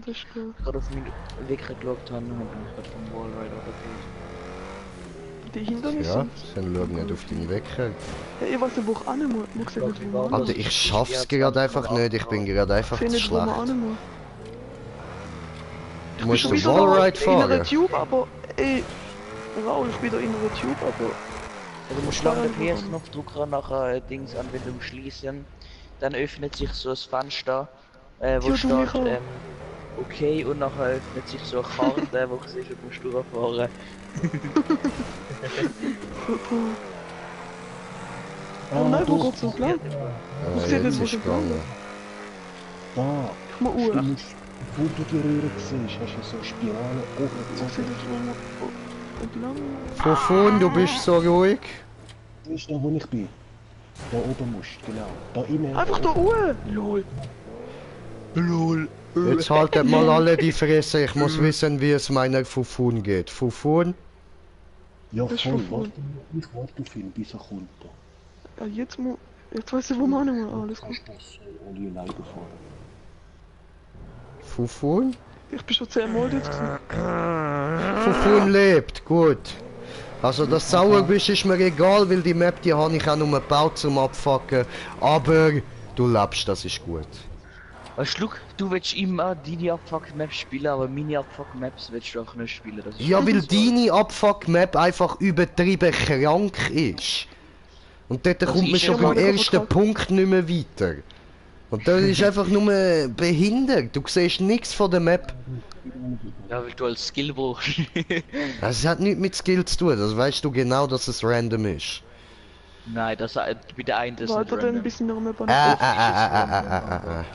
[SPEAKER 4] Das ist klar.
[SPEAKER 2] Gerade auf meinen Wecker geschaut habe, bin ich gerade vom Wallride runtergefallen.
[SPEAKER 4] Die Hindernisse?
[SPEAKER 1] ja. Dann schau nicht auf deine Wecker.
[SPEAKER 4] Ja, ich weiß nicht, wo ich hin muss. Ich sehe nicht, wo man
[SPEAKER 1] Alter, ich schaff's gerade einfach nicht. Ich bin gerade einfach
[SPEAKER 4] Ich
[SPEAKER 1] zu
[SPEAKER 4] sehe nicht, wo man
[SPEAKER 1] schlecht.
[SPEAKER 4] hin muss.
[SPEAKER 1] Du musst
[SPEAKER 4] Ich
[SPEAKER 1] den
[SPEAKER 4] bin wieder
[SPEAKER 1] Wallride
[SPEAKER 4] in einer
[SPEAKER 1] fahren.
[SPEAKER 4] Tube, aber... Ey... Raul, ich bin wieder in einer Tube, aber...
[SPEAKER 2] Ja, du musst lange den PS-Knopf drücken, nachher Dings an, wenn du schließen. Dann öffnet sich so ein Fenster, wo
[SPEAKER 4] Ja, du,
[SPEAKER 2] steht,
[SPEAKER 4] Michael.
[SPEAKER 2] okay, und nachher öffnet sich so eine Karte, wo du siehst, du musst durchfahren.
[SPEAKER 4] Oh nein, wo geht's noch lang?
[SPEAKER 1] Ah,
[SPEAKER 4] sehe
[SPEAKER 1] jetzt
[SPEAKER 4] nicht, wo
[SPEAKER 1] ist
[SPEAKER 4] sie
[SPEAKER 1] gegangen.
[SPEAKER 3] Da,
[SPEAKER 4] Ich muss
[SPEAKER 3] du
[SPEAKER 4] Uhr.
[SPEAKER 3] musst, bevor du die Röhre siehst, hast du so Spirale oben
[SPEAKER 4] Ich sehe
[SPEAKER 3] gezogen.
[SPEAKER 4] nicht, wo man... Entlang...
[SPEAKER 1] Fofun, du bist so ruhig.
[SPEAKER 3] Du bist da, wo ich bin. Da oben musst, genau. Da innen.
[SPEAKER 4] Einfach da Uhr! Lol.
[SPEAKER 1] Jetzt haltet mal alle die Fresse. Ich muss wissen, wie es meiner Fofun geht. Fofun?
[SPEAKER 3] Ja,
[SPEAKER 4] Das ist
[SPEAKER 3] voll.
[SPEAKER 4] schon voll.
[SPEAKER 3] Ich warte auf ihn, bis er kommt. Da.
[SPEAKER 4] Ja, jetzt muss... Jetzt weiß ich, wo man hin muss. Alles gut.
[SPEAKER 3] Kannst du das ohne alleine fahren.
[SPEAKER 1] Fofun?
[SPEAKER 4] Ich bin schon 10 Mal jetzt gewesen.
[SPEAKER 1] Fofun lebt, gut. Also das Sauerbisch ist mir egal, weil die Map die habe ich auch nur gebaut zum Abfucken. Aber du lebst, das ist gut.
[SPEAKER 2] Weißt du willst immer deine Abfuck-Maps spielen, aber meine Abfuck-Maps willst du auch nicht spielen. Das ist
[SPEAKER 1] Ja, weil
[SPEAKER 2] so.
[SPEAKER 1] deine Abfuck-Map einfach übertrieben krank ist. Und dort
[SPEAKER 2] Das
[SPEAKER 1] kommt man
[SPEAKER 2] ist
[SPEAKER 1] schon
[SPEAKER 2] ja
[SPEAKER 1] beim
[SPEAKER 4] mal
[SPEAKER 1] ersten
[SPEAKER 4] kaputt.
[SPEAKER 1] Punkt nicht mehr weiter. Und das ist einfach nur behindert. Du siehst nichts von der Map.
[SPEAKER 2] Ja, weil du als Skill brauchst.
[SPEAKER 1] Das hat nichts mit Skill zu tun. Das weißt du genau, dass es random ist.
[SPEAKER 2] Nein, das bei der einen das nicht
[SPEAKER 4] Weiter dann,
[SPEAKER 2] random.
[SPEAKER 4] bis wir mehr
[SPEAKER 1] Ah.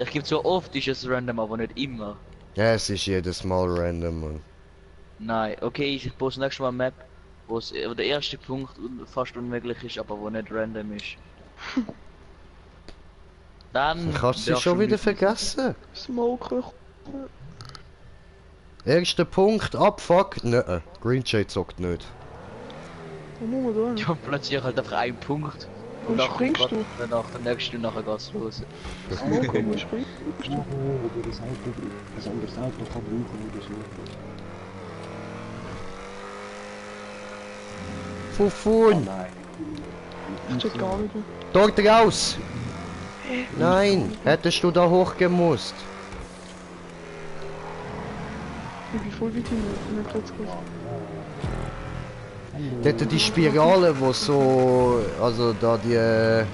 [SPEAKER 2] Es gibt so oft ist es random, aber nicht immer.
[SPEAKER 1] Ja, es ist jedes Mal random, Mann.
[SPEAKER 2] Nein, okay, ich baue das nächste Mal eine Map, wo der erste Punkt fast unmöglich ist, aber wo nicht random ist. Dann
[SPEAKER 1] Kannst du
[SPEAKER 2] darfst
[SPEAKER 1] schon wieder
[SPEAKER 2] mit-
[SPEAKER 1] vergessen?
[SPEAKER 4] Smoker.
[SPEAKER 1] Erster Punkt, Abfuck. Nein, Green Shade zockt nicht.
[SPEAKER 4] Wo muss man da hin?
[SPEAKER 2] Ja, plötzlich halt einfach ein Punkt.
[SPEAKER 4] Wo
[SPEAKER 2] nachher
[SPEAKER 4] springst
[SPEAKER 2] grad
[SPEAKER 4] du?
[SPEAKER 2] Danach der nächste und nachher geht's los.
[SPEAKER 4] Smoker, wo springst du?
[SPEAKER 3] Oder das Auto, ein anderes Auto kann brauchen oder so.
[SPEAKER 1] Fufun,
[SPEAKER 3] Nein.
[SPEAKER 4] Ich check gar nicht mehr.
[SPEAKER 1] dort raus! Nein, hättest du da hochgemusst.
[SPEAKER 4] Ich bin voll weit hin, ich bin kurz gehört.
[SPEAKER 1] Dort die Spirale, wo so, also da die,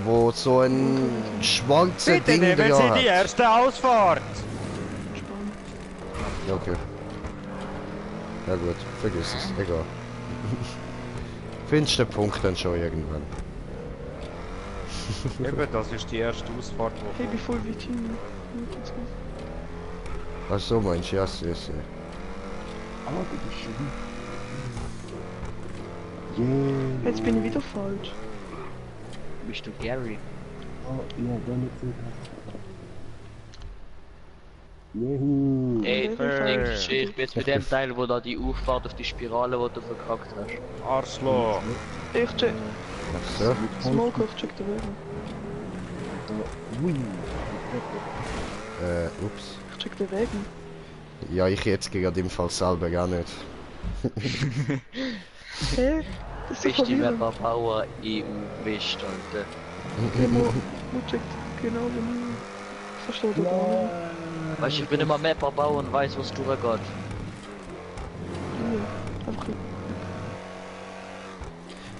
[SPEAKER 1] wo so ein schwarzes
[SPEAKER 6] Bitte
[SPEAKER 1] Ding
[SPEAKER 6] nehmen
[SPEAKER 1] dran
[SPEAKER 6] Sie die
[SPEAKER 1] hat.
[SPEAKER 6] erste Ausfahrt!
[SPEAKER 4] Spannend.
[SPEAKER 1] Okay. Ja gut, vergiss es, egal. Findest den Punkt dann schon irgendwann.
[SPEAKER 6] Eben, das ist die erste Ausfahrt,
[SPEAKER 4] Hey, ich bin voll weit hin. Ich bin kurz gehört.
[SPEAKER 1] Ach so meinst du, ja, sehr.
[SPEAKER 3] Ah, du bist schon Yeah.
[SPEAKER 4] Jetzt bin ich wieder falsch.
[SPEAKER 2] Bist du Gary?
[SPEAKER 3] Ah, ja, dann nicht so. Juhu.
[SPEAKER 2] Ey,
[SPEAKER 4] Perfekt.
[SPEAKER 2] ich bin jetzt bei dem Teil, wo da die Auffahrt auf die Spirale, wo du verkackt hast.
[SPEAKER 6] Arschloch!
[SPEAKER 4] Ich check.
[SPEAKER 1] Ach so.
[SPEAKER 4] Smoker, ich check den Weg.
[SPEAKER 3] Ui.
[SPEAKER 1] Ups.
[SPEAKER 4] Ich check den Weg.
[SPEAKER 1] Ja, ich jetzt gerade im Fall selber gar nicht.
[SPEAKER 4] Hä? Das ist
[SPEAKER 2] Bist du
[SPEAKER 4] verwirrend.
[SPEAKER 2] Mapper Power EU West, Alter.
[SPEAKER 4] Okay, mo check. genau wie mir. Versteht ihr gar nicht.
[SPEAKER 2] Weißt du, ich bin immer Mapper bauen und weiß, was durchgeht.
[SPEAKER 4] Nee, einfach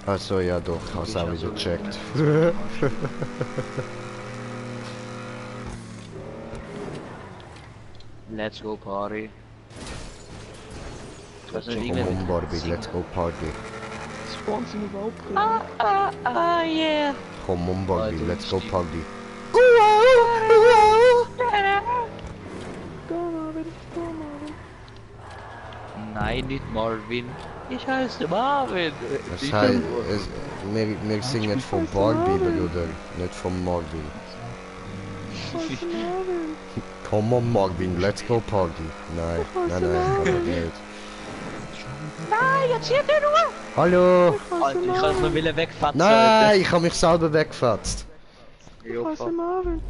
[SPEAKER 1] Also ja doch, hast auch wieder gecheckt.
[SPEAKER 2] Let's go Party. Ich weiß nicht,
[SPEAKER 1] Komm
[SPEAKER 2] irgendwie
[SPEAKER 1] um Barbie, let's go party.
[SPEAKER 4] spawnt sie überhaupt drin.
[SPEAKER 2] yeah.
[SPEAKER 1] Komm um Barbie,
[SPEAKER 2] Alter,
[SPEAKER 1] let's go
[SPEAKER 2] stimmt.
[SPEAKER 1] party.
[SPEAKER 4] Da, Marvin, da, Marvin.
[SPEAKER 2] Nein, nicht Marvin. Ich heiße Marvin.
[SPEAKER 1] Das
[SPEAKER 2] Nicht
[SPEAKER 1] heißt,
[SPEAKER 2] du.
[SPEAKER 1] wir singen von Barbie, Bruder, nicht von Marvin.
[SPEAKER 4] Scheiße, Marvin.
[SPEAKER 1] Komm on Marvin, let's go party. Nein, nein, aber nicht.
[SPEAKER 2] Nein, jetzt hier den nur.
[SPEAKER 1] Hallo!
[SPEAKER 2] Alter, ich kann es noch wieder wegfatzen.
[SPEAKER 1] Nein, ich habe mich selber weggefetzt.
[SPEAKER 4] Scheiße, Marvin.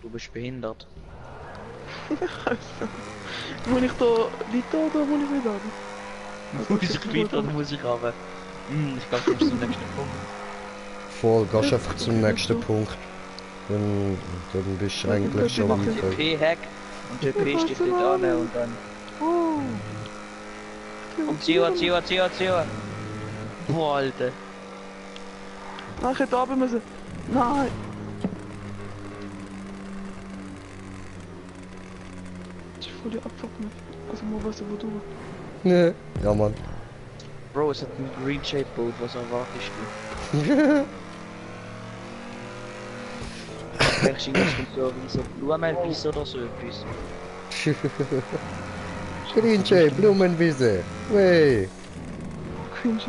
[SPEAKER 2] Du bist behindert.
[SPEAKER 4] Scheiße. Muss ich da weiter oder muss ich nicht haben?
[SPEAKER 2] Muss ich weiter oder muss ich runter? Ich glaube, du bist zum nächsten Punkt.
[SPEAKER 1] Voll, gehst einfach zum nächsten Punkt. Dann bist du eigentlich schon
[SPEAKER 2] Mach den
[SPEAKER 1] weiter.
[SPEAKER 2] TP-Hack und TP steht nicht an und dann...
[SPEAKER 4] Oh.
[SPEAKER 2] Und zieh. Boah, Alter.
[SPEAKER 4] Nein, ich hätte runter müssen. Nein. Das ist voll die Abfuck mit. Also mal weißt du, wo du...
[SPEAKER 1] Nee. Ja, Mann.
[SPEAKER 2] Bro, es hat ein Green Shape Boat, was erwartest du? Vielleicht sind das so Blumenwiese oder so etwas.
[SPEAKER 1] Greenjay, Blumenwiese. Wey.
[SPEAKER 4] Cringe.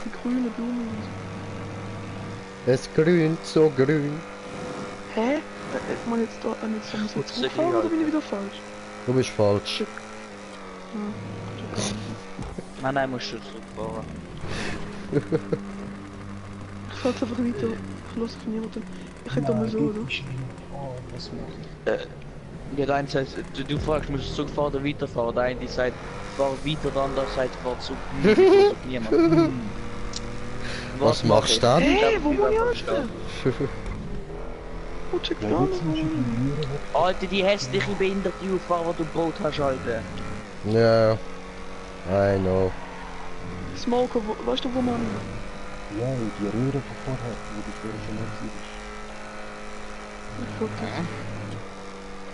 [SPEAKER 4] Die grüne Blume.
[SPEAKER 1] Es grünt so grün.
[SPEAKER 4] Hä? Man jetzt da an jetzt muss jetzt
[SPEAKER 2] Putze
[SPEAKER 4] hochfahren
[SPEAKER 2] die
[SPEAKER 4] oder bin ich
[SPEAKER 2] Alte.
[SPEAKER 4] wieder falsch?
[SPEAKER 1] Du bist falsch.
[SPEAKER 2] Nein, musst du zurückfahren.
[SPEAKER 4] Ich fahr jetzt einfach weiter. Ich lasse von niemandem. Ich hätte da mal so, oder?
[SPEAKER 3] Was macht
[SPEAKER 2] Ja, der eine sagt, du fragst, musst du zurückfahren oder weiterfahren? Der eine sagt, fahr weiter, der andere sagt, fahr zurück. Versucht niemand.
[SPEAKER 1] Was machst du dann?
[SPEAKER 4] Hey, wo muss ich anstehen? Wo checkt gar nicht?
[SPEAKER 2] Alter, die hässliche behinderte Auffahrer, die du Brot hast, Alter.
[SPEAKER 1] Ja. I know.
[SPEAKER 4] Smoker, weißt du, wo man...
[SPEAKER 3] Ja, und die Röhre von vorher, wo die vorher schon mal
[SPEAKER 4] Ich guck das.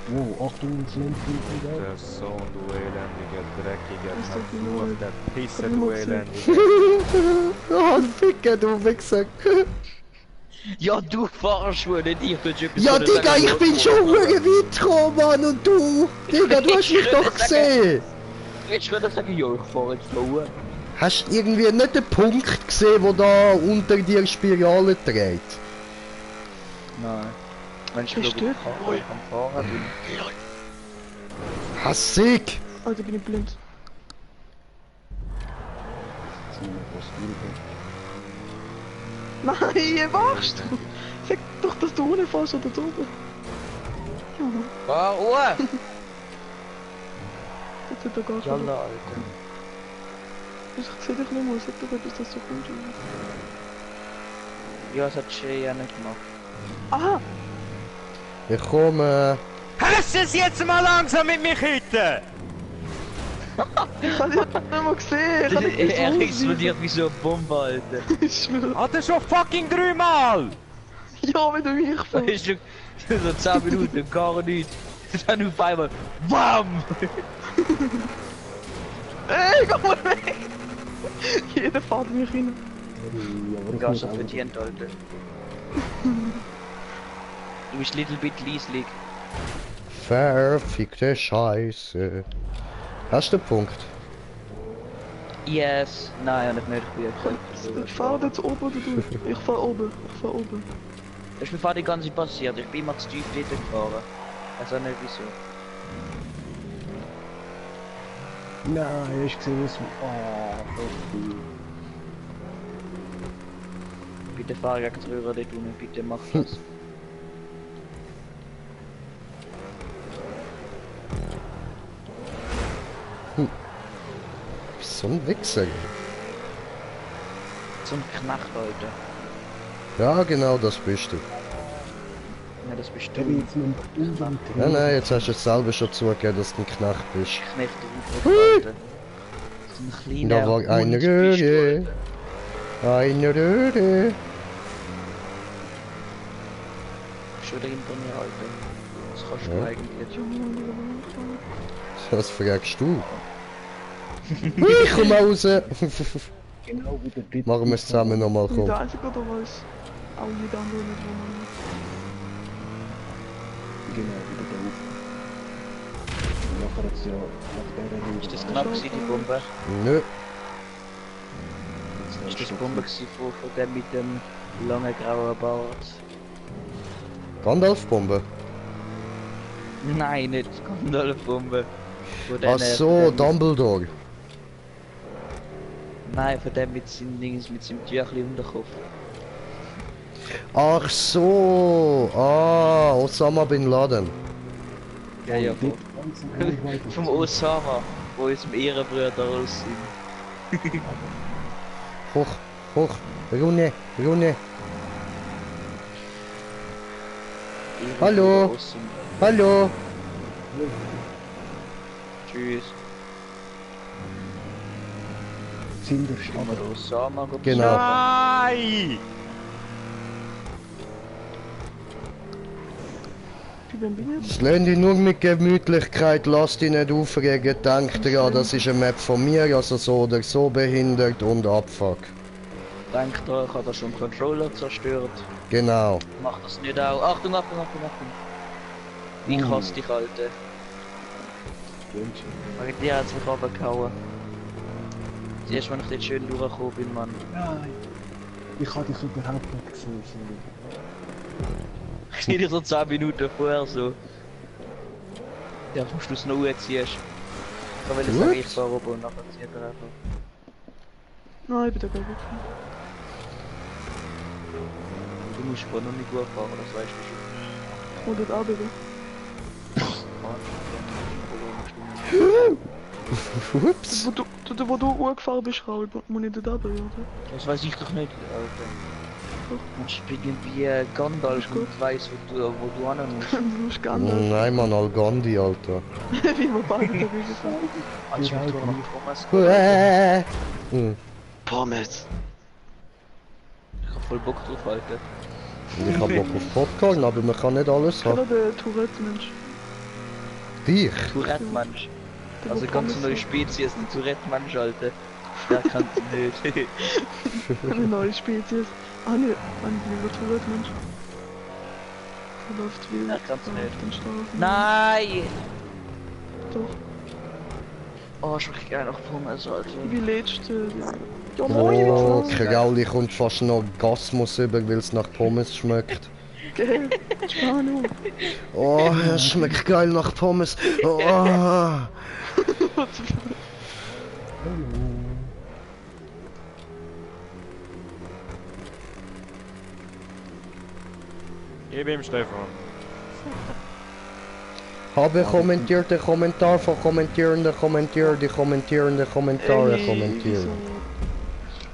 [SPEAKER 3] Wow, Achtung, ins Lämpchen wieder.
[SPEAKER 6] Der Sohn, du elendiger, dreckiger,
[SPEAKER 4] Das ist doch die Leute.
[SPEAKER 6] der Pisse,
[SPEAKER 4] Hab ich
[SPEAKER 6] du
[SPEAKER 4] mal gesehen.
[SPEAKER 6] elendiger.
[SPEAKER 1] Oh, Ficker, du Wichser.
[SPEAKER 2] Ja, du fahrst wohl nicht, ich würde etwas
[SPEAKER 1] Ja,
[SPEAKER 2] sagen,
[SPEAKER 1] Digga, ich bin schon
[SPEAKER 2] Alter.
[SPEAKER 1] weit gekommen, Mann, und du? Digga, du hast mich doch gesehen.
[SPEAKER 2] Jetzt würde ich sagen, ja, ich fahre jetzt da.
[SPEAKER 1] Hast du irgendwie nicht den Punkt gesehen, wo da unter dir Spirale dreht?
[SPEAKER 2] Nein. Mensch, ich
[SPEAKER 4] Bist
[SPEAKER 2] glaube,
[SPEAKER 4] du?
[SPEAKER 2] ich kann fahren.
[SPEAKER 1] Hassig!
[SPEAKER 4] Alter, bin ich blind. Nein, wachst du? Sag doch, dass du ohne fährst oder oben. Ja,
[SPEAKER 2] Fahr Ruhe!
[SPEAKER 4] jetzt hat er gar
[SPEAKER 2] Jalla,
[SPEAKER 4] schon.
[SPEAKER 2] Alter.
[SPEAKER 4] Ich seh dich nicht mehr, sag doch etwas, dass du kommst.
[SPEAKER 2] Ja, das hat Shay ja nicht gemacht.
[SPEAKER 4] Aha!
[SPEAKER 1] Ich komme.
[SPEAKER 6] Hast es jetzt mal langsam mit mir heute?
[SPEAKER 4] Ich hab dich nicht mehr gesehen! Ich hab nicht gewusst,
[SPEAKER 2] Er
[SPEAKER 4] wo
[SPEAKER 2] explodiert wie so eine Bombe, Alter.
[SPEAKER 4] Ich schwöre.
[SPEAKER 6] Hat er schon fucking 3-mal?
[SPEAKER 4] Ja, wenn du mich
[SPEAKER 2] Da
[SPEAKER 4] fährst.
[SPEAKER 2] ist so 10 Minuten, gar nichts. Dann auf einmal, BAM!
[SPEAKER 4] Ey, komm mal weg! Jeder fährt mich rein.
[SPEAKER 2] Gas auf verdient, Alter. Du bist little bit leaselig.
[SPEAKER 1] Verfickte Scheiße. Hast du den Punkt?
[SPEAKER 2] Yes. Nein, nicht mehr.
[SPEAKER 4] Ich fahr jetzt oben oder du? Ich fahr oben. Ich fahr oben.
[SPEAKER 2] Das ist mir fast die ganze Zeit passiert. Ich bin immer zu tief dort gefahren. Also nicht wieso.
[SPEAKER 3] Nein, hast du gesehen, was... Ah, das
[SPEAKER 2] Bitte fahr gegen die Röhre dort unten. Bitte mach das.
[SPEAKER 1] So ein Wichser.
[SPEAKER 2] So ein Knacht, Alter.
[SPEAKER 1] Ja, genau, das bist du.
[SPEAKER 2] Ja, das bist
[SPEAKER 3] Ich habe
[SPEAKER 2] du.
[SPEAKER 3] jetzt nicht unbedingt
[SPEAKER 1] Nein, nein, jetzt hast du es selber schon zugegeben, dass du ein Knecht bist.
[SPEAKER 2] Knecht der Alter. So ein
[SPEAKER 1] Da
[SPEAKER 2] kleiner
[SPEAKER 1] war eine
[SPEAKER 2] Hund
[SPEAKER 1] Röhre.
[SPEAKER 2] bist du, Alter.
[SPEAKER 1] Eine Röhre.
[SPEAKER 2] Schon hinter mir, Alter. Das kannst du
[SPEAKER 1] Ja.
[SPEAKER 2] eigentlich.
[SPEAKER 1] Was fragst du? Ich komm raus.
[SPEAKER 3] genau wie der dritte.
[SPEAKER 1] Machen wir es zusammen nochmal,
[SPEAKER 4] Bin ich
[SPEAKER 1] komm.
[SPEAKER 4] der Einzige oder weiß auch jeder andere nicht, wo man ist?
[SPEAKER 3] Genau, wieder der Ruf. Und nachher hat es ja
[SPEAKER 2] Ist das knapp gewesen, die Bombe?
[SPEAKER 1] Nö.
[SPEAKER 2] Ist das Bombe gewesen von dem mit dem langen grauen Bart?
[SPEAKER 1] Gandalf-Bombe.
[SPEAKER 2] Nein, nicht Gandalf-Bombe. Von
[SPEAKER 1] Ach
[SPEAKER 2] den,
[SPEAKER 1] so,
[SPEAKER 2] von dem-
[SPEAKER 1] Dumbledore.
[SPEAKER 2] Nein, von dem mit seinem Dings, mit seinem Tüchli um den Kopf.
[SPEAKER 1] Ach so. Ah, Osama Bin Laden.
[SPEAKER 2] Ja, ja,
[SPEAKER 3] Dort ganz in Reichweite.
[SPEAKER 2] vom Osama, wo unserem Ehrenbrüder aus sind.
[SPEAKER 1] Hoch, hoch. Rune, Rune. Hallo.
[SPEAKER 2] Ehrenbrüder aus sind.
[SPEAKER 1] Hallo.
[SPEAKER 2] Tschüss.
[SPEAKER 3] Sind der
[SPEAKER 2] Kann man
[SPEAKER 3] Stadt.
[SPEAKER 2] den Osama gut
[SPEAKER 1] Genau.
[SPEAKER 6] Nein!
[SPEAKER 4] Wie bin ich jetzt?
[SPEAKER 1] Das lernt dich nur mit Gemütlichkeit, lass dich nicht aufregen, denk dran, das ist eine Map von mir, also so oder so behindert und Abfuck.
[SPEAKER 2] Denkt dran, ich habe da schon einen Controller zerstört.
[SPEAKER 1] Genau.
[SPEAKER 2] Mach das nicht auch. Achtung, Achtung, Achtung, Achtung. Ich hasse dich, Alter. Wegen dir hat's mich runtergehauen. Siehst du, wenn ich dort schön durchgekommen bin, Mann.
[SPEAKER 3] Nein. Ich habe dich überhaupt nicht gesehen.
[SPEAKER 2] Ich sehe dich so 10 Minuten vorher so. Ja, vom Schluss noch ziehst. Ich will
[SPEAKER 1] Gut.
[SPEAKER 2] sagen, ich fahre oben und nachher zieht er einfach.
[SPEAKER 4] Nein, ich bin der Gelbe.
[SPEAKER 2] Du musst aber noch nicht gut fahren, das weißt du schon.
[SPEAKER 4] Und dort auch wieder.
[SPEAKER 1] Ups.
[SPEAKER 4] Wo du hochgefahren bist, Raul, muss ich dort runter, oder?
[SPEAKER 2] Das weiß ich doch nicht, Alter. Ich bin irgendwie Gandalf und weiss, wo du hin musst.
[SPEAKER 4] Du musst Gandalf.
[SPEAKER 1] Nein, Mann, Algandi, Alter.
[SPEAKER 4] Wie wir beide dagegen sind.
[SPEAKER 2] Als ich nach Thomas
[SPEAKER 1] Hm.
[SPEAKER 2] Pommes. Ich hab voll Bock drauf, Alter.
[SPEAKER 1] Ich hab Bock auf Popcorn, aber man kann nicht alles
[SPEAKER 4] Kennt ihr
[SPEAKER 1] haben.
[SPEAKER 4] den Tourette-Mensch?
[SPEAKER 1] Dich?
[SPEAKER 2] Tourette-Mensch.
[SPEAKER 4] Der
[SPEAKER 2] Also
[SPEAKER 4] wo
[SPEAKER 2] ganz
[SPEAKER 4] Pommes
[SPEAKER 2] neue
[SPEAKER 4] hat.
[SPEAKER 2] Spezies, ein Tourette-Mensch, Alter. Der kann nicht.
[SPEAKER 4] Eine neue Spezies. Ah ne, ein lieber Tourette-Mensch. Der läuft wild.
[SPEAKER 2] Ja, kannst du
[SPEAKER 4] auf
[SPEAKER 2] nicht.
[SPEAKER 4] den Straßen.
[SPEAKER 2] Nein!
[SPEAKER 4] Doch.
[SPEAKER 2] Oh, ich möchte gerne noch Pommes, Alter.
[SPEAKER 4] Wie lädst du? Ja, moin,
[SPEAKER 1] Oh,
[SPEAKER 4] wie
[SPEAKER 1] Krauli kommt fast noch Gasmus über, weil es nach Pommes schmeckt.
[SPEAKER 4] Gell? Spannung.
[SPEAKER 1] Oh, es schmeckt geil nach Pommes. Oh.
[SPEAKER 6] Ich bin Stefan.
[SPEAKER 1] Habe kommentierte Kommentar von kommentierende Kommentier, die kommentierende Kommentare kommentieren.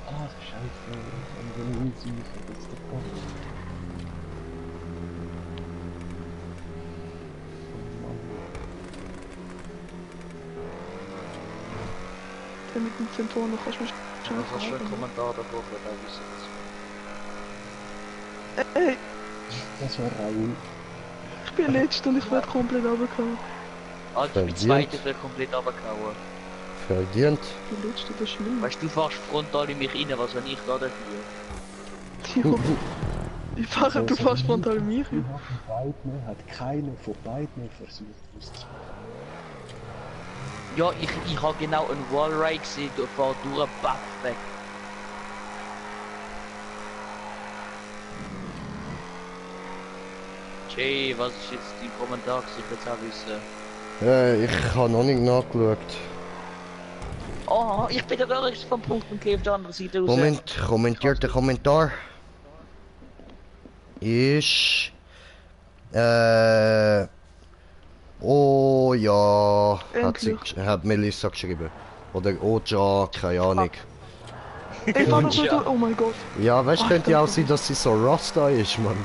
[SPEAKER 3] Ah, scheiße. Und wenn ich nicht süß, das ist doch gar nicht.
[SPEAKER 4] Der mit den Zentoren, kannst du mich schon
[SPEAKER 2] Du hast schon einen
[SPEAKER 4] fragen.
[SPEAKER 2] Kommentar davor, da wissen
[SPEAKER 4] Ey,
[SPEAKER 3] Das war Raoul.
[SPEAKER 4] ich bin letzt und ich werde komplett runtergehauen.
[SPEAKER 2] Alter, die
[SPEAKER 1] Verdient.
[SPEAKER 2] zweite wird komplett runtergehauen.
[SPEAKER 1] Verdient.
[SPEAKER 4] Ich bin letzt, das ist schlimm.
[SPEAKER 2] Weißt du, du fährst frontal in mich rein, was wenn ich da dafür?
[SPEAKER 4] Ja. Ich fahre, du fährst frontal in mich.
[SPEAKER 3] Die haben beide, hat keiner von beiden versucht auszumachen.
[SPEAKER 2] Ja, ich habe genau einen Wallride gesehen, der fährt durch, baff weg. Jay, was ist jetzt dein Kommentar? Ich will jetzt auch wissen.
[SPEAKER 1] Ich habe noch nicht nachgeschaut.
[SPEAKER 2] Oh, ich bin der Wörter vom Punkt und gehe auf der anderen Seite raus.
[SPEAKER 1] Moment, kommentierte Kommentar. Ist. Oh ja. Hat Melissa geschrieben. Oder Oja, keine Ahnung.
[SPEAKER 4] Ich fahr doch nicht durch. Oh mein Gott.
[SPEAKER 1] Ja, weißt du, könnte ja auch sein, dass sie so Rasta ist, Mann.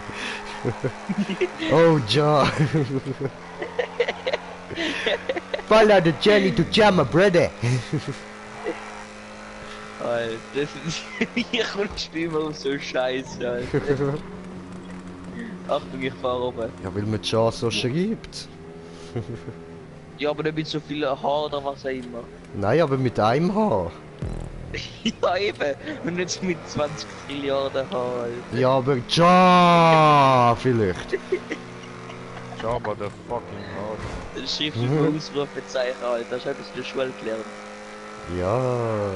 [SPEAKER 1] Oh, ja. Follow the journey to Jama, brother.
[SPEAKER 2] Alter, das ist... Hier kommt die immer auf so Scheiße, Alter. Achtung, ich fahr oben.
[SPEAKER 1] Ja, weil man Ja so schreibt.
[SPEAKER 2] Ja, aber nicht mit so viel Haar oder was auch immer.
[SPEAKER 1] Nein, aber mit einem Haar.
[SPEAKER 2] Ja, eben. Und nicht mit 20 Trilliarden Haar, Alter.
[SPEAKER 1] Ja, aber Ja vielleicht.
[SPEAKER 6] Jabba the fucking hard.
[SPEAKER 2] Das schrift mit Ausrufezeichen, Alter. Das hast du in der Schule gelernt.
[SPEAKER 1] Ja,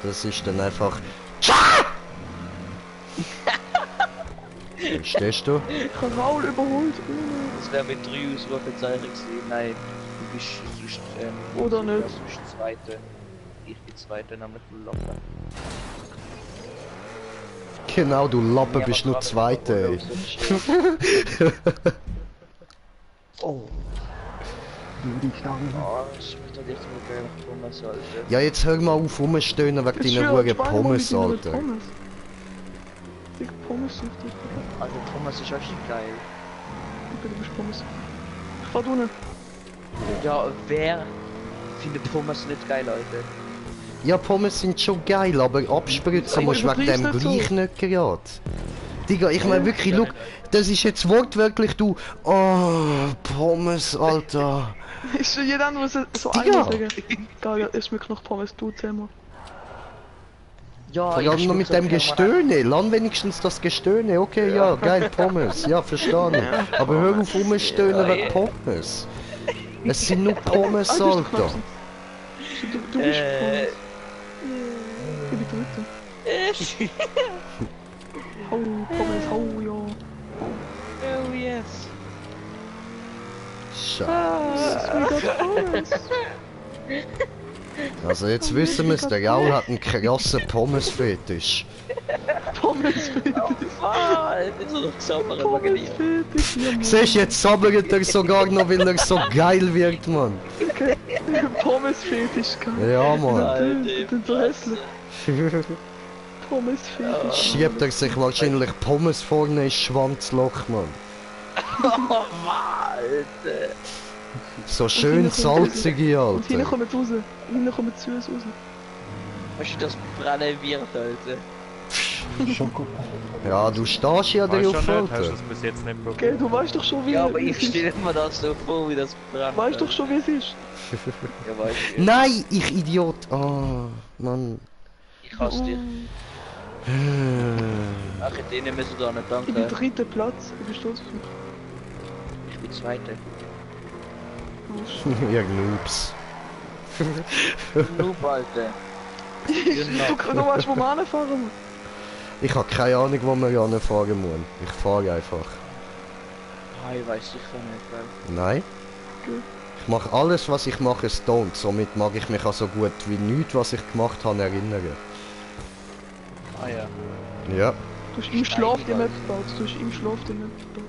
[SPEAKER 1] das ist dann einfach. Verstehst du?
[SPEAKER 4] Ich habe Raul überholt.
[SPEAKER 2] Das wäre mit 3 Ausrufezeichen gewesen. Nein, du bist sonst,
[SPEAKER 4] Oder nicht.
[SPEAKER 2] Du bist Zweite. Ich bin Zweite, nämlich du Lappen.
[SPEAKER 1] Genau, du Lappe
[SPEAKER 2] Ja,
[SPEAKER 1] bist
[SPEAKER 2] aber
[SPEAKER 1] nur
[SPEAKER 2] gerade
[SPEAKER 1] Zweite, ey.
[SPEAKER 2] so ein Schild.
[SPEAKER 3] Oh. Die Stange.
[SPEAKER 2] Oh, ich möchte dich mal gerne Thomas, Alter.
[SPEAKER 1] Ja, jetzt hör mal auf rumstöhnen wegen deiner Huren Pommes, Alter.
[SPEAKER 4] Die Pommes sind das.
[SPEAKER 2] Also Thomas ist auch schon geil.
[SPEAKER 4] Du bist Pommes. Ich fahr drinnen.
[SPEAKER 2] Ja, wer findet Thomas nicht geil, Alter?
[SPEAKER 1] Ja, Pommes sind schon geil, aber abspritzen
[SPEAKER 4] Aber
[SPEAKER 1] musst du wegen dem
[SPEAKER 4] übertreib's nicht
[SPEAKER 1] gleich
[SPEAKER 4] so.
[SPEAKER 1] nicht gerade. Digga, ich mein wirklich, look, das ist jetzt wortwörtlich du. Oh, Pommes, Alter.
[SPEAKER 4] Ist schon jeder andere so
[SPEAKER 1] Digga.
[SPEAKER 4] einer sagen. Geil, ich schmeckt noch Pommes, du zähl mal.
[SPEAKER 2] Ja,
[SPEAKER 1] Vor allem noch mit dem Gestöhne, lass wenigstens das Gestöhne, okay, ja, geil, Pommes, ja, verstanden. Aber hör auf rumstöhnen wegen Pommes. Es sind nur Pommes,
[SPEAKER 4] Ah, du bist
[SPEAKER 1] Alter.
[SPEAKER 4] Knapsen. Du bist Pommes. Ich bin dritte. Hau, Pommes, hau, ja.
[SPEAKER 2] Oh yes.
[SPEAKER 1] Scheiße.
[SPEAKER 4] We got Pommes.
[SPEAKER 1] Also jetzt wissen wir es, der Gaul hat einen krassen Pommes-Fetisch.
[SPEAKER 4] Pommes fetisch.
[SPEAKER 2] Alter, das ist doch sauber, aber
[SPEAKER 4] Pommes
[SPEAKER 2] genial.
[SPEAKER 4] fetisch. Ja, Mann.
[SPEAKER 1] Siehst du, jetzt sammelt er sogar noch, weil er so geil wird, Mann.
[SPEAKER 4] Okay. Pommes fetisch, geil.
[SPEAKER 1] Ja, Mann.
[SPEAKER 4] Das sind so hässlich. Pommes fetisch.
[SPEAKER 1] Schiebt er sich wahrscheinlich Pommes vorne ins Schwanzloch, Mann.
[SPEAKER 2] Oh, Alter.
[SPEAKER 1] So schön salzige,
[SPEAKER 4] Und hinten
[SPEAKER 1] Alter.
[SPEAKER 4] kommen sie raus. Hinten kommen sie raus.
[SPEAKER 2] Weißt du, das brennen wird, Alter.
[SPEAKER 3] Schokopop.
[SPEAKER 1] Ja, du stehst ja
[SPEAKER 6] Weißt
[SPEAKER 1] drauf,
[SPEAKER 6] du nicht? Hast du
[SPEAKER 1] Alter.
[SPEAKER 6] das bis jetzt nicht probiert?
[SPEAKER 4] Okay, du weißt doch schon, wie
[SPEAKER 2] Ja, aber
[SPEAKER 4] wie
[SPEAKER 2] ich
[SPEAKER 4] es ist.
[SPEAKER 2] stelle mir das so vor, wie das brennt.
[SPEAKER 4] Weißt doch schon, wie es ist.
[SPEAKER 2] Ja, weißt du.
[SPEAKER 1] Nein, ich Idiot. Oh, Mann.
[SPEAKER 2] Ich hasse dich. Ach, ich hätte nicht mehr so da nicht,
[SPEAKER 4] Ich bin
[SPEAKER 2] danke.
[SPEAKER 4] dritter Platz. Ich bin stolz auf mich.
[SPEAKER 2] Ich bin Zweite.
[SPEAKER 1] Ihr Noobs.
[SPEAKER 2] Noob, Alter.
[SPEAKER 4] Du weißt, wo wir anfahren müssen.
[SPEAKER 1] Ich habe keine Ahnung, wo wir anfahren müssen. Ich fahre einfach.
[SPEAKER 2] Ah, ich weiß sicher nicht, weil...
[SPEAKER 1] Nein?
[SPEAKER 4] Gut.
[SPEAKER 1] Ich mache alles, was ich mache, stoned. Somit mag ich mich auch so gut wie nichts, was ich gemacht habe, erinnern.
[SPEAKER 2] Ah ja.
[SPEAKER 1] Ja,
[SPEAKER 4] Du hast im Schlaf die Map gebaut. Du hast im Schlaf die Map gebaut.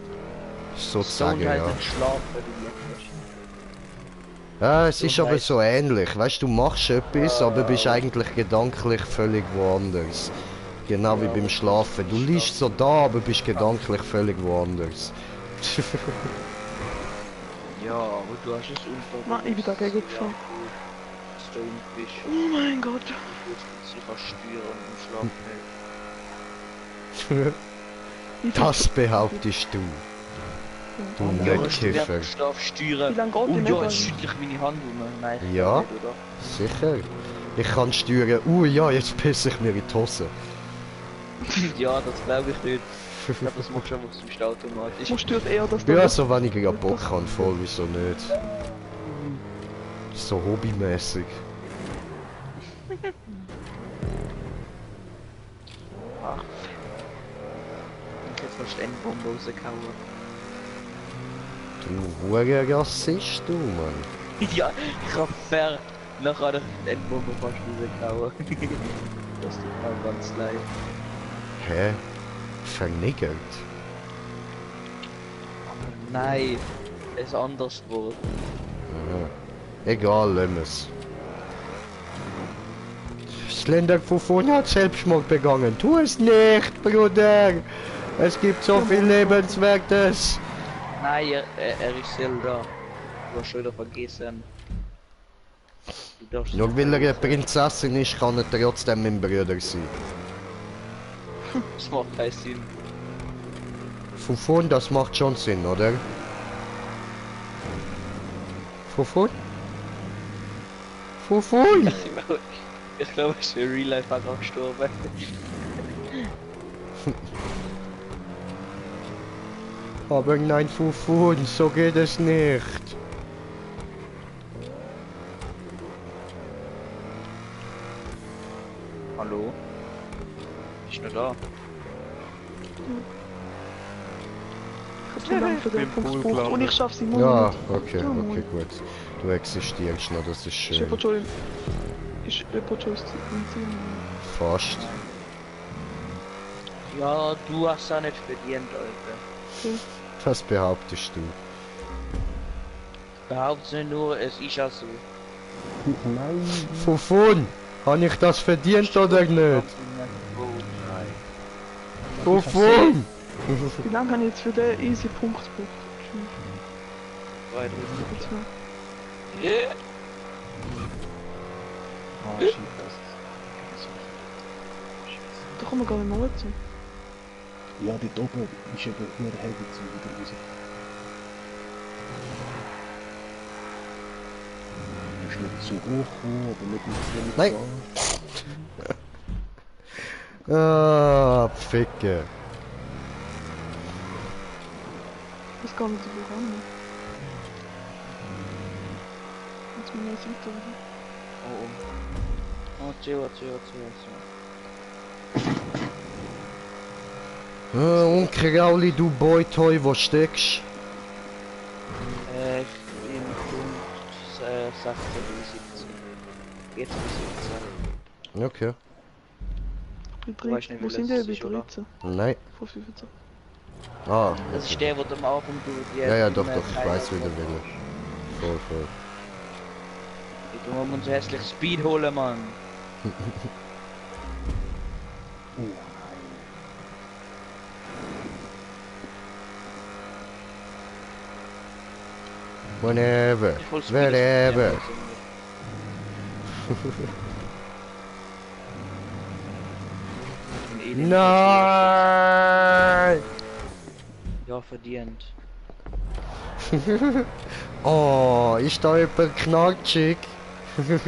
[SPEAKER 1] sozusagen,
[SPEAKER 2] Stone
[SPEAKER 1] ja.
[SPEAKER 2] halt nicht schlafen, du Leckers.
[SPEAKER 1] Ja, es ist
[SPEAKER 2] So
[SPEAKER 1] aber
[SPEAKER 2] heißt-
[SPEAKER 1] so ähnlich. Weißt du, machst etwas, aber bist eigentlich gedanklich völlig woanders. Genau wie beim Schlafen. Du liegst so da, aber bist gedanklich völlig woanders.
[SPEAKER 2] Ja, aber du hast es unter...
[SPEAKER 4] Nein, ich bin dagegen gefahren.
[SPEAKER 2] Stone bist.
[SPEAKER 4] Oh mein Gott.
[SPEAKER 2] Sie kann steuern und schlafen nicht.
[SPEAKER 1] Das behauptest du. Du
[SPEAKER 2] Ja,
[SPEAKER 1] Nettkiffer.
[SPEAKER 2] ich darf steuern.
[SPEAKER 4] Wie lange geht
[SPEAKER 2] Oh
[SPEAKER 4] die
[SPEAKER 2] ja,
[SPEAKER 4] Map
[SPEAKER 2] jetzt
[SPEAKER 4] eigentlich?
[SPEAKER 2] schüttle ich meine Hand um. Nein, ich
[SPEAKER 1] Ja.
[SPEAKER 2] kann nicht, oder?
[SPEAKER 1] Sicher. Ich kann steuern. Ja, jetzt pisse ich mir in die Hose.
[SPEAKER 2] Ja, das glaube ich nicht. Ich glaube, das machst du einfach zum automatisch.
[SPEAKER 4] Wo stört eher, dass
[SPEAKER 1] Ja, so wenn ich ja Bock habe, voll, wieso nicht? So hobbymäßig.
[SPEAKER 2] Ach. Ich hätte fast Endbombe rausgehauen.
[SPEAKER 1] Du Huren Rassist, du, Mann.
[SPEAKER 2] Ja, ich hab fair. Nachher habe ich die Endbombe fast rausgehauen. Das tut mir ganz leid.
[SPEAKER 1] Hä? Verniggert?
[SPEAKER 2] Nein, ein anderes Wort.
[SPEAKER 1] Ja. Egal, lassen wir's. Slender von vorne hat Selbstmord begangen. Tu es nicht, Bruder! Es gibt so viel Lebenswertes.
[SPEAKER 2] Nein, er ist selber da. Du hast schon wieder vergessen. Du darfst
[SPEAKER 1] Nur weil er eine Prinzessin ist, kann er trotzdem mein Bruder sein.
[SPEAKER 2] Das macht keinen Sinn.
[SPEAKER 1] Fufun, das macht schon Sinn, oder? Fufun? Fufun!
[SPEAKER 2] Ich glaube, es ist in Real Life auch gestorben.
[SPEAKER 1] Aber nein, Fufun, so geht es nicht.
[SPEAKER 2] Hallo? Bist du noch da?
[SPEAKER 4] Ich hab zu lange für den
[SPEAKER 6] Im Pool
[SPEAKER 4] Punkt gebraucht und
[SPEAKER 6] gelandet.
[SPEAKER 4] ich schaff's im
[SPEAKER 1] Ja,
[SPEAKER 4] Moment.
[SPEAKER 1] okay,
[SPEAKER 4] Ja,
[SPEAKER 1] okay,
[SPEAKER 4] moin.
[SPEAKER 1] gut. Du existierst noch, das ist
[SPEAKER 4] Ist
[SPEAKER 1] schön.
[SPEAKER 4] jemand schon im... Ist jemand schon ins Ziel?
[SPEAKER 1] Fast.
[SPEAKER 2] Ja, du hast auch nicht verdient, Alter.
[SPEAKER 1] Das behauptest du.
[SPEAKER 2] Behaupt's nicht nur, es ist ja so.
[SPEAKER 3] Nein,
[SPEAKER 1] Fufun! Habe ich das verdient oder nicht?
[SPEAKER 2] Nein.
[SPEAKER 1] Fufun!
[SPEAKER 4] Wie lange habe ich jetzt für den easy Punkt gebraucht?
[SPEAKER 2] Weiter.
[SPEAKER 4] Jetzt mal.
[SPEAKER 3] ah, shit,
[SPEAKER 4] Da kommen wir gar nicht mehr zu.
[SPEAKER 3] ja, dort oben ist eben nur heavy zum wieder raus. Du bist nicht so hochgekommen, aber nicht mit so
[SPEAKER 1] Nein. Ah, Ficke.
[SPEAKER 4] Ich weiß gar nicht, wo ran. Jetzt müssen wir jetzt weiter, oder?
[SPEAKER 2] Oh, chill.
[SPEAKER 1] Und Krauli, du Boy-Toy, wo steckst?
[SPEAKER 2] Ich bin Punkt 16 bis 17. Jetzt bis 17.
[SPEAKER 1] Okay.
[SPEAKER 2] Du weißt nicht,
[SPEAKER 4] Wo
[SPEAKER 2] wie
[SPEAKER 4] sind
[SPEAKER 2] das
[SPEAKER 4] die
[SPEAKER 2] ist,
[SPEAKER 4] bei
[SPEAKER 2] oder?
[SPEAKER 4] 13?
[SPEAKER 1] Nein.
[SPEAKER 4] Von 15.
[SPEAKER 1] Ah,
[SPEAKER 2] Das ist
[SPEAKER 1] okay.
[SPEAKER 2] der, der am Abend durch die...
[SPEAKER 1] Ja, doch, ich weiß, wie der will. Voll.
[SPEAKER 2] Ich muss uns hässlich Speed holen, Mann.
[SPEAKER 1] Whenever.
[SPEAKER 2] Ich hol Speed.
[SPEAKER 1] Wherever. Nein!
[SPEAKER 2] Ja, verdient.
[SPEAKER 1] Oh, ist da jemand knatschig?
[SPEAKER 2] Nein,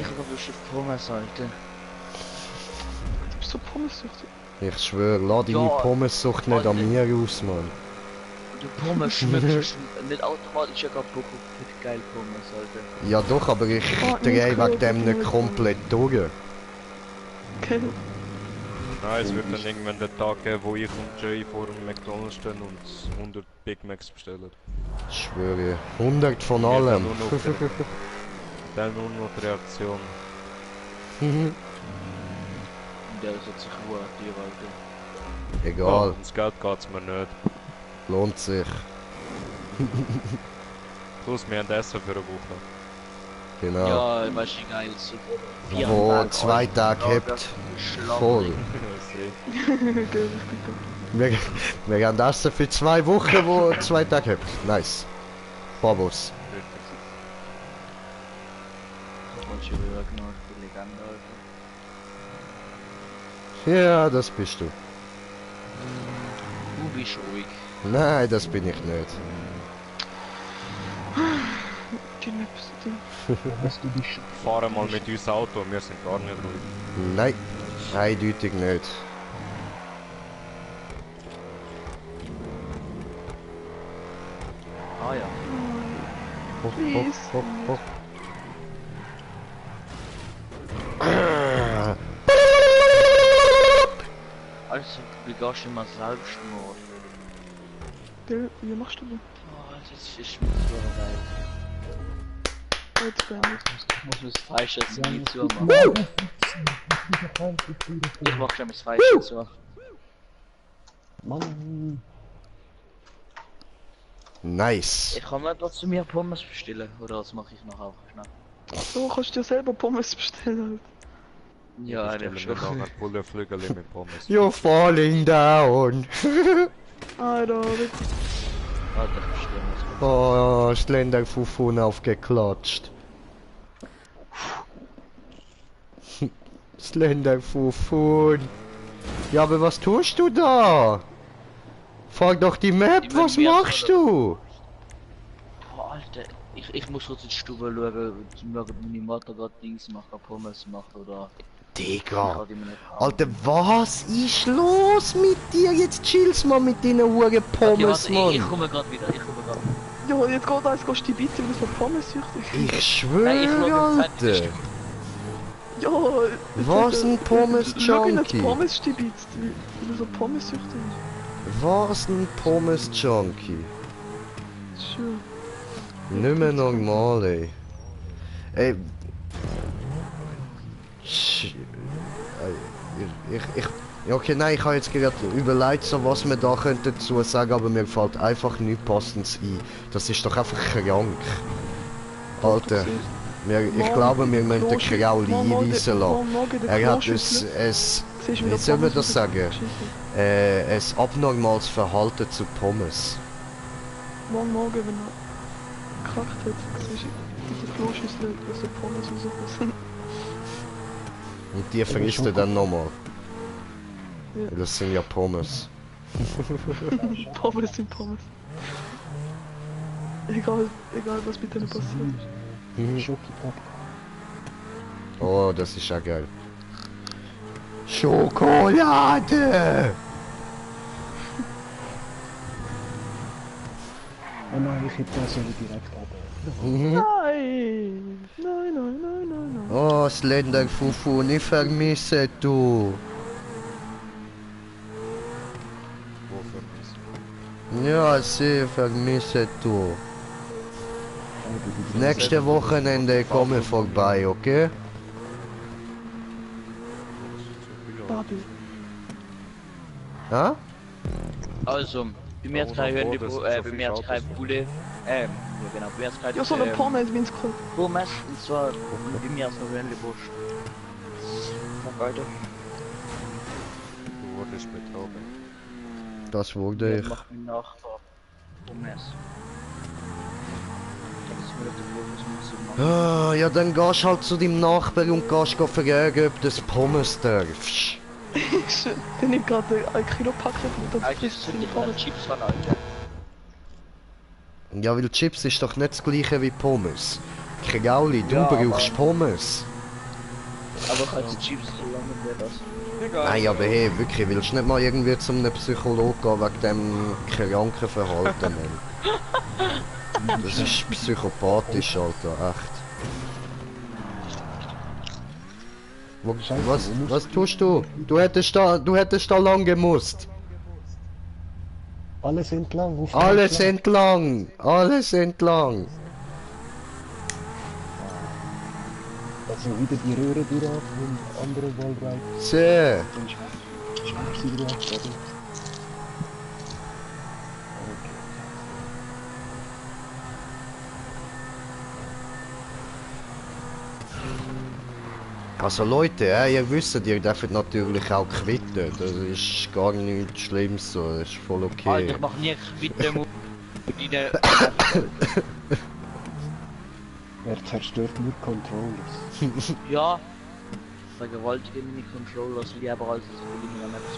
[SPEAKER 2] ich hab aber schon Pommes, Alter.
[SPEAKER 4] Du bist so pommessüchtig.
[SPEAKER 1] Ich schwöre, lass deine
[SPEAKER 2] Ja,
[SPEAKER 1] Pommessucht nicht an mir aus, Mann.
[SPEAKER 2] Der Pommes schmeckt schon nicht automatisch ja kaputt mit geil Pommes, Alter.
[SPEAKER 1] Ja doch, aber ich
[SPEAKER 4] Oh,
[SPEAKER 1] drehe
[SPEAKER 4] nicht
[SPEAKER 1] wegen dem
[SPEAKER 4] gut,
[SPEAKER 1] nicht
[SPEAKER 4] nicht
[SPEAKER 1] komplett durch.
[SPEAKER 4] Okay.
[SPEAKER 6] Nein, es wird dann irgendwann der Tag geben, wo ich und Jay vor dem McDonalds stehen und 100 Big Macs bestellen.
[SPEAKER 1] Ich schwöre, 100 von
[SPEAKER 6] Dann
[SPEAKER 1] allem.
[SPEAKER 6] nur noch, dann nur noch die Reaktion.
[SPEAKER 2] Und der ist jetzt sich Ruhe an dir, Alter.
[SPEAKER 1] Egal,
[SPEAKER 6] Ums Geld geht's mir nicht.
[SPEAKER 1] lohnt sich.
[SPEAKER 6] Plus, wir haben Essen für eine Woche.
[SPEAKER 1] Genau.
[SPEAKER 2] Ja, weißt du, geil, so.
[SPEAKER 1] Wo 2 Tage hebt. Voll.
[SPEAKER 6] Seh.
[SPEAKER 1] Wir haben Essen für 2 Wochen, wo 2 Tage hebt. Nice. Babos.
[SPEAKER 6] Richtig.
[SPEAKER 2] Ich wollte schon wieder genau die Legende, Alter.
[SPEAKER 1] Ja, das bist du.
[SPEAKER 2] Du bist ruhig.
[SPEAKER 1] Nein, das bin ich nicht.
[SPEAKER 4] Die Maps, die...
[SPEAKER 3] Dass du dich
[SPEAKER 6] Fahren mal mit uns Auto, wir sind gar nicht ruhig.
[SPEAKER 1] Nein, eindeutig nicht.
[SPEAKER 2] Ah ja.
[SPEAKER 1] Hoch,
[SPEAKER 4] Please.
[SPEAKER 1] hoch, hoch.
[SPEAKER 2] Also, wie gehst du immer Selbstmord?
[SPEAKER 4] Wie machst du das?
[SPEAKER 2] Oh, das ist mir so geil.
[SPEAKER 4] Jetzt beendet.
[SPEAKER 2] Ich muss das Falsche jetzt nie zu machen. Ich mach schon das Falsche zu.
[SPEAKER 3] Mann,
[SPEAKER 1] Nice.
[SPEAKER 2] Ich kann mir trotzdem mir Pommes bestellen, oder was mache ich noch auch schnell?
[SPEAKER 4] So kannst du dir selber Pommes bestellen.
[SPEAKER 2] Ja,
[SPEAKER 6] Ich
[SPEAKER 2] der
[SPEAKER 6] stelle mir
[SPEAKER 2] schon.
[SPEAKER 6] nachher Pullerflügel mit Pommes.
[SPEAKER 1] You're falling down.
[SPEAKER 4] Alter,
[SPEAKER 2] Alter, ich verstehe das.
[SPEAKER 1] Oh, Slender Fufun aufgeklatscht. Slender Fufun. Ja, aber was tust du da? Frag doch die Map,
[SPEAKER 2] Die
[SPEAKER 1] was
[SPEAKER 2] Map jetzt,
[SPEAKER 1] machst
[SPEAKER 2] oder?
[SPEAKER 1] du?
[SPEAKER 2] Boah, Alter, ich muss kurz in die Stube schauen, ob meine Mutter gerade Dings macht, Pommes macht oder...
[SPEAKER 1] Digga.
[SPEAKER 2] gerade in meinem Raum.
[SPEAKER 1] Alter, was ist los mit dir? Jetzt chillst mal mit deinen Huren Pommes,
[SPEAKER 2] Okay, warte,
[SPEAKER 1] Mann.
[SPEAKER 2] ich komme gerade wieder,
[SPEAKER 4] ja, jetzt geht eins stibitzen, weil es noch Pommes süchtig
[SPEAKER 1] Ich
[SPEAKER 2] Nein, ich
[SPEAKER 1] schwöre,
[SPEAKER 2] schaue jetzt
[SPEAKER 1] Alter.
[SPEAKER 2] Zeit.
[SPEAKER 4] Ja,
[SPEAKER 1] Was ein
[SPEAKER 4] Schau ihn jetzt
[SPEAKER 1] Pommes-Junkie.
[SPEAKER 4] Pommes stibitzt, weil er so Pommes süchtig ist.
[SPEAKER 1] Was ein Pommes-Junkie.
[SPEAKER 4] Schön.
[SPEAKER 1] Nicht mehr normal, ey. Ey. Ja, okay, nein, ich habe jetzt gerade überlegt, so was wir da könnten dazu sagen, aber mir fällt einfach nichts Passendes ein. Das ist doch einfach krank. Alter, ich glaube, wir müssen den Krauli einweisen lassen. Er hat wie soll man das sagen? Ein abnormales Verhalten zu Pommes.
[SPEAKER 4] Morgen, wenn er gekackt hat, siehst du in der Kloschüssel, dass er Pommes rauskommt.
[SPEAKER 1] Und die frisst er dann nochmal.
[SPEAKER 4] Ja.
[SPEAKER 1] Das sind ja Pommes.
[SPEAKER 4] Pommes sind Pommes. Egal was mit denen passiert ist.
[SPEAKER 1] Mhm.
[SPEAKER 3] Schokipop.
[SPEAKER 1] Oh, das ist ja geil. Schokolade!
[SPEAKER 3] Oh nein, ich hätte das direkt runter.
[SPEAKER 1] Mhm.
[SPEAKER 4] Nein.
[SPEAKER 1] Oh, Slender Fufu, ich vermisse du.
[SPEAKER 6] Wofür bist
[SPEAKER 1] Ja, sie vermisse du. Nächste Wochenende komme vorbei, okay?
[SPEAKER 4] Babi.
[SPEAKER 1] Ja?
[SPEAKER 2] Also, bei mir hat kein Hündchen, bei mir hat kein Poulet, ja genau, bei mir hat kein
[SPEAKER 4] Ja, so eine Pommes, wie es kommt.
[SPEAKER 2] Pommes, und zwar, bei mir hat es noch Hühnchenwurst. Mach weiter.
[SPEAKER 6] Du wurdest betrogen.
[SPEAKER 1] Das wurde
[SPEAKER 2] Ich
[SPEAKER 1] ich.
[SPEAKER 2] mach mir Nachbar Pommes. Das ist mir der Fokus muss ich machen.
[SPEAKER 1] Ah, ja, dann gehst halt zu deinem Nachbarn und gehst fragen, ob du das Pommes darfst.
[SPEAKER 4] Der nimmt gerade ein Kilo Paket und dann
[SPEAKER 2] Eigentlich
[SPEAKER 4] frisst
[SPEAKER 2] sind
[SPEAKER 4] er die
[SPEAKER 2] die
[SPEAKER 4] Pommes.
[SPEAKER 2] Chips an, Alter.
[SPEAKER 1] Ja, weil Chips ist doch nicht das gleiche wie Pommes. Kregauli, du
[SPEAKER 2] Ja,
[SPEAKER 1] brauchst
[SPEAKER 2] aber-
[SPEAKER 1] Pommes.
[SPEAKER 2] Aber ich halt die Chips so lange wäre das.
[SPEAKER 1] Nein, aber hey, wirklich, willst du nicht mal irgendwie zu einem Psychologen gehen wegen dem kranken Verhalten, Mann? Das ist psychopathisch, Alter, echt. Was tust du? Du hättest da lang gemusst.
[SPEAKER 3] Alles entlang. Auf
[SPEAKER 1] Alles entlang, alles entlang.
[SPEAKER 3] Also wieder die Röhre durch und andere Wallride.
[SPEAKER 1] Sehr.
[SPEAKER 3] Dann schmeißt sie wieder auf, oder?
[SPEAKER 1] Also Leute, ihr wisst, ihr dürft natürlich auch quitten. Das ist gar nichts Schlimmes so, das ist voll
[SPEAKER 2] Alter,
[SPEAKER 1] okay.
[SPEAKER 2] ich mach nie Quitten mit deinen...
[SPEAKER 3] Er zerstört nur Controllers.
[SPEAKER 2] Ja. Vergewaltige meine Controllers lieber als das Bullying am Apps.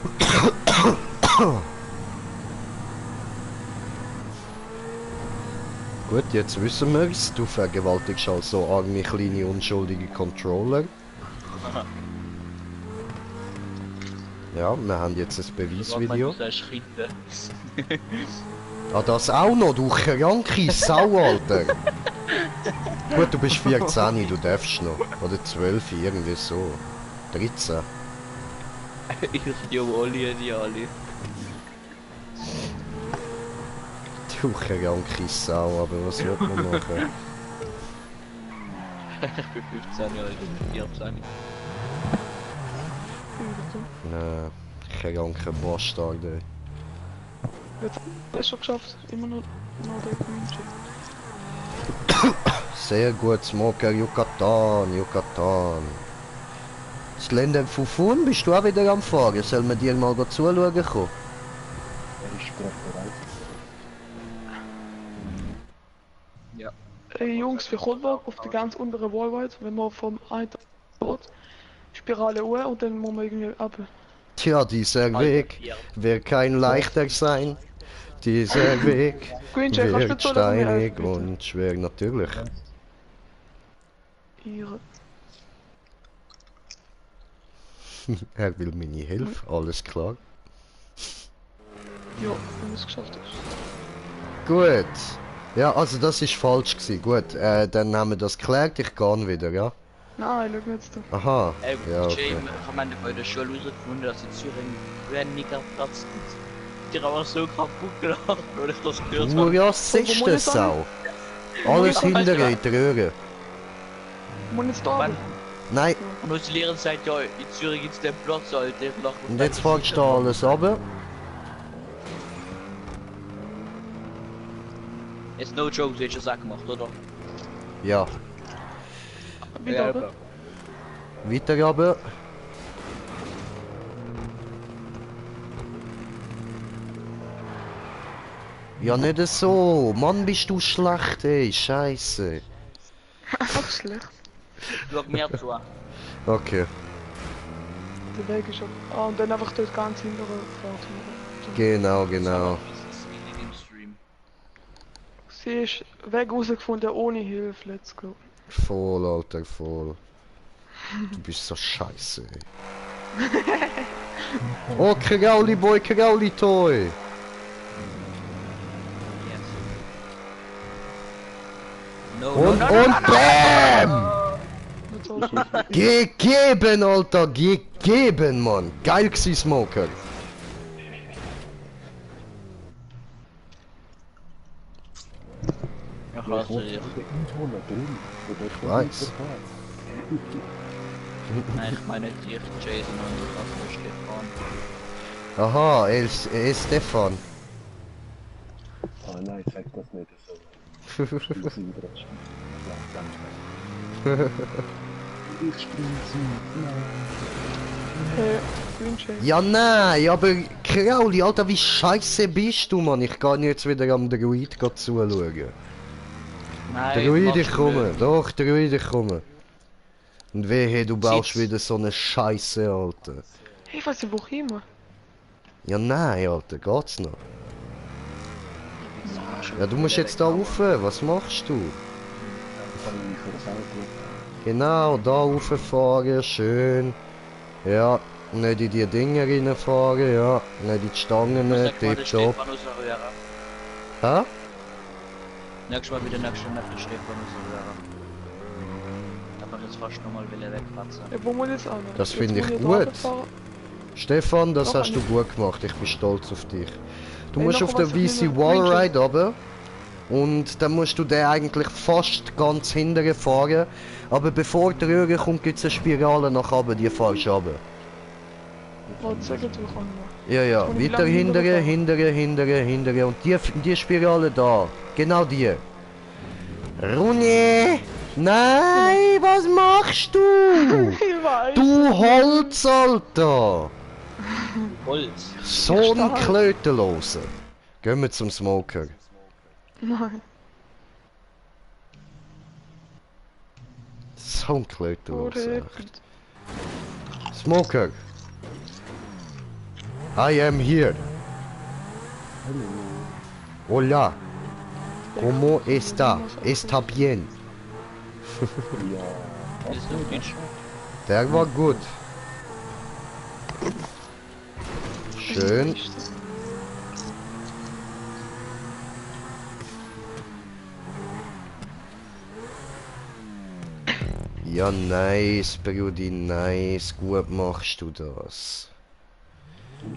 [SPEAKER 1] Gut, jetzt wissen wir's. Du vergewaltigst also arme, kleine, unschuldige Controller. Ja, wir haben jetzt ein Beweisvideo.
[SPEAKER 2] Du sagst Kinder.
[SPEAKER 1] Ah, das auch noch, du kranke Sau, Alter. Gut, du bist 14, du darfst noch. Oder 12, irgendwie so. 13.
[SPEAKER 2] Ich ja alle, die alle.
[SPEAKER 1] Du kranke Sau, aber was wird man machen?
[SPEAKER 2] Ich bin 15 Jahre alt, ich bin 14.
[SPEAKER 1] Nein, kranke Bastard, ey.
[SPEAKER 4] Jetzt hat er es schon geschafft. Immer noch der Grüncheck.
[SPEAKER 1] Sehr gut, Smoker, Yucatan, Yucatan. Slender Fufun, bist du auch wieder am Fahren? Sollen wir dir mal zuschauen kommen?
[SPEAKER 3] Er ist gerade bereit.
[SPEAKER 2] Ja.
[SPEAKER 4] Ey Jungs, wir kommen auf die ganz untere Wallride, wenn wir vom einen Ort Spirale Uhr und dann muss man irgendwie ab.
[SPEAKER 1] Tja, dieser Weg wird kein leichter sein. Dieser Weg
[SPEAKER 4] Green Jack, kannst du
[SPEAKER 1] wird
[SPEAKER 4] mir zuhören, mir
[SPEAKER 1] steinig
[SPEAKER 4] helfen, bitte?
[SPEAKER 1] und schwer, natürlich.
[SPEAKER 4] Ihre.
[SPEAKER 1] Er will meine Hilfe, alles klar.
[SPEAKER 4] Ja, wenn es geschafft ist.
[SPEAKER 1] Gut. Ja, also das ist falsch gewesen. Gut, dann haben wir das geklärt, ich kann wieder, ja?
[SPEAKER 4] Nein, schau jetzt da.
[SPEAKER 1] Aha. Ja,
[SPEAKER 2] Jay,
[SPEAKER 1] okay.
[SPEAKER 2] ich habe bei der Schule herausgefunden, dass in Zürich weniger Platz gibt. Die haben auch so kaputt gelacht, weil ich das gehört
[SPEAKER 1] Du
[SPEAKER 2] habe.
[SPEAKER 1] ja, siehst du Sau. Alles hinter in die Röhre.
[SPEAKER 4] Muss jetzt da
[SPEAKER 2] Wann?
[SPEAKER 4] runter.
[SPEAKER 1] Nein,
[SPEAKER 2] Und unsere Lehrerin sagt, ja, in Zürich gibt es den Platz, Alter. Ich lach mich
[SPEAKER 1] und jetzt fährst du da alles runter.
[SPEAKER 2] Jetzt no joke, du hast es auch gemacht, oder?
[SPEAKER 1] Ja,
[SPEAKER 4] Wieder runter.
[SPEAKER 1] weiter runter. Ja, nicht so. Mann, bist du schlecht, ey. Scheiße.
[SPEAKER 4] Einfach schlecht.
[SPEAKER 2] Schau mir zu.
[SPEAKER 1] Okay,
[SPEAKER 4] Der Weg ist auch. Ah, und dann einfach dort ganz hintere Fahrt.
[SPEAKER 1] genau, genau.
[SPEAKER 2] Im Stream.
[SPEAKER 4] Sie ist Weg rausgefunden ohne Hilfe, let's go.
[SPEAKER 1] Voll, Alter, voll. Du bist so scheiße, ey. Oh, Kagauli Boy, Kagauli Toy.
[SPEAKER 2] Yes. No,
[SPEAKER 1] Und BAM!
[SPEAKER 4] Nicht so schlecht.
[SPEAKER 1] Gegeben, Alter, gegeben, Mann. Geil gsi, Smoker.
[SPEAKER 2] Ja,
[SPEAKER 3] Ich
[SPEAKER 2] hasse
[SPEAKER 3] wollte
[SPEAKER 2] dich.
[SPEAKER 3] den Einwohner drin.
[SPEAKER 1] Ich weiß.
[SPEAKER 2] Nein, ich meine nicht dich, Jason, und ich hasse Stefan.
[SPEAKER 1] Aha, Stefan.
[SPEAKER 3] Ah nein, sag das nicht so. Ich springe sie wieder ans Spiel. Ich springe sie. Nein.
[SPEAKER 4] Green Jack.
[SPEAKER 1] Ja, nein, aber Krauli, Alter, wie scheiße bist du, Mann? Ich kann jetzt wieder am Druid zuschauen.
[SPEAKER 2] Nein,
[SPEAKER 1] Druid,
[SPEAKER 2] machst
[SPEAKER 1] ich
[SPEAKER 2] du
[SPEAKER 1] komme.
[SPEAKER 2] nicht.
[SPEAKER 1] Doch, Druid, ich komme. Und wehe, du baust
[SPEAKER 2] Sitz.
[SPEAKER 1] wieder so eine Scheiße, Alter.
[SPEAKER 4] Ich weiß nicht, wo ich immer.
[SPEAKER 1] Ja, nein, Alter, geht's noch? Ja, du musst jetzt da rauf. Was machst du?
[SPEAKER 3] Ich habe mich versaut.
[SPEAKER 1] Genau, da rauffahren, schön. Ja, nicht in die Dinger reinfahren, ja. Nicht in die Stangen,
[SPEAKER 2] Sag mal, der
[SPEAKER 1] tipptopp.
[SPEAKER 2] Stefan rausrühren.
[SPEAKER 1] Hä?
[SPEAKER 2] Nächstes Mal wieder nächste Mal den Stefan rausrühren. Aber jetzt fast nochmal will er wegkratzen.
[SPEAKER 4] Ja, wo muss ich jetzt an?
[SPEAKER 1] Das
[SPEAKER 4] Jetzt
[SPEAKER 1] finde
[SPEAKER 4] muss
[SPEAKER 1] ich
[SPEAKER 4] da
[SPEAKER 1] gut.
[SPEAKER 4] runterfahren.
[SPEAKER 1] Stefan, das
[SPEAKER 4] Noch
[SPEAKER 1] hast du
[SPEAKER 4] eine.
[SPEAKER 1] gut gemacht. Ich bin stolz auf dich. Du
[SPEAKER 4] Ey,
[SPEAKER 1] musst
[SPEAKER 4] noch
[SPEAKER 1] auf der
[SPEAKER 4] was, ich
[SPEAKER 1] VC
[SPEAKER 4] will noch
[SPEAKER 1] Wallride runter. Und dann musst du den eigentlich fast ganz hinterher fahren. Aber bevor die Röhre kommt, gibt es eine Spirale nach oben, die fahrst du runter.
[SPEAKER 4] Warte, sag jetzt, wo ich an.
[SPEAKER 1] Ja, ja,
[SPEAKER 4] Jetzt muss ich
[SPEAKER 1] weiter
[SPEAKER 4] lang
[SPEAKER 1] hinterher,
[SPEAKER 4] hinterher
[SPEAKER 1] hinterher, hinterher, hinterher. Und die Spirale da. Genau die. Rune! Nein, was machst du?
[SPEAKER 4] Ich weiß.
[SPEAKER 1] Du Holz, Alter!
[SPEAKER 2] Holz.
[SPEAKER 1] So ein
[SPEAKER 4] stark.
[SPEAKER 1] Klötenloser. Gehen wir zum Smoker.
[SPEAKER 4] Nein.
[SPEAKER 1] So ein
[SPEAKER 4] Oh,
[SPEAKER 1] Klötenloser.
[SPEAKER 4] der
[SPEAKER 1] echt. Smoker. I am here. Hola. ¿Cómo está? Está bien.
[SPEAKER 3] Ja.
[SPEAKER 2] Das ist doch Deutsch.
[SPEAKER 1] Der war gut. Schön. Ja, nice, Brudi, nice. Gut machst du das.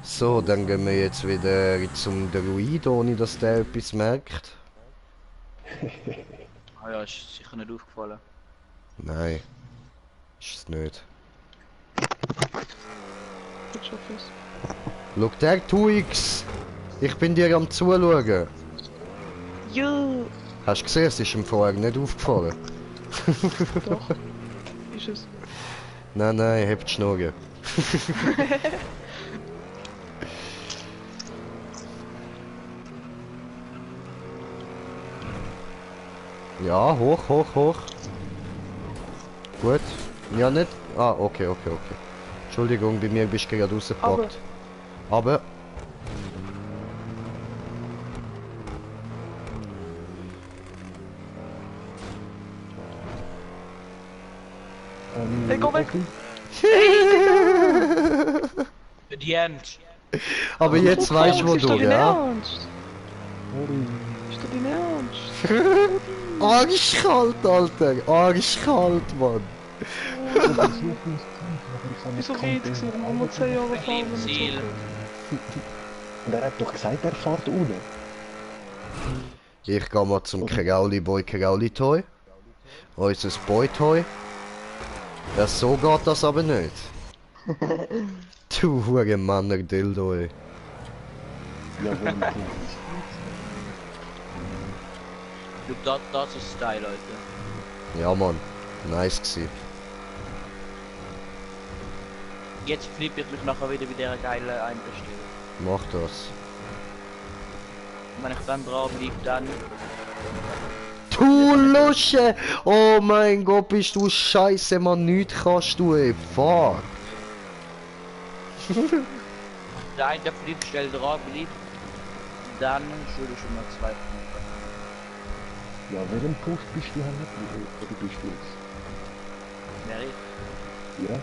[SPEAKER 1] So, dann gehen wir jetzt wieder zum Druid, ohne dass der etwas merkt.
[SPEAKER 2] Ah ja, ist sicher nicht aufgefallen.
[SPEAKER 1] Nein. Ist es nicht.
[SPEAKER 4] Gut schon fest.
[SPEAKER 1] Schau, der 2x! Ich bin dir am Zuschauen.
[SPEAKER 4] Ja,
[SPEAKER 1] Hast du gesehen, es ist ihm vorher nicht aufgefallen.
[SPEAKER 4] doch. Ist es.
[SPEAKER 1] Nein, nein, habt die Schnurren. Ja, hoch, hoch, hoch. Gut. Ja, nicht. Ah, okay, okay, okay. Entschuldigung, bei mir bist du gerade rausgepackt. Aber.
[SPEAKER 4] Hey, geh weg.
[SPEAKER 2] Die End.
[SPEAKER 1] Aber jetzt weißt du, wo
[SPEAKER 4] Ist doch
[SPEAKER 1] du,
[SPEAKER 4] dein
[SPEAKER 1] ja?
[SPEAKER 4] Ernst? Ist doch dein Ernst?
[SPEAKER 1] Arschkalt, Alter! Arschkalt, Mann!
[SPEAKER 4] Wieso redet sie? Warum wir 10 Jahre fahren, wenn wir
[SPEAKER 2] Ziel.
[SPEAKER 4] zurückkommen?
[SPEAKER 3] Und er hat doch gesagt, er fährt unten.
[SPEAKER 1] Ich gehe mal zum Kerauli Boy Kerauli Toy. Unser Boy Toy. Ja, so geht das aber nicht. Du hure Manner Dildo, ey.
[SPEAKER 3] Jawohl,
[SPEAKER 2] Du, das ist Style, Leute.
[SPEAKER 1] Ja, Mann. Nice gsi.
[SPEAKER 2] Jetzt flippe ich mich nachher wieder bei dieser geilen Einstellung.
[SPEAKER 1] Mach das.
[SPEAKER 2] Und wenn ich dann dran bleibe, dann...
[SPEAKER 1] Du Lusche! Oh mein Gott, bist du scheiße, Mann. Nichts kannst du, ey. Fuck.
[SPEAKER 2] Der eine fliegt schnell dran bleibt, dann schulde ich schon mal 2 Punkte.
[SPEAKER 3] Ja, welchen Post bist du hängen geblieben? Oder bist du jetzt?
[SPEAKER 2] Wer ich?
[SPEAKER 3] Ja?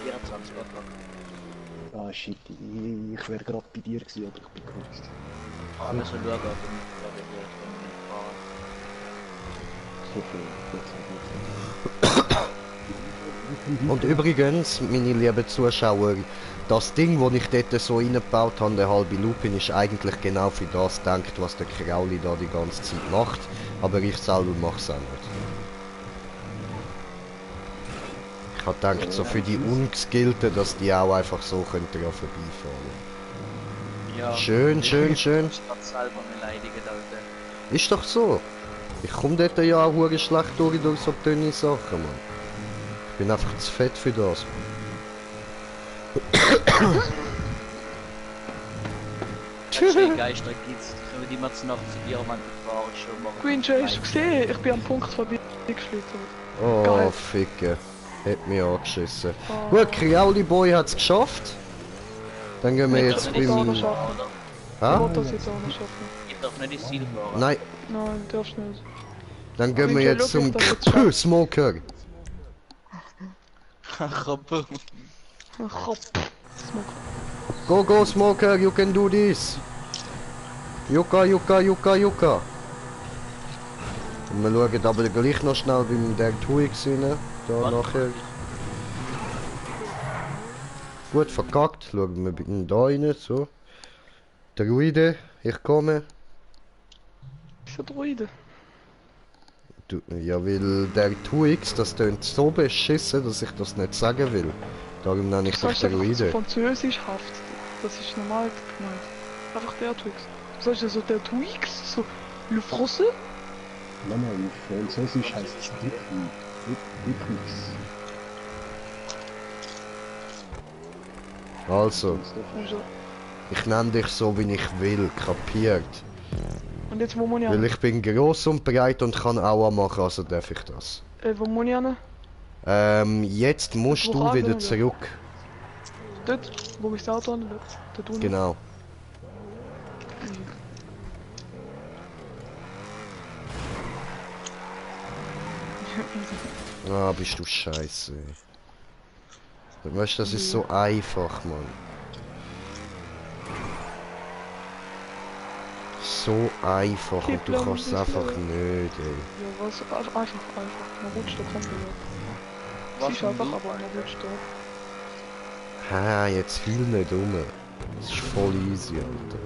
[SPEAKER 2] 24 Uhr.
[SPEAKER 3] Ah, shit, ich wäre gerade bei dir gewesen, aber ich bin kurz.
[SPEAKER 2] Wir müssen schauen, ob wir fahren.
[SPEAKER 3] So viel, gut.
[SPEAKER 1] Und übrigens, meine lieben Zuschauer, das Ding, wo ich dort so reingebaut habe, der halbe Lupin, ist eigentlich genau für das gedacht, was der Krauli da die ganze Zeit macht. Aber ich selber mache es auch nicht. Ich habe gedacht, so für die Ungeskillten, dass die auch einfach so daran vorbeifahren.
[SPEAKER 2] Ja.
[SPEAKER 1] Schön, schön, schön.
[SPEAKER 2] Ich kann selber beleidigen, Alter.
[SPEAKER 1] Ist doch so. Ich komme dort ja auch hure schlecht durch so dünne Sachen, Mann. Ich bin einfach zu fett für das.
[SPEAKER 2] Wenn Geister gibt's, können wir die mal zu Nacht zu dir fahren schon machen.
[SPEAKER 4] Green Jay, hast du gesehen? Ich bin am Punkt vorbei geflogen.
[SPEAKER 1] Oh,
[SPEAKER 4] Geil.
[SPEAKER 1] Ficke. Hat mich angeschissen.
[SPEAKER 4] Oh.
[SPEAKER 1] Gut, Kriauli Boy hat's geschafft. Dann gehen wir jetzt
[SPEAKER 4] das
[SPEAKER 1] beim...
[SPEAKER 4] auch noch schaffen. Ich
[SPEAKER 1] Hä?
[SPEAKER 4] wollte das jetzt auch noch schaffen.
[SPEAKER 2] Ich darf nicht ins Ziel fahren.
[SPEAKER 1] Nein,
[SPEAKER 4] Nein, darfst nicht.
[SPEAKER 1] dann gehen wir
[SPEAKER 4] Green Jay,
[SPEAKER 1] jetzt
[SPEAKER 4] schau,
[SPEAKER 1] zum
[SPEAKER 4] ich das jetzt schaffe.
[SPEAKER 1] Smoker.
[SPEAKER 2] Kaputt.
[SPEAKER 4] Ach, hopp. Smoke.
[SPEAKER 1] Go, go, Smoker, you can do this. Yuka, Yuka, Yuka, Yuka. Und wir schauen aber gleich noch schnell beim der Twix rein. Da nachher. Gut, verkackt. Schauen wir bitte da rein, so. Druide, ich komme.
[SPEAKER 4] Ist ein Druide.
[SPEAKER 1] Du, ja, weil der Twix, das tönt so beschissen, dass ich das nicht sagen will. Darum nenne ich
[SPEAKER 4] Du
[SPEAKER 1] das
[SPEAKER 4] sagst einfach so
[SPEAKER 1] Druide.
[SPEAKER 4] französischhaft. Das ist normal gemeint. Einfach der Twix. Du sagst ja so der Twix, so Le Français?
[SPEAKER 3] Nein, nein, Französisch heißt es Dicken. Dicknix.
[SPEAKER 1] Also,
[SPEAKER 4] Und so.
[SPEAKER 1] ich nenne dich so, wie ich will, kapiert?
[SPEAKER 4] Und jetzt wo muss ich
[SPEAKER 1] Weil
[SPEAKER 4] hin?
[SPEAKER 1] ich bin gross und breit und kann Aua machen, also darf ich das.
[SPEAKER 4] Wo muss ich hin?
[SPEAKER 1] Jetzt musst
[SPEAKER 4] Wo
[SPEAKER 1] du
[SPEAKER 4] kann
[SPEAKER 1] wieder
[SPEAKER 4] ich denn?
[SPEAKER 1] zurück.
[SPEAKER 4] Dort, wo ich das Auto an dort unten.
[SPEAKER 1] Genau. Ah, bist du scheiße. Weißt du, das ist so einfach, Mann. So einfach und du kannst es einfach nicht, ey.
[SPEAKER 4] Ja, was? Einfach. Man rutscht da komplett. Es
[SPEAKER 2] Was
[SPEAKER 4] ist
[SPEAKER 2] ein
[SPEAKER 4] einfach,
[SPEAKER 2] Loop,
[SPEAKER 4] aber man rutscht da.
[SPEAKER 1] Ha, jetzt viel nicht um. Das ist voll easy, Alter.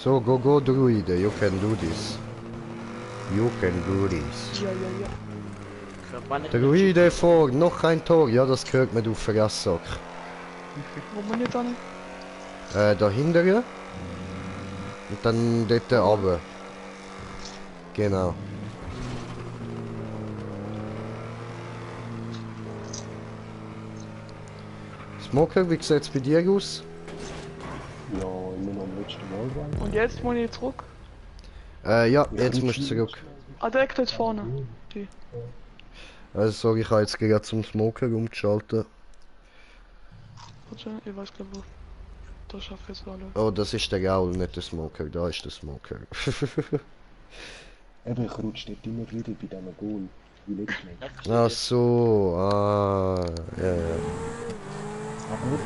[SPEAKER 1] So, go, Druide, you can do this. You can do this.
[SPEAKER 4] Ja.
[SPEAKER 1] Druide vor, noch ein Tor. Ja, das gehört mir, du Fresssack.
[SPEAKER 4] Wo muss ich hin?
[SPEAKER 1] Da hinten. Und dann dort runter. Genau. Smoker, wie sieht's bei dir aus?
[SPEAKER 3] Ja, immer noch am letzten Mal rein.
[SPEAKER 4] Und jetzt muss ich zurück.
[SPEAKER 1] Ja, jetzt musst du zurück.
[SPEAKER 4] Ah, direkt dort vorne. Die.
[SPEAKER 1] Also sorry, ich habe jetzt gerade zum Smoker umgeschaltet.
[SPEAKER 4] Warte, ich weiß glaube wo. Da schaffe ich jetzt alle.
[SPEAKER 1] Oh, das ist der Gaul, nicht der Smoker. Da ist der Smoker.
[SPEAKER 3] Eben, ich rutsche dort immer wieder bei diesem Goal. Wie letztes Mal.
[SPEAKER 1] Ach so, ja, ja.
[SPEAKER 3] Aber...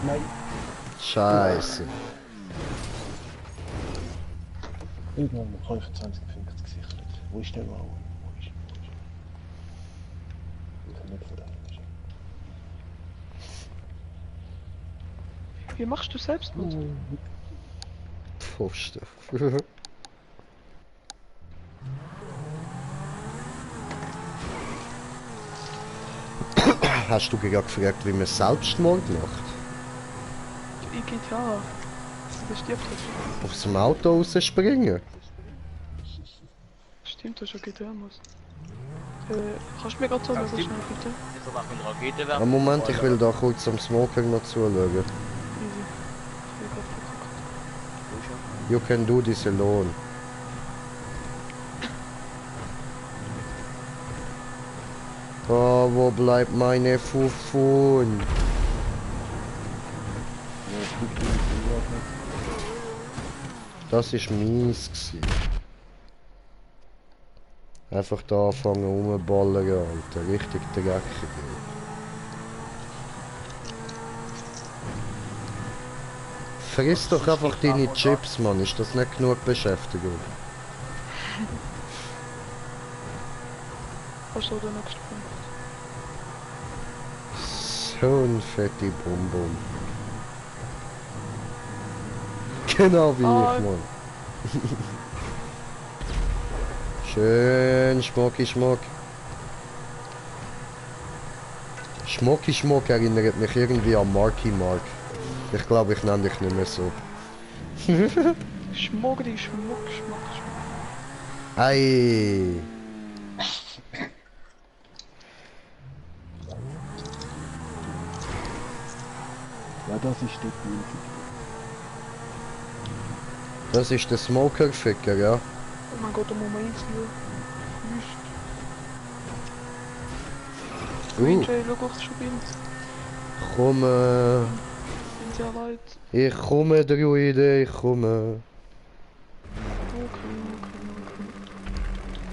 [SPEAKER 3] Nein.
[SPEAKER 1] Scheiße.
[SPEAKER 3] Irgendwann mal 25 50 gesichert. Wo ist der Ball? Wo ist? Ich kann nicht von dahin.
[SPEAKER 4] Wie machst du Selbstmord?
[SPEAKER 1] Pfosten. Hast du gerade gefragt, wie man Selbstmord macht?
[SPEAKER 4] Ich geht ja. Der stirbt jetzt.
[SPEAKER 1] Aus dem Auto rausspringen?
[SPEAKER 4] Stimmt, das ist ja GTA muss. Kannst du mir gerade sagen, was schnell bitte?
[SPEAKER 2] Jetzt noch eine Rakete werfen.
[SPEAKER 1] Einen Moment, ich will da kurz am Smoker noch zuschauen.
[SPEAKER 4] Easy. Ich will grad verkackt.
[SPEAKER 1] You can do this alone. Oh, wo bleibt meine Fufun? Das ist mies gewesen. Einfach da anfangen rumballern, Alter. Richtig dreckig. Friss doch einfach deine Chips, Mann. Ist das nicht genug Beschäftigung?
[SPEAKER 4] Was soll der nächste Punkt?
[SPEAKER 1] So ein fette Bum-Bum. Genau wie
[SPEAKER 4] Ah.
[SPEAKER 1] ich, Mann. Schön, Schmocki Schmock. Schmocki Schmock erinnert mich irgendwie an Marky Mark. Ich glaube, ich nenne dich nicht mehr so.
[SPEAKER 4] Schmuck, die Schmuck, Schmuck, Schmuck.
[SPEAKER 1] Ei.
[SPEAKER 3] Ja, das ist dort die
[SPEAKER 1] Das ist der Smoker-Ficker, ja?
[SPEAKER 4] Oh mein Gott, da muss man einziehen. Wüst. Green schau auf schon bin.
[SPEAKER 1] Komme.
[SPEAKER 4] Bin sehr weit.
[SPEAKER 1] Ich komme, Druide, ich komme.
[SPEAKER 4] Okay.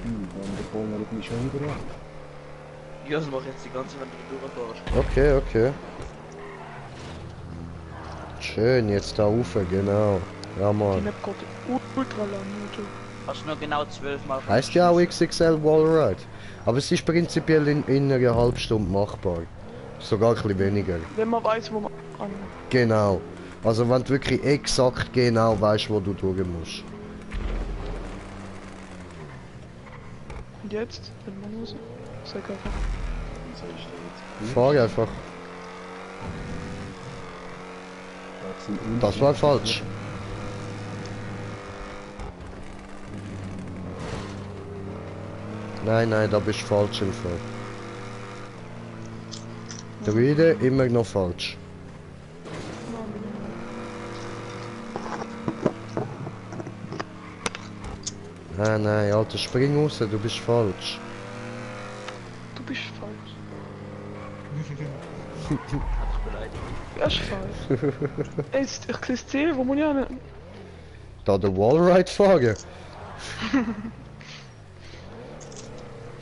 [SPEAKER 3] Dann der Ball hat mich schon gebracht.
[SPEAKER 2] Ja, das mach ich jetzt die ganze Zeit, wenn du durchfährst.
[SPEAKER 1] Okay, okay. Schön, jetzt da rauf, genau. Ja,
[SPEAKER 4] Die
[SPEAKER 1] Mann.
[SPEAKER 4] Map geht ultra lang, Leute.
[SPEAKER 2] Hast du noch genau 12 Mal...
[SPEAKER 1] Heißt ja auch XXL Wallride. Aber es ist prinzipiell in einer halben Stunde machbar. Sogar ein bisschen weniger.
[SPEAKER 4] Wenn man weiß, wo man an.
[SPEAKER 1] Genau. Also wenn du wirklich exakt genau weißt, wo du durch musst.
[SPEAKER 4] Und jetzt, wenn man muss. Sag einfach.
[SPEAKER 3] Wieso ist der jetzt?
[SPEAKER 1] Fahr einfach. Das war falsch. Nein, nein, da bist du falsch im Fall. Druide, immer noch falsch. Nein, nein, Alter, spring raus, du bist falsch.
[SPEAKER 4] Du bist falsch.
[SPEAKER 2] Hat dich beleidigt.
[SPEAKER 4] Er ist falsch. Ey, ich krieg das Ziel, wo muss ich hin?
[SPEAKER 1] Da der Wallride fahren.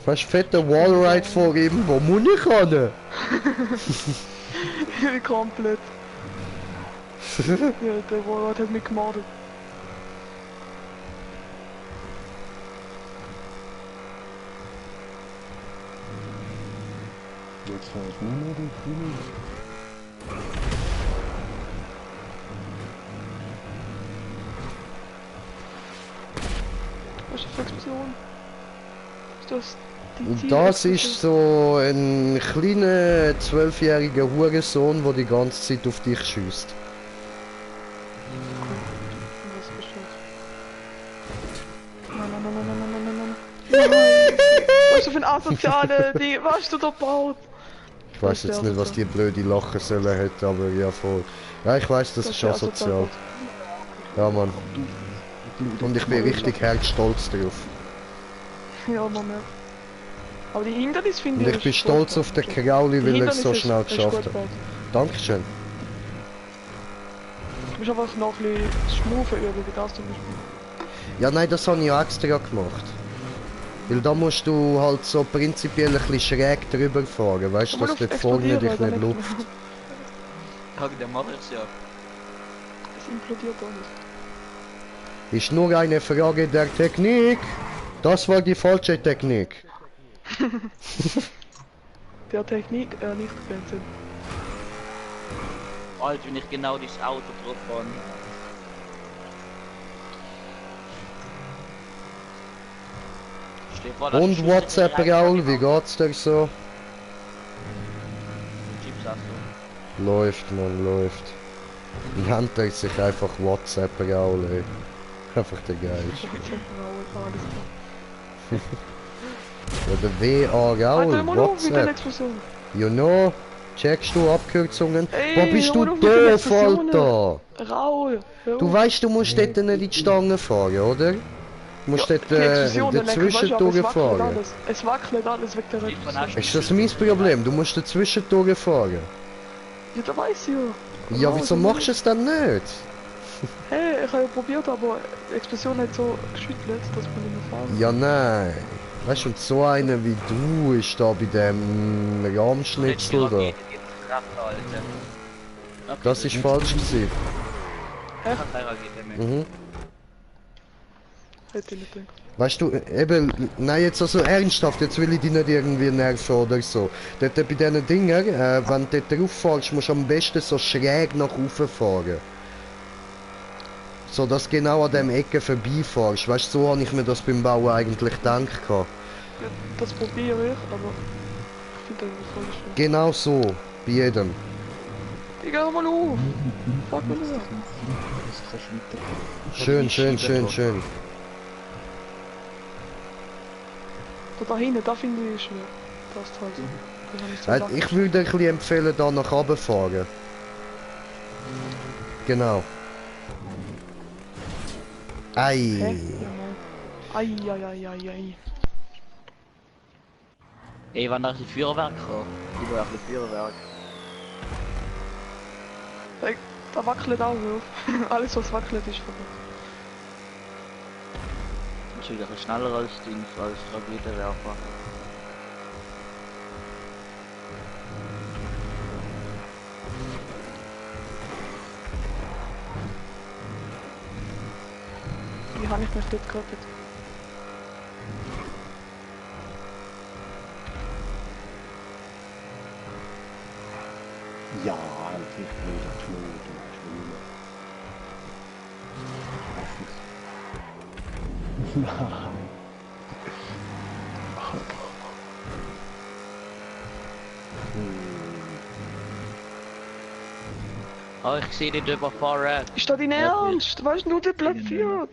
[SPEAKER 1] Was fette Wallride vor ihm, wo muss ich hin?
[SPEAKER 4] Komplett. Ja, der Wallrad hat mich gemordet.
[SPEAKER 3] Jetzt fährt nur noch der Grüne.
[SPEAKER 4] Was ist das für Explosion? Ist das die
[SPEAKER 1] Und das ist so ein kleiner 12-jähriger Hurensohn, der die ganze Zeit auf dich schießt.
[SPEAKER 4] Nein. Was ist das für ein asoziale Ding? Was hast du da gebaut?
[SPEAKER 1] Ich weiß jetzt nicht, was die blöde Lachen sollen hätte, aber ja voll. Ja, ich weiß, das ist asozial. Ja, Mann. Und ich bin richtig herzstolz drauf.
[SPEAKER 4] Ja, Mann, ja. Aber die Hindernisse finde
[SPEAKER 1] Und
[SPEAKER 4] ich...
[SPEAKER 1] ich bin
[SPEAKER 4] ist
[SPEAKER 1] stolz
[SPEAKER 4] gut
[SPEAKER 1] auf den
[SPEAKER 4] gebaut.
[SPEAKER 1] Krauli,
[SPEAKER 4] Die
[SPEAKER 1] weil er es
[SPEAKER 4] Hindernisse
[SPEAKER 1] so
[SPEAKER 4] ist-
[SPEAKER 1] schnell
[SPEAKER 4] ist gut
[SPEAKER 1] geschafft hat.
[SPEAKER 4] gebaut.
[SPEAKER 1] Dankeschön.
[SPEAKER 4] Du musst einfach noch ein bisschen das Schmufen üben, wie das zum Beispiel.
[SPEAKER 1] Ja, nein, das habe ich ja extra gemacht. Weil da musst du halt so prinzipiell ein bisschen schräg drüber fahren, weißt du,
[SPEAKER 4] Du
[SPEAKER 1] dass
[SPEAKER 4] musst
[SPEAKER 1] dort vorne dich
[SPEAKER 4] explodieren,
[SPEAKER 1] nicht
[SPEAKER 4] dann
[SPEAKER 1] luft.
[SPEAKER 2] Ja, dann mach ich's ja.
[SPEAKER 4] Es implodiert alles.
[SPEAKER 1] Ist nur eine Frage der Technik. Das war die falsche Technik.
[SPEAKER 4] Der Technik nicht Grenzen.
[SPEAKER 2] Alter, wenn ich genau dieses Auto drauf fahre. Steh vor, das
[SPEAKER 1] Und
[SPEAKER 2] ist
[SPEAKER 1] WhatsApp
[SPEAKER 2] schon
[SPEAKER 1] Raul, wie geht's dir so?
[SPEAKER 2] Chips hast du.
[SPEAKER 1] Läuft, man, läuft. Nennt er sich einfach WhatsApp Raul, ey. Einfach der Geist.
[SPEAKER 4] Alles klar.
[SPEAKER 1] Oder WA
[SPEAKER 4] Alter,
[SPEAKER 1] Raul,
[SPEAKER 4] mal auf mit der
[SPEAKER 1] WhatsApp.
[SPEAKER 4] Explosion.
[SPEAKER 1] You know? Checkst du Abkürzungen?
[SPEAKER 4] Ey,
[SPEAKER 1] Wo bist
[SPEAKER 4] hör
[SPEAKER 1] du
[SPEAKER 4] auf mit den
[SPEAKER 1] doof,
[SPEAKER 4] Explosionen.
[SPEAKER 1] Alter?
[SPEAKER 4] Raul, hör
[SPEAKER 1] Du
[SPEAKER 4] auf.
[SPEAKER 1] weißt, du musst dort nicht in die Stange fahren, oder? Du musst
[SPEAKER 4] Ja,
[SPEAKER 1] dort
[SPEAKER 4] die Explosionen lenken, weißt
[SPEAKER 1] dazwischen
[SPEAKER 4] du, aber es wackelt
[SPEAKER 1] durchfahren.
[SPEAKER 4] alles. Es wackelt alles wegen der
[SPEAKER 2] Von
[SPEAKER 4] Explosion.
[SPEAKER 1] Ist das mein Problem? Du musst dazwischen durchfahren.
[SPEAKER 4] Ja, da weiß ich ja.
[SPEAKER 1] Ja,
[SPEAKER 4] Raul,
[SPEAKER 1] wieso
[SPEAKER 4] du
[SPEAKER 1] machst du es dann nicht?
[SPEAKER 4] Hey, ich habe ja probiert, aber die Explosion hat so geschüttelt, dass man nicht mehr fahren.
[SPEAKER 1] Ja, nein. Weißt du, und so einer wie du ist da bei dem Rahmschnitzel da. Das ist falsch gewesen. Mhm.
[SPEAKER 4] Hätte ich nicht gedacht.
[SPEAKER 1] Weißt du, eben, nein, jetzt also ernsthaft, jetzt will ich dich nicht irgendwie nerven oder so. Dort bei diesen Dingen, wenn du dort drauf fährst, musst du am besten so schräg nach oben fahren. So, dass du genau an dem Ecke vorbeifährst. Weißt du, so habe ich mir das beim Bauen eigentlich gedacht.
[SPEAKER 4] Ja, das probiere ich, aber ich finde das voll schwer.
[SPEAKER 1] Genau so, bei jedem.
[SPEAKER 4] Ich geh mal auf! Fuck mich nicht.
[SPEAKER 3] Das kannst du weiter.
[SPEAKER 1] Schön, schön, schön, schön.
[SPEAKER 4] Da hinten, da finde ich schwer. Passt halt so. Da habe ich so lang-
[SPEAKER 1] Ich würde ein bisschen empfehlen, da nach oben fahren. Genau. Ei.
[SPEAKER 4] Hä? Ja, nein. Ei.
[SPEAKER 2] Ey, wann nach die Feuerwerk kommen? Ich will auch die Feuerwerk.
[SPEAKER 4] Ey, da wackelt auch auf. Alles was wackelt ist vorbei.
[SPEAKER 2] Das ist wieder schneller als Ding, als Raketenwerfer.
[SPEAKER 4] Wie habe ich mich dort gerettet?
[SPEAKER 3] Ja, endlich wieder tot. Nein.
[SPEAKER 2] Oh, ich sehe dich überfahren.
[SPEAKER 4] Ist das dein Ernst? Weißt du, nur der platziert?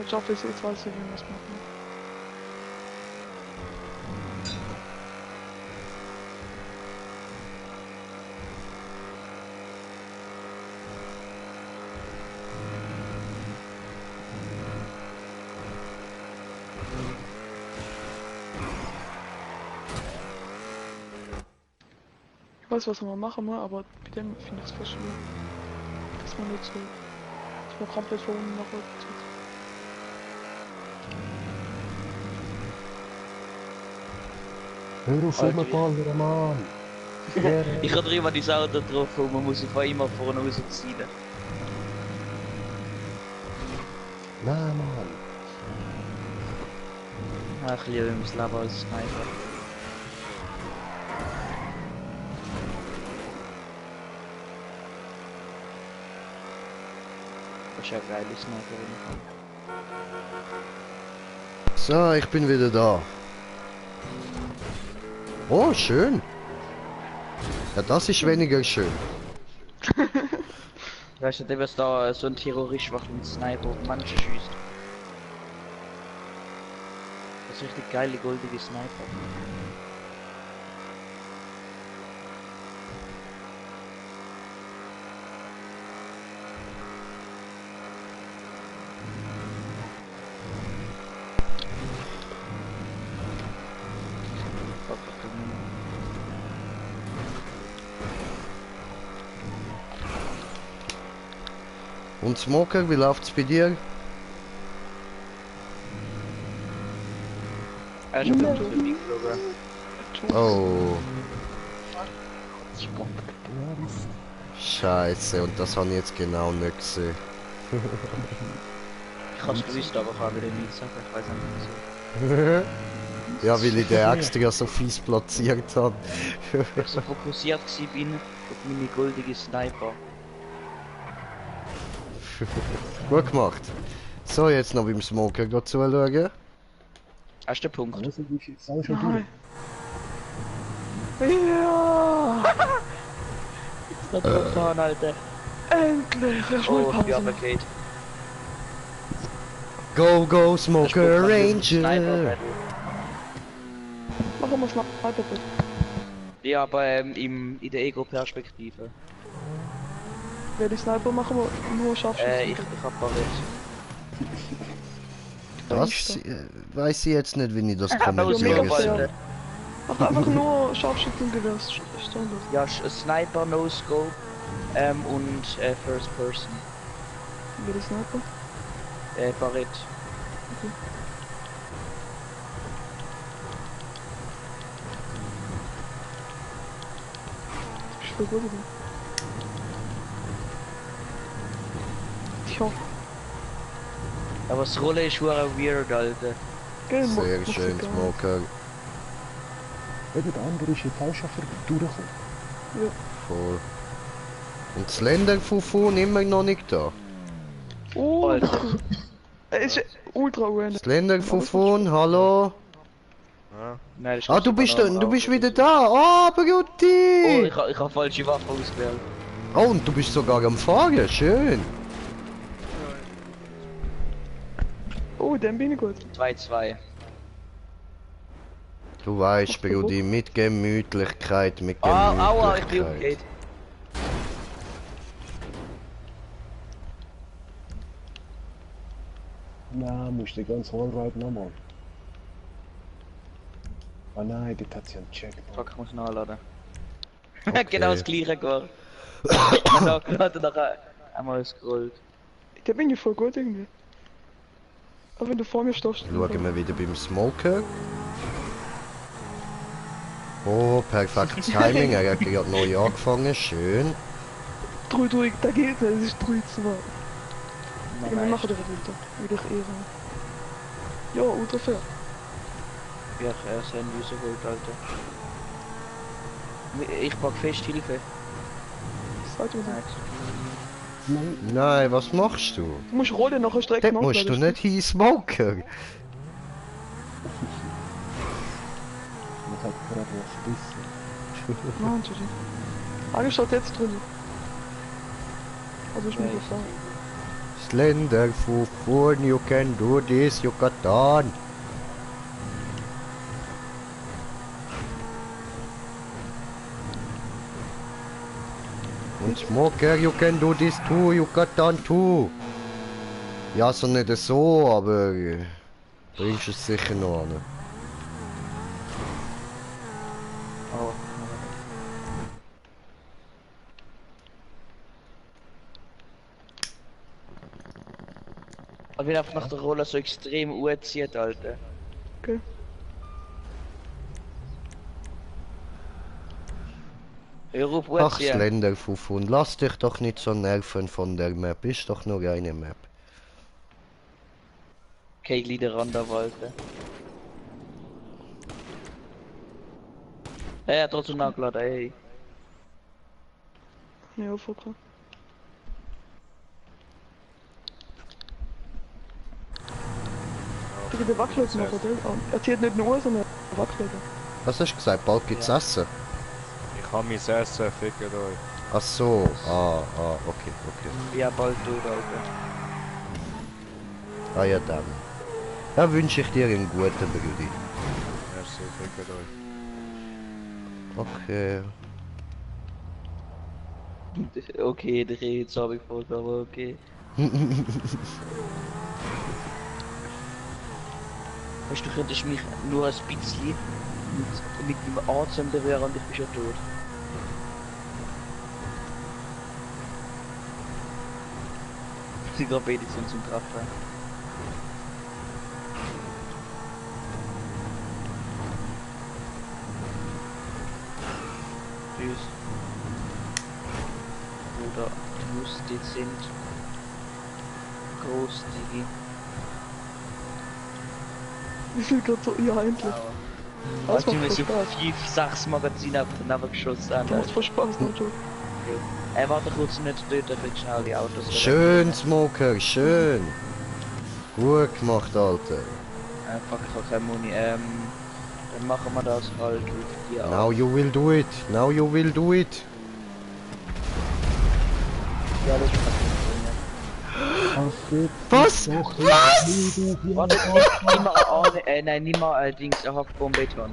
[SPEAKER 4] Ich hoffe, jetzt weiß ich, wie wir es machen. Ich weiß, was man machen muss, aber bei dem finde ich es fast schwer. Dass man nicht so... dass man komplett von unten nach unten zieht.
[SPEAKER 3] Hör auf rumzuballern, Mann!
[SPEAKER 2] Ich habe drüber die Auto drauf und man muss sich von immer vorne rausziehen.
[SPEAKER 3] Nein, Mann!
[SPEAKER 2] Ach, ich liebe mein Leben als Sniper. Das ist ja geil, die Sniper.
[SPEAKER 1] So, ich bin wieder da. Oh, schön. Ja, das ist weniger schön.
[SPEAKER 2] Weißt du, der was da so ein Terrorist macht mit Sniper auf manche schießt. Das ist richtig geile goldige Sniper.
[SPEAKER 1] Und Smoker, wie läuft's bei dir?
[SPEAKER 2] Er ist auf jeden Fall geflogen.
[SPEAKER 1] Oh,
[SPEAKER 3] Spannend.
[SPEAKER 1] scheiße, und das habe ich jetzt genau nicht gesehen.
[SPEAKER 2] Ich hab's gewusst, aber ich habe wieder nicht gesagt, ich weiß nicht wieso.
[SPEAKER 1] Ja, weil ich den extra so fies platziert habe.
[SPEAKER 2] Weil ich so fokussiert gewesen bin auf meine goldige Sniper.
[SPEAKER 1] Gut gemacht. So, jetzt noch beim Smoker gleich zuschauen.
[SPEAKER 2] Erster Punkt.
[SPEAKER 3] Also, du bist jetzt auch schon durch.
[SPEAKER 4] Nein. Ja!
[SPEAKER 2] Ist das gefahren, Alter?
[SPEAKER 4] Endlich! Ich will
[SPEAKER 2] Oh, ja,
[SPEAKER 4] Pause.
[SPEAKER 2] Kate.
[SPEAKER 1] Go, go,
[SPEAKER 2] Der
[SPEAKER 1] Smoker
[SPEAKER 2] Sniper
[SPEAKER 1] Ranger!
[SPEAKER 2] Battle.
[SPEAKER 4] Machen wir Sniper bitte.
[SPEAKER 2] Ja, aber in der Ego-Perspektive.
[SPEAKER 4] Wer die Sniper machen wir nur Scharfschützen.
[SPEAKER 2] Ich hab Barrett.
[SPEAKER 1] Das weiß ich jetzt nicht, wie ich das
[SPEAKER 2] mega
[SPEAKER 1] kommentieren
[SPEAKER 2] voll.
[SPEAKER 1] soll.
[SPEAKER 4] Mach einfach nur Scharfschützengewehr. Standard.
[SPEAKER 2] Ja, Sniper, No Scope und First Person.
[SPEAKER 4] Wer die Sniper?
[SPEAKER 2] Barrett.
[SPEAKER 4] Ich bin gut, oder? Tja,
[SPEAKER 2] Aber das Rolle ist schon weird, Alter.
[SPEAKER 4] gell,
[SPEAKER 1] Sehr
[SPEAKER 4] macht
[SPEAKER 1] schön,
[SPEAKER 4] egal.
[SPEAKER 1] Smoker.
[SPEAKER 3] Eben, der andere ist jetzt auch schon durchgekommen.
[SPEAKER 1] Voll. Und das Länderfufun immer noch nicht da.
[SPEAKER 4] Oh,
[SPEAKER 2] Alter.
[SPEAKER 4] ist ultra random.
[SPEAKER 1] Das Länderfufun, hallo?
[SPEAKER 6] Ja.
[SPEAKER 2] Nein, das
[SPEAKER 1] Ah,
[SPEAKER 2] ist
[SPEAKER 1] du bist,
[SPEAKER 2] noch
[SPEAKER 1] du bist
[SPEAKER 2] ein
[SPEAKER 1] wieder
[SPEAKER 2] Auto.
[SPEAKER 1] da. Ah,
[SPEAKER 2] Oh,
[SPEAKER 1] Beauty!
[SPEAKER 2] ich hab falsche Waffe ausgewählt.
[SPEAKER 1] Oh, und du bist sogar am Fahren. Schön.
[SPEAKER 4] Oh, dann bin ich gut.
[SPEAKER 2] 2-2.
[SPEAKER 1] Du weißt,
[SPEAKER 4] Macht der
[SPEAKER 1] Beauty, mit Gemütlichkeit, mit
[SPEAKER 2] Aua, ich bin
[SPEAKER 1] Gemütlichkeit.
[SPEAKER 2] umgekehrt.
[SPEAKER 3] Nein, musst du ganz Allride nochmal. Ah nein, dort hat sie einen Checkpoint.
[SPEAKER 2] Fuck, ich muss nachladen.
[SPEAKER 1] Okay.
[SPEAKER 2] Genau das gleiche gemacht. Nachgeladen, nachher einmal scrollt.
[SPEAKER 4] Da bin ich voll gut irgendwie. Aber wenn du vor mir stehst,
[SPEAKER 1] Schauen wir wieder beim Smoker. Oh, perfektes Timing, er hat gerade neu angefangen, schön.
[SPEAKER 4] 3-3, da geht es, es ist 3-2.
[SPEAKER 2] Nein,
[SPEAKER 4] Wir
[SPEAKER 2] nein.
[SPEAKER 4] machen den runter, würde ich eher. Ja, ultra fair.
[SPEAKER 2] Ja, er ist ein User geholt, Alter. Ich pack fest Hilfe.
[SPEAKER 4] Sag mir
[SPEAKER 2] Nein.
[SPEAKER 3] Nein,
[SPEAKER 1] Nein, was machst du?
[SPEAKER 4] Du musst rollen nach der Strecke
[SPEAKER 1] Dort musst du nicht hin, Smoker.
[SPEAKER 3] man hat gerade was besser.
[SPEAKER 4] Nein, Entschuldigung. Eigentlich steht jetzt drin. Also ich bin
[SPEAKER 2] Nein.
[SPEAKER 4] gefahren.
[SPEAKER 1] Slenderfufun, you can do this, you got done. Und Smoker, you can do this too, you got done too. Ja, so nicht so, aber bringst es sicher noch an.
[SPEAKER 2] Oh. Aber wenn einfach nach der Rolle so extrem zieht, Alter.
[SPEAKER 4] Okay.
[SPEAKER 2] Hör auf
[SPEAKER 1] Ach,
[SPEAKER 2] ziehen.
[SPEAKER 1] Slenderfufun, lass dich doch nicht so nerven von der Map, ist doch nur eine Map.
[SPEAKER 2] Kein Glieder an der Walter. Er hat trotzdem nachgeladen, ey.
[SPEAKER 4] Ja, vollkommen. Digga, der wackelt noch, oder? Er zieht nicht nur, sondern er wackelt.
[SPEAKER 1] Was hast du gesagt, bald gibt's Essen?
[SPEAKER 6] Ich Ich habe mein Essen, fickt euch.
[SPEAKER 1] Ach so, okay, okay.
[SPEAKER 2] Ja, bald tot, Alter.
[SPEAKER 1] Ah ja, dann. Dann wünsche ich dir einen guten Brudi.
[SPEAKER 6] Merci, fickt euch.
[SPEAKER 1] Okay.
[SPEAKER 2] Okay, der jetzt habe ich voll, aber okay. Weißt du, könntest mich nur ein bisschen mit dem Atem berühren und ich bin schon tot. Sie gerade beide sind zum Treffen. Tschüss. Oder muss dezent. Großzügig.
[SPEAKER 4] Ich will gerade so, ja, endlich. Das
[SPEAKER 2] Also
[SPEAKER 4] macht
[SPEAKER 2] wir
[SPEAKER 4] voll
[SPEAKER 2] so
[SPEAKER 4] Spaß.
[SPEAKER 2] 5, 6 Magazine auf den Namen geschossen haben.
[SPEAKER 4] Das macht voll Spaß, noch schon.
[SPEAKER 2] Warte kurz nicht dort, ich will schnell die Autos.
[SPEAKER 1] Schön, Smoker, schön. Gut gemacht, Alter.
[SPEAKER 2] Fuck, ich hab keine Muni. Dann machen wir das halt auf die Art.
[SPEAKER 1] Now you will do it. Now you will do it.
[SPEAKER 2] Ja, das ist
[SPEAKER 1] Was?
[SPEAKER 2] Warte, nimm mal nein, nimm mal allerdings eine Hackbombe Beton.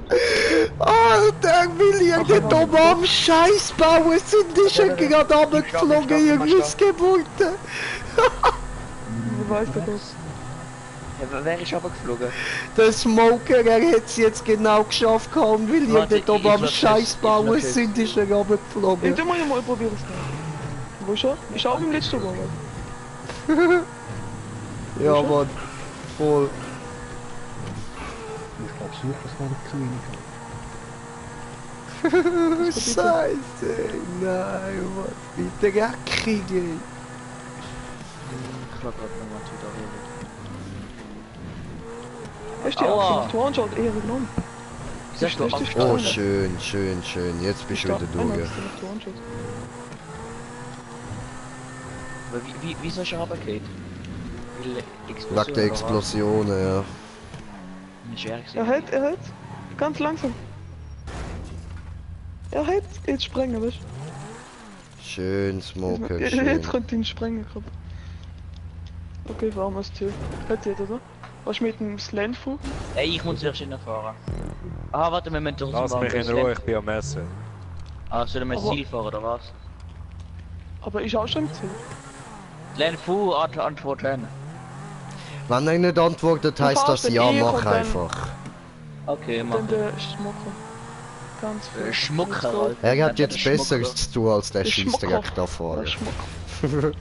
[SPEAKER 1] Alter, William, der dumme am Scheißbauer sind die schon gerade runtergeflogen, ihr Missgeburten.
[SPEAKER 4] Wie weiß der das?
[SPEAKER 2] Ja, wer ist aber geflogen?
[SPEAKER 1] Der Smoker, er hat es jetzt genau geschafft, und William,
[SPEAKER 2] Warte,
[SPEAKER 1] der dumme
[SPEAKER 2] ich
[SPEAKER 1] am
[SPEAKER 2] lass es,
[SPEAKER 1] Scheißbauer
[SPEAKER 2] ich lass es.
[SPEAKER 1] sind die schon
[SPEAKER 4] Ich
[SPEAKER 1] runtergeflogen.
[SPEAKER 4] tu mal probieren es dann. Wo ist er? Ich schau im letzten Mal.
[SPEAKER 1] Ja, Mann. Voll.
[SPEAKER 3] Ich glaube, suche das gar nicht zu wenig.
[SPEAKER 1] Scheiße. Nein, Mann. Bitte kriegen.
[SPEAKER 2] Ich glaube gerade nochmal zu da
[SPEAKER 4] Hast du die
[SPEAKER 2] Aua.
[SPEAKER 4] Achse nach One-Shot eher genommen?
[SPEAKER 2] Wie sagst du
[SPEAKER 4] Richtig
[SPEAKER 2] Abstand?
[SPEAKER 1] Oh, schön, schön, schön. Jetzt bist du wieder durch.
[SPEAKER 4] One-Shot.
[SPEAKER 2] Wieso ist er runtergefallen?
[SPEAKER 1] Wegen der Explosionen, ja.
[SPEAKER 2] Ist er
[SPEAKER 4] Er hält. Ganz langsam. Er hält. Jetzt sprengen, weißt
[SPEAKER 1] Schön, Smoker,
[SPEAKER 4] du?
[SPEAKER 1] schön.
[SPEAKER 4] Jetzt könnte ihn sprengen, glaub. Okay, warum ist Tür? Hört ihr, oder? Was mit dem Slandfu?
[SPEAKER 2] Ey, ich muss erst hinfahren. Ah, warte, wir müssen trotzdem
[SPEAKER 6] Lass mich in Ruhe, ich bin am Essen.
[SPEAKER 2] Ah, sollen wir ins
[SPEAKER 4] Aber-
[SPEAKER 2] Ziel fahren, oder was?
[SPEAKER 4] Aber ich auch schon gesehen.
[SPEAKER 2] Len Fu, Antwort Len.
[SPEAKER 1] Wenn er nicht antwortet,
[SPEAKER 4] Du
[SPEAKER 1] heißt
[SPEAKER 4] fahrst
[SPEAKER 1] das
[SPEAKER 4] den
[SPEAKER 1] ja,
[SPEAKER 4] eh,
[SPEAKER 1] mach
[SPEAKER 4] kommt dann-
[SPEAKER 1] einfach.
[SPEAKER 2] Okay, mach.
[SPEAKER 4] Dann der Schmucker. Ganz viel.
[SPEAKER 2] Schmucker,
[SPEAKER 4] So.
[SPEAKER 2] Alter.
[SPEAKER 1] Er hat
[SPEAKER 2] Der
[SPEAKER 1] jetzt
[SPEAKER 2] Schmucker.
[SPEAKER 1] Besseres zu tun, als der
[SPEAKER 4] Der
[SPEAKER 1] scheiß
[SPEAKER 4] Schmucker.
[SPEAKER 1] direkt da
[SPEAKER 4] Der
[SPEAKER 1] vorne.
[SPEAKER 4] Schmucker.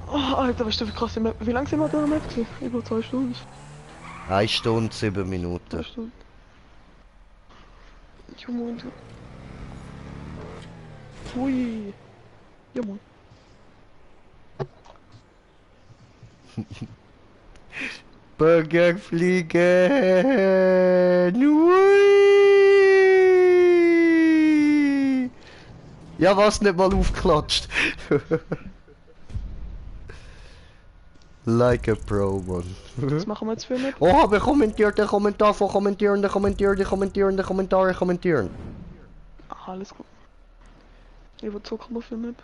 [SPEAKER 4] Oh, Alter, weißt du, wie krass sind wir... Wie lange sind wir da am Map gewesen? Über 2 Stunden.
[SPEAKER 1] 1 Stunde, 7
[SPEAKER 4] 2
[SPEAKER 1] Minuten.
[SPEAKER 4] Stunden. Junge. Hui. Ja, Mann.
[SPEAKER 1] Burger fliegen! Hui! Ja, was nicht mal aufgeklatscht. Like a Pro, Mann.
[SPEAKER 4] Was machen wir jetzt für eine Map?
[SPEAKER 1] Oh, aber kommentiert den Kommentar von kommentieren.
[SPEAKER 4] Ah, alles gut. Ich will zocken für eine Map.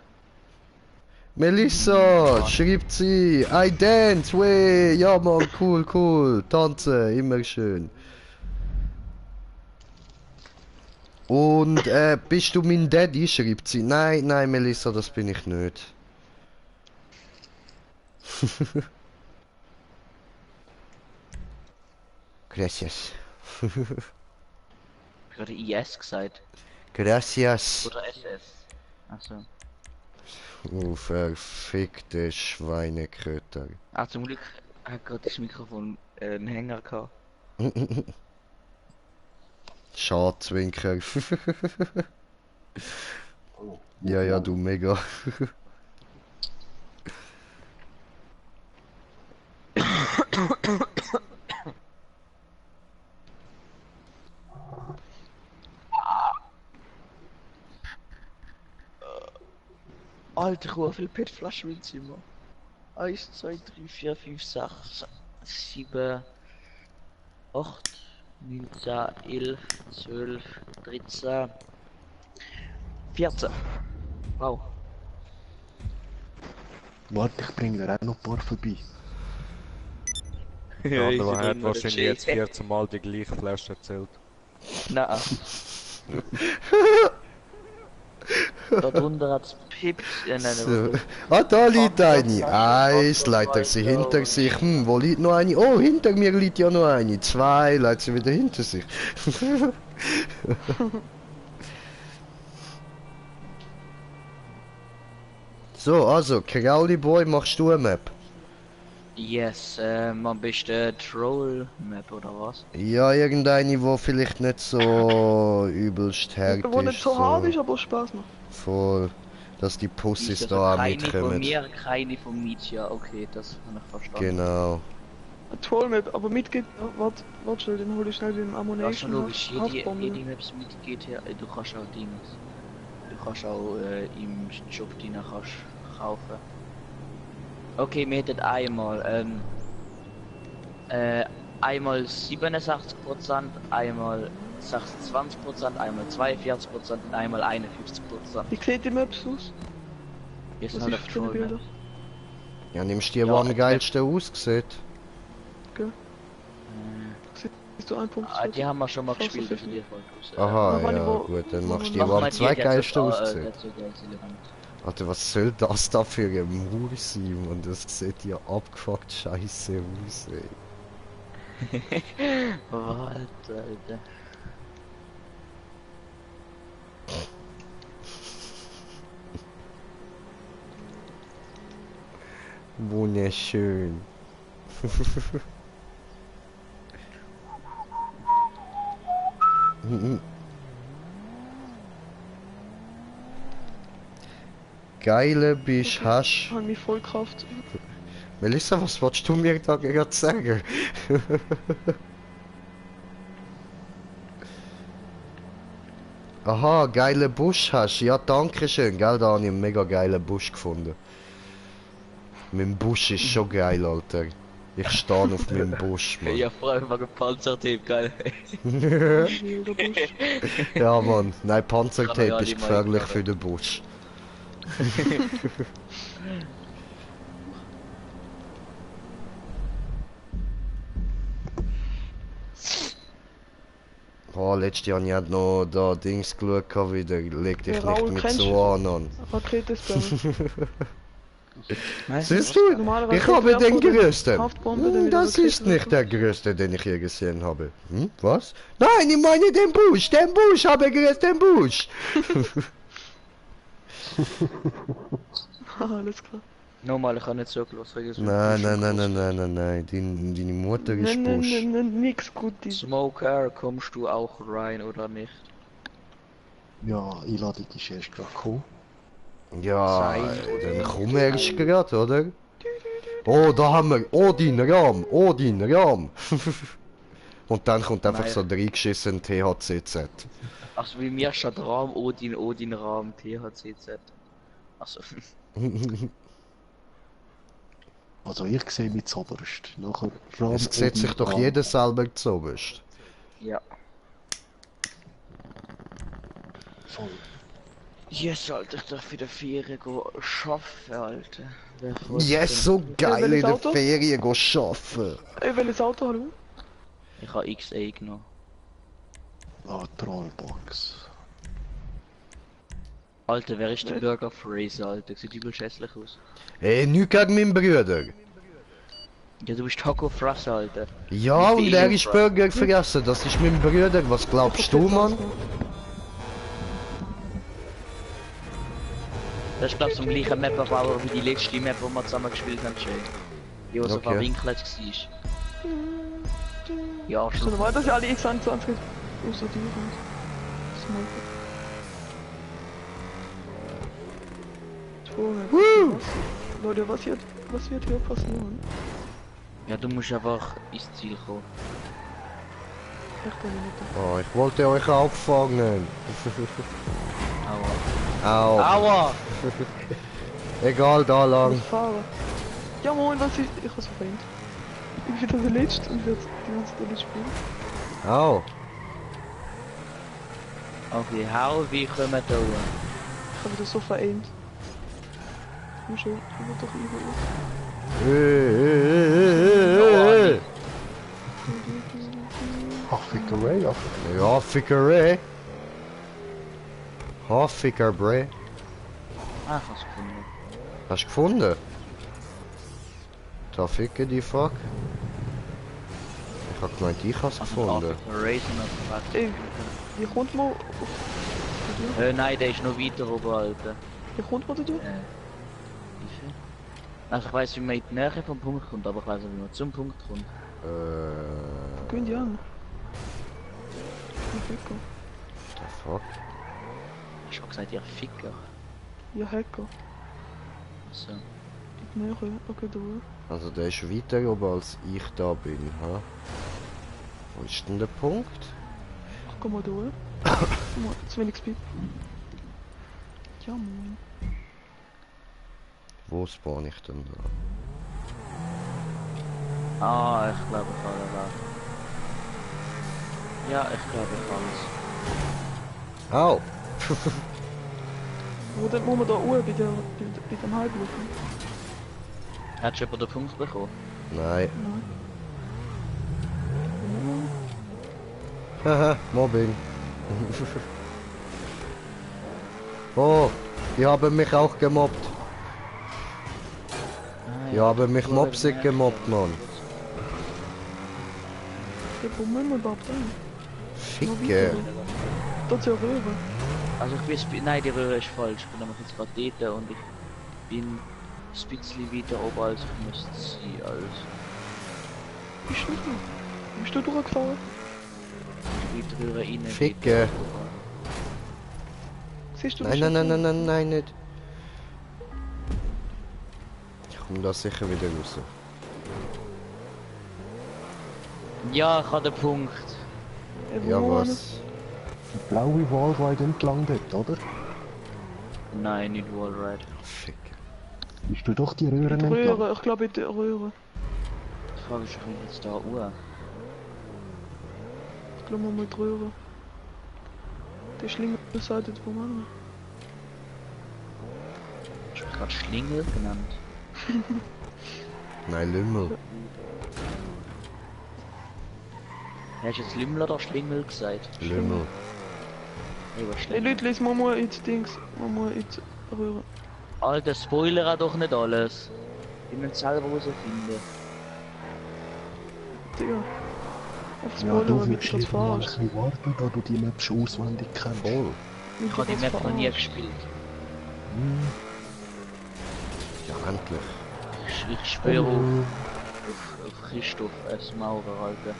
[SPEAKER 1] Melissa, schreibt sie, I dance, way, ja Mann, cool, tanzen, immer schön. Und, bist du mein Daddy, schreibt sie. Nein, Melissa, das bin ich nicht. Gracias.
[SPEAKER 2] Ich hab gerade IS gesagt.
[SPEAKER 1] Gracias.
[SPEAKER 2] Oder SS. Achso.
[SPEAKER 1] Oh, verfickte Schweineköter.
[SPEAKER 2] Ah, zum Glück hat gerade das Mikrofon einen Hänger gehabt.
[SPEAKER 1] Schadzwinker. Ja, du mega.
[SPEAKER 2] Alter, ich habe viele PET-Flaschen im Zimmer. 1, 2, 3, 4, 5, 6, 7, 8, 9, 10, 11, 12, 13, 14. Wow.
[SPEAKER 3] Warte, ich bringe dir auch noch ein paar vorbei.
[SPEAKER 6] Der andere hat wahrscheinlich jetzt 14 Mal die gleiche Flasche erzählt.
[SPEAKER 2] Nein. Da drunter hat's Pips. Nein,
[SPEAKER 1] So. Ah, da liegt eine. Eins, leitet er sie hinter sich. Wo liegt noch eine? Oh, hinter mir liegt ja noch eine. Zwei, leitet sie wieder hinter sich. So, also, Crowley Boy, machst du eine Map?
[SPEAKER 2] Yes, am besten Troll Map oder was?
[SPEAKER 1] Ja, irgendeine, wo vielleicht nicht so übelst hart
[SPEAKER 4] Wo nicht
[SPEAKER 1] ist.
[SPEAKER 4] so hart ist, aber Spaß macht.
[SPEAKER 1] Voll. Dass die Pussys
[SPEAKER 2] Ist
[SPEAKER 1] da auch
[SPEAKER 2] keine von
[SPEAKER 1] mitkommen.
[SPEAKER 2] mir, keine von Mietja. Okay, das habe ich verstanden.
[SPEAKER 1] Genau.
[SPEAKER 4] Trollmap, aber mitgeht. Warte schnell, den hol ich schnell den
[SPEAKER 2] Ja, schon
[SPEAKER 4] Ammunition.
[SPEAKER 2] logisch,
[SPEAKER 4] Haftbombe.
[SPEAKER 2] jede Maps mitgeht her. Du kannst auch Dings. Du kannst auch im Shop die nachher kaufen. Okay, wir hätten einmal 67%, einmal 26%, einmal 42% und einmal 51%.
[SPEAKER 4] Wie sieht die Maps aus?
[SPEAKER 2] Wir sind
[SPEAKER 4] Was
[SPEAKER 2] halt
[SPEAKER 4] ist
[SPEAKER 2] auf
[SPEAKER 4] für Bilder?
[SPEAKER 2] Troll.
[SPEAKER 1] Ja, nimmst die,
[SPEAKER 2] Ja,
[SPEAKER 1] wo am geilsten aussieht.
[SPEAKER 4] Siehst du einen Punkt?
[SPEAKER 2] Die haben wir schon mal
[SPEAKER 4] Fast
[SPEAKER 2] gespielt,
[SPEAKER 4] so
[SPEAKER 2] also die Folge.
[SPEAKER 1] Aha,
[SPEAKER 4] Aber
[SPEAKER 1] ja,
[SPEAKER 4] wo-
[SPEAKER 1] gut, dann machst du die,
[SPEAKER 4] Mach
[SPEAKER 1] wo
[SPEAKER 2] Mach
[SPEAKER 1] am
[SPEAKER 2] mal die,
[SPEAKER 1] zweitgeilsten
[SPEAKER 2] das
[SPEAKER 1] aussieht.
[SPEAKER 2] das ist relevant.
[SPEAKER 1] Alter, was soll das da für ein Mur sein? Und das sieht ja abgefuckt scheiße aus, ey.
[SPEAKER 2] Alter.
[SPEAKER 1] Wunderschön. Geile Bisch Hasch.
[SPEAKER 4] Ich habe mich voll Kraft.
[SPEAKER 1] Melissa, was wolltest du mir da gerade sagen? Aha, geile Busch hast. Ja, danke schön, gell? Da habe ich einen mega geilen Busch gefunden. Mein Busch ist schon geil, Alter. Ich stehe auf meinem Busch, Mann.
[SPEAKER 2] Ja, vor allem wegen Panzertape, geil.
[SPEAKER 4] Wilder Busch.
[SPEAKER 1] Ja, Mann. Nein,
[SPEAKER 2] Kann
[SPEAKER 1] Panzertape
[SPEAKER 2] man ja
[SPEAKER 1] ist
[SPEAKER 2] nicht mal
[SPEAKER 1] gefährlich
[SPEAKER 2] erklären.
[SPEAKER 1] für den Busch. Oh, letztes Jahr habe ich noch da Dings geschaut, wieder. Leg dich
[SPEAKER 4] Ja, Raoul,
[SPEAKER 1] nicht mit
[SPEAKER 4] kennst
[SPEAKER 1] so
[SPEAKER 4] du?
[SPEAKER 1] an.
[SPEAKER 4] Raketensperre.
[SPEAKER 1] Siehst du?
[SPEAKER 4] Normalerweise
[SPEAKER 1] Ich habe den
[SPEAKER 4] von der
[SPEAKER 1] größten.
[SPEAKER 4] Haftbombe, dann wieder
[SPEAKER 1] Das ist
[SPEAKER 4] Rakete
[SPEAKER 1] nicht der größte, den ich je gesehen habe. Hm? Was? Nein, ich meine den Busch. Den Busch habe ich gesehen, den Busch.
[SPEAKER 4] Alles klar.
[SPEAKER 2] Nochmal, ich habe nicht so gelassen. wegen so
[SPEAKER 1] Nein,
[SPEAKER 2] einem
[SPEAKER 1] nein, nein,
[SPEAKER 2] Busch.
[SPEAKER 1] nein, nein, nein, nein. Deine Mutter ist
[SPEAKER 4] Nein,
[SPEAKER 1] Busch.
[SPEAKER 4] nix Gutes.
[SPEAKER 2] Smoker, kommst du auch rein oder nicht?
[SPEAKER 3] Ja, Einladung ist erst gerade gekommen.
[SPEAKER 1] Ja,
[SPEAKER 2] Sein oder
[SPEAKER 1] dann komm erst gerade, oder? Oh, da haben wir Odin Ram, Odin Ram. Und dann kommt einfach
[SPEAKER 2] Nein.
[SPEAKER 1] so reingeschissen THCZ.
[SPEAKER 2] Achso, wie mir statt Raum, Odin Raum, THCZ. Achso.
[SPEAKER 3] Also ich sehe mich zuoberst. Nachher Ram,
[SPEAKER 1] Es sieht sich doch
[SPEAKER 3] Ram.
[SPEAKER 1] jeder selber zuoberst.
[SPEAKER 2] Ja.
[SPEAKER 3] Voll.
[SPEAKER 2] Yes, Alter, ich darf wieder Ferien schaffen, Alter. Wer freut
[SPEAKER 1] Yes,
[SPEAKER 2] sich
[SPEAKER 1] so geil
[SPEAKER 4] welches
[SPEAKER 1] in der
[SPEAKER 4] Auto?
[SPEAKER 1] Ferien go arbeiten.
[SPEAKER 4] Ey, welches Auto hast du?
[SPEAKER 2] denn? Ich habe XA genommen.
[SPEAKER 3] Ah, Trollbox.
[SPEAKER 2] Alter, wer ist der Burger Fraser, Alter? Sieht übel hässlich aus.
[SPEAKER 1] Ey, nichts gegen meinen Bruder.
[SPEAKER 2] Ja, du bist Taco Frasser, Alter.
[SPEAKER 1] Ja,
[SPEAKER 2] Wie
[SPEAKER 1] und er
[SPEAKER 2] viel?
[SPEAKER 1] ist Burger gefressen. Das ist mein Bruder. Was glaubst du, Mann?
[SPEAKER 2] Das ist, glaub ich, so ein gleicher Map-Abbauer wie die letzte Map, die wir zusammen gespielt haben, Jay. Die, was so
[SPEAKER 1] Okay.
[SPEAKER 2] verwinkelt war. Ja,
[SPEAKER 4] So
[SPEAKER 2] schon.
[SPEAKER 4] normal, dass ja alle X21 außer die sind.
[SPEAKER 1] Woo!
[SPEAKER 4] Leute, was wird hier passieren?
[SPEAKER 2] Ja, du musst einfach ins Ziel kommen.
[SPEAKER 4] Echt eine Minute.
[SPEAKER 1] Oh, ich wollte euch auffangen.
[SPEAKER 2] Aua.
[SPEAKER 1] Au.
[SPEAKER 2] Aua!
[SPEAKER 1] Egal, da lang.
[SPEAKER 4] Ich fahre. Ja moin, was ist... Ich hab's verpennt. Ich bin wieder der Letzte und werde die ganze Zeit spielen.
[SPEAKER 1] Au.
[SPEAKER 2] Okay, hau, wie kommen wir da?
[SPEAKER 4] Ich habe das so vereint. Komm schon, ich will doch überall.
[SPEAKER 1] Hey.
[SPEAKER 3] Ach, Fickerei, ach.
[SPEAKER 1] Ja, Fickerei. Ha, Fickerbrei.
[SPEAKER 2] Ah, ich hab's gefunden.
[SPEAKER 1] Hast du gefunden? Da ficke die fuck. Ich hab gemeint, ich hab's gefunden.
[SPEAKER 2] Racing hat gefragt.
[SPEAKER 4] Ey, wie kommt man auf...
[SPEAKER 2] Nein, der ist noch weiter oben, Alter.
[SPEAKER 4] Wie kommt man da durch?
[SPEAKER 2] Wie viel? Also ich weiss, wie man in die Nähe vom Punkt kommt, aber ich weiss nicht, wie man zum Punkt kommt.
[SPEAKER 4] Gehen die an. Ich Hacker.
[SPEAKER 1] The fuck?
[SPEAKER 2] Hast du schon gesagt, ihr Ficker?
[SPEAKER 4] Ja, Hacker.
[SPEAKER 2] So.
[SPEAKER 4] In die Nähe. Okay, da.
[SPEAKER 1] Also der ist weiter oben als ich da bin, ha? Wo ist denn der Punkt?
[SPEAKER 4] Ach, komm mal da. Guck mal, zu wenig Speed. Ja, moin.
[SPEAKER 1] Wo spawn ich denn da?
[SPEAKER 2] Ah, ich glaube, ich habe da. Ja, ich glaube, ich habe es.
[SPEAKER 1] Au!
[SPEAKER 4] Wo denn, muss man da oben bei dem Halblufen?
[SPEAKER 2] Hat schon jemand den Punkt bekommen?
[SPEAKER 1] Nein.
[SPEAKER 4] Nein.
[SPEAKER 1] Haha, Mobbing. Oh, die haben mich auch gemobbt. Die haben mich mopsig gemobbt, Mann.
[SPEAKER 4] Ja, wo müssen wir überhaupt hin?
[SPEAKER 1] Ficke.
[SPEAKER 4] Dort ja rüber.
[SPEAKER 2] Also ich bin, nein, die Röhre ist falsch. Ich bin nämlich jetzt gerade dort und ich bin ein bisschen weiter oben als ich müsste sein. Also
[SPEAKER 4] Bist du nicht mehr? Bist du durchgefahren?
[SPEAKER 2] ich bin die Röhre rein.
[SPEAKER 1] Ficke.
[SPEAKER 4] Siehst du
[SPEAKER 1] Nein, nein, nein, nein, nein, nein, nicht. Ich komme da sicher wieder raus.
[SPEAKER 2] Ja, ich habe den Punkt.
[SPEAKER 1] Ja, was?
[SPEAKER 3] Die blaue Wallride entlang dort, oder?
[SPEAKER 2] Nein, nicht Wallride.
[SPEAKER 1] Ficke.
[SPEAKER 3] Bist du doch die Röhren
[SPEAKER 4] Die
[SPEAKER 3] entlang?
[SPEAKER 4] Röhre, ich glaube in der Röhre.
[SPEAKER 2] Die Frage ist, wie jetzt da Uhr?
[SPEAKER 4] Ich glaube mal mit Röhre. Der Schlingel Seite vom anderen.
[SPEAKER 2] Hast du mich gerade Schlingel genannt?
[SPEAKER 1] Nein, Lümmel.
[SPEAKER 2] Hast du jetzt Lümmel oder Schlingel gesagt?
[SPEAKER 1] Lümmel.
[SPEAKER 2] Hey, was
[SPEAKER 4] Ey
[SPEAKER 2] Schlingel?
[SPEAKER 4] Leute, lesen wir mal ins Dings. Mal ins Röhre.
[SPEAKER 2] Alter, Spoiler hat doch nicht alles. Die müssen selber herausfinden.
[SPEAKER 4] Digga. Auf
[SPEAKER 3] Ja,
[SPEAKER 4] Spoiler,
[SPEAKER 3] du
[SPEAKER 4] wie
[SPEAKER 3] willst
[SPEAKER 4] du das
[SPEAKER 3] lieber mal ein
[SPEAKER 4] fahrst.
[SPEAKER 3] bisschen warten, da du die Map schon auswendig kennst.
[SPEAKER 1] Voll.
[SPEAKER 4] Wie
[SPEAKER 2] Ich
[SPEAKER 4] du
[SPEAKER 2] habe die
[SPEAKER 4] das
[SPEAKER 2] Map noch nie
[SPEAKER 4] fahrst.
[SPEAKER 2] gespielt.
[SPEAKER 1] Ja, endlich.
[SPEAKER 2] Ich schwöre auf Christoph als Maurer, Alter.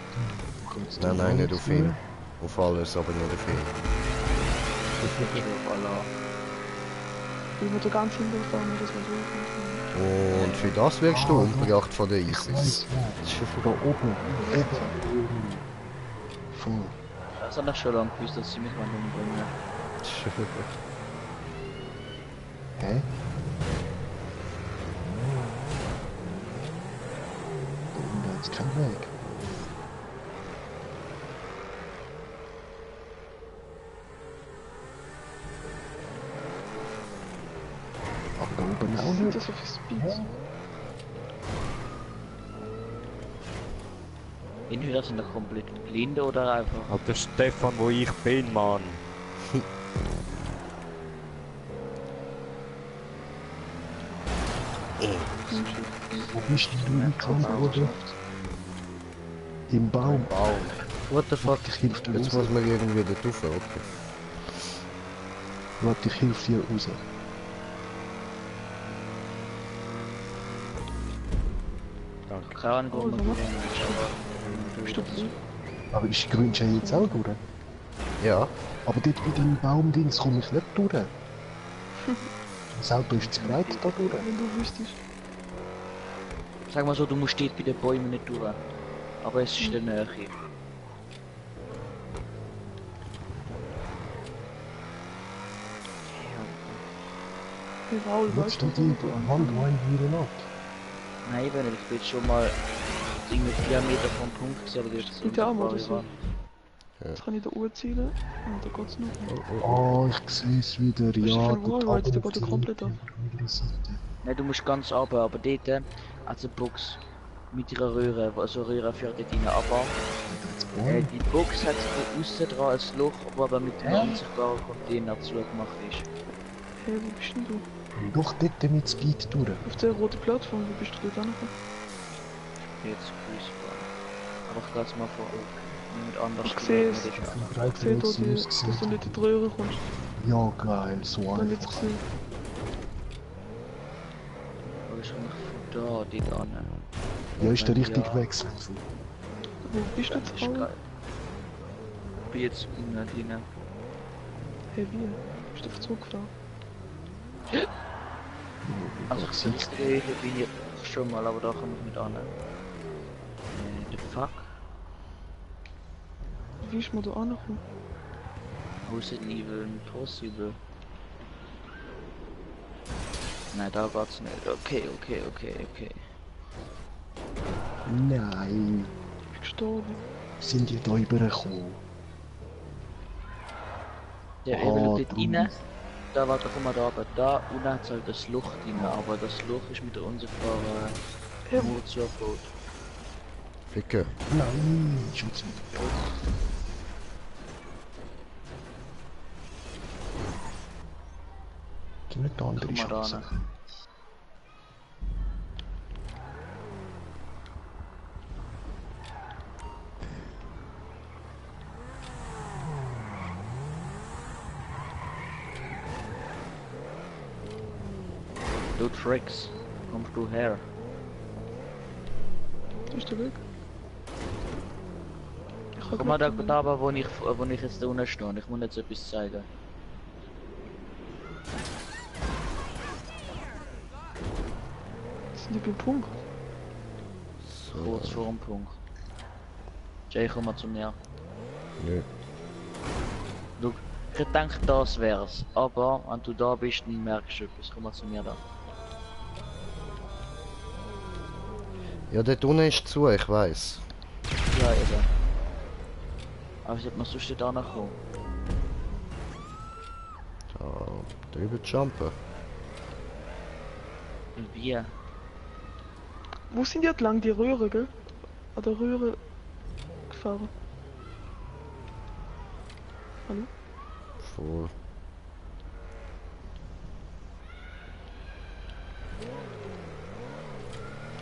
[SPEAKER 1] Nein, nein, nicht auf ihn. Auf alles, aber nicht auf ihn.
[SPEAKER 2] Ich auf Allah.
[SPEAKER 4] Wie wir da ganz hinten fahren, das war so.
[SPEAKER 1] Und für das wirst du umgebracht von der
[SPEAKER 3] Ich
[SPEAKER 1] ISIS.
[SPEAKER 3] weiß, ja. Da oben. Voll.
[SPEAKER 2] Das hat doch schon lange gewusst, dass sie mich mal umbringen.
[SPEAKER 3] Hä? Da unten hat's keinen Weg. Aber da oben auch
[SPEAKER 4] Was sind
[SPEAKER 3] nicht.
[SPEAKER 4] das so für Speeds?
[SPEAKER 2] Entweder sind wir komplett blind oder einfach.
[SPEAKER 6] Alter Stefan, wo ich bin, Mann.
[SPEAKER 3] Wo bist denn du eingekannt worden? Im Baum.
[SPEAKER 1] What the fuck?
[SPEAKER 3] Ich hilf dir
[SPEAKER 1] Jetzt
[SPEAKER 3] raus.
[SPEAKER 1] muss man irgendwie da rauf, okay.
[SPEAKER 3] Warte, ich hilf dir raus.
[SPEAKER 6] Danke.
[SPEAKER 2] Keine Ahnung, wo
[SPEAKER 4] Oh,
[SPEAKER 2] man
[SPEAKER 4] so.
[SPEAKER 2] Bist du blind?
[SPEAKER 3] Aber ist die Grünschein jetzt auch durch?
[SPEAKER 1] Ja.
[SPEAKER 3] Aber dort bei dem Baumdings komme ich nicht durch. Das Auto ist zu breit da durch.
[SPEAKER 4] Wenn du wüsstest.
[SPEAKER 2] Sag mal so, du musst dort bei den Bäumen nicht durch. Aber es ist in der Nähe.
[SPEAKER 4] Hey Raul,
[SPEAKER 3] Jetzt
[SPEAKER 4] weißt du,
[SPEAKER 3] steht die Wand rein wieder ab.
[SPEAKER 2] Nein, wenn ich bin schon mal irgendwie 4 Meter vom Punkt gesehen, aber das ist
[SPEAKER 4] Steht ja auch mal das so. Jetzt kann ich da zielen. Ah, da geht's noch.
[SPEAKER 3] Oh, ich sehe es wieder.
[SPEAKER 4] Was ist das
[SPEAKER 3] Ja,
[SPEAKER 4] für ein Wall? Jetzt, der geht ja komplett ab.
[SPEAKER 2] Nein, du musst ganz runter, aber dort also die Box mit ihrer Röhre, also Röhre fährt dort rein, aber die Box hat von außen dran ein Loch, wo aber mit einem unsichtbaren Container zugemacht ist.
[SPEAKER 4] Hey, wo bist denn du?
[SPEAKER 3] Doch dort mit Speed durch.
[SPEAKER 4] Auf der roten Plattform, wo bist du dort angekommen?
[SPEAKER 2] Jetzt grüßbar. Aber ich gehe jetzt mal vor niemand anders.
[SPEAKER 4] Ich sehe es. Ich sehe da, dass du nicht in die Röhre kommst.
[SPEAKER 3] Ja, geil, so
[SPEAKER 4] Dann wird's
[SPEAKER 3] einfach.
[SPEAKER 4] gesehen.
[SPEAKER 2] Aber ich komme von da, dort an.
[SPEAKER 3] Ja, ist der richtige
[SPEAKER 2] Ja.
[SPEAKER 3] Wechsel.
[SPEAKER 4] Wo bist du
[SPEAKER 2] Das
[SPEAKER 4] jetzt
[SPEAKER 2] ist
[SPEAKER 4] gerade?
[SPEAKER 2] geil. Ich bin jetzt unten drin.
[SPEAKER 4] Hey, wie? Bist du auf Zug gefahren?
[SPEAKER 2] Also ich bin hier schon mal, aber da komme ich nicht an. The fuck?
[SPEAKER 4] Wie ist man da angekommen?
[SPEAKER 2] Wo ist denn even possible? Nein, da geht's nicht. Okay.
[SPEAKER 3] Nein,
[SPEAKER 4] Ich bin gestorben.
[SPEAKER 3] sind die da rübergekommen?
[SPEAKER 2] Ja,
[SPEAKER 3] Oh,
[SPEAKER 2] eben dort
[SPEAKER 3] du
[SPEAKER 2] rein. Da warte, komm mal da, aber da unten hat halt das Loch drin, aber das Loch ist mit der unsichtbaren
[SPEAKER 4] Ja.
[SPEAKER 2] Mauer zugebaut.
[SPEAKER 1] Ficke.
[SPEAKER 3] Nein, Schutz. Das ist nicht eine andere
[SPEAKER 2] Komm mal da
[SPEAKER 3] Chance.
[SPEAKER 2] rein. Du Tricks, kommst du her?
[SPEAKER 4] Da ist der Weg. Ich hab
[SPEAKER 2] Komm mal da,
[SPEAKER 4] grad-
[SPEAKER 2] da aber wo ich jetzt da unten stehe. Ich muss jetzt etwas zeigen.
[SPEAKER 4] Sind die beim Punkt?
[SPEAKER 2] Kurz vor dem Punkt. Jay, komm mal zu mir.
[SPEAKER 1] Nö.
[SPEAKER 2] Du, ich denke, das wär's. Aber wenn du da bist, dann merkst du etwas. Komm mal zu mir da.
[SPEAKER 1] Ja, dort unten ist zu, ich weiß.
[SPEAKER 2] Ja, eben. Aber wie sollte man sonst da nachkommen?
[SPEAKER 1] Da drüber jumpen.
[SPEAKER 2] Wie?
[SPEAKER 4] Wo sind die entlang? Die Röhre, gell? An der Röhre gefahren. Hallo?
[SPEAKER 1] Voll.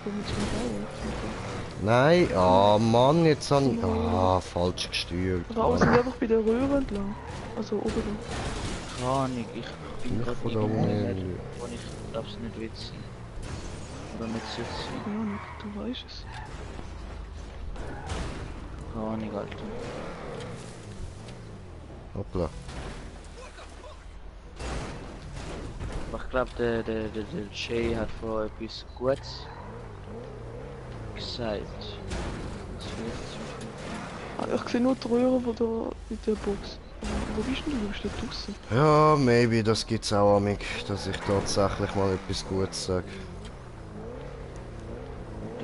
[SPEAKER 4] Wo wir zum Bau?
[SPEAKER 1] Nein, ah Mann, jetzt habe ich... Ah, falsch gesteuert.
[SPEAKER 4] Raus, sind wir einfach bei der Röhre entlang. Also oben da.
[SPEAKER 2] Keine Ahnung, ich bin
[SPEAKER 1] Nicht
[SPEAKER 2] gerade
[SPEAKER 1] von da
[SPEAKER 2] irgendwo
[SPEAKER 1] unten.
[SPEAKER 2] nicht, wo ich glaub's nicht will sein. Oder nicht sollte sein.
[SPEAKER 4] Keine Ahnung, du weißt es.
[SPEAKER 2] Keine Ahnung, Alter.
[SPEAKER 1] Hoppla.
[SPEAKER 2] Aber ich glaube, der Jay hat vor etwas Gutes gesagt. Das vielleicht zum
[SPEAKER 4] Ah, ich sehe nur die Röhre von da mit der Box. Wo bist denn du? Du bist da draussen.
[SPEAKER 1] Ja, maybe, das gibt's auch amig, dass ich tatsächlich mal etwas Gutes sage.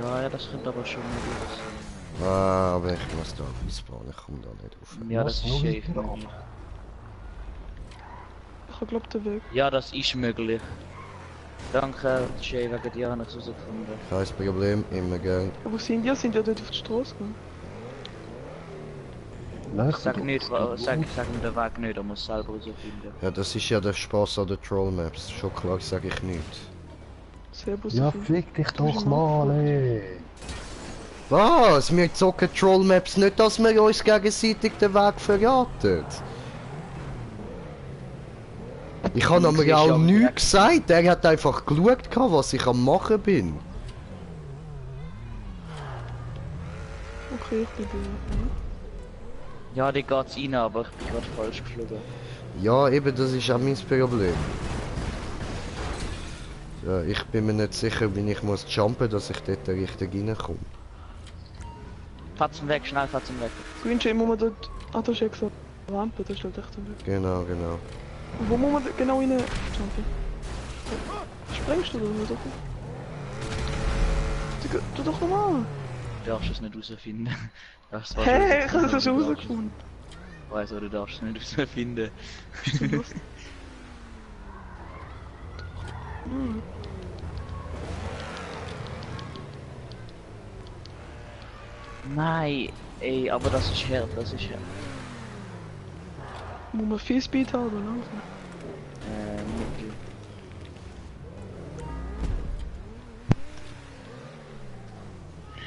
[SPEAKER 2] Ja, das könnte aber schon möglich sein.
[SPEAKER 1] Ah, aber ich muss da ausbauen, ich komme da nicht auf.
[SPEAKER 2] Ja, das
[SPEAKER 3] Was,
[SPEAKER 2] ist
[SPEAKER 3] noch
[SPEAKER 2] safe
[SPEAKER 3] weiter
[SPEAKER 2] möglich.
[SPEAKER 4] Ich habe glaubt den Weg.
[SPEAKER 2] Ja, das ist möglich. Danke, Jay, wegen dir habe ich es herausgefunden.
[SPEAKER 1] Kein Problem, immer gern.
[SPEAKER 4] Ja, wo sind die? Sind die dort auf die Straße gegangen?
[SPEAKER 3] Nein,
[SPEAKER 2] Sag nicht, sag mir den Weg nicht, er muss selber herausfinden.
[SPEAKER 1] Ja, das ist ja der Spaß an den Troll Maps. Schon klar sage ich nicht.
[SPEAKER 4] Selber
[SPEAKER 3] Ja,
[SPEAKER 4] so viel.
[SPEAKER 3] fick dich
[SPEAKER 4] Du bist
[SPEAKER 3] doch
[SPEAKER 4] ein
[SPEAKER 3] mal,
[SPEAKER 4] Mann.
[SPEAKER 3] ey.
[SPEAKER 1] Was? Wir zocken Troll Maps nicht, dass wir uns gegenseitig den Weg verraten. Ich habe aber
[SPEAKER 2] siehst
[SPEAKER 1] auch
[SPEAKER 2] aber
[SPEAKER 1] nichts
[SPEAKER 2] direkt-
[SPEAKER 1] gesagt. Er hat einfach geschaut, was ich am machen bin.
[SPEAKER 4] Okay, ich bin bei
[SPEAKER 2] Ja, die geht's rein, aber ich bin gerade falsch geflogen.
[SPEAKER 1] Ja, eben, das ist auch mein Problem. Ja, ich bin mir nicht sicher, wie ich muss jumpen, dass ich dort richtig reinkomme.
[SPEAKER 2] Fahrt's weg, schnell fahrt's weg.
[SPEAKER 4] Green Jay, muss man dort... Ah, da ist ja gesagt, Rampe, das ist halt echt ein Weg.
[SPEAKER 1] Genau, genau.
[SPEAKER 4] Und wo muss man da genau rein jumpen? Sprengst du da oder? Digga, tu doch nochmal!
[SPEAKER 2] Du darfst es nicht herausfinden. Das war
[SPEAKER 4] Hey, ich habe das schon rausgefunden.
[SPEAKER 2] Weiß, oder du darfst nicht aufs Mal finden.
[SPEAKER 4] Was? Hm.
[SPEAKER 2] Nein, ey, aber das ist hart, das ist hart.
[SPEAKER 4] Muss man viel Speed haben, oder langsam?
[SPEAKER 2] Mittel.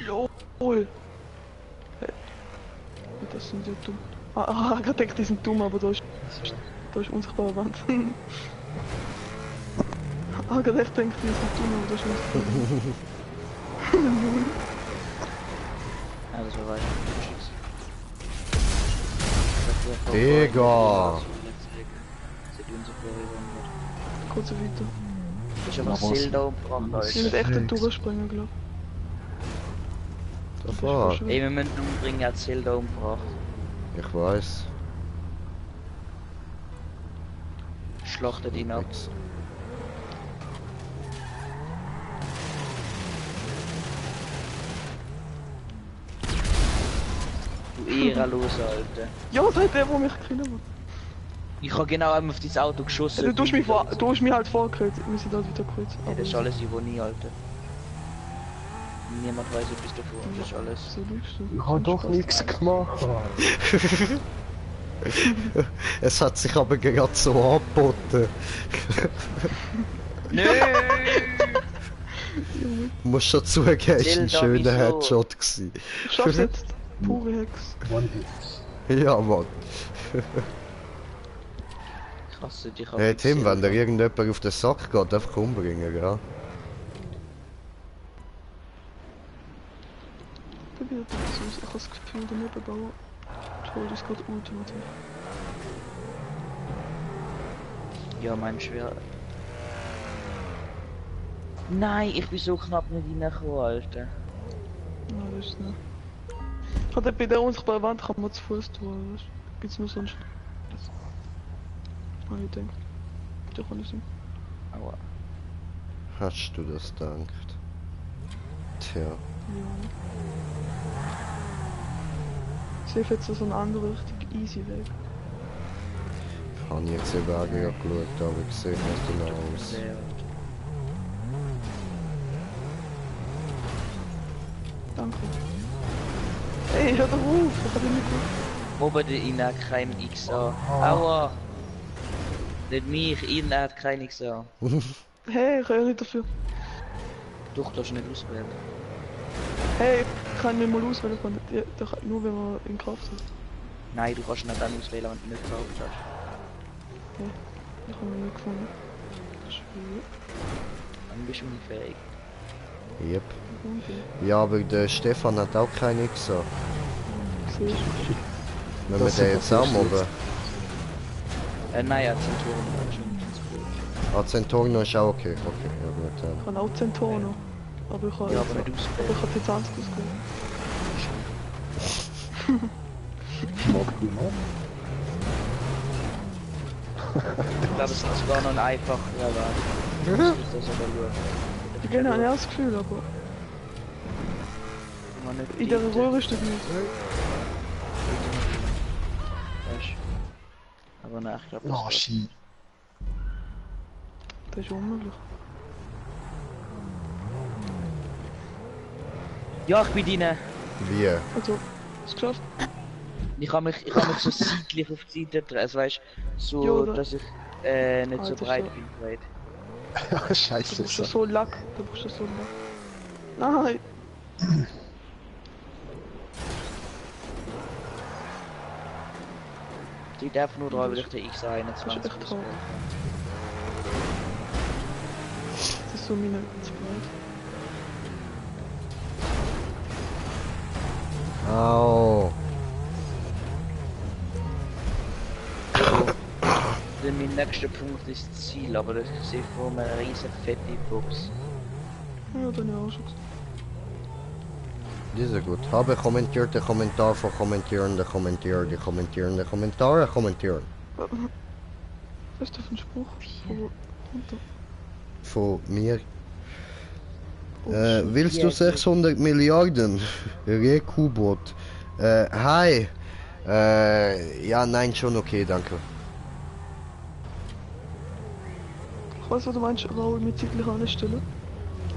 [SPEAKER 4] LOL! Hey. Das sind ja dumm. Ich hab gedacht, die sind dumm, aber da ist unsichtbare Wand. Ich hab gedacht, die sind dumm, aber da ist unsichtbare Wand.
[SPEAKER 2] Ja, das war weiter.
[SPEAKER 1] Digga.
[SPEAKER 4] Kurz weiter.
[SPEAKER 2] Ich hab einfach Zelda umgebracht,
[SPEAKER 4] Ich will
[SPEAKER 2] Alter.
[SPEAKER 4] echt den durchspringen, glaub
[SPEAKER 1] Das war.
[SPEAKER 2] Ey, wir müssen umbringen, er hat Zelda umgebracht.
[SPEAKER 1] Ich weiß.
[SPEAKER 2] Schlachtet ihn ab.
[SPEAKER 1] Nix.
[SPEAKER 2] Du Ehrenloser, Alter.
[SPEAKER 4] Ja, seit der, wo mich gekillt hat.
[SPEAKER 2] Ich hab genau einmal auf dieses Auto geschossen.
[SPEAKER 4] Ja, du hast mich halt vorgekillt. Wir sind halt wieder gekillt.
[SPEAKER 2] Ja, das ist alles Ironie, Alter. Niemand weiß etwas davon, das ist alles.
[SPEAKER 4] So lügst du.
[SPEAKER 3] Ich hab doch nichts gemacht.
[SPEAKER 1] Es hat sich aber gerade so angeboten.
[SPEAKER 2] Nö!
[SPEAKER 1] Muss schon zugeben, ist ein
[SPEAKER 2] Zelda,
[SPEAKER 1] schöner
[SPEAKER 2] wieso?
[SPEAKER 1] Headshot gewesen.
[SPEAKER 4] Ich schaff's jetzt. Pure Hex.
[SPEAKER 3] One Hits.
[SPEAKER 1] Ja, Mann.
[SPEAKER 2] Ich hasse dich.
[SPEAKER 1] Hey Tim, wenn dir irgendjemand auf den Sack geht, einfach umbringen, ja?
[SPEAKER 4] Probiert das aus. Ich hab das Gefühl, der Nebenbauer toll ist gerade ultimativ.
[SPEAKER 2] Ja, mein schwer. Nein, ich bin so knapp nicht reingekommen, Alter.
[SPEAKER 4] Nein, das ist nicht. Ich hatte bei der unsichtbaren Wand kann man zu Fuß tun, weißt du? Gibt's nur sonst. Ah, ich denke. Der kann nicht sein.
[SPEAKER 2] Aua.
[SPEAKER 1] Hast du das gedacht? Tja.
[SPEAKER 4] Ja. Ich sehe jetzt so einen anderen richtig easy Weg.
[SPEAKER 1] Ich habe jetzt eben auch gerade geschaut, aber ich sehe nicht genau aus.
[SPEAKER 2] Sehr.
[SPEAKER 4] Danke. Hey, hör doch auf! Ich hab ihn nicht gut.
[SPEAKER 2] Oben ihn hat kein XA. Aua! Nicht mich, ihn hat kein XA.
[SPEAKER 4] Hey, ich kann ja nicht dafür.
[SPEAKER 2] Doch, das ist nicht ausgewählt.
[SPEAKER 4] Hey, ich kann nicht mal auswählen, nur wenn man in Kraft hat.
[SPEAKER 2] Nein, du kannst nicht dann auswählen, wenn du nicht gekauft hast.
[SPEAKER 4] Ich habe ihn nicht gefunden. Das ist schwierig.
[SPEAKER 2] Dann bist du unfähig.
[SPEAKER 1] Yep.
[SPEAKER 4] Okay.
[SPEAKER 1] Ja, aber der Stefan hat auch keine XA.
[SPEAKER 4] Siehst du?
[SPEAKER 1] Wenn wir
[SPEAKER 3] Das
[SPEAKER 1] den
[SPEAKER 3] ist
[SPEAKER 1] jetzt
[SPEAKER 3] doch
[SPEAKER 1] auch
[SPEAKER 3] nicht
[SPEAKER 1] mobben.
[SPEAKER 2] Nein, er hat Zenturen, das ist schon ganz gut.
[SPEAKER 1] Ah, Centorino ist auch okay. Okay, ja gut.
[SPEAKER 4] Ich habe auch Zentaur noch. Aber ich habe
[SPEAKER 2] Ja, aber nicht auswählen.
[SPEAKER 4] ich habe Titan ausgewählt.
[SPEAKER 3] Mag die noch?
[SPEAKER 2] Ich glaube, es ist sogar noch ein einfacher Weg. Ich muss das aber schauen.
[SPEAKER 4] Ich habe ein erstes Gefühl, aber
[SPEAKER 2] Man nicht
[SPEAKER 4] in der
[SPEAKER 2] dient.
[SPEAKER 4] Röhre steht nicht.
[SPEAKER 2] Weißt du? Aber nein, ich glaube, das
[SPEAKER 3] Oh,
[SPEAKER 2] geht.
[SPEAKER 3] shit.
[SPEAKER 4] Das ist unmöglich.
[SPEAKER 2] Ja, ich bin drin.
[SPEAKER 1] Wie?
[SPEAKER 4] Also, ist geschafft.
[SPEAKER 2] Ich habe mich so seitlich auf die Seite drehen, also weißt so,
[SPEAKER 4] Ja, oder?
[SPEAKER 2] dass ich nicht so
[SPEAKER 4] Alter,
[SPEAKER 2] breit
[SPEAKER 4] so.
[SPEAKER 2] bin. Breit.
[SPEAKER 4] Du
[SPEAKER 3] Scheiße.
[SPEAKER 4] brauchst ja so Lack. Du brauchst ja so Lack. Nein!
[SPEAKER 2] Die darf nur dran, weil ich der
[SPEAKER 4] Das ist
[SPEAKER 2] X21
[SPEAKER 4] echt traurig.
[SPEAKER 2] auswählen
[SPEAKER 4] Das ist so meine Zweit.
[SPEAKER 1] Au.
[SPEAKER 2] kann. Mein nächster Punkt ist das Ziel, aber das sehe vor mir eine riesen fette Box.
[SPEAKER 4] Ja, dann ja auch schon gesagt.
[SPEAKER 1] Die ist gut. Habe kommentiert den Kommentar von kommentierende Kommentier, die kommentierende Kommentare kommentieren.
[SPEAKER 4] Was ist das für ein Spruch? Oh, runter.
[SPEAKER 1] Von mir.
[SPEAKER 4] Oh,
[SPEAKER 1] Willst du 600 Milliarden? Rekubot. Hi. Ja, nein, schon okay, danke.
[SPEAKER 4] Ich weiß, was du meinst, Raul mit zeitlich anstellen.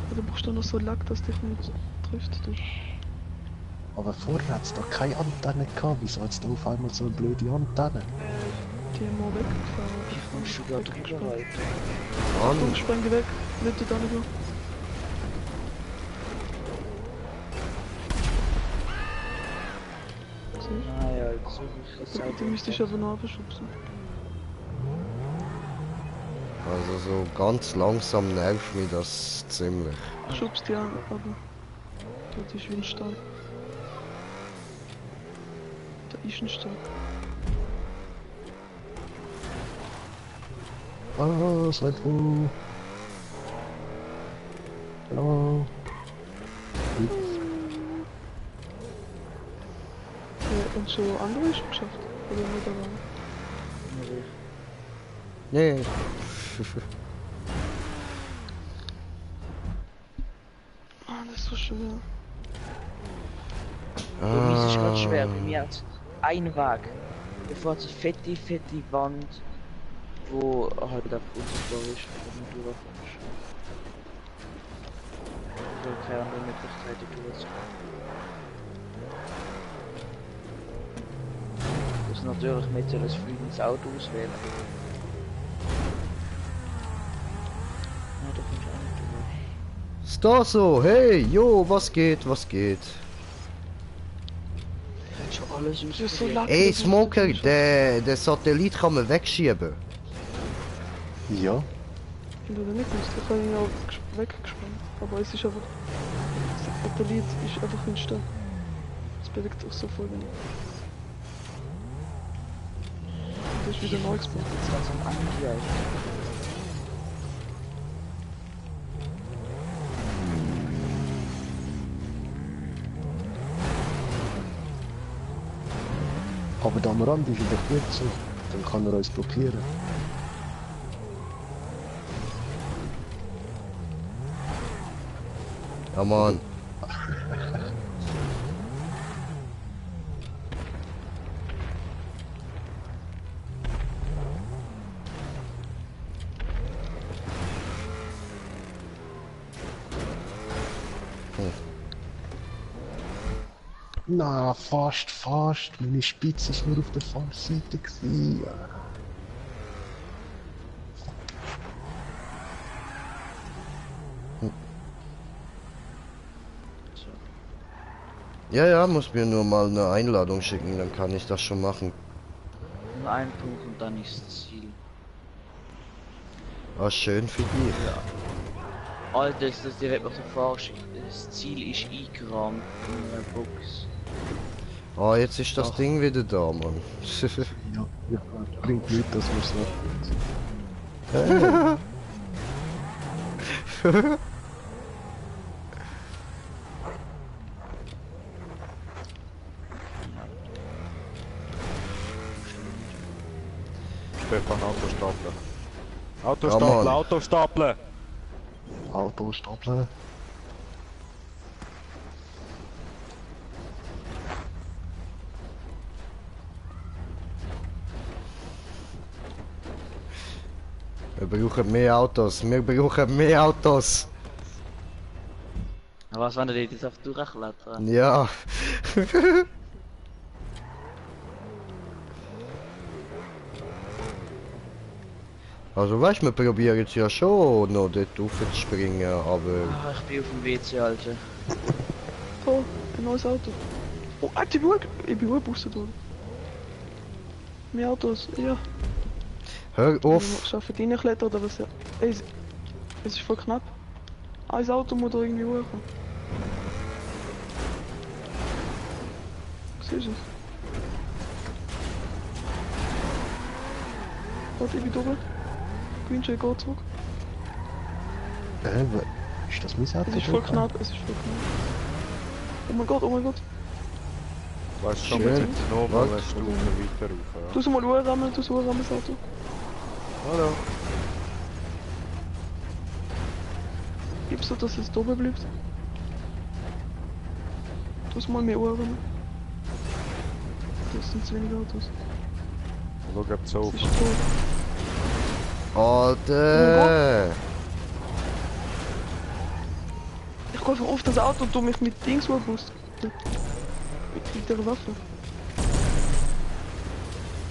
[SPEAKER 4] Aber du brauchst dann noch so Lack, dass dich nicht trifft. Du.
[SPEAKER 3] Aber vorher hat es doch keine Antenne gehabt. Wieso hat es da auf einmal so eine blöde Antenne?
[SPEAKER 4] Die haben wir weggefahren.
[SPEAKER 2] Wie kommst du da drüber halt?
[SPEAKER 4] Achtung,
[SPEAKER 1] Mann,
[SPEAKER 4] spreng die weg. Nicht da nicht mehr. Siehst
[SPEAKER 2] Naja, jetzt suche ich das
[SPEAKER 4] du?
[SPEAKER 2] halt.
[SPEAKER 4] Die müsste ich aber noch abschubsen.
[SPEAKER 1] also so ganz langsam nervt mich das ziemlich.
[SPEAKER 4] Ich schub's die an, aber dort ist wie ein Stein. Da ist ein Stein.
[SPEAKER 3] Ah, seid wo? Hallo?
[SPEAKER 4] Und so andere ist schon geschafft. Oder nicht aber.
[SPEAKER 1] Nee.
[SPEAKER 4] Ah, das ist so schwer.
[SPEAKER 2] Bei mir ist es gerade schwer. Bei mir hat ein Weg. Bevor eine fette Wand, wo halt auf unsichtbar ist, wenn du durchkommst. Also keine andere Möglichkeit, die durchzukommen. Du musst natürlich mit so einem fliegendes Auto auswählen. Ja, da kommst du auch nicht durch.
[SPEAKER 1] Ist da so? Hey, jo, was geht, was geht?
[SPEAKER 2] Ich hätte schon alles
[SPEAKER 4] Das ist so
[SPEAKER 2] ausprobiert.
[SPEAKER 4] lack.
[SPEAKER 1] Ey, Smoker, der Satellit kann man wegschieben.
[SPEAKER 3] Ja.
[SPEAKER 4] Ich habe nicht gewusst, ich habe ihn auch weggespannt. Aber es ist einfach. Das Satellit ist einfach in Stein. Es bewegt sich so voll wenig. Das ist wieder neu gespawnt.
[SPEAKER 2] Jetzt ganz am Ende eigentlich.
[SPEAKER 3] Aber da am Rand ist er doch gut so. Dann kann er uns blockieren.
[SPEAKER 1] Ja, Mann.
[SPEAKER 3] Na, fast. Meine Spitze ist nur auf der falschen Seite gewesen.
[SPEAKER 1] Ja, muss mir nur mal eine Einladung schicken, dann kann ich das schon machen.
[SPEAKER 2] Nur ein Punkt und dann ist das Ziel.
[SPEAKER 1] Ah, schön für dich.
[SPEAKER 2] Alter, ist das direkt noch der falsch. Das Ziel ist eingerahmt in einer Box.
[SPEAKER 1] Ah, jetzt ist das
[SPEAKER 2] Ach.
[SPEAKER 1] Ding wieder da, Mann.
[SPEAKER 3] Ja, bringt nichts, dass wir es warten.
[SPEAKER 6] Stefan, Autostapler.
[SPEAKER 1] Ja,
[SPEAKER 6] Autostapler,
[SPEAKER 1] Mann.
[SPEAKER 6] Autostapler!
[SPEAKER 3] Auto stapeln.
[SPEAKER 1] Wir brauchen mehr Autos, wir brauchen mehr Autos.
[SPEAKER 2] Aber was, wenn du jetzt auf durchklettern?
[SPEAKER 1] Ja. Also weißt du, wir probieren jetzt ja schon noch dort rauf zu springen, aber...
[SPEAKER 2] Ah, ich bin auf dem WC, Alter.
[SPEAKER 4] Oh, ein neues Auto. Oh, Alter, ich bin geboostet worden. Mehr Autos, ja.
[SPEAKER 1] Hör
[SPEAKER 4] Ich
[SPEAKER 1] auf!
[SPEAKER 4] schaffe reinklettern oder was? Ey, es ist voll knapp. Ein Auto muss da irgendwie hochkommen. Siehst du es? Warte, ich bin oben. Greenshade, geh zurück.
[SPEAKER 3] Ist das mein Auto?
[SPEAKER 4] Es ist voll knapp, es ist voll knapp. Oh mein Gott, oh mein Gott.
[SPEAKER 6] Weißt du,
[SPEAKER 1] Schön.
[SPEAKER 6] mit nochmal eine
[SPEAKER 1] Was?
[SPEAKER 6] Stufe weiter rauf.
[SPEAKER 4] Du mal hochrammen, das Auto.
[SPEAKER 6] Ja. Hallo.
[SPEAKER 4] Gibst du, dass es da oben bleibt? Du mal mehr hochrammen. Es sind zu wenige Autos.
[SPEAKER 6] Schau, ob es auf.
[SPEAKER 4] Es ist tot.
[SPEAKER 1] Alter!
[SPEAKER 4] Ich gehe einfach auf das Auto und tu mich mit Dings boosten. Mit der Waffe.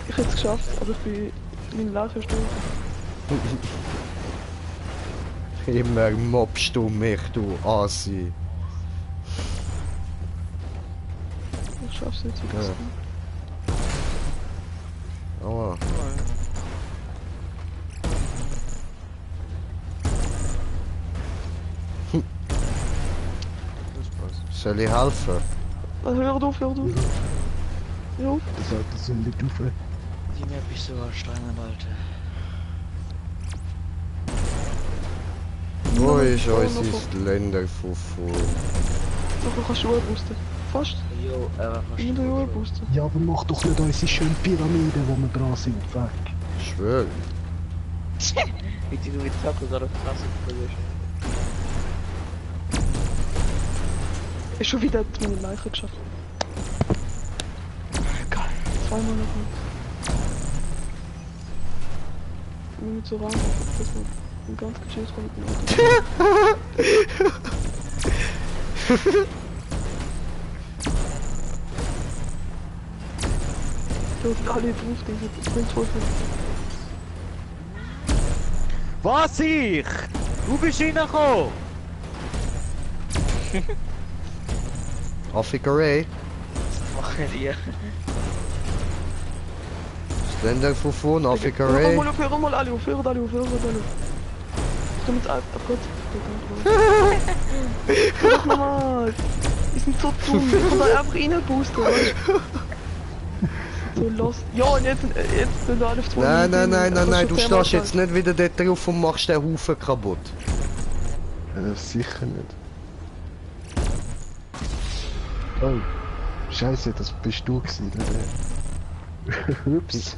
[SPEAKER 4] Ich hätte es geschafft, aber ich bin mein Lauf gestorben.
[SPEAKER 1] Immer mobst du mich, du Assi.
[SPEAKER 4] Ich schaff's jetzt wieder.
[SPEAKER 1] Ja. Aua.
[SPEAKER 6] Das passt.
[SPEAKER 1] Soll ich helfen?
[SPEAKER 4] Hör auf, hör auf. Hör auf.
[SPEAKER 3] Das Auto soll nicht rauf.
[SPEAKER 2] Die Map ist so anstrengend, Alter.
[SPEAKER 1] Wo ist unser Länderfufu?
[SPEAKER 4] Nachher kannst du Uhr boosten. Fast.
[SPEAKER 2] Jo, kannst
[SPEAKER 4] In der Uhr boosten.
[SPEAKER 3] Ja, aber mach doch nicht unsere schöne Pyramide, wo wir dran sind, weg.
[SPEAKER 1] Ich schwör.
[SPEAKER 2] Wie die du mit Taco da auf die Fresse verlierst.
[SPEAKER 4] Ist schon wieder meine Leiche geschafft. Geil. Zweimal noch mal. Ich bin nicht so ran, dass man ganz gechillt kommt mit dem Auto. Du hast alle drauf, Digga. Das bringt voll viel.
[SPEAKER 6] Was ich? Du bist reingekommen!
[SPEAKER 1] Afrika Ray?
[SPEAKER 2] Was machen die?
[SPEAKER 1] Das Länderfufu und Afrika
[SPEAKER 4] Hör
[SPEAKER 1] Ray?
[SPEAKER 4] mal auf, hör mal alle auf, hör alle auf, hör alle auf. Ich komm jetzt ab, oh Gott. Hör doch nochmal. Die sind so dumm, ich kann da einfach reinboosten, weißt du? So lost. Ja, und jetzt sind wir alle auf 2
[SPEAKER 1] Nein, du stehst jetzt nicht wieder dort drauf und machst den Haufen kaputt.
[SPEAKER 3] Sicher nicht. Oh, Scheiße, das bist du gewesen, oder? Ups.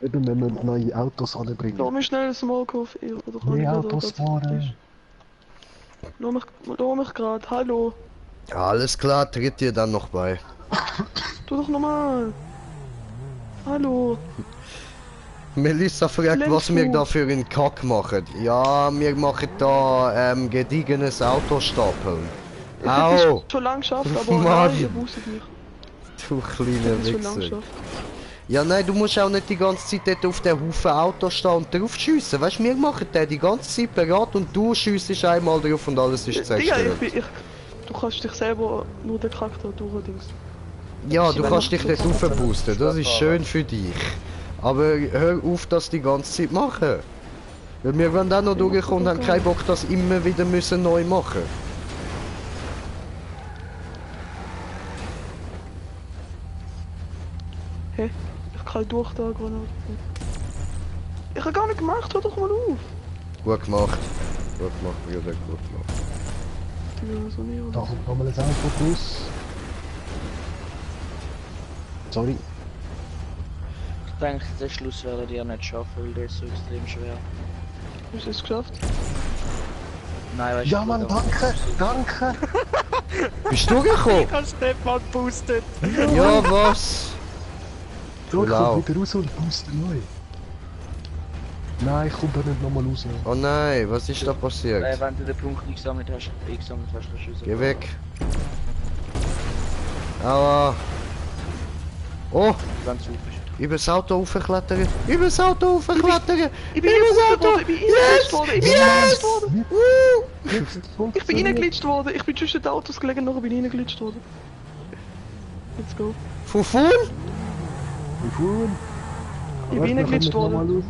[SPEAKER 3] Eben, wenn wir neue Autos anbringen.
[SPEAKER 4] Lass mich schnell das Smallkauf, oder kann ich
[SPEAKER 3] Neue
[SPEAKER 4] wieder
[SPEAKER 3] Autos
[SPEAKER 4] grad-
[SPEAKER 3] fahren.
[SPEAKER 4] Lass mich grad, hallo.
[SPEAKER 1] Alles klar, tritt dir dann noch bei.
[SPEAKER 4] Tu doch nochmal. Hallo.
[SPEAKER 1] Melissa fragt,
[SPEAKER 4] Lenk
[SPEAKER 1] was wir
[SPEAKER 4] du.
[SPEAKER 1] da für einen Kack machen. Ja, wir machen da gediegenes Autostapeln.
[SPEAKER 4] Ich hätte
[SPEAKER 1] Au!
[SPEAKER 4] es schon lange geschafft, aber
[SPEAKER 1] Mann.
[SPEAKER 4] nein, ihr boostet mich.
[SPEAKER 1] Du
[SPEAKER 4] Ich
[SPEAKER 1] kleiner
[SPEAKER 4] hätte es schon lange
[SPEAKER 1] Wichser.
[SPEAKER 4] geschafft.
[SPEAKER 1] Ja, nein, du musst auch nicht die ganze Zeit dort auf den Haufen Autos stehen und drauf schiessen. Weißt du, wir machen den die ganze Zeit parat und du schiessest einmal drauf und alles ist
[SPEAKER 4] Digga,
[SPEAKER 1] zerstört.
[SPEAKER 4] du kannst dich selber nur den Charakter durchdings.
[SPEAKER 1] Ja, du
[SPEAKER 4] wenn
[SPEAKER 1] kannst
[SPEAKER 4] ich-
[SPEAKER 1] dich dort raufboosten, das ist schön für dich. Aber hör auf, das die ganze Zeit machen. Weil wir wollen auch noch durchkommen und haben keinen Bock, das immer wieder müssen neu machen.
[SPEAKER 4] Hä? Ich kann durch da Granaten. Ich hab gar nicht gemacht, hör doch mal auf.
[SPEAKER 1] Gut gemacht. Gut gemacht, Bruder, gut gemacht.
[SPEAKER 4] Ja, so nicht.
[SPEAKER 3] Da kommt nochmal ein Auto raus. Sorry.
[SPEAKER 2] Ich denke, den Schluss werden die ja nicht schaffen, weil der ist so extrem schwer.
[SPEAKER 4] Hast du es geschafft?
[SPEAKER 2] Nein, weißt
[SPEAKER 3] Ja,
[SPEAKER 2] du,
[SPEAKER 3] Mann,
[SPEAKER 2] da-
[SPEAKER 3] danke.
[SPEAKER 1] Bist du gekommen?
[SPEAKER 6] Ich hab Stefan geboostet!
[SPEAKER 1] Ja, was?
[SPEAKER 3] So, ich
[SPEAKER 1] Genau.
[SPEAKER 3] komm wieder raus und booste neu. Nein, ich komm da nicht nochmal raus.
[SPEAKER 1] Oh nein, was ist da passiert?
[SPEAKER 2] wenn du den Punkt nicht gesammelt hast, kannst du raus.
[SPEAKER 1] Geh weg. Aua. Oh,
[SPEAKER 2] Wenn zu bist.
[SPEAKER 1] übers Auto hochklettern. Übers Auto hochklettern.
[SPEAKER 4] Ich bin
[SPEAKER 1] Übers
[SPEAKER 4] reingeglitscht
[SPEAKER 1] Auto.
[SPEAKER 4] worden, ich bin reingeglitscht worden, ich bin reingeglitscht worden. Ich bin reingeglitscht worden, ich bin zwischen den Autos gelegen, nachher bin ich reingeglitscht worden. Let's go.
[SPEAKER 1] Fufun?
[SPEAKER 4] Ich bin reingeglitscht worden.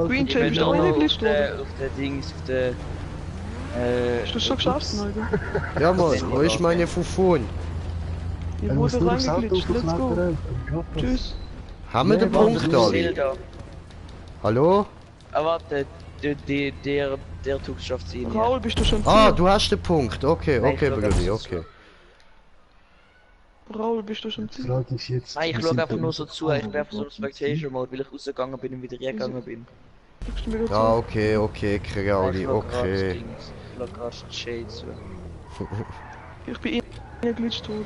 [SPEAKER 4] Green Chain, bist du auch reingeglitscht worden?
[SPEAKER 2] Auf der Dings, auf der...
[SPEAKER 4] Hast du es schon geschafft, Neuge?
[SPEAKER 1] Ja, Mann, wo ist meine Fufun?
[SPEAKER 4] Ich
[SPEAKER 3] Er muss
[SPEAKER 4] wurde
[SPEAKER 3] nur aufs Auto
[SPEAKER 4] reingeglitscht, let's go.
[SPEAKER 3] klettern.
[SPEAKER 4] Tschüss.
[SPEAKER 1] Haben wir den Punkt alle?
[SPEAKER 2] Zelda.
[SPEAKER 1] Hallo?
[SPEAKER 2] Ah, warte, der Tug schafft sie nicht.
[SPEAKER 4] Raul, bist du schon
[SPEAKER 1] Ah,
[SPEAKER 4] Ziel?
[SPEAKER 1] du hast den Punkt. Okay,
[SPEAKER 2] Nein,
[SPEAKER 1] okay,
[SPEAKER 2] ich glaub,
[SPEAKER 1] Brudi,
[SPEAKER 2] das ist
[SPEAKER 1] okay.
[SPEAKER 4] Raul, bist du schon
[SPEAKER 3] Die
[SPEAKER 4] Ziel?
[SPEAKER 3] Frage ist jetzt...
[SPEAKER 2] Nein, ich
[SPEAKER 3] wir
[SPEAKER 2] schaue
[SPEAKER 3] sind
[SPEAKER 2] einfach
[SPEAKER 3] dann-
[SPEAKER 2] nur so zu, ich bin einfach so im Spectation Mode, weil ich rausgegangen bin und wieder reingegangen bin.
[SPEAKER 4] Schaust du mir
[SPEAKER 1] Ja,
[SPEAKER 4] zu?
[SPEAKER 1] okay, okay, Krauli,
[SPEAKER 2] Ich schaue gerade das
[SPEAKER 1] okay.
[SPEAKER 2] Dings, ich schaue gerade das Shade zu.
[SPEAKER 4] Ich bin Ja, glitscht wurde.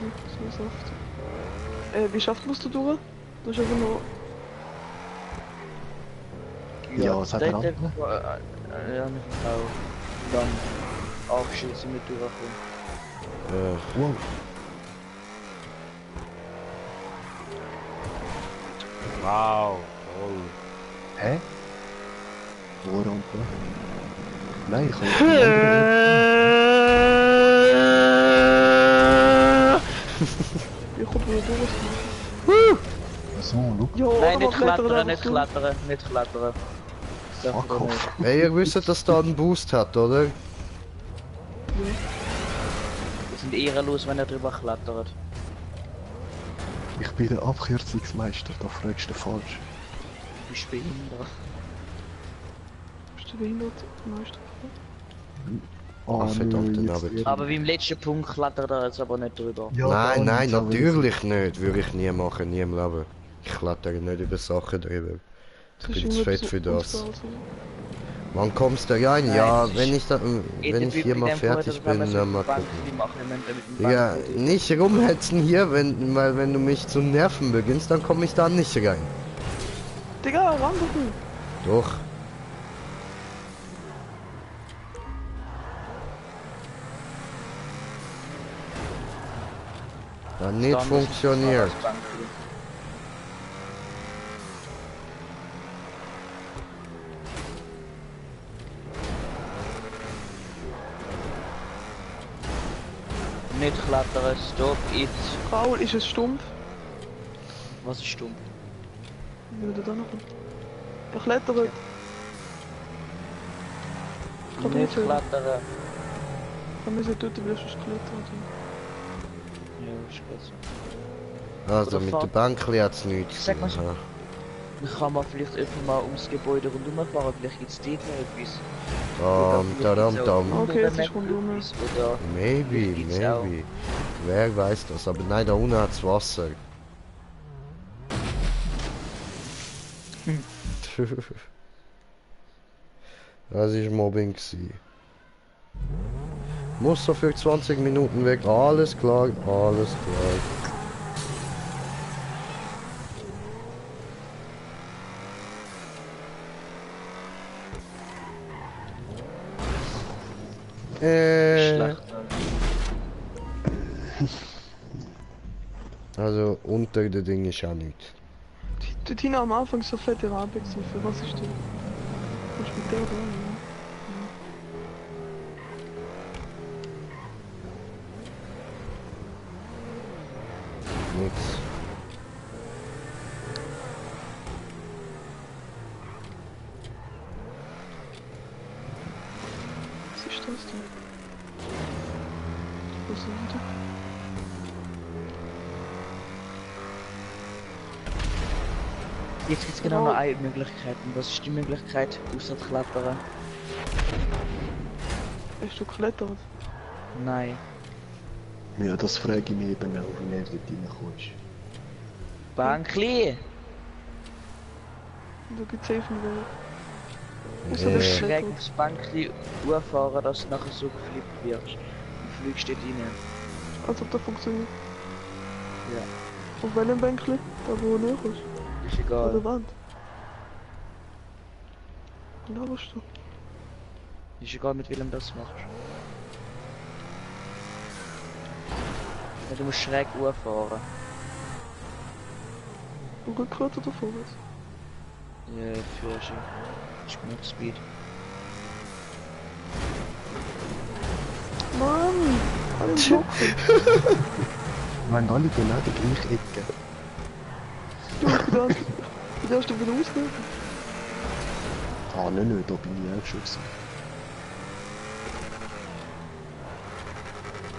[SPEAKER 4] So Saft. Wie schafft musst du durch? Du hast einfach noch.
[SPEAKER 3] Ja, was hat er
[SPEAKER 2] dort,
[SPEAKER 3] andere?
[SPEAKER 2] ja, nicht auch. Dann Abschüsse mit durchkommen.
[SPEAKER 3] Wow.
[SPEAKER 6] Wow, toll.
[SPEAKER 3] Hä? Vorrampe? Nein, ich kann nicht mehr.
[SPEAKER 4] Ich komme wieder durch.
[SPEAKER 3] So, schau.
[SPEAKER 4] Ja,
[SPEAKER 2] Nein,
[SPEAKER 4] oder
[SPEAKER 2] nicht
[SPEAKER 4] man
[SPEAKER 2] klettern, nicht
[SPEAKER 4] einfach so.
[SPEAKER 2] klettern, nicht klettern. Das darf
[SPEAKER 3] Fuck
[SPEAKER 2] man
[SPEAKER 3] off.
[SPEAKER 2] nicht.
[SPEAKER 1] Ey, ihr wisst, dass da einen Boost hat, oder?
[SPEAKER 2] Wir sind ehrenlos, wenn er drüber klettert.
[SPEAKER 3] Ich bin der Abkürzungsmeister, da fragst du falsch.
[SPEAKER 2] Du bist behindert.
[SPEAKER 4] Bist du behindert? Meister?
[SPEAKER 3] Oh,
[SPEAKER 1] Ach, verdammt,
[SPEAKER 3] nö,
[SPEAKER 1] jetzt
[SPEAKER 3] jetzt
[SPEAKER 2] Aber wie im letzten Punkt klettert er jetzt aber nicht drüber.
[SPEAKER 3] Ja,
[SPEAKER 1] Nein,
[SPEAKER 3] gar
[SPEAKER 1] nein,
[SPEAKER 3] nicht, aber
[SPEAKER 1] natürlich nicht. Würde ich nie machen, nie im Leben. Ich klettere nicht über Sachen drüber. Ich bin zu fett für das. Wann kommst du rein?
[SPEAKER 2] Nein,
[SPEAKER 1] Ja,
[SPEAKER 2] das ist-
[SPEAKER 1] wenn ich da, wenn ich hier mal fertig bin, dann mal gucken. Ja, nicht rumhetzen hier, weil wenn du mich zu nerven beginnst, dann komme ich da nicht rein.
[SPEAKER 4] Digga, ran doch.
[SPEAKER 1] Doch. Hat nicht funktioniert.
[SPEAKER 2] Nicht klettern, stop, it.
[SPEAKER 4] Paul, ist es stumpf?
[SPEAKER 2] Was ist stumm?
[SPEAKER 4] Wie wir da noch? Er klettert. Kann
[SPEAKER 2] Nicht
[SPEAKER 4] nicht klettern.
[SPEAKER 2] klettern.
[SPEAKER 4] Dann müssen wir dort wieder schon klettern.
[SPEAKER 2] Ja, ist besser.
[SPEAKER 1] Also
[SPEAKER 2] Oder
[SPEAKER 1] mit
[SPEAKER 2] fahr-
[SPEAKER 1] der Bank hat es nichts.
[SPEAKER 2] Sag mal so.
[SPEAKER 1] Aha.
[SPEAKER 2] Dann kann man vielleicht einfach mal ums Gebäude rundum fahren, vielleicht gibt es dort noch etwas.
[SPEAKER 1] Dam.
[SPEAKER 4] Okay, es ist rundum.
[SPEAKER 2] Oder
[SPEAKER 1] Maybe,
[SPEAKER 2] Vielleicht gibt's auch.
[SPEAKER 1] maybe. Wer weiß das, aber nein, da unten hat's Wasser. Das ist Mobbing gsi. Muss so für 20 Minuten weg. Alles klar, alles klar.
[SPEAKER 2] schlecht.
[SPEAKER 1] Also unter der Ding ist auch nichts.
[SPEAKER 4] Die Tina am Anfang so fette Rampe gewesen. Für was ist die? Was ist mit der da?
[SPEAKER 1] Nix.
[SPEAKER 4] Was ist das denn? Was sind die?
[SPEAKER 2] Jetzt gibt es genau noch eine Möglichkeit. Und was ist die Möglichkeit? Außer Klettern?
[SPEAKER 4] Hast du geklettert?
[SPEAKER 2] Nein.
[SPEAKER 3] Ja, das frage ich mich eben auch, wie er dort reinkommst.
[SPEAKER 2] Bankli!
[SPEAKER 4] Da gibt es safe einen Weg. Außer
[SPEAKER 1] Nee.
[SPEAKER 4] das
[SPEAKER 2] Schräg
[SPEAKER 4] Klettern.
[SPEAKER 2] aufs Bankli fahren, dass du nachher so geflippt wirst. Und fliegst dort rein.
[SPEAKER 4] Als ob das funktioniert.
[SPEAKER 2] Ja.
[SPEAKER 4] Auf welchem Bänkchen? Da wo du näher ist.
[SPEAKER 2] Ist
[SPEAKER 4] An
[SPEAKER 2] egal.
[SPEAKER 4] der Wand. Und da warst du.
[SPEAKER 2] Ist egal, mit welchem das machst. Ja, du musst schräg fahren.
[SPEAKER 4] Und rückwärts oder vorwärts?
[SPEAKER 2] Ja, für sie. Ist genug Speed.
[SPEAKER 4] Mann! Alle im Block.
[SPEAKER 3] Wenn alle genau die gleiche Ecke.
[SPEAKER 4] Du, wie darfst du wieder ausgehen?
[SPEAKER 3] Ah, nicht, da bin ich auch schon gewesen.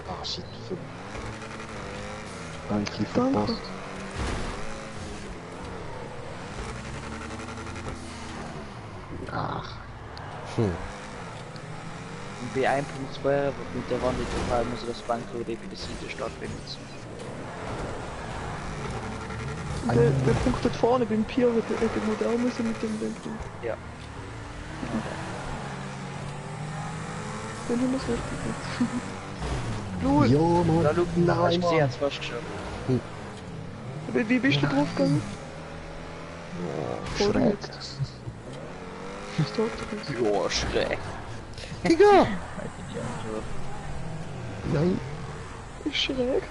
[SPEAKER 3] Ah, shit, Eigentlich
[SPEAKER 4] Danke.
[SPEAKER 3] verpasst. Ach,
[SPEAKER 1] Hm.
[SPEAKER 2] Und bei 1.2 mit der Wand total muss das Bankli auf der Seite stattfinden.
[SPEAKER 4] Der Punkt dort vorne beim Pier hätte wir auch müssen mit dem Bänkchen.
[SPEAKER 2] Ja.
[SPEAKER 4] bin ich noch richtig jetzt. Lul,
[SPEAKER 3] Ja, Mann.
[SPEAKER 2] Da, Luke,
[SPEAKER 3] Nein,
[SPEAKER 2] hast du gesehen,
[SPEAKER 3] Mann.
[SPEAKER 2] hat's fast geschafft.
[SPEAKER 4] wie bist du drauf gegangen? Oder
[SPEAKER 3] Schräg.
[SPEAKER 4] jetzt? Was sagt er jetzt?
[SPEAKER 2] Ja, schräg.
[SPEAKER 1] Digga!
[SPEAKER 3] Nein.
[SPEAKER 4] Ich schräg.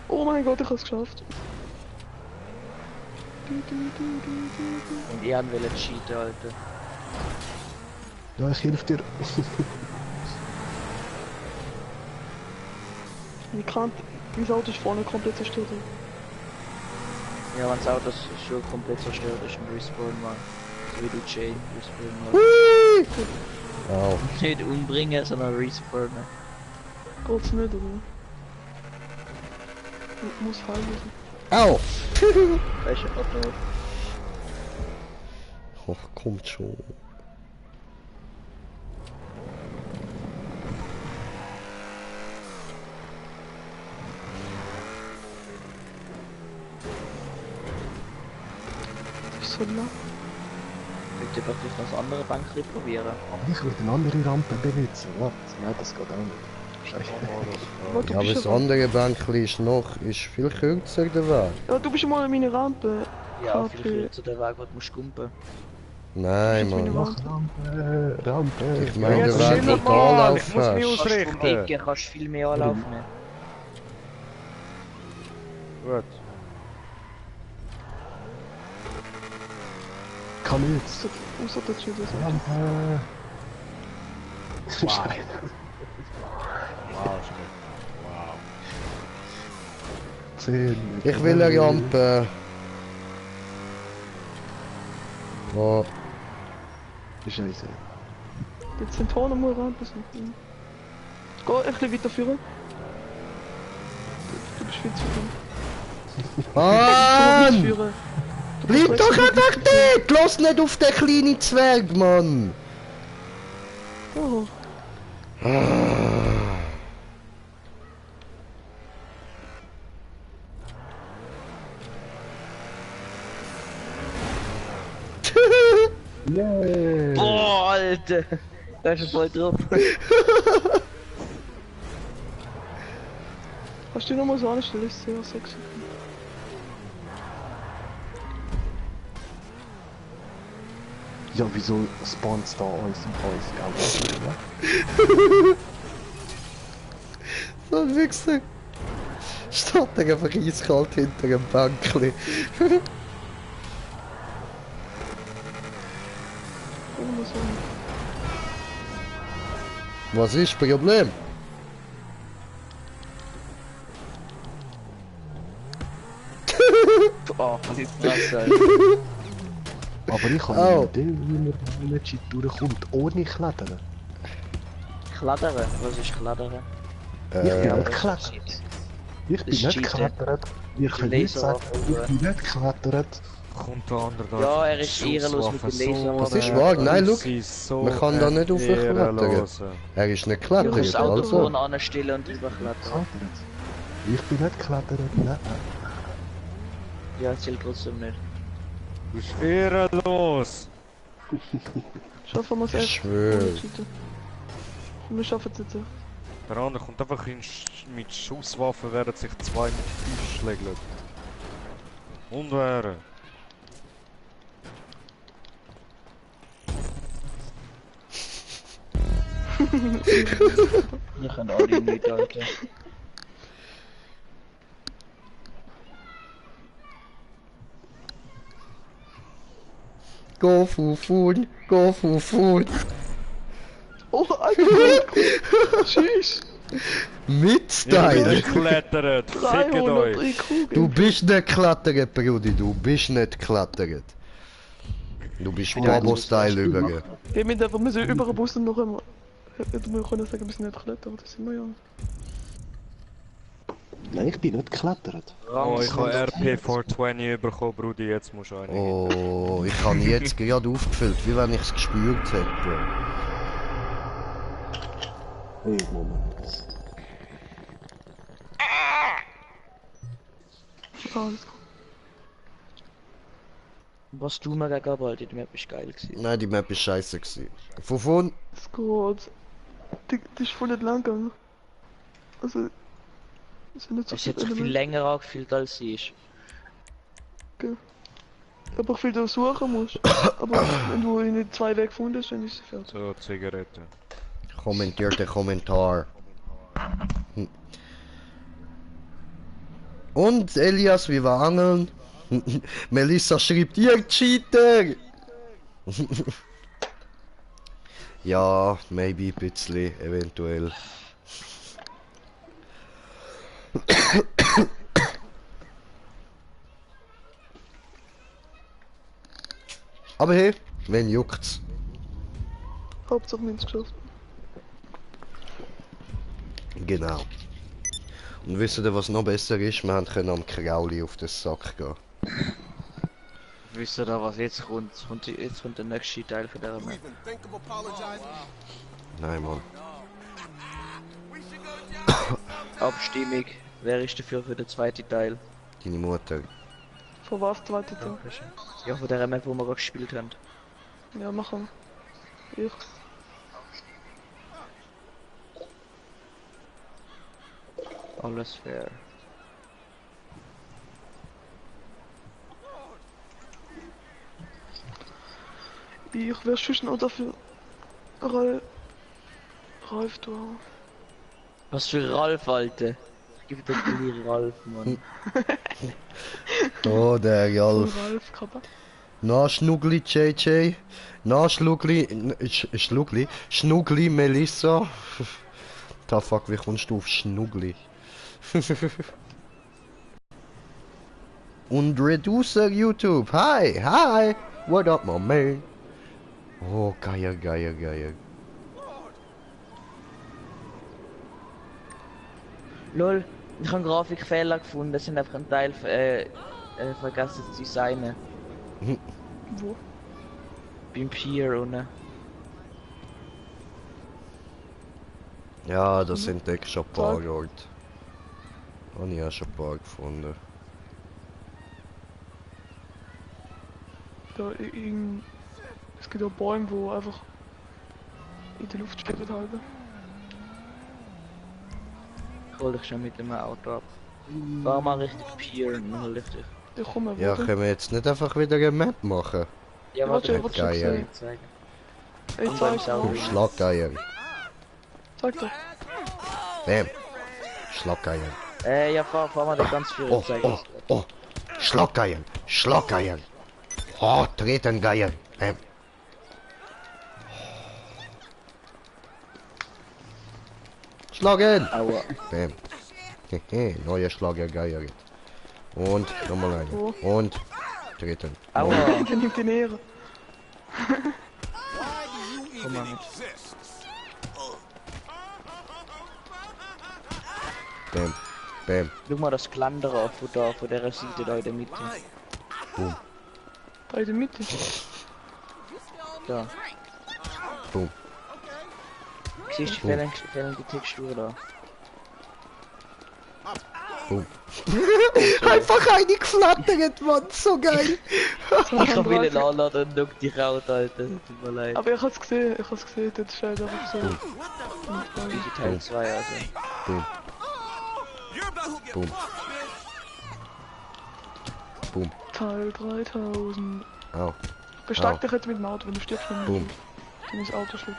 [SPEAKER 4] Oh mein Gott, ich hab's geschafft.
[SPEAKER 2] Und ich will cheaten, Alter.
[SPEAKER 3] Ja, ich helfe dir.
[SPEAKER 4] Wie kann mein Auto ist vorne komplett zerstört.
[SPEAKER 2] Ja, wenn das Auto schon komplett zerstört ist, ein Respawn mal. So wie du Jay Respawn mal.
[SPEAKER 1] Au.
[SPEAKER 2] Nicht umbringen, sondern respawnen.
[SPEAKER 4] Geht's nicht, oder? Ich muss heilen.
[SPEAKER 1] Au!
[SPEAKER 2] Welcher Auto?
[SPEAKER 1] Ach, kommt schon.
[SPEAKER 4] Ich soll nach.
[SPEAKER 2] Könnt ihr wirklich noch das andere Bankli probieren?
[SPEAKER 3] Aber ich würde eine andere Rampe benutzen. Warte, nein, das geht auch nicht. Scheiße.
[SPEAKER 4] Warte,
[SPEAKER 1] Ja, aber das andere Bänkchen ist viel kürzer der Weg.
[SPEAKER 4] Ja, du bist mal an meine Rampe.
[SPEAKER 2] Ja,
[SPEAKER 4] KP.
[SPEAKER 2] viel kürzer der Weg, was du musst kumpen.
[SPEAKER 1] Nein,
[SPEAKER 4] Das ist
[SPEAKER 1] Mann.
[SPEAKER 4] meine
[SPEAKER 3] Rampe, Rampe.
[SPEAKER 1] Ich meine, der
[SPEAKER 6] jetzt
[SPEAKER 1] Weg
[SPEAKER 6] schimmel
[SPEAKER 1] total
[SPEAKER 6] mal, ich muss mich
[SPEAKER 1] aufhörst.
[SPEAKER 2] Vom
[SPEAKER 6] ausrichten.
[SPEAKER 2] Ecke kannst du viel mehr anlaufen.
[SPEAKER 6] Gut.
[SPEAKER 3] Kann jetzt.
[SPEAKER 4] Außer der Tür, das ist.
[SPEAKER 3] Rampe. Scheiße.
[SPEAKER 6] Wow, Schnitt. Wow.
[SPEAKER 3] 10.
[SPEAKER 1] Ich will eine Rampe. Oh,
[SPEAKER 3] Scheiße.
[SPEAKER 4] Jetzt sind vorne mal Rampe. Geh ein bisschen weiter führen. Du bist viel zu viel.
[SPEAKER 1] Mann!
[SPEAKER 4] Führen. Du
[SPEAKER 1] Bleib
[SPEAKER 4] kannst
[SPEAKER 1] doch
[SPEAKER 4] rechts
[SPEAKER 1] einfach
[SPEAKER 4] nicht
[SPEAKER 1] dort! Lass nicht auf den kleinen Zwerg, Mann!
[SPEAKER 4] Oh,
[SPEAKER 3] Yeah.
[SPEAKER 2] Boah, Alter! Da ist er voll drauf.
[SPEAKER 4] kannst du dich nochmal so anstellen? Ist sehr sexy.
[SPEAKER 3] Ja, wieso spawnt's da alles gell?
[SPEAKER 1] So ein Wichser! Steht er einfach eiskalt hinter einem Bänkchen.
[SPEAKER 4] Nochmal so.
[SPEAKER 1] Was ist das Problem?
[SPEAKER 2] Oh, krass, Alter.
[SPEAKER 3] Aber ich habe
[SPEAKER 1] Oh.
[SPEAKER 3] eine Idee, wie man legit durchkommt, ohne Klettern.
[SPEAKER 2] Klettern? Was ist Klettern?
[SPEAKER 3] Ich bin
[SPEAKER 1] Äh,
[SPEAKER 3] nicht geklettert. Ich bin
[SPEAKER 2] ist
[SPEAKER 3] nicht
[SPEAKER 2] Cheaten.
[SPEAKER 3] geklettert. Ihr könnt nicht sagen, ich bin nicht geklettert.
[SPEAKER 6] Kommt der andere da.
[SPEAKER 2] Ja, er ist ehrenlos mit dem Laser.
[SPEAKER 1] Das ist wahr, nein, schau,
[SPEAKER 6] So
[SPEAKER 1] man kann da nicht hochklettern.
[SPEAKER 6] ehrenlose.
[SPEAKER 1] er ist nicht
[SPEAKER 2] Du musst
[SPEAKER 1] geklettert,
[SPEAKER 2] das Auto
[SPEAKER 1] also.
[SPEAKER 2] vorne anstellen und drüber klettern.
[SPEAKER 3] Geklettert. Ich bin nicht geklettert, nein.
[SPEAKER 2] Ja, zählt trotzdem nicht.
[SPEAKER 6] Du bist ehrenlos.
[SPEAKER 4] Schaffen wir es
[SPEAKER 1] Ich
[SPEAKER 4] echt.
[SPEAKER 1] schwöre.
[SPEAKER 4] Wir schaffen es jetzt echt.
[SPEAKER 6] Der andere kommt einfach mit Schusswaffen, während sich zwei mit Füßen schlägt. Und wäre.
[SPEAKER 2] Wir können alle nicht, Alter.
[SPEAKER 1] Go Fufun, go Fufun.
[SPEAKER 4] Oh, Alter! Tschüss!
[SPEAKER 1] Mit
[SPEAKER 6] Ihr
[SPEAKER 1] Style.
[SPEAKER 6] geklettert, fickt
[SPEAKER 4] 303
[SPEAKER 6] euch.
[SPEAKER 4] Kugeln!
[SPEAKER 1] Du bist nicht geklettert, Brudi, du bist nicht geklettert. Du bist
[SPEAKER 2] Ja,
[SPEAKER 1] Bobo-Style über.
[SPEAKER 4] Wir müssen einfach über den Bus und noch einmal. Hätten wir können sagen, wir sind nicht geklettert, das sind wir ja.
[SPEAKER 3] Nein, ich bin nicht geklettert.
[SPEAKER 6] Oh, ich habe RP 420 bekommen, Brudi, jetzt musst du eine.
[SPEAKER 1] Oh, ich habe jetzt gerade aufgefüllt, wie wenn ich es gespürt hätte.
[SPEAKER 3] Hey, Moment.
[SPEAKER 4] Ah, alles gut.
[SPEAKER 2] Was du mir gegen Arbeit, die Map ist geil gewesen.
[SPEAKER 1] Nein, die Map ist scheiße gewesen. Fufun,
[SPEAKER 4] Es geht. Die ist voll nicht lang gegangen. Also, es sind nicht so
[SPEAKER 2] Es hat sich
[SPEAKER 4] viele
[SPEAKER 2] viel
[SPEAKER 4] Elemente.
[SPEAKER 2] länger angefühlt als sie ist.
[SPEAKER 4] Aber viel du suchen musst. Aber wenn du in den 2 Wege gefunden hast, dann ist sie fertig.
[SPEAKER 6] So, Zigarette.
[SPEAKER 1] Kommentiert den Kommentar. Und Elias, wie war Angeln? Melissa schreibt, ihr Cheater! Ja, maybe ein bisschen, eventuell. Aber hey, wen juckt's?
[SPEAKER 4] Hauptsache wir haben es geschafft.
[SPEAKER 1] Genau. Und wisst ihr, was noch besser ist? Wir haben können am Krauli auf den Sack gehen.
[SPEAKER 2] Wisst ihr da, was jetzt kommt? Jetzt kommt der nächste Teil von der Map.
[SPEAKER 1] Nein, Mann.
[SPEAKER 2] Abstimmung. Wer ist dafür für den zweiten Teil?
[SPEAKER 1] Deine Mutter.
[SPEAKER 4] Von was zweite Tag?
[SPEAKER 2] Ja, von der Map, wo wir gerade gespielt haben.
[SPEAKER 4] Ja, machen wir. Ich.
[SPEAKER 2] Alles fair.
[SPEAKER 4] Ich wäre schon noch dafür. Ralf, du.
[SPEAKER 2] Was für Ralf, Alter. Gib doch die Ralf, Mann.
[SPEAKER 1] Oh, der Jalf.
[SPEAKER 4] Ralf, Kappa.
[SPEAKER 1] Na, Schnuggli, JJ. Na, Schnuggli, Schnuggli, Melissa. Da fuck, wie kommst du auf Schnuggli? Und Reducer YouTube. Hi, hi. What up, my man? Oh, geil.
[SPEAKER 2] Lol, ich habe einen Grafikfehler gefunden, das sind einfach ein Teil vergessen zu designen.
[SPEAKER 4] Wo?
[SPEAKER 2] Beim Pier unten.
[SPEAKER 1] Ja, das entdeckt schon ein paar
[SPEAKER 4] Sag.
[SPEAKER 1] Orte. Habe ich auch schon ein paar gefunden.
[SPEAKER 4] Da es gibt auch Bäume, wo einfach in der Luft schweben halten.
[SPEAKER 2] Ich hol dich schon mit dem Auto ab. Fahr mal Richtung Pier und dann hol ich dich.
[SPEAKER 4] Ja, komm mal,
[SPEAKER 1] Ja,
[SPEAKER 4] warte.
[SPEAKER 1] können wir jetzt nicht einfach wieder eine Map machen?
[SPEAKER 2] Ja,
[SPEAKER 4] warte,
[SPEAKER 2] warte,
[SPEAKER 4] ich wollte schon
[SPEAKER 1] geil.
[SPEAKER 4] sehen.
[SPEAKER 2] zeigen.
[SPEAKER 4] Ey,
[SPEAKER 2] Und
[SPEAKER 4] zeig
[SPEAKER 2] beim Sau-
[SPEAKER 4] mal.
[SPEAKER 1] Schlaggeier.
[SPEAKER 4] Zeig doch.
[SPEAKER 1] Bam. Schlaggeier.
[SPEAKER 2] Ja, fahr mal den ganz früh
[SPEAKER 1] Oh,
[SPEAKER 2] zeigen.
[SPEAKER 1] oh. Schlaggeier. Oh, Tretengeier. Bam. Schlagen!
[SPEAKER 2] Aua.
[SPEAKER 1] Bam. Hehe, neuer Schlagergeier. Und nochmal einen.
[SPEAKER 4] Wo?
[SPEAKER 1] Und treten.
[SPEAKER 2] Aua.
[SPEAKER 4] Der nimmt den Ehre.
[SPEAKER 2] Komm mal mit.
[SPEAKER 1] Bam.
[SPEAKER 2] Schau mal das Glander an von der Seite da in der Mitte.
[SPEAKER 4] Da in der Mitte.
[SPEAKER 2] Da.
[SPEAKER 1] Boom.
[SPEAKER 2] Siehst du, fehlen die Texturen da.
[SPEAKER 1] Einfach eingeflattert, Mann. So geil.
[SPEAKER 2] Ich hab wieder anladen und duck dich out, Alter. Tut mir leid.
[SPEAKER 4] Aber ich hab's gesehen, das ist halt einfach so.
[SPEAKER 2] Diese Teil 2 also.
[SPEAKER 1] Boom.
[SPEAKER 4] Teil 3000.
[SPEAKER 1] Au.
[SPEAKER 4] Besteig
[SPEAKER 1] Au.
[SPEAKER 4] dich jetzt mit dem Auto, wenn du stirbst,
[SPEAKER 1] Boom.
[SPEAKER 4] dann ist das Auto schlimm.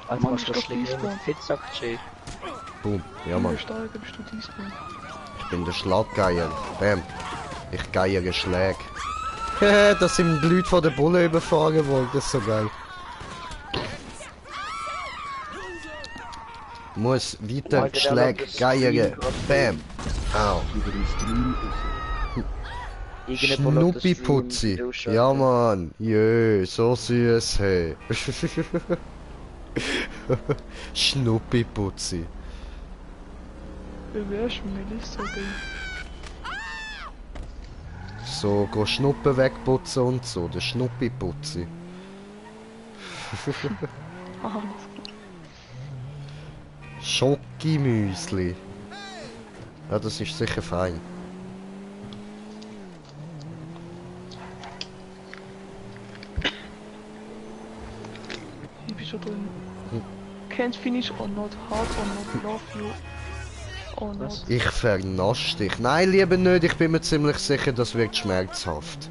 [SPEAKER 2] Also
[SPEAKER 4] Mann,
[SPEAKER 2] was
[SPEAKER 4] ist
[SPEAKER 2] das
[SPEAKER 4] doch
[SPEAKER 2] schlägt
[SPEAKER 4] Respawn.
[SPEAKER 2] mit Fitzsack, Jay.
[SPEAKER 1] Boom. Ja,
[SPEAKER 4] Wenn
[SPEAKER 1] Mann.
[SPEAKER 4] du steigst, bist du diesmal.
[SPEAKER 1] Ich bin der Schlaggeier. Bam. Ich geiere Schläge. Hehe, das sind die Leute von der Bulle überfahren wollen. Das ist so geil. Muss weiter
[SPEAKER 2] Alter, der
[SPEAKER 1] Schläge
[SPEAKER 2] lässt das
[SPEAKER 1] geiern.
[SPEAKER 2] Stream
[SPEAKER 1] Bam. Au.
[SPEAKER 3] Über den Stream
[SPEAKER 1] Schnuppi-Putzi. Ja, Mann. Jö, so süß, hey. Schnuppi-Putzi.
[SPEAKER 4] Wer wärst du, Melissa?
[SPEAKER 1] So, go Schnuppen wegputzen und so. Der Schnuppi-Putzi.
[SPEAKER 4] Aha,
[SPEAKER 1] Schokimüsli. Ja, das ist sicher fein.
[SPEAKER 4] schon drin. Can't finish or not, hard or not, love you or not.
[SPEAKER 1] Ich vernasch dich. Nein, lieber nicht, ich bin mir ziemlich sicher, das wird schmerzhaft.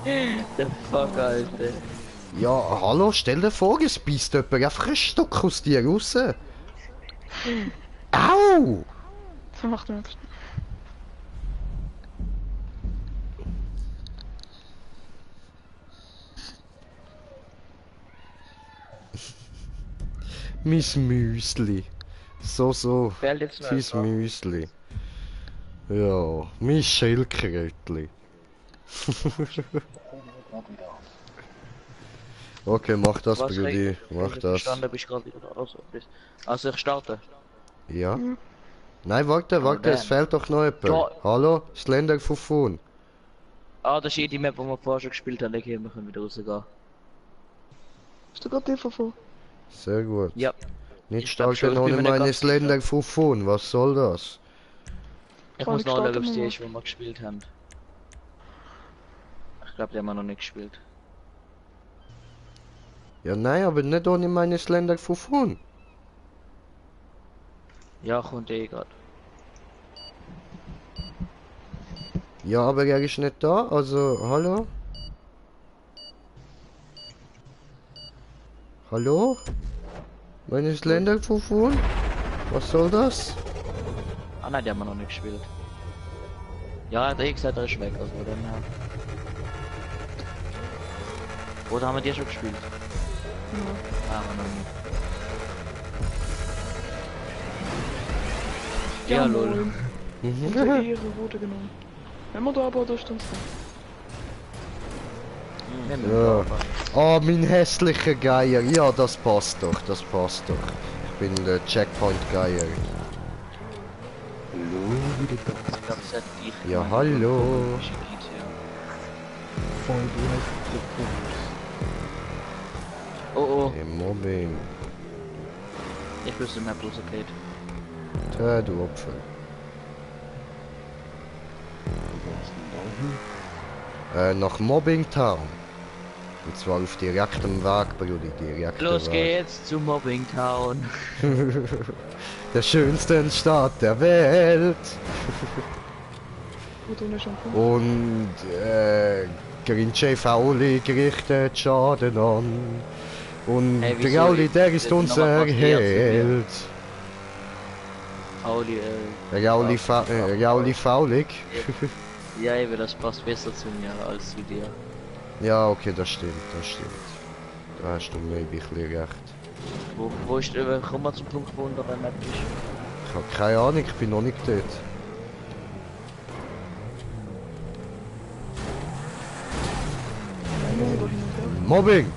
[SPEAKER 2] Der Fuck, Alter.
[SPEAKER 1] Ja, hallo, stell dir vor, es beißt jemand einfach ein Stück aus dir raus. Au!
[SPEAKER 4] Das macht mir nichts.
[SPEAKER 1] Mein Müsli. So.
[SPEAKER 2] Fällt jetzt
[SPEAKER 1] Sein
[SPEAKER 2] Messer.
[SPEAKER 1] Müsli. Ja, mein Schildkrötli. Okay, mach das,
[SPEAKER 2] Was
[SPEAKER 1] Brudi.
[SPEAKER 2] regt-
[SPEAKER 1] Mach
[SPEAKER 2] Ich
[SPEAKER 1] das.
[SPEAKER 2] verstanden, bist gerade wieder da. Also ich starte.
[SPEAKER 1] Ja? Nein, warte,
[SPEAKER 2] damn.
[SPEAKER 1] es fehlt doch noch jemand.
[SPEAKER 2] Da-
[SPEAKER 1] Hallo? Slender Fufun.
[SPEAKER 2] Ah, das ist die Map, die wir vorher schon gespielt haben. Okay, wir können wieder rausgehen.
[SPEAKER 4] Hast du gerade die von?
[SPEAKER 1] Sehr gut.
[SPEAKER 2] Ja.
[SPEAKER 1] Nicht
[SPEAKER 2] Ich glaub
[SPEAKER 1] stark
[SPEAKER 2] schon, ich bin
[SPEAKER 1] ohne
[SPEAKER 2] mir nicht
[SPEAKER 1] meine
[SPEAKER 2] ganz
[SPEAKER 1] Slender Fufun. Was soll das?
[SPEAKER 2] Ich
[SPEAKER 4] Kann
[SPEAKER 2] muss
[SPEAKER 4] ich
[SPEAKER 2] nachschauen, ob
[SPEAKER 4] starten,
[SPEAKER 2] es die
[SPEAKER 4] Mama?
[SPEAKER 2] ist, die wir gespielt haben. Ich glaube, die haben wir noch nicht gespielt.
[SPEAKER 1] Ja, nein, aber nicht ohne meine Slender Fufun.
[SPEAKER 2] Ja, kommt eh gerade.
[SPEAKER 1] Ja, aber er ist nicht da, also, hallo? Hallo? Meine Slender Fufun? Was soll das?
[SPEAKER 2] Ah nein, die haben wir noch nicht gespielt. Ja, hat eh gesagt, er ist weg, also dann Oder haben wir die schon gespielt?
[SPEAKER 4] Ja.
[SPEAKER 2] Ah, haben wir noch nicht.
[SPEAKER 4] Ja,
[SPEAKER 2] Ja, lol.
[SPEAKER 4] moin. Unsere Ehre wurde genommen. Wenn wir da aber durch uns
[SPEAKER 2] Nehmen wir
[SPEAKER 1] Ja.
[SPEAKER 2] aber.
[SPEAKER 1] Oh, mein hässlicher Geier. Ja, das passt doch, das passt doch. Ich bin der Checkpoint-Geier.
[SPEAKER 3] Hallo, wieder da.
[SPEAKER 2] Ich glaube, es hat dich.
[SPEAKER 1] Ja, hallo.
[SPEAKER 3] Voll direkt.
[SPEAKER 2] Oh oh,
[SPEAKER 1] Hey, Mobbing.
[SPEAKER 2] ich wüsste mehr bloß okay.
[SPEAKER 1] Tja, du Opfer. Nach Mobbing Town. Und zwar auf direktem Weg, Brudi, direktem
[SPEAKER 2] Los
[SPEAKER 1] Weg.
[SPEAKER 2] geht's zu Mobbing Town.
[SPEAKER 1] Der schönsten Stadt der Welt.
[SPEAKER 4] Wurde ohne Shampoo.
[SPEAKER 1] Und Grinche Fauli gerichtet Schaden an. Und
[SPEAKER 2] Hey,
[SPEAKER 1] der
[SPEAKER 2] wieso?
[SPEAKER 1] Gauli, der ist
[SPEAKER 2] Das sind
[SPEAKER 1] unser
[SPEAKER 2] nochmal fast die Ärzte,
[SPEAKER 1] Held.
[SPEAKER 2] Pauli,
[SPEAKER 1] Der Gauli, Gauli Faulig.
[SPEAKER 2] ja, eben, das passt besser zu mir als zu dir.
[SPEAKER 1] Ja, okay, das stimmt, das stimmt. Da hast du maybe ein bisschen recht.
[SPEAKER 2] Wo ist, komm mal zum Punkt, wo unsere Map ist.
[SPEAKER 1] Ich habe keine Ahnung, ich bin noch nicht dort.
[SPEAKER 4] Nein, da hin und her.
[SPEAKER 1] Mobbing!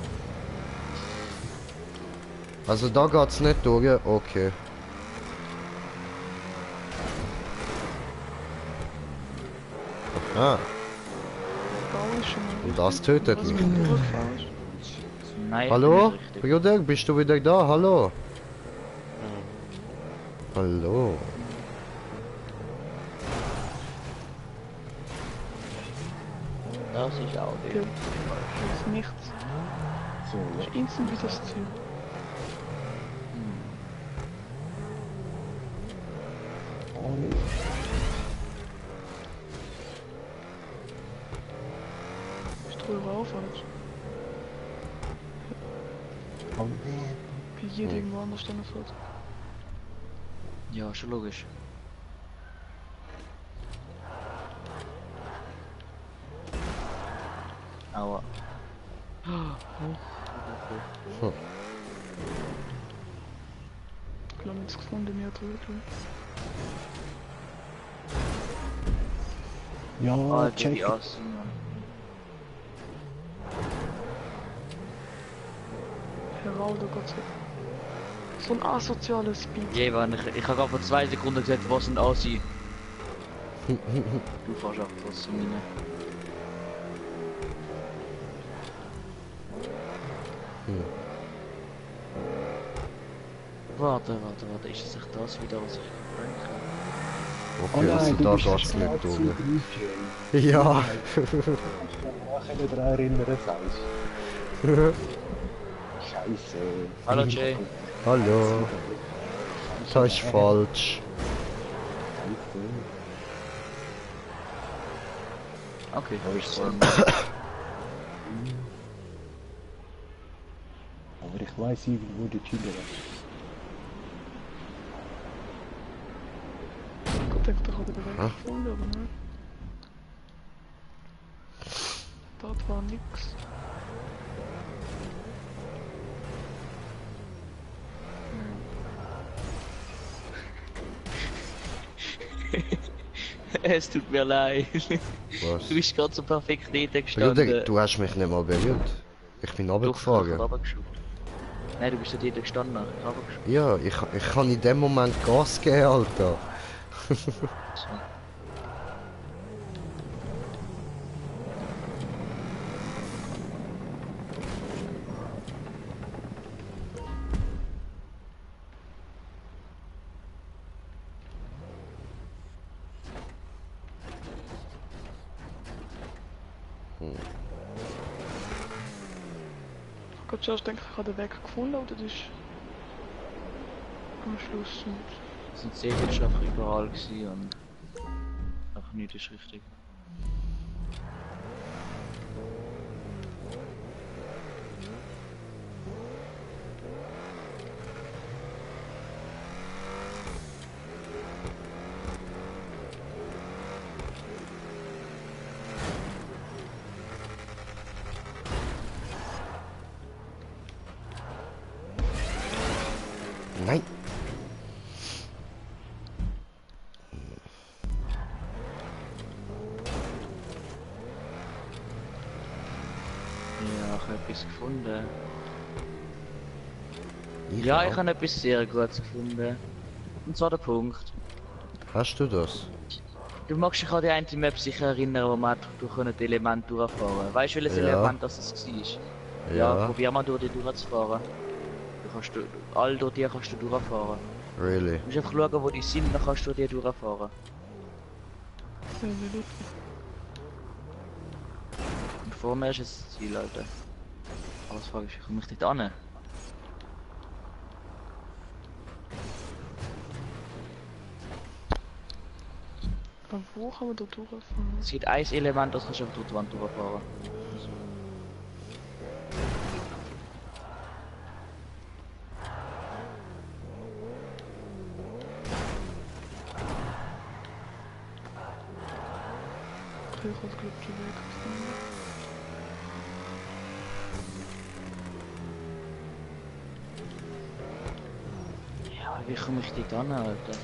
[SPEAKER 1] Also da geht's nicht durch, okay. Ah,
[SPEAKER 4] Bau ist schon mal.
[SPEAKER 1] und das tötet
[SPEAKER 4] Was
[SPEAKER 1] mich.
[SPEAKER 4] mit dem Rückfahrt?
[SPEAKER 2] Nein,
[SPEAKER 1] Hallo?
[SPEAKER 2] nicht richtig.
[SPEAKER 1] Bruder, bist du wieder da? Hallo? Hallo?
[SPEAKER 2] Das ist auch
[SPEAKER 4] Ja.
[SPEAKER 2] die.
[SPEAKER 4] Das ist nichts.
[SPEAKER 3] So,
[SPEAKER 4] Das ist instant wie das Ziel. Ich drüber auf, als wie jeder irgendwo anders dann fährt.
[SPEAKER 2] Ja, schon logisch. Aua.
[SPEAKER 4] Ich habe nichts gefunden, mehr drüber.
[SPEAKER 3] ja,
[SPEAKER 2] Alter,
[SPEAKER 3] check.
[SPEAKER 2] die Assen, Mann.
[SPEAKER 4] Heraldo, Gott sei Dank. So ein asoziales Speed.
[SPEAKER 2] Je, Mann, ich habe gerade vor 2 Sekunden gesagt, was ein Assi. Du fährst auch was zu mir. Warte, ist es echt das wieder, was ich denke?
[SPEAKER 3] Oh
[SPEAKER 1] Okay,
[SPEAKER 3] nein,
[SPEAKER 1] also
[SPEAKER 3] du
[SPEAKER 1] da
[SPEAKER 3] bist
[SPEAKER 1] geht's
[SPEAKER 3] schwarz
[SPEAKER 1] nicht
[SPEAKER 3] zu
[SPEAKER 1] durch.
[SPEAKER 3] DJ.
[SPEAKER 1] Ja,
[SPEAKER 3] können daran erinnern, Saus. Scheiße.
[SPEAKER 2] Hallo, Jay.
[SPEAKER 1] Hallo. Das ist falsch.
[SPEAKER 2] Okay,
[SPEAKER 3] Wo
[SPEAKER 2] ich
[SPEAKER 3] ist
[SPEAKER 2] soll.
[SPEAKER 3] Aber ich weiss irgendwo die Chiller.
[SPEAKER 4] Ich denke, da hat er den Weg
[SPEAKER 1] Ah.
[SPEAKER 4] gefunden, aber nicht. Dort war nix.
[SPEAKER 2] Es tut mir leid.
[SPEAKER 1] Was?
[SPEAKER 2] Du bist gerade so perfekt dort
[SPEAKER 1] Bruder,
[SPEAKER 2] gestanden.
[SPEAKER 1] du hast mich nicht mal berührt. Ich bin
[SPEAKER 2] Doch, ich
[SPEAKER 1] runtergefahren.
[SPEAKER 2] hab runtergeschaut. Nein, du bist ja dort gestanden. Ich hab runtergeschaut.
[SPEAKER 1] Ja, ich kann in dem Moment Gas geben, Alter.
[SPEAKER 2] So.
[SPEAKER 4] Ich hab grad zuerst gedacht, ich habe den Weg gefunden, oder das ist am Schluss nicht.
[SPEAKER 2] Es sind Segelschaffer überall gewesen und einfach nichts ist richtig.
[SPEAKER 1] Nein.
[SPEAKER 2] Ja, ich habe etwas gefunden.
[SPEAKER 1] Ja,
[SPEAKER 2] Ich habe etwas sehr Gutes gefunden. Und zwar der Punkt.
[SPEAKER 1] Hast du das?
[SPEAKER 2] Du magst dich an die eine Map sicher erinnern, wo man durch ein Element durchfahren. Weißt du, welches
[SPEAKER 1] Ja.
[SPEAKER 2] Element das es war? Ja, probier mal durch die durchzufahren. All durch die kannst du durchfahren.
[SPEAKER 1] Really?
[SPEAKER 2] Du musst einfach schauen, wo die sind, dann kannst du durch die durchfahren.
[SPEAKER 4] Ja, wie gut.
[SPEAKER 2] Und vor mir ist das Ziel, Alter. Aber das frage ich, wie komme ich dort an?
[SPEAKER 4] Aber wo kann man da durchfahren?
[SPEAKER 2] Es gibt ein Element, das kannst du einfach durch die Wand durchfahren.
[SPEAKER 4] Okay, ich habe glaube den Weg gefunden.
[SPEAKER 2] Ja, wie komme ich dort an, Alter?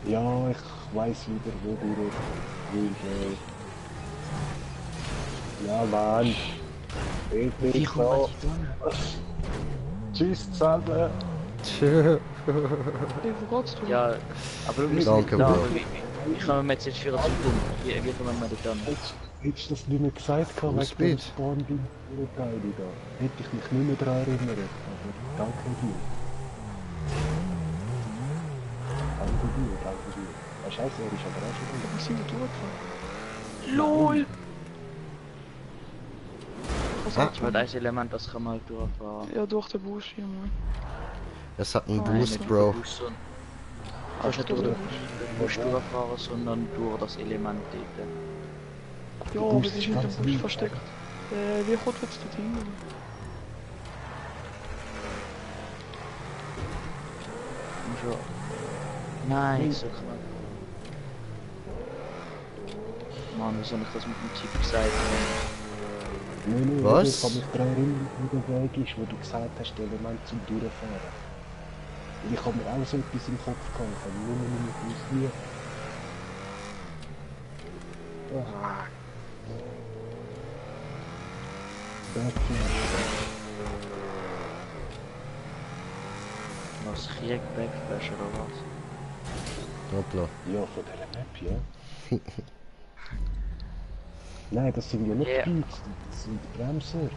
[SPEAKER 3] Ja, ich weiss wieder, wo du willst. Ja, Mann. Ich
[SPEAKER 2] Wie
[SPEAKER 3] bin
[SPEAKER 2] komme
[SPEAKER 3] da.
[SPEAKER 2] ich dort an?
[SPEAKER 3] Tschüss zusammen.
[SPEAKER 1] Tschö.
[SPEAKER 4] Hey, wo geht's du?
[SPEAKER 2] Ja, aber du bist
[SPEAKER 1] Danke,
[SPEAKER 2] nicht da.
[SPEAKER 1] Bro.
[SPEAKER 2] Wie kommen wir jetzt für einen Punkt? Wie kommen wir dort an?
[SPEAKER 3] Hättest du das nicht mehr gesagt,
[SPEAKER 1] Full
[SPEAKER 3] wegen
[SPEAKER 1] speed.
[SPEAKER 3] dem Spawn-Teil da? Hätte ich mich nicht mehr daran erinnert. Aber danke dir. Danke dir, danke dir. Ah, scheiße, er ist aber auch schon wieder.
[SPEAKER 4] Wir sind da durchgefahren. LOL! Was
[SPEAKER 1] Ah.
[SPEAKER 4] hat
[SPEAKER 2] Weil das Element, das kann man halt durchfahren.
[SPEAKER 4] Ja, durch den Busch hier, Mann.
[SPEAKER 1] Es hat einen
[SPEAKER 4] Nein,
[SPEAKER 1] Boost,
[SPEAKER 2] Nicht
[SPEAKER 1] Bro.
[SPEAKER 2] durch den Bus, kannst nicht durch den Busch durchfahren, sondern durch das Element dort.
[SPEAKER 4] Ja, aber die ist hinter dem Busch versteckt. Wie kommt jetzt dorthin?
[SPEAKER 2] Und schon. Nein, so knapp. Mann, wieso hab ich das mit dem Typ gesagt?
[SPEAKER 3] Nein,
[SPEAKER 1] Was?
[SPEAKER 3] ich kann mich daran erinnern, wo der Weg ist, wo du gesagt hast, der Element zum Durchfahren. Und ich habe mir auch so etwas im Kopf gehabt, ich habe nur nicht gewusst, wie. Ah.
[SPEAKER 2] Was, Krieg, Backflash oder was?
[SPEAKER 1] Hoppla.
[SPEAKER 3] Ja, von dieser Map, ja. Nein, das sind ja nicht
[SPEAKER 2] Ja.
[SPEAKER 3] Beats, das sind Bremser.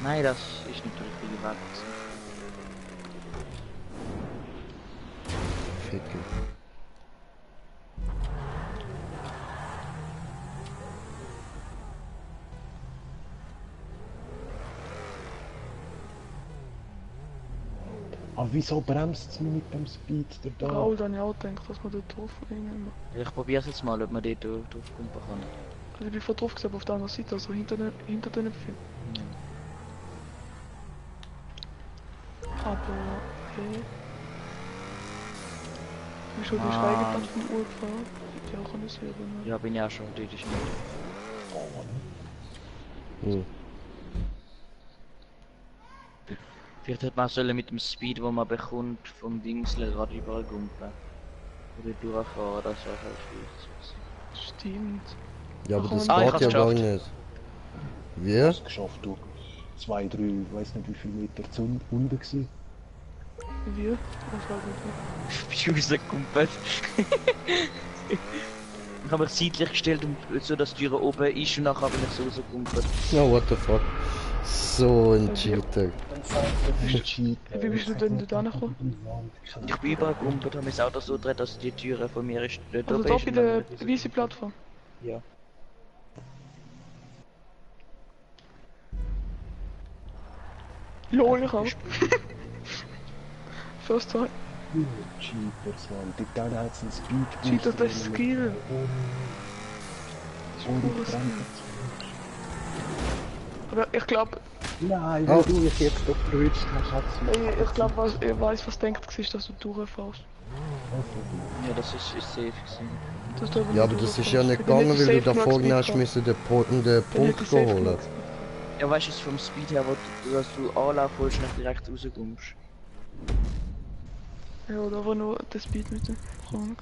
[SPEAKER 2] Nein, das ist nicht der richtige Weg.
[SPEAKER 1] Ficke.
[SPEAKER 3] Aber wieso bremst es mich mit dem Speedster da?
[SPEAKER 4] Raul, dann ja auch gedacht, dass man dort drauf hängen.
[SPEAKER 2] Ich probier's jetzt mal, ob man dort drauf kumpen kann.
[SPEAKER 4] Also ich bin vor drauf gesehen, aber auf der anderen Seite, also hinter den Pfeil. Aber, okay. Wieso die Steigeplattform Uhr gefahren? Hätte ich auch eine Serie, ne?
[SPEAKER 2] Ja, bin ja schon, dort ist nicht.
[SPEAKER 1] Hm.
[SPEAKER 2] Vielleicht hätte man sollen mit dem Speed, wo man bekommt, vom Dingsler gerade überall gumpen. Oder durchfahren, das wäre halt schwierig.
[SPEAKER 4] Stimmt.
[SPEAKER 1] Ja, aber das
[SPEAKER 2] Ah, ich
[SPEAKER 1] geht
[SPEAKER 2] hab's
[SPEAKER 1] ja gar
[SPEAKER 2] geschafft.
[SPEAKER 1] nicht. Wie?
[SPEAKER 3] Ich hab's geschafft, du. 2, 3, ich weiß nicht wie viele Meter zu unten gewesen.
[SPEAKER 4] Wir? Was war das?
[SPEAKER 2] Ich bin rausgekumpelt. Ich habe mich seitlich gestellt, so dass die Tür oben ist und nachher bin ich so rausgekumpelt.
[SPEAKER 1] Ja, what the fuck. So ein Cheater.
[SPEAKER 4] Wie bist du denn da gekommen?
[SPEAKER 2] Ich bin überall gekumpelt, habe mein Auto so gedreht, dass die Tür von mir ist. Dort
[SPEAKER 4] Also
[SPEAKER 2] oben
[SPEAKER 4] da
[SPEAKER 2] ist
[SPEAKER 4] bei
[SPEAKER 2] und
[SPEAKER 4] der
[SPEAKER 2] dann-
[SPEAKER 4] weißen Plattform?
[SPEAKER 2] Ja.
[SPEAKER 4] Lol, ich auch. First time.
[SPEAKER 3] Cheaters, Mann. Die dann hat es einen Speed.
[SPEAKER 4] Cheater, das ist Skill. Aber ich glaube,
[SPEAKER 3] Nein,
[SPEAKER 1] Oh.
[SPEAKER 3] weil du mich jetzt doch verwünscht hast, hat's mich.
[SPEAKER 4] ich glaube, ich weiß, was denkt ist, dass du durchfährst.
[SPEAKER 2] Ja, das ist safe gewesen.
[SPEAKER 4] Dass du
[SPEAKER 1] Ja, aber das ist ja nicht gegangen, weil du da vorne hast müssen den Punkt holen.
[SPEAKER 2] Ja, weißt du, es vom Speed her, wo du, dass du Anlauf holst und nicht direkt rauskommst.
[SPEAKER 4] Ja, oder war nur der Speed mit dem Krank.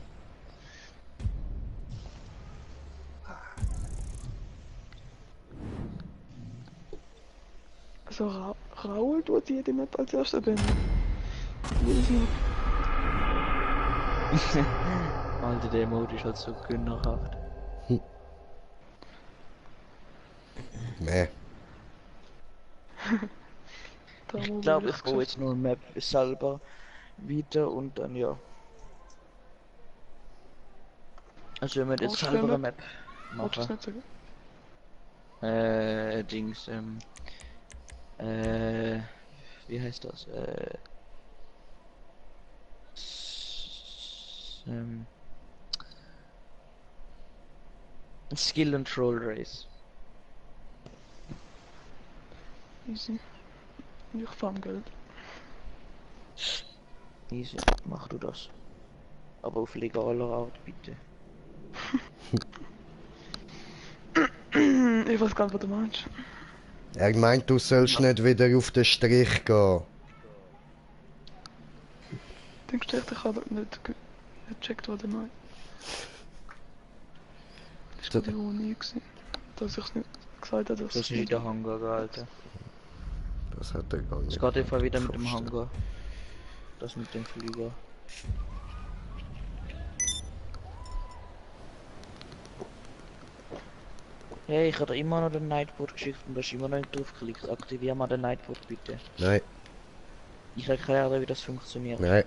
[SPEAKER 4] Also Raul tut jede Map als erster bin.
[SPEAKER 2] Alter, der Mode ist halt so gönnerhaft.
[SPEAKER 1] Nee.
[SPEAKER 2] Ich glaube, ich baue jetzt nur eine Map selber wieder und dann ja. Also wenn wir jetzt
[SPEAKER 4] Brauchst du
[SPEAKER 2] selber eine
[SPEAKER 4] eine
[SPEAKER 2] Map
[SPEAKER 4] Wolltest du
[SPEAKER 2] machen.
[SPEAKER 4] nicht sagen?
[SPEAKER 2] Dings, wie heißt das? Skill and Troll Race.
[SPEAKER 4] Easy. Ich fahr am Geld.
[SPEAKER 2] Easy, mach du das. Aber auf legaler Art, bitte.
[SPEAKER 4] Ich weiß gar nicht, was du meinst.
[SPEAKER 1] Er meint, du sollst nicht wieder auf den Strich gehen.
[SPEAKER 4] Denkst du echt, ich habe nicht gecheckt, was du meinst? Das war die Ironie gewesen, dass ich es nicht gesagt habe, dass
[SPEAKER 2] Das ist nicht der Hangar gehalten.
[SPEAKER 1] Das hat er gar nicht.
[SPEAKER 2] Es geht einfach wieder mit dem
[SPEAKER 1] vorstellen.
[SPEAKER 2] Hangar. Das mit dem Flieger. Hey, ich habe immer noch den Nightbot geschickt und da ist immer noch nicht draufgeklickt. Aktivier mal den Nightbot bitte.
[SPEAKER 1] Nein,
[SPEAKER 2] Ich erkläre dir, wie das funktioniert.
[SPEAKER 1] nein.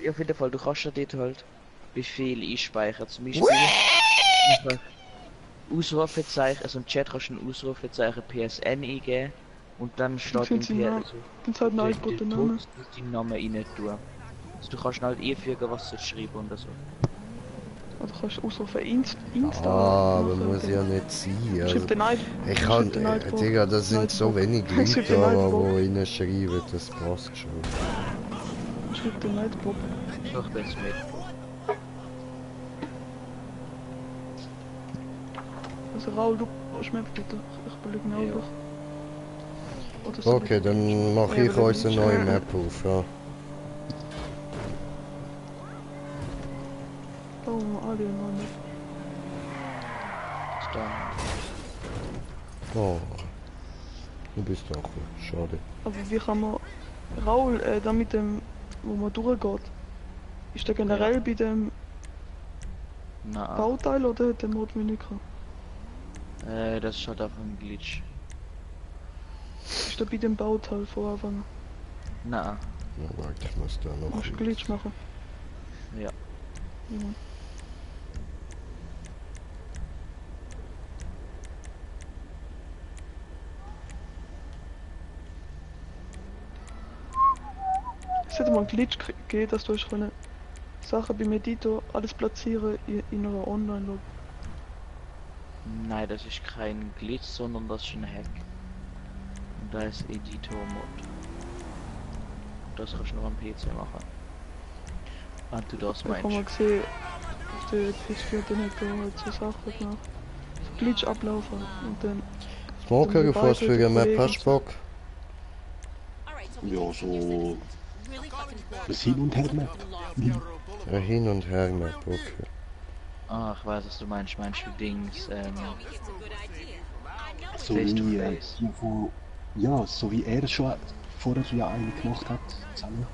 [SPEAKER 2] Auf jeden Fall, du kannst ja dort halt Befehle einspeichern. Zum Beispiel Ausrufezeichen, also im Chat kannst du ein Ausrufezeichen PSN eingeben und dann steht im
[SPEAKER 4] finde
[SPEAKER 2] PSN.
[SPEAKER 4] sie dann halt Nightbot den Namen.
[SPEAKER 2] Deinen Namen rein tun. Also du kannst halt einfügen, was du schreiben und so.
[SPEAKER 4] Oder kannst du ausrufen Insta.
[SPEAKER 1] Ah, aber
[SPEAKER 4] machen,
[SPEAKER 1] muss
[SPEAKER 4] dann
[SPEAKER 1] ja nicht sein. Also,
[SPEAKER 4] Schreib den Night.
[SPEAKER 1] ich kann,
[SPEAKER 4] schreib den Nightbot.
[SPEAKER 1] Digga, das sind so
[SPEAKER 4] Nightbot.
[SPEAKER 1] wenig
[SPEAKER 4] Schreib
[SPEAKER 1] Leute
[SPEAKER 4] den
[SPEAKER 1] da,
[SPEAKER 4] Nightbot.
[SPEAKER 1] die reinschreiben, das passt schon.
[SPEAKER 4] Schreib den Nightbot.
[SPEAKER 2] Ich bin's mit.
[SPEAKER 4] Also Raul, du brauchst mir bitte. Ich belüge mir
[SPEAKER 2] Ja.
[SPEAKER 4] auch. Oder so.
[SPEAKER 1] Okay, dann mache
[SPEAKER 4] Ja,
[SPEAKER 1] ich
[SPEAKER 4] aber
[SPEAKER 1] uns eine
[SPEAKER 4] dann-
[SPEAKER 1] neue Map auf, ja.
[SPEAKER 4] Oh, alle neue.
[SPEAKER 2] Dann.
[SPEAKER 1] Oh. Du bist auch schade.
[SPEAKER 4] Aber wie kann man Raul, da mit dem, wo man durchgeht, Ist der generell bei dem
[SPEAKER 2] Na,
[SPEAKER 4] Bauteil oder hat der Mod weniger?
[SPEAKER 2] das ist halt einfach ein Glitch.
[SPEAKER 4] Ist der bei dem Bauteil von Anfang?
[SPEAKER 2] Na,
[SPEAKER 1] Na, warte, ich muss da noch.
[SPEAKER 4] Musst du Glitch machen?
[SPEAKER 2] ja.
[SPEAKER 4] Ja. Es hätte mal einen Glitch gegeben, dass du schon Sachen beim Editor alles platzieren in einer Online-Log.
[SPEAKER 2] Nein, das ist kein Glitch, sondern das ist ein Hack. Und da ist Editor-Mod. Das kannst du nur am PC machen. Wenn du das
[SPEAKER 4] Ich habe mal
[SPEAKER 2] meinst.
[SPEAKER 4] gesehen, auf der PS4 dann hat er halt so Sachen gemacht. So Glitch ablaufen und dann
[SPEAKER 1] Smoker,
[SPEAKER 4] Dann
[SPEAKER 1] bevor es für die Map
[SPEAKER 4] Kollegen
[SPEAKER 1] hast,
[SPEAKER 4] so.
[SPEAKER 1] Bock.
[SPEAKER 3] Ja, so das Hin- und Her-Map.
[SPEAKER 1] Ja, hin und her Map, okay.
[SPEAKER 2] Ah, ich weiß, was du meinst. Meinst du Dings,
[SPEAKER 3] So
[SPEAKER 2] Face to
[SPEAKER 3] wie,
[SPEAKER 2] face.
[SPEAKER 3] die, wo, ja, so wie er schon vorher ja eine gemacht hat, zusammen.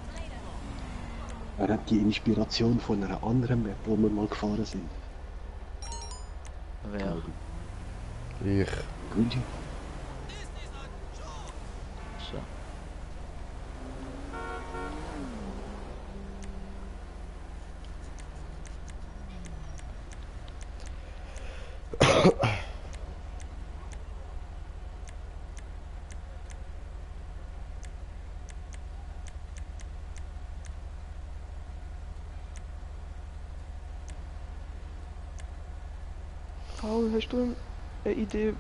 [SPEAKER 3] Er hat die Inspiration von einer anderen Map, wo wir mal gefahren sind.
[SPEAKER 2] Wer?
[SPEAKER 1] Ich.
[SPEAKER 3] Grünchen.
[SPEAKER 2] So.
[SPEAKER 4] Paul, hast du eine Idee,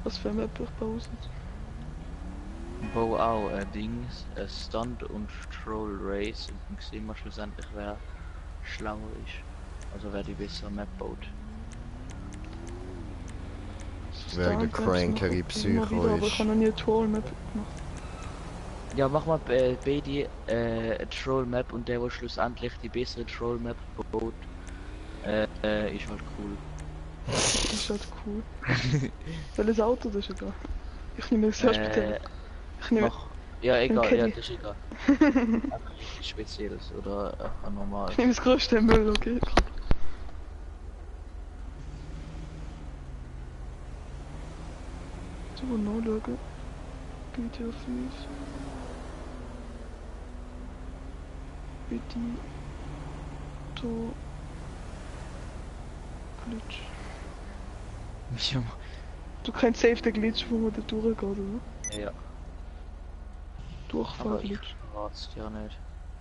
[SPEAKER 4] was für eine Map ich bauen soll?
[SPEAKER 2] Bau auch Dings, Stunt und Troll Race und dann sehen wir schlussendlich, wer schlauer ist. Also wer die bessere Map baut.
[SPEAKER 1] Wer der crankere Psycho
[SPEAKER 4] Aber ich
[SPEAKER 1] ist.
[SPEAKER 4] habe noch nie eine Troll-Map gemacht.
[SPEAKER 2] Ja, mach mal beide eine Troll Map und der, der schlussendlich die bessere Troll Map baut, ist halt cool.
[SPEAKER 4] Das ist halt cool. Welches Auto das ist egal. Ich nehme das sehr speziell. Ich nehme
[SPEAKER 2] Mach. Ja, egal,
[SPEAKER 4] Kelly.
[SPEAKER 2] ja, das ist egal. Einfach nichts Spezielles oder einfach normal.
[SPEAKER 4] ich nehme das größte Müll, okay? So, nachschauen. GTA 5. Editor. Glitch.
[SPEAKER 2] Ja,
[SPEAKER 4] Du kennst safe den Glitch, wo man da durchgeht, oder?
[SPEAKER 2] ja, aber ich
[SPEAKER 4] Durchfahren-Glitch.
[SPEAKER 2] rat's ja nicht.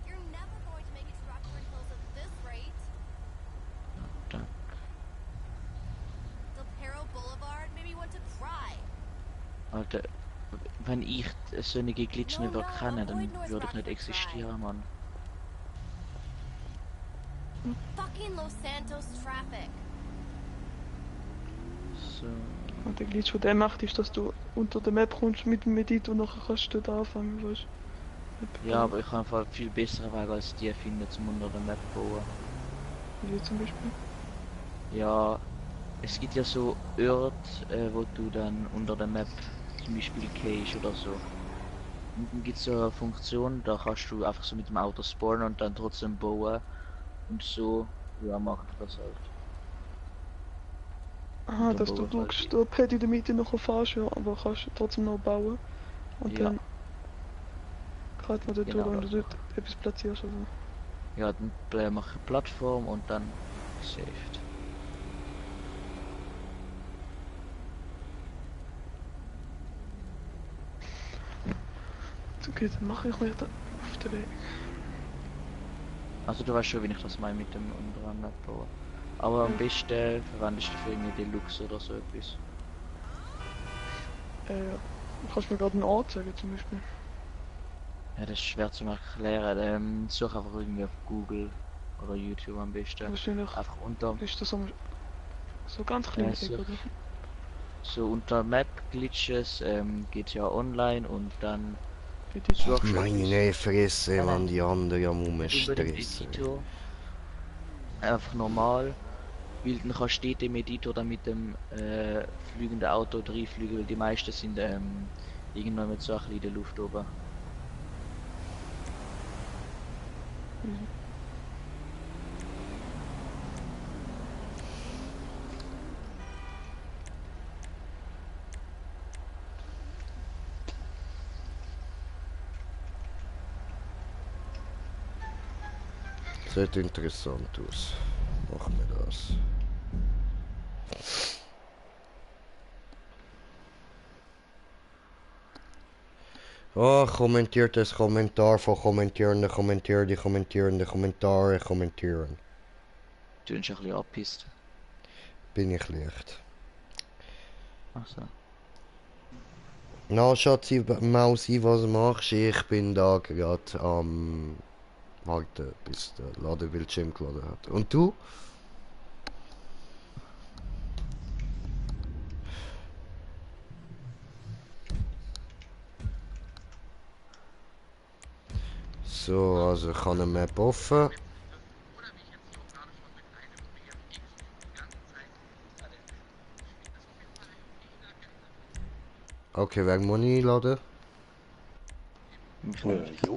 [SPEAKER 5] You're never going to make it to Rockford Hills at this rate.
[SPEAKER 2] Dann.
[SPEAKER 5] Del Perro Boulevard made me want to cry.
[SPEAKER 2] Alter, wenn ich solche Glitch nicht erkenne, dann würde ich nicht existieren, Mann.
[SPEAKER 5] Fucking Los Santos traffic.
[SPEAKER 2] So.
[SPEAKER 4] Und der Glitch, den der macht, ist, dass du unter der Map kommst mit dem Edit und nachher kannst du dort anfangen, weißt du?
[SPEAKER 2] Ja, aber ich habe einfach viel bessere Wege als die finden zum unter der Map bauen.
[SPEAKER 4] Wie zum Beispiel.
[SPEAKER 2] Ja, es gibt ja so Orte, wo du dann unter der Map zum Beispiel gehst oder so. Und dann gibt es so eine Funktion, da kannst du einfach so mit dem Auto spawnen und dann trotzdem bauen. Und so, ja, macht das halt.
[SPEAKER 4] Aha,
[SPEAKER 2] Und dann
[SPEAKER 4] dass du
[SPEAKER 2] bauen halt
[SPEAKER 4] schaust, ob du in der Mitte noch fährst, ja, aber kannst trotzdem noch bauen. Und
[SPEAKER 2] Ja.
[SPEAKER 4] dann gerade mal dort
[SPEAKER 2] Genau,
[SPEAKER 4] durch, wenn
[SPEAKER 2] das
[SPEAKER 4] du dort etwas platzierst oder so.
[SPEAKER 2] Ja, dann mache ich Plattform und dann saved.
[SPEAKER 4] Okay, dann mache ich mich da auf den Weg.
[SPEAKER 2] Also du weißt schon, wie ich das meine mit dem unteren Map bauen. Aber am besten verwendest du für irgendwie Deluxe oder so etwas.
[SPEAKER 4] Ja. Kannst du mir gerade einen Ort sagen zum Beispiel?
[SPEAKER 2] Ja, das ist schwer zu erklären. Such einfach irgendwie auf Google oder YouTube am besten.
[SPEAKER 4] Wahrscheinlich
[SPEAKER 2] Einfach unter
[SPEAKER 4] ist das so ganz klein,
[SPEAKER 2] Ja, so.
[SPEAKER 4] oder?
[SPEAKER 2] so unter Map Glitches geht ja online und dann
[SPEAKER 4] Bitte.
[SPEAKER 2] suchst du
[SPEAKER 1] Meine Fresse,
[SPEAKER 2] Nein,
[SPEAKER 1] wenn
[SPEAKER 2] nein.
[SPEAKER 1] die anderen am
[SPEAKER 2] über den
[SPEAKER 1] Rumstressen.
[SPEAKER 2] Editor einfach normal, weil dann kannst du dem Editor dann mit dem fliegenden Auto reinfliegen, weil die meisten sind irgendwann mit so ein bisschen in der Luft oben.
[SPEAKER 1] Sieht interessant aus. Machen wir das. Oh, kommentiert das Kommentar von Kommentierende, Kommentierende, Kommentierende, Kommentare, kommentieren.
[SPEAKER 2] Du bist ein bisschen abpisst.
[SPEAKER 1] Bin ich leicht.
[SPEAKER 2] Achso.
[SPEAKER 1] Na, Schatzi, Mausi, was machst du? Ich bin da gerade am warten, bis der Ladebildschirm geladen hat. Und du? So, also ich habe eine Map offen. Okay, wer muss ich einladen?
[SPEAKER 2] Mich
[SPEAKER 3] Ja.
[SPEAKER 2] nicht.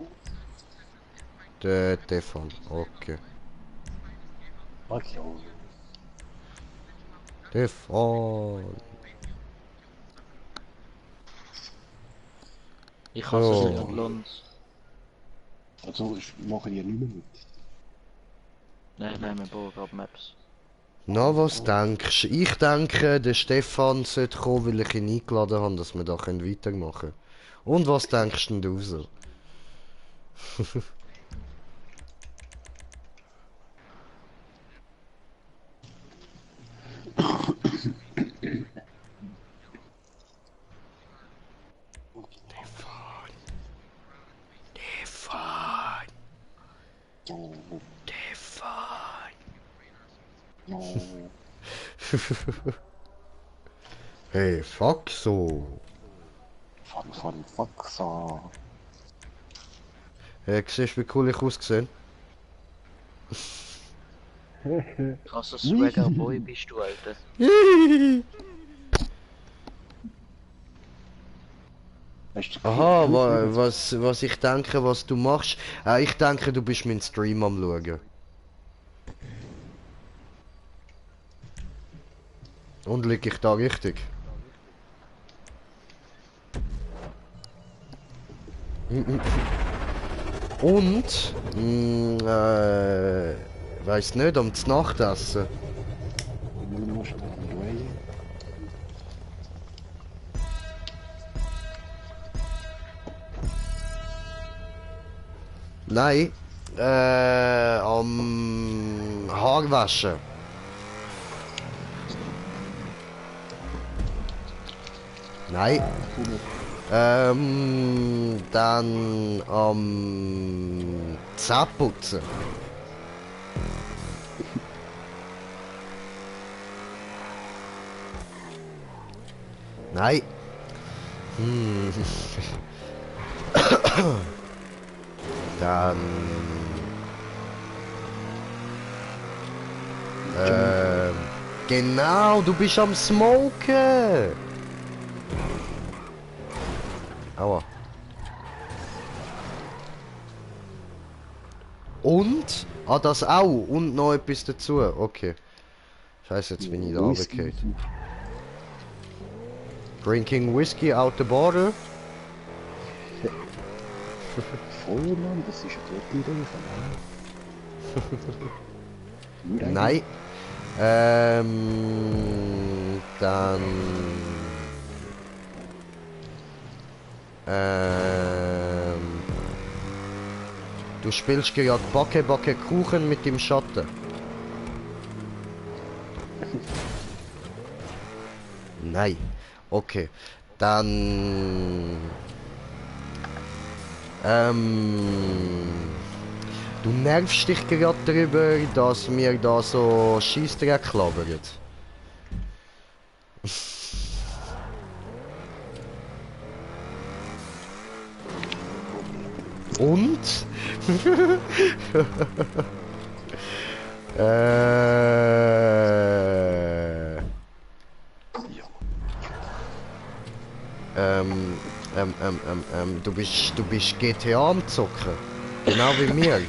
[SPEAKER 1] Der Stefan, okay.
[SPEAKER 3] Ach ja.
[SPEAKER 1] Stefan.
[SPEAKER 2] Ich hasse
[SPEAKER 1] So.
[SPEAKER 2] es und Lons.
[SPEAKER 3] Also, ich mache ja nicht mehr mit.
[SPEAKER 2] Nein, wir bauen gerade Maps.
[SPEAKER 1] Na, was denkst du? Ich denke, der Stefan sollte kommen, weil ich ihn eingeladen habe, dass wir da weitermachen können. Und was denkst denn du so? Stefan!
[SPEAKER 3] Ja.
[SPEAKER 1] Stefan!
[SPEAKER 3] Ja.
[SPEAKER 1] Hey, fuck so!
[SPEAKER 3] Fuck, so.
[SPEAKER 1] Hey, siehst du, wie cool ich ausgesehen?
[SPEAKER 2] Krasser Swagger Boy bist du, Alter.
[SPEAKER 3] Hast du
[SPEAKER 1] Aha,
[SPEAKER 3] gefühlt,
[SPEAKER 1] was ich denke, was du machst. Ich denke, du bist meinen Stream am schauen. Und liege ich da richtig? Und, weiß nicht, am Nachtessen.
[SPEAKER 3] Du musst mal schauen.
[SPEAKER 1] Nein, am Haarwaschen. Nein. Dann am Zähneputzen. Nein. Dann... genau, du bist am Smoken. Aua. Und? Ah, das auch. Und noch etwas dazu. Okay. Scheiße, jetzt bin ich da runtergefallen. Drinking whiskey out the border.
[SPEAKER 3] Voll, Mann, das ist eine gute Idee.
[SPEAKER 1] Nein. Dann... Du spielst gerade Backe Kuchen mit dem Schatten. Nein. Okay. Dann... Du nervst dich gerade darüber, dass mir da so Scheissdreck klappert. Und? Du bist GTA am Zocken. Genau wie mir.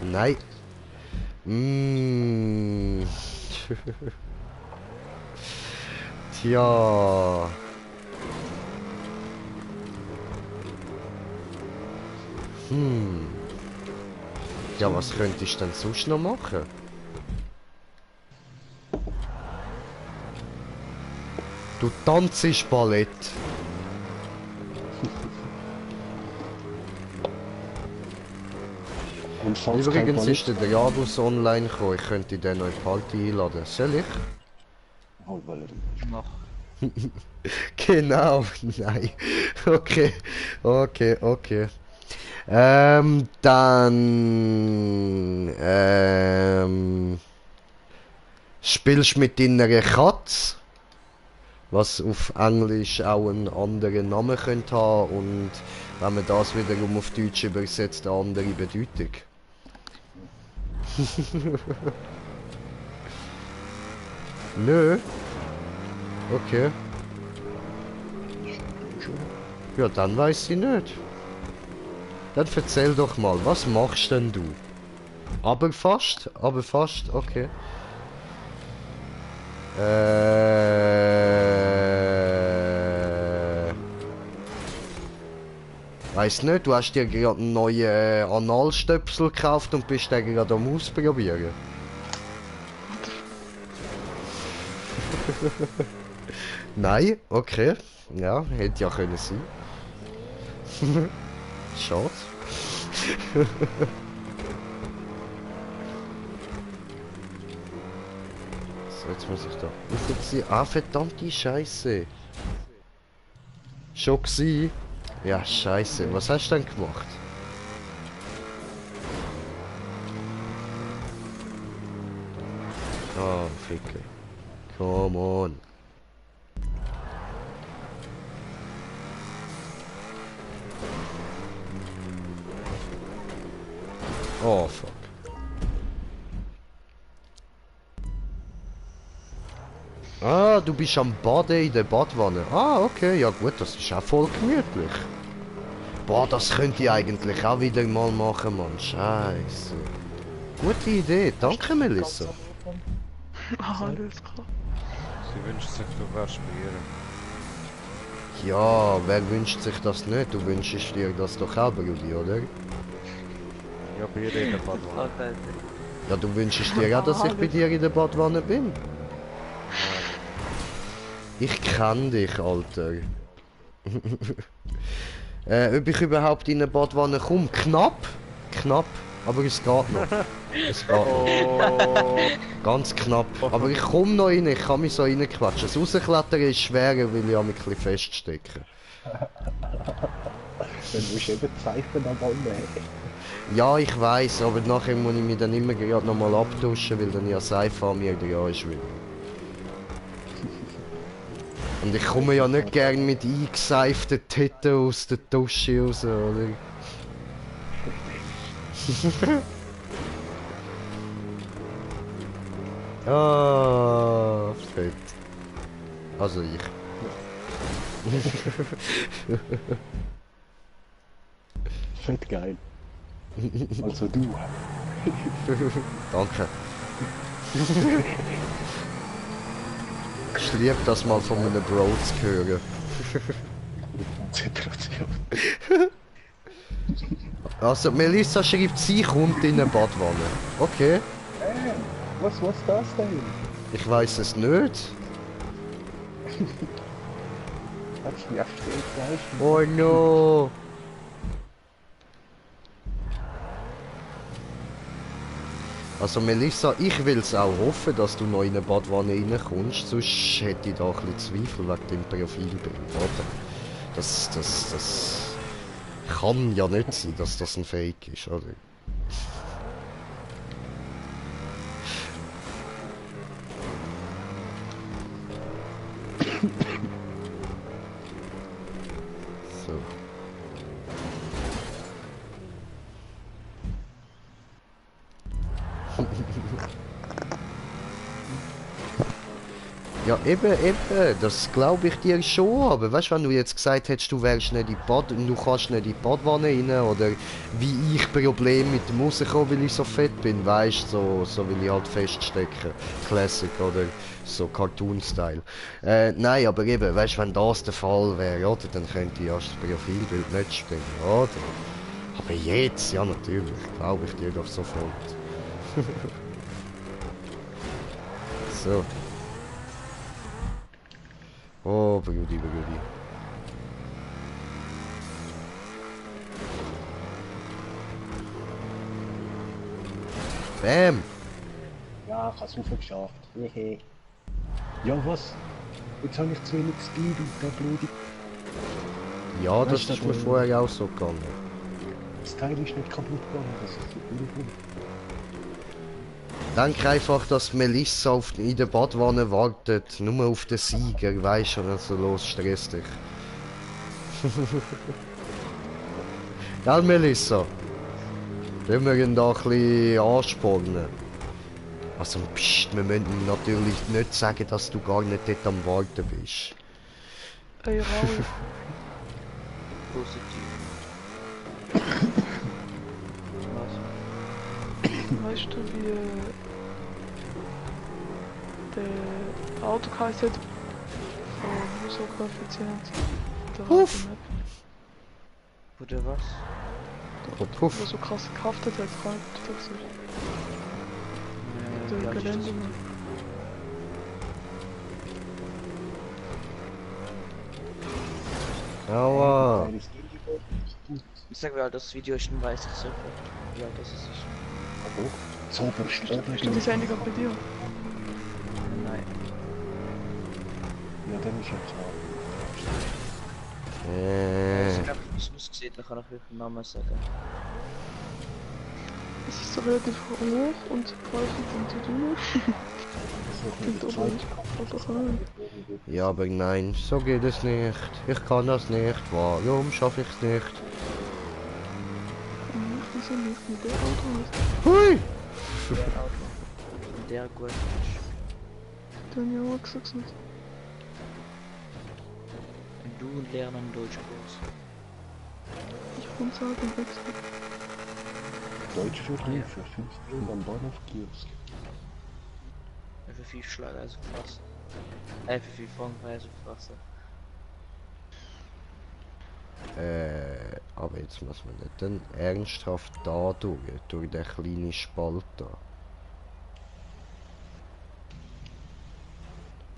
[SPEAKER 1] Nein. Tja. Ja, was könnte ich denn sonst noch machen? Du tanzst Ballett.
[SPEAKER 3] Und falls kein
[SPEAKER 1] Übrigens
[SPEAKER 3] Ballett-
[SPEAKER 1] ist der Jadus online gekommen. Ich könnte den noch in die Party einladen. Soll ich?
[SPEAKER 3] Oh, Valerie.
[SPEAKER 2] Mach.
[SPEAKER 1] Genau, nein. Okay, okay. Dann spielst mit deiner Katze, was auf Englisch auch einen anderen Namen könnte haben und wenn man das wiederum auf Deutsch übersetzt, eine andere Bedeutung. Nö. Okay. Ja, dann weiß ich nicht. Dann erzähl doch mal, was machst denn du? Aber fast, okay. Weiß nicht, du hast dir gerade einen neuen Analstöpsel gekauft und bist den gerade am Ausprobieren. Nein, okay. Ja, hätte ja können sein. Schade. So, jetzt muss ich da. Ah, verdammte Scheiße. Schon gsi? Ja, Scheiße. Was hast du denn gemacht? Oh, Ficke. Come on. Oh, fuck. Ah, du bist am Baden in der Badwanne. Ah, okay, ja gut, das ist auch voll gemütlich. Boah, das könnte ich eigentlich auch wieder mal machen, Mann. Scheiße. Gute Idee, danke Melissa.
[SPEAKER 4] Alles klar.
[SPEAKER 6] Sie wünscht sich, du wärst bei ihr.
[SPEAKER 1] Ja, wer wünscht sich das nicht? Du wünschst dir das doch auch, Brudi, oder?
[SPEAKER 6] Ja, bei ihr in der Badwanne.
[SPEAKER 2] Okay.
[SPEAKER 1] Ja, du wünschst dir auch, dass ich bei dir in der Badwanne bin. Ich kenn dich, Alter. Ob ich überhaupt in eine Badwanne komme? Knapp, aber es geht noch. Es geht noch. Ganz knapp. Aber ich komme noch rein, ich kann mich so reinquatschen. Das Rausklettern ist schwerer, weil ich mich ein bisschen feststecke.
[SPEAKER 3] Dann musst du eben Zeichen am Ball
[SPEAKER 1] Ja, ich weiß, aber nachher muss ich mich dann immer gerade nochmal abduschen, weil dann ja Seife an mir dran ist. Und ich komme ja nicht gern mit eingeseiften Titten aus der Dusche raus, oder? Ah, fett. Also ich.
[SPEAKER 3] Fett geil. Also du.
[SPEAKER 1] Danke. Ich liebe das mal von meinen Bros zu hören.
[SPEAKER 3] Konzentration.
[SPEAKER 1] Also Melissa schreibt, sie kommt in eine Badwanne. Okay,
[SPEAKER 3] Was das denn?
[SPEAKER 1] ich weiß es nicht.
[SPEAKER 3] Hast du ja steht gleich.
[SPEAKER 1] Oh no. Also Melissa, ich will es auch hoffen, dass du noch in eine Badwanne reinkommst, sonst hätte ich da ein bisschen Zweifel wegen dem Profilbild, oder? Das kann ja nicht sein, dass das ein Fake ist, oder? So. Ja, eben, das glaube ich dir schon, aber weißt du, wenn du jetzt gesagt hättest, du wärst nicht in die du kannst nicht in die Badwanne rein, oder wie ich Probleme mit dem Rauskommen, weil ich so fett bin, weißt du, so will ich halt feststecken. Classic, oder so Cartoon-Style. Nein, aber eben, weißt du, wenn das der Fall wäre, oder, dann könnte ich erst das Profilbild nicht stimmen, oder? Aber jetzt, ja natürlich, glaube ich dir doch sofort. So. Oh, Brudi, Brudi. Bam!
[SPEAKER 3] Ja, ich habe es geschafft. Hehe. Ja, was? Jetzt habe ich zu wenig Speed und der Blöde.
[SPEAKER 1] Ja, das
[SPEAKER 3] Weißt du,
[SPEAKER 1] ist mir vorher auch so gegangen.
[SPEAKER 3] Das Teil ist nicht kaputt gegangen, das ist so gut.
[SPEAKER 1] Denk einfach, dass Melissa in der Badwanne wartet, nur auf den Sieger, weisst du, und so los, stress dich. Gell, Melissa? Können wir ihn da ein bisschen anspornen? Also, pst, wir müssen ihm natürlich nicht sagen, dass du gar nicht dort am Warten bist.
[SPEAKER 4] Ey, Raul,
[SPEAKER 2] Positiv. Was?
[SPEAKER 4] weißt du, wie der Autokreis hat von so Koeffizient? Der
[SPEAKER 1] Puff.
[SPEAKER 4] Map,
[SPEAKER 2] Oder was?
[SPEAKER 1] Oh,
[SPEAKER 4] wo
[SPEAKER 1] puff.
[SPEAKER 4] so krass gehaftet hat, fragt das sich. Der
[SPEAKER 2] Ja,
[SPEAKER 4] Gelände.
[SPEAKER 1] Aua.
[SPEAKER 2] Ich sag mir halt, das Video ist, dann weiß ich sofort. Ja, das ist es.
[SPEAKER 3] Zoberst
[SPEAKER 4] Ist das Handy gerade bei dir?
[SPEAKER 2] Nein.
[SPEAKER 3] Ja, dann ist er klar.
[SPEAKER 2] Ich hab es muss gesehen, dann kann ich wirklich den Namen sagen.
[SPEAKER 4] Es ist so relativ hoch und häufig unter du. Klingt aber nicht. Aber rein.
[SPEAKER 1] Ja, aber nein, so geht es nicht. Ich kann das nicht. Warum schaffe ich es nicht?
[SPEAKER 4] Wieso nicht mit der Auto hast?
[SPEAKER 1] Hui!
[SPEAKER 2] Der Auto. Und der gut ist.
[SPEAKER 4] Dann ja auch gesagt nicht.
[SPEAKER 2] Und du lernen Deutschkurs.
[SPEAKER 4] Ich würde sagen, wechseln.
[SPEAKER 3] Deutsch für Hilfe, 5 Stunden am Bahnhof Kiosk.
[SPEAKER 2] Für 5 Schläge also fast. Für 5 Franken also fast.
[SPEAKER 1] Aber jetzt muss man nicht dann ernsthaft da durch den kleinen Spalt da.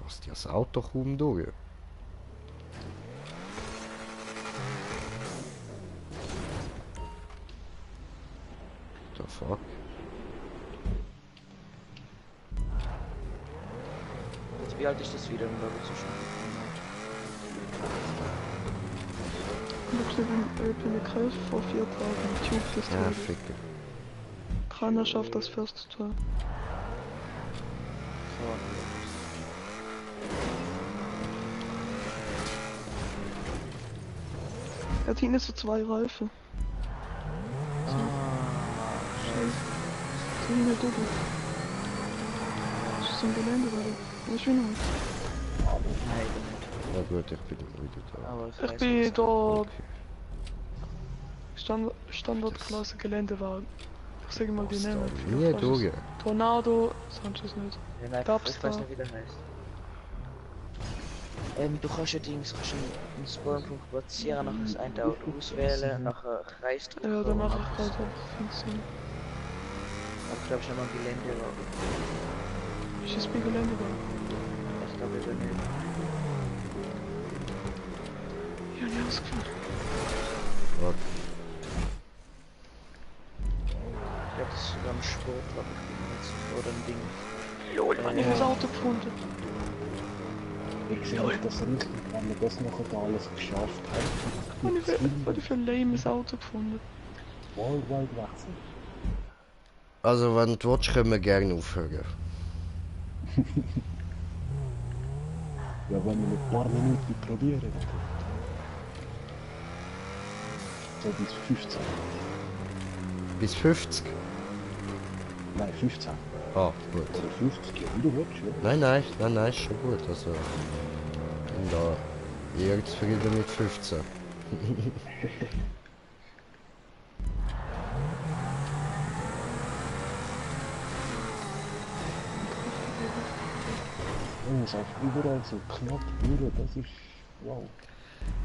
[SPEAKER 1] Passt ja das Auto kaum durch. The fuck?
[SPEAKER 2] Wie alt ist das wieder, wenn du so schon?
[SPEAKER 4] Ich bin gekauft vor 4 Tagen. Tube des
[SPEAKER 1] Ja,
[SPEAKER 4] Tages.
[SPEAKER 1] ficke.
[SPEAKER 4] Keiner schafft das first Tor. Er hat hinten so 2 Reifen. Scheiße. So hinten doppelt. Das ist so ein Gelände, oder? Ich bin noch.
[SPEAKER 2] Nein, nicht.
[SPEAKER 1] Na gut, ich bin wieder da.
[SPEAKER 2] Aber
[SPEAKER 4] Ich
[SPEAKER 2] weiß,
[SPEAKER 4] bin
[SPEAKER 2] was-
[SPEAKER 4] da
[SPEAKER 1] Okay.
[SPEAKER 4] Standardklasse Geländewagen. Ich sag mal die Namen.
[SPEAKER 1] Nie durch.
[SPEAKER 4] Tornado, Sanchez nicht.
[SPEAKER 2] Ja, nein, ich
[SPEAKER 4] Dubstar.
[SPEAKER 2] weiß nicht, wie der heißt. Du kannst ja Dings, kannst einen Spawnpunkt platzieren, nachher das eine Auto auswählen, nachher reist
[SPEAKER 4] Ja, da mache ich gerade auch Funktion.
[SPEAKER 2] Aber ich glaube, ich habe mal Gelände war.
[SPEAKER 4] Ich ist bei Geländewagen.
[SPEAKER 2] Ich glaube, ich nicht.
[SPEAKER 4] Ja, nie ausgeführt.
[SPEAKER 1] Fuck.
[SPEAKER 2] Ich glaube, das ist sogar ein Sport, glaube ich, jetzt. Oder ein Ding.
[SPEAKER 4] Lol, Mann, ich habe das Auto gefunden.
[SPEAKER 3] Ich sehe nicht, dass richtig, wenn wir das nachher da alles geschafft haben.
[SPEAKER 4] Mann, ich habe für ein lames Auto gefunden.
[SPEAKER 3] Worldwide wechseln.
[SPEAKER 1] Also, wenn du willst, können wir gerne aufhören.
[SPEAKER 3] Ja, wenn wir ein paar Minuten probieren. So bis 15.
[SPEAKER 1] Bis 50?
[SPEAKER 3] Nein, 15.
[SPEAKER 1] Ah, gut.
[SPEAKER 3] Oder 50, ja, wie du willst, ja.
[SPEAKER 1] Nein, ist schon gut. Also, ich bin da eher zufrieden mit 15.
[SPEAKER 3] Und es ist auch überall so knapp durch, das ist wow.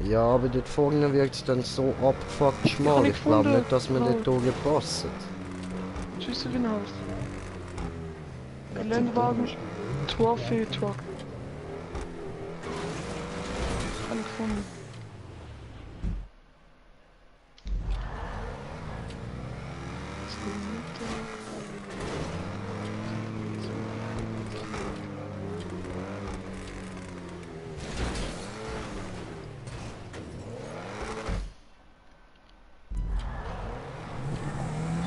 [SPEAKER 1] Ja, aber dort vorne wird es dann so abgefuckt schmal.
[SPEAKER 4] nicht
[SPEAKER 1] Ich glaube
[SPEAKER 4] gefunden.
[SPEAKER 1] nicht, dass wir
[SPEAKER 4] Nein.
[SPEAKER 1] dort durchpassen.
[SPEAKER 4] Tschüss, wie heißt. Geländewagen, Trophy Truck. Habe ich gefunden.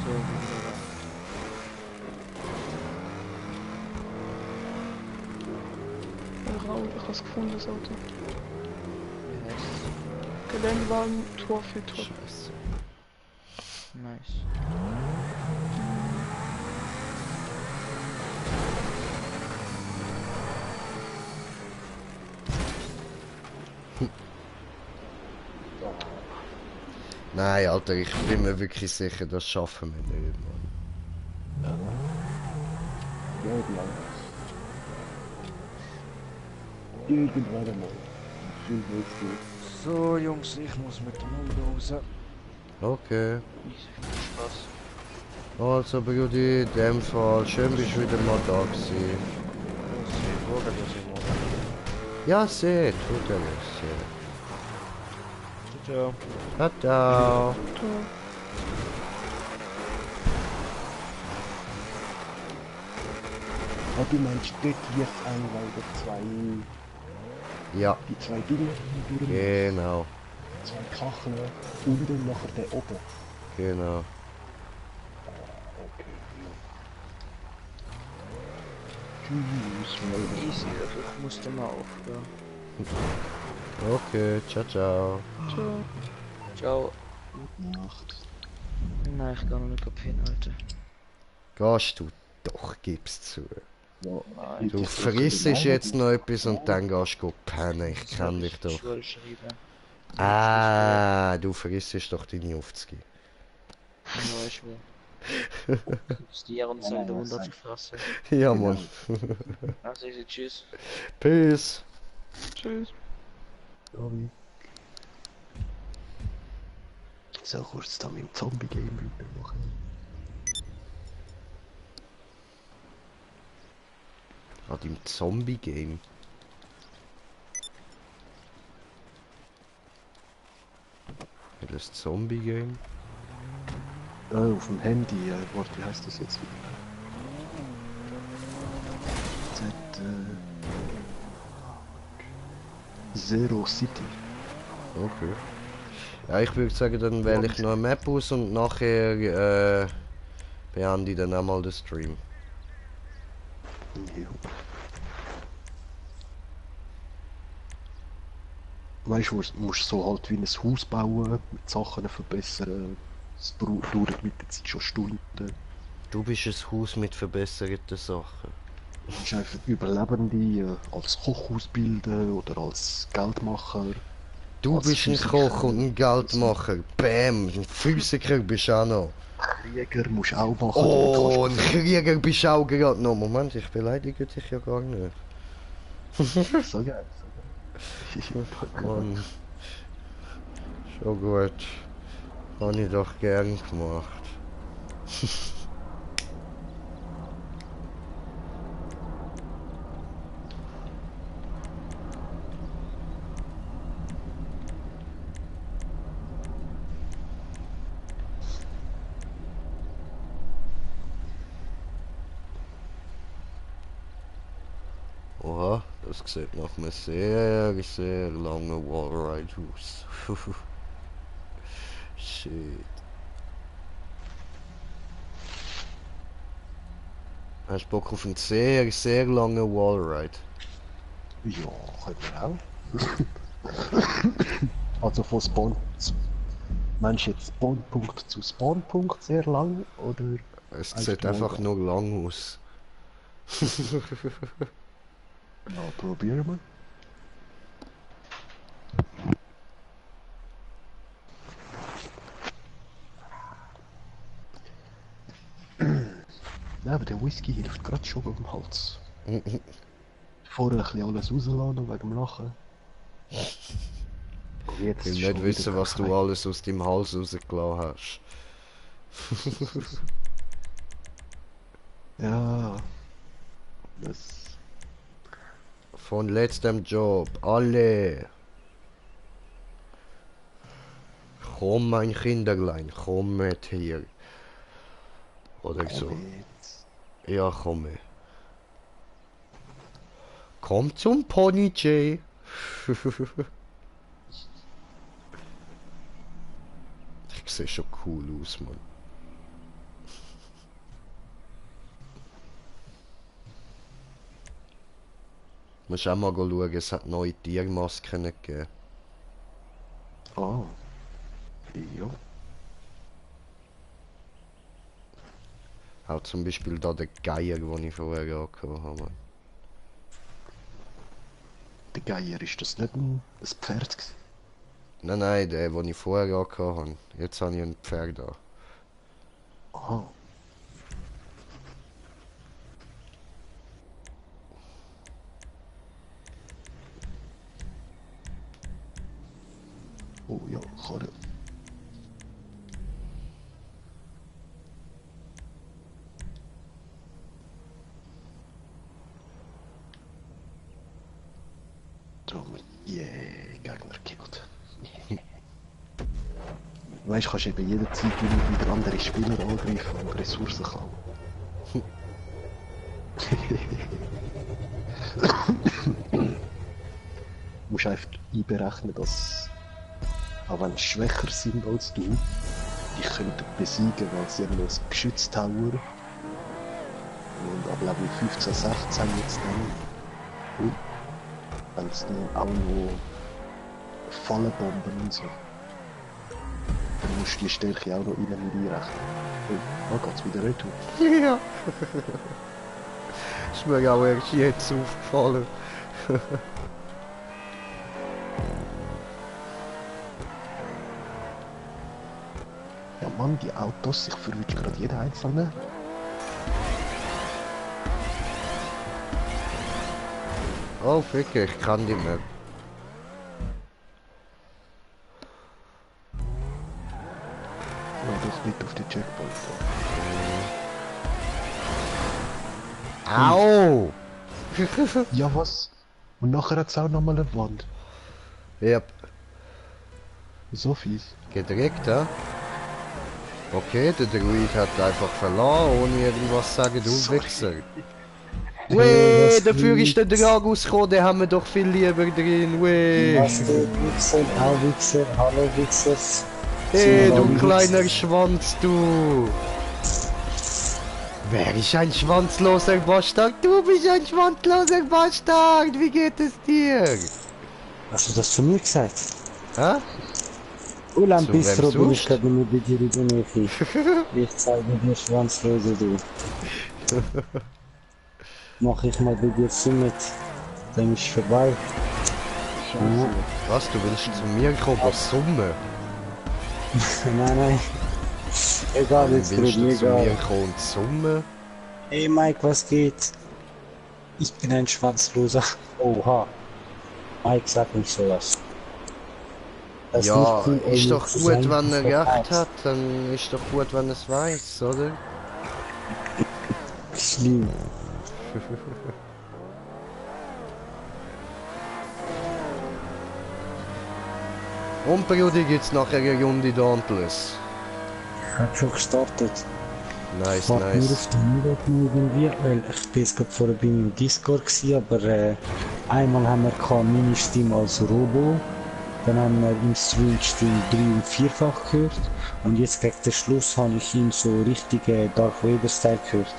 [SPEAKER 2] So, wunderbar.
[SPEAKER 4] Ich habe es gefunden, das Auto.
[SPEAKER 2] Wie heißt es?
[SPEAKER 4] Geländewagen, Trophy Truck.
[SPEAKER 1] Scheiße.
[SPEAKER 2] Nice.
[SPEAKER 1] Nein, Alter, ich bin mir wirklich sicher, das schaffen wir nicht, Mann.
[SPEAKER 3] Ja, die irgendwann einmal. Viel willst du.
[SPEAKER 6] So, Jungs, ich muss mit dem Auto raus.
[SPEAKER 1] Okay.
[SPEAKER 2] Nicht so viel Spaß.
[SPEAKER 1] Also, Brudi, in dem Fall, schön bist du wieder mal da gewesen.
[SPEAKER 6] Ich schaue, dass ich morgen.
[SPEAKER 1] Ja, sehr, tut er sehr.
[SPEAKER 6] Ciao.
[SPEAKER 1] Ciao.
[SPEAKER 3] Ah, du meinst, dort wird einmal
[SPEAKER 1] Ja,
[SPEAKER 3] die zwei Dinge durch,
[SPEAKER 1] genau,
[SPEAKER 3] zwei Kacheln und dann nachher der oben.
[SPEAKER 1] genau.
[SPEAKER 3] Okay, ja. Tschüss, Leute.
[SPEAKER 2] Easy, also ich musste mal aufhören.
[SPEAKER 1] Okay, ciao, ciao.
[SPEAKER 4] Ciao.
[SPEAKER 2] Ciao.
[SPEAKER 3] Gute Nacht.
[SPEAKER 2] Nein, ich kann noch nicht pennen, Alter.
[SPEAKER 1] Gehst du doch, gib's zu.
[SPEAKER 3] Ja,
[SPEAKER 1] Du frisst jetzt noch etwas und dann gehst du pennen. Ich kenn dich doch.
[SPEAKER 2] Schule schreiben.
[SPEAKER 1] Ah, du frisst doch deine Aufzüge.
[SPEAKER 2] Ja, ich will. Stier und so wieder 100 gefressen.
[SPEAKER 1] Ja, Mann.
[SPEAKER 2] Also ich sag tschüss.
[SPEAKER 1] Peace.
[SPEAKER 4] Tschüss.
[SPEAKER 3] Sorry. So kurz da mit dem Zombie-Game weitermachen.
[SPEAKER 1] An deinem Zombie-Game. Welches Zombie-Game?
[SPEAKER 3] Auf dem Handy, warte, wie heißt das jetzt wieder? Zero City.
[SPEAKER 1] Okay. Ja, ich würde sagen, dann wähle ich noch eine Map aus und nachher beende ich dann auch mal den Stream.
[SPEAKER 3] Ja. Weißt du, du musst so halt wie ein Haus bauen, mit Sachen verbessern. Es dauert mit der Zeit schon Stunden.
[SPEAKER 1] Du bist ein Haus mit verbesserten Sachen.
[SPEAKER 3] Du musst einfach Überlebende als Koch ausbilden oder als Geldmacher.
[SPEAKER 1] Du
[SPEAKER 3] Als
[SPEAKER 1] bist ein
[SPEAKER 3] Physiker.
[SPEAKER 1] Koch und ein Geldmacher. Bäm, ein Physiker bist du auch noch.
[SPEAKER 3] Krieger musst du auch machen.
[SPEAKER 1] Oh, ein Krieger bist du auch gerade noch. Moment, ich beleidige dich ja gar nicht.
[SPEAKER 3] So geil.
[SPEAKER 1] Mann. Schon gut. Habe ich doch gern gemacht. Oha, das sieht nach einem sehr, sehr langen Wallride aus. Shit. Hast du Bock auf einen sehr, sehr langen Wallride?
[SPEAKER 3] Ja, können wir auch. Also von Spawn. Meinst du jetzt Spawnpunkt zu Spawnpunkt sehr lang oder?
[SPEAKER 1] Es
[SPEAKER 3] Einfach
[SPEAKER 1] sieht
[SPEAKER 3] nur
[SPEAKER 1] einfach
[SPEAKER 3] lang.
[SPEAKER 1] nur lang aus.
[SPEAKER 3] Ja, probieren wir. Ja, aber der Whisky hilft gerade schon beim Hals. Vorher ein bisschen alles rauslassen wegen dem Lachen. Jetzt
[SPEAKER 1] Ich will
[SPEAKER 3] schon
[SPEAKER 1] nicht wissen,
[SPEAKER 3] wieder
[SPEAKER 1] was du
[SPEAKER 3] kein-
[SPEAKER 1] alles aus deinem Hals rausgelassen hast.
[SPEAKER 3] Ja. Das.
[SPEAKER 1] Von letztem Job. Alle. Komm, mein Kinderlein, komm mit hier. Oder so.
[SPEAKER 3] Komm jetzt.
[SPEAKER 1] Ja, komm. Komm zum Pony J. Ich sehe schon cool aus, Mann. Musst auch mal schauen, es hat neue Tiermasken gegeben.
[SPEAKER 3] Ah. Ja.
[SPEAKER 1] Auch zum Beispiel da der Geier, den ich vorher gehabt habe.
[SPEAKER 3] Der Geier, ist das nicht ein Pferd gewesen?
[SPEAKER 1] Nein, nein, der, den ich vorher gehabt habe. Jetzt habe ich ein Pferd da.
[SPEAKER 3] Aha. Oh ja, Karre. Drum, yeah, Gegner gekillt. Weißt du, kannst eben jederzeit wieder andere Spieler angreifen und Ressourcen klauen. Du musst einfach einberechnen, dass, auch wenn sie schwächer sind als du, die könnten besiegen, weil sie haben noch ein Geschütztower und ab Level 15, 16 jetzt dann. Und wenn es dann auch noch Fallenbomben und so. Dann musst du die Stärke auch noch mit einrechnen. Oh, da geht's wieder retour.
[SPEAKER 1] Ja. Ist mir auch erst jetzt aufgefallen.
[SPEAKER 3] Ja Mann, die Autos, ich verwünsche gerade jeden einzelnen.
[SPEAKER 1] Oh, Ficker, ich kann die mehr.
[SPEAKER 3] Ja, das nicht auf die Checkpoint.
[SPEAKER 1] Au!
[SPEAKER 3] Ja, was? Und nachher hat es auch nochmal eine Wand.
[SPEAKER 1] Yep,
[SPEAKER 3] So fies.
[SPEAKER 1] gedreckt, ja? Okay, der Druid hat einfach verloren, ohne irgendwas zu sagen, du
[SPEAKER 3] Sorry.
[SPEAKER 1] Wichser.
[SPEAKER 7] Hey,
[SPEAKER 1] Weh,
[SPEAKER 7] was
[SPEAKER 1] dafür ist der
[SPEAKER 7] gibt's?
[SPEAKER 1] Dragus gekommen, den haben wir doch viel lieber drin, weh.
[SPEAKER 7] Was geht, Wichser? Auch Wichser? Hallo Wichsers?
[SPEAKER 1] Hey,
[SPEAKER 7] Sind wir
[SPEAKER 1] du
[SPEAKER 7] alle
[SPEAKER 1] kleiner
[SPEAKER 7] Wichser?
[SPEAKER 1] Schwanz, du. Wer ist ein schwanzloser Bastard? Du bist ein schwanzloser Bastard, wie geht es dir?
[SPEAKER 7] Hast du das zu mir gesagt?
[SPEAKER 1] Hä?
[SPEAKER 7] Ulan
[SPEAKER 1] Zu wem
[SPEAKER 7] Bistro bin ich
[SPEAKER 1] sonst?
[SPEAKER 7] gerade nicht bei dir in der Nähe. Ich zeige dir Schwanzlose, du. Mach ich mal bei dir Summit. Dann ist vorbei. Ja.
[SPEAKER 1] Was, du willst zu mir kommen, was Summe?
[SPEAKER 7] Nein, nein. Egal,
[SPEAKER 1] Dann
[SPEAKER 7] jetzt
[SPEAKER 1] willst
[SPEAKER 7] Bruder,
[SPEAKER 1] du zu mir
[SPEAKER 7] egal.
[SPEAKER 1] kommen und Summe?
[SPEAKER 7] Hey Mike, was geht? Ich bin ein Schwanzloser. Oha. Mike, sag nicht sowas. Das
[SPEAKER 1] Ja,
[SPEAKER 7] nicht cool,
[SPEAKER 1] ist
[SPEAKER 7] ey,
[SPEAKER 1] doch
[SPEAKER 7] zu
[SPEAKER 1] gut,
[SPEAKER 7] sein,
[SPEAKER 1] wenn
[SPEAKER 7] du
[SPEAKER 1] er recht
[SPEAKER 7] verkaufst.
[SPEAKER 1] hat, dann ist doch gut, wenn er es weiß, oder?
[SPEAKER 7] Schlimm.
[SPEAKER 1] Und Brudi gibt's nachher eine Runde Dauntless.
[SPEAKER 7] Ich hab schon gestartet.
[SPEAKER 1] Nice,
[SPEAKER 7] Warte nur
[SPEAKER 1] nice.
[SPEAKER 7] auf den Minuten irgendwie, weil ich bin jetzt gerade vorher bei meinem Discord gewesen, aber einmal haben wir gehabt Mini-Steam als Robo, dann haben wir im Stream Steam 3- und 4-fach gehört und jetzt gegen den Schluss habe ich ihn so richtig Darth Vader-Style gehört.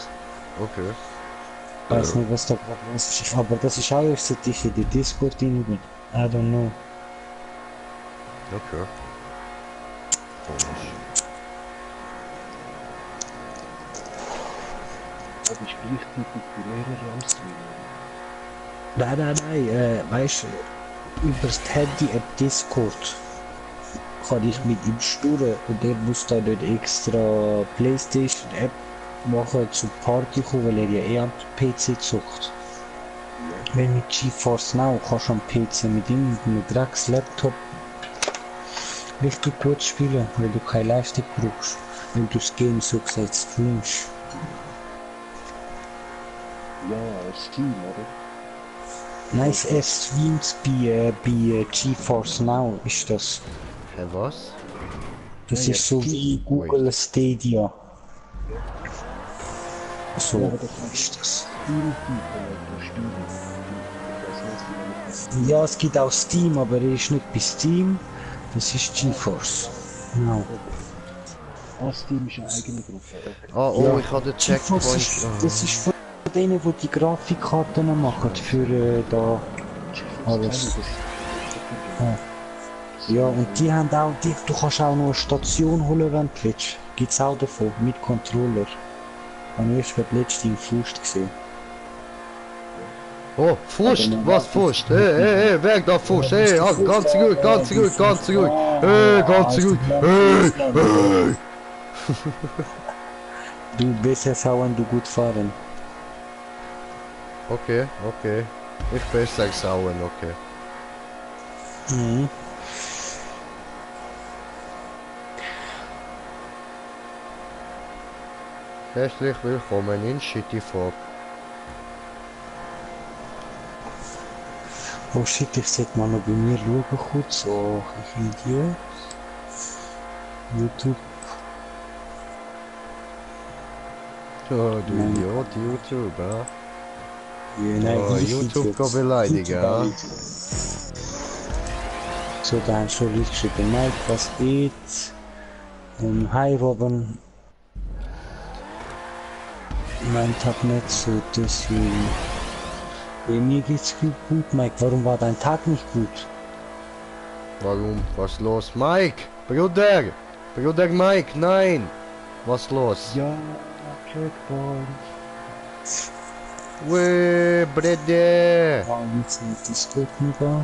[SPEAKER 1] Okay.
[SPEAKER 7] Ich weiß nicht, was da gerade los ist, aber das ist auch erst seit ich in die Discord rein bin. I don't know.
[SPEAKER 1] Okay. Komisch.
[SPEAKER 3] Aber ich gleichzeitig die Lehrer am Stream.
[SPEAKER 7] Nein, weißt du, über das Handy-App Discord kann ich mit ihm stören und er muss da nicht extra Playstation-App machen zur Party kommen, weil er ja eh am PC zockt. Wenn mit GeForce Now kannst du am PC mit ihm, mit einem Drecks-Laptop richtig gut spielen, weil du keine Leistung brauchst, wenn du das Game so gesagt streamst.
[SPEAKER 3] Ja, Steam, oder?
[SPEAKER 7] Nein, er streamt bei GeForce Now, ist das.
[SPEAKER 1] Hä, was?
[SPEAKER 7] Das
[SPEAKER 3] Ja,
[SPEAKER 7] ist so
[SPEAKER 3] Steam.
[SPEAKER 7] wie Google Stadia. So
[SPEAKER 3] Ja, aber das
[SPEAKER 7] ist das.
[SPEAKER 3] Steam-Typen, Spiele. Ich weiß nicht,
[SPEAKER 7] Ja, es gibt auch Steam, aber er ist nicht bei Steam. Das ist GeForce. Genau.
[SPEAKER 3] Steam ist eine eigene Gruppe. Okay.
[SPEAKER 1] Ah, oh,
[SPEAKER 7] Ja.
[SPEAKER 1] ich habe den
[SPEAKER 7] GeForce
[SPEAKER 1] Checkpoint.
[SPEAKER 7] ist, das ist von denen, die die Grafikkarten machen für da alles. Ja, und die haben auch, du kannst auch noch eine Station holen, wenn du willst. Gibt's auch davon, mit Controller. Habe ich erst gerade letzte im Fust gesehen.
[SPEAKER 1] Oh, Fust, was Fust? Hey, weg da Fust, hey, ah, ganz gut, ganz gut, ganz gut. Hey, ganz gut, hey, hey.
[SPEAKER 7] Du bist es auch, wenn du gut fahren.
[SPEAKER 1] Okay, okay. Ich besser sauen, okay.
[SPEAKER 7] Mhm.
[SPEAKER 1] Herzlich willkommen in Shitty Fog.
[SPEAKER 7] Oh shit, ich sollte mal noch bei mir schauen kurz. Oh, ich Idiot. YouTube.
[SPEAKER 1] Oh, du
[SPEAKER 7] Nein.
[SPEAKER 1] Idiot, YouTube, ja.
[SPEAKER 7] Ja, nein,
[SPEAKER 1] Oh,
[SPEAKER 7] ich
[SPEAKER 1] YouTube
[SPEAKER 7] Idiot.
[SPEAKER 1] kann beleidigen, ja.
[SPEAKER 7] So, da haben schon richtig geschrieben. Mike, was geht? Hi Robin. Mein Tag nicht so, deswegen. Mir geht's gut, Mike. Warum war dein Tag nicht gut?
[SPEAKER 1] Warum? Was los? Mike! Bruder! Bruder Mike, nein! Was los?
[SPEAKER 3] Ja, Checkpoint.
[SPEAKER 1] Weh, Bruder!
[SPEAKER 7] War jetzt nicht Discord da?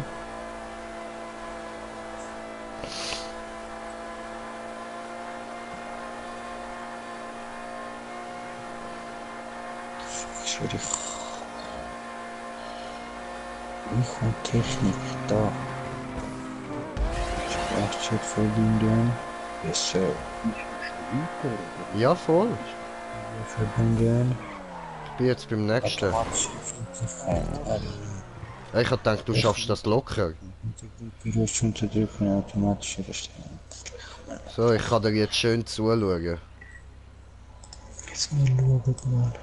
[SPEAKER 7] Ich und Technik, da. Sprachchat verbinden. Yes, sir.
[SPEAKER 1] Ja, voll.
[SPEAKER 7] Verbinden.
[SPEAKER 1] Ich bin jetzt beim nächsten. Ich hab gedacht, du schaffst das locker.
[SPEAKER 7] Gerüst unterdrücken, automatisch erstellen.
[SPEAKER 1] So, ich kann dir jetzt schön zuschauen.
[SPEAKER 7] Jetzt mal schauen, mal.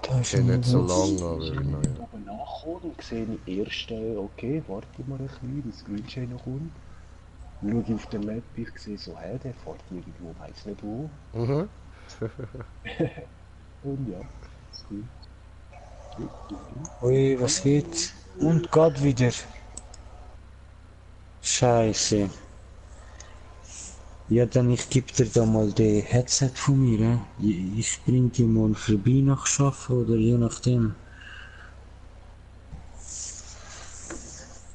[SPEAKER 7] Da ist
[SPEAKER 1] Okay, nicht so
[SPEAKER 7] was.
[SPEAKER 1] lang, aber naja.
[SPEAKER 3] Oben nachkommen und sehe ich erst, okay, warte mal ein bisschen, bis Screenshot noch kommt. Dann schaue ich auf den Map, ich sehe so, hä, der fährt irgendwo, weiss nicht wo.
[SPEAKER 1] Mhm.
[SPEAKER 3] Und ja, ist gut.
[SPEAKER 7] Ui, was geht? Und Gott wieder. Scheiße. Ja, dann ich geb dir da mal den Headset von mir. Ich bring die mal vorbei nach Schaffen oder je nachdem.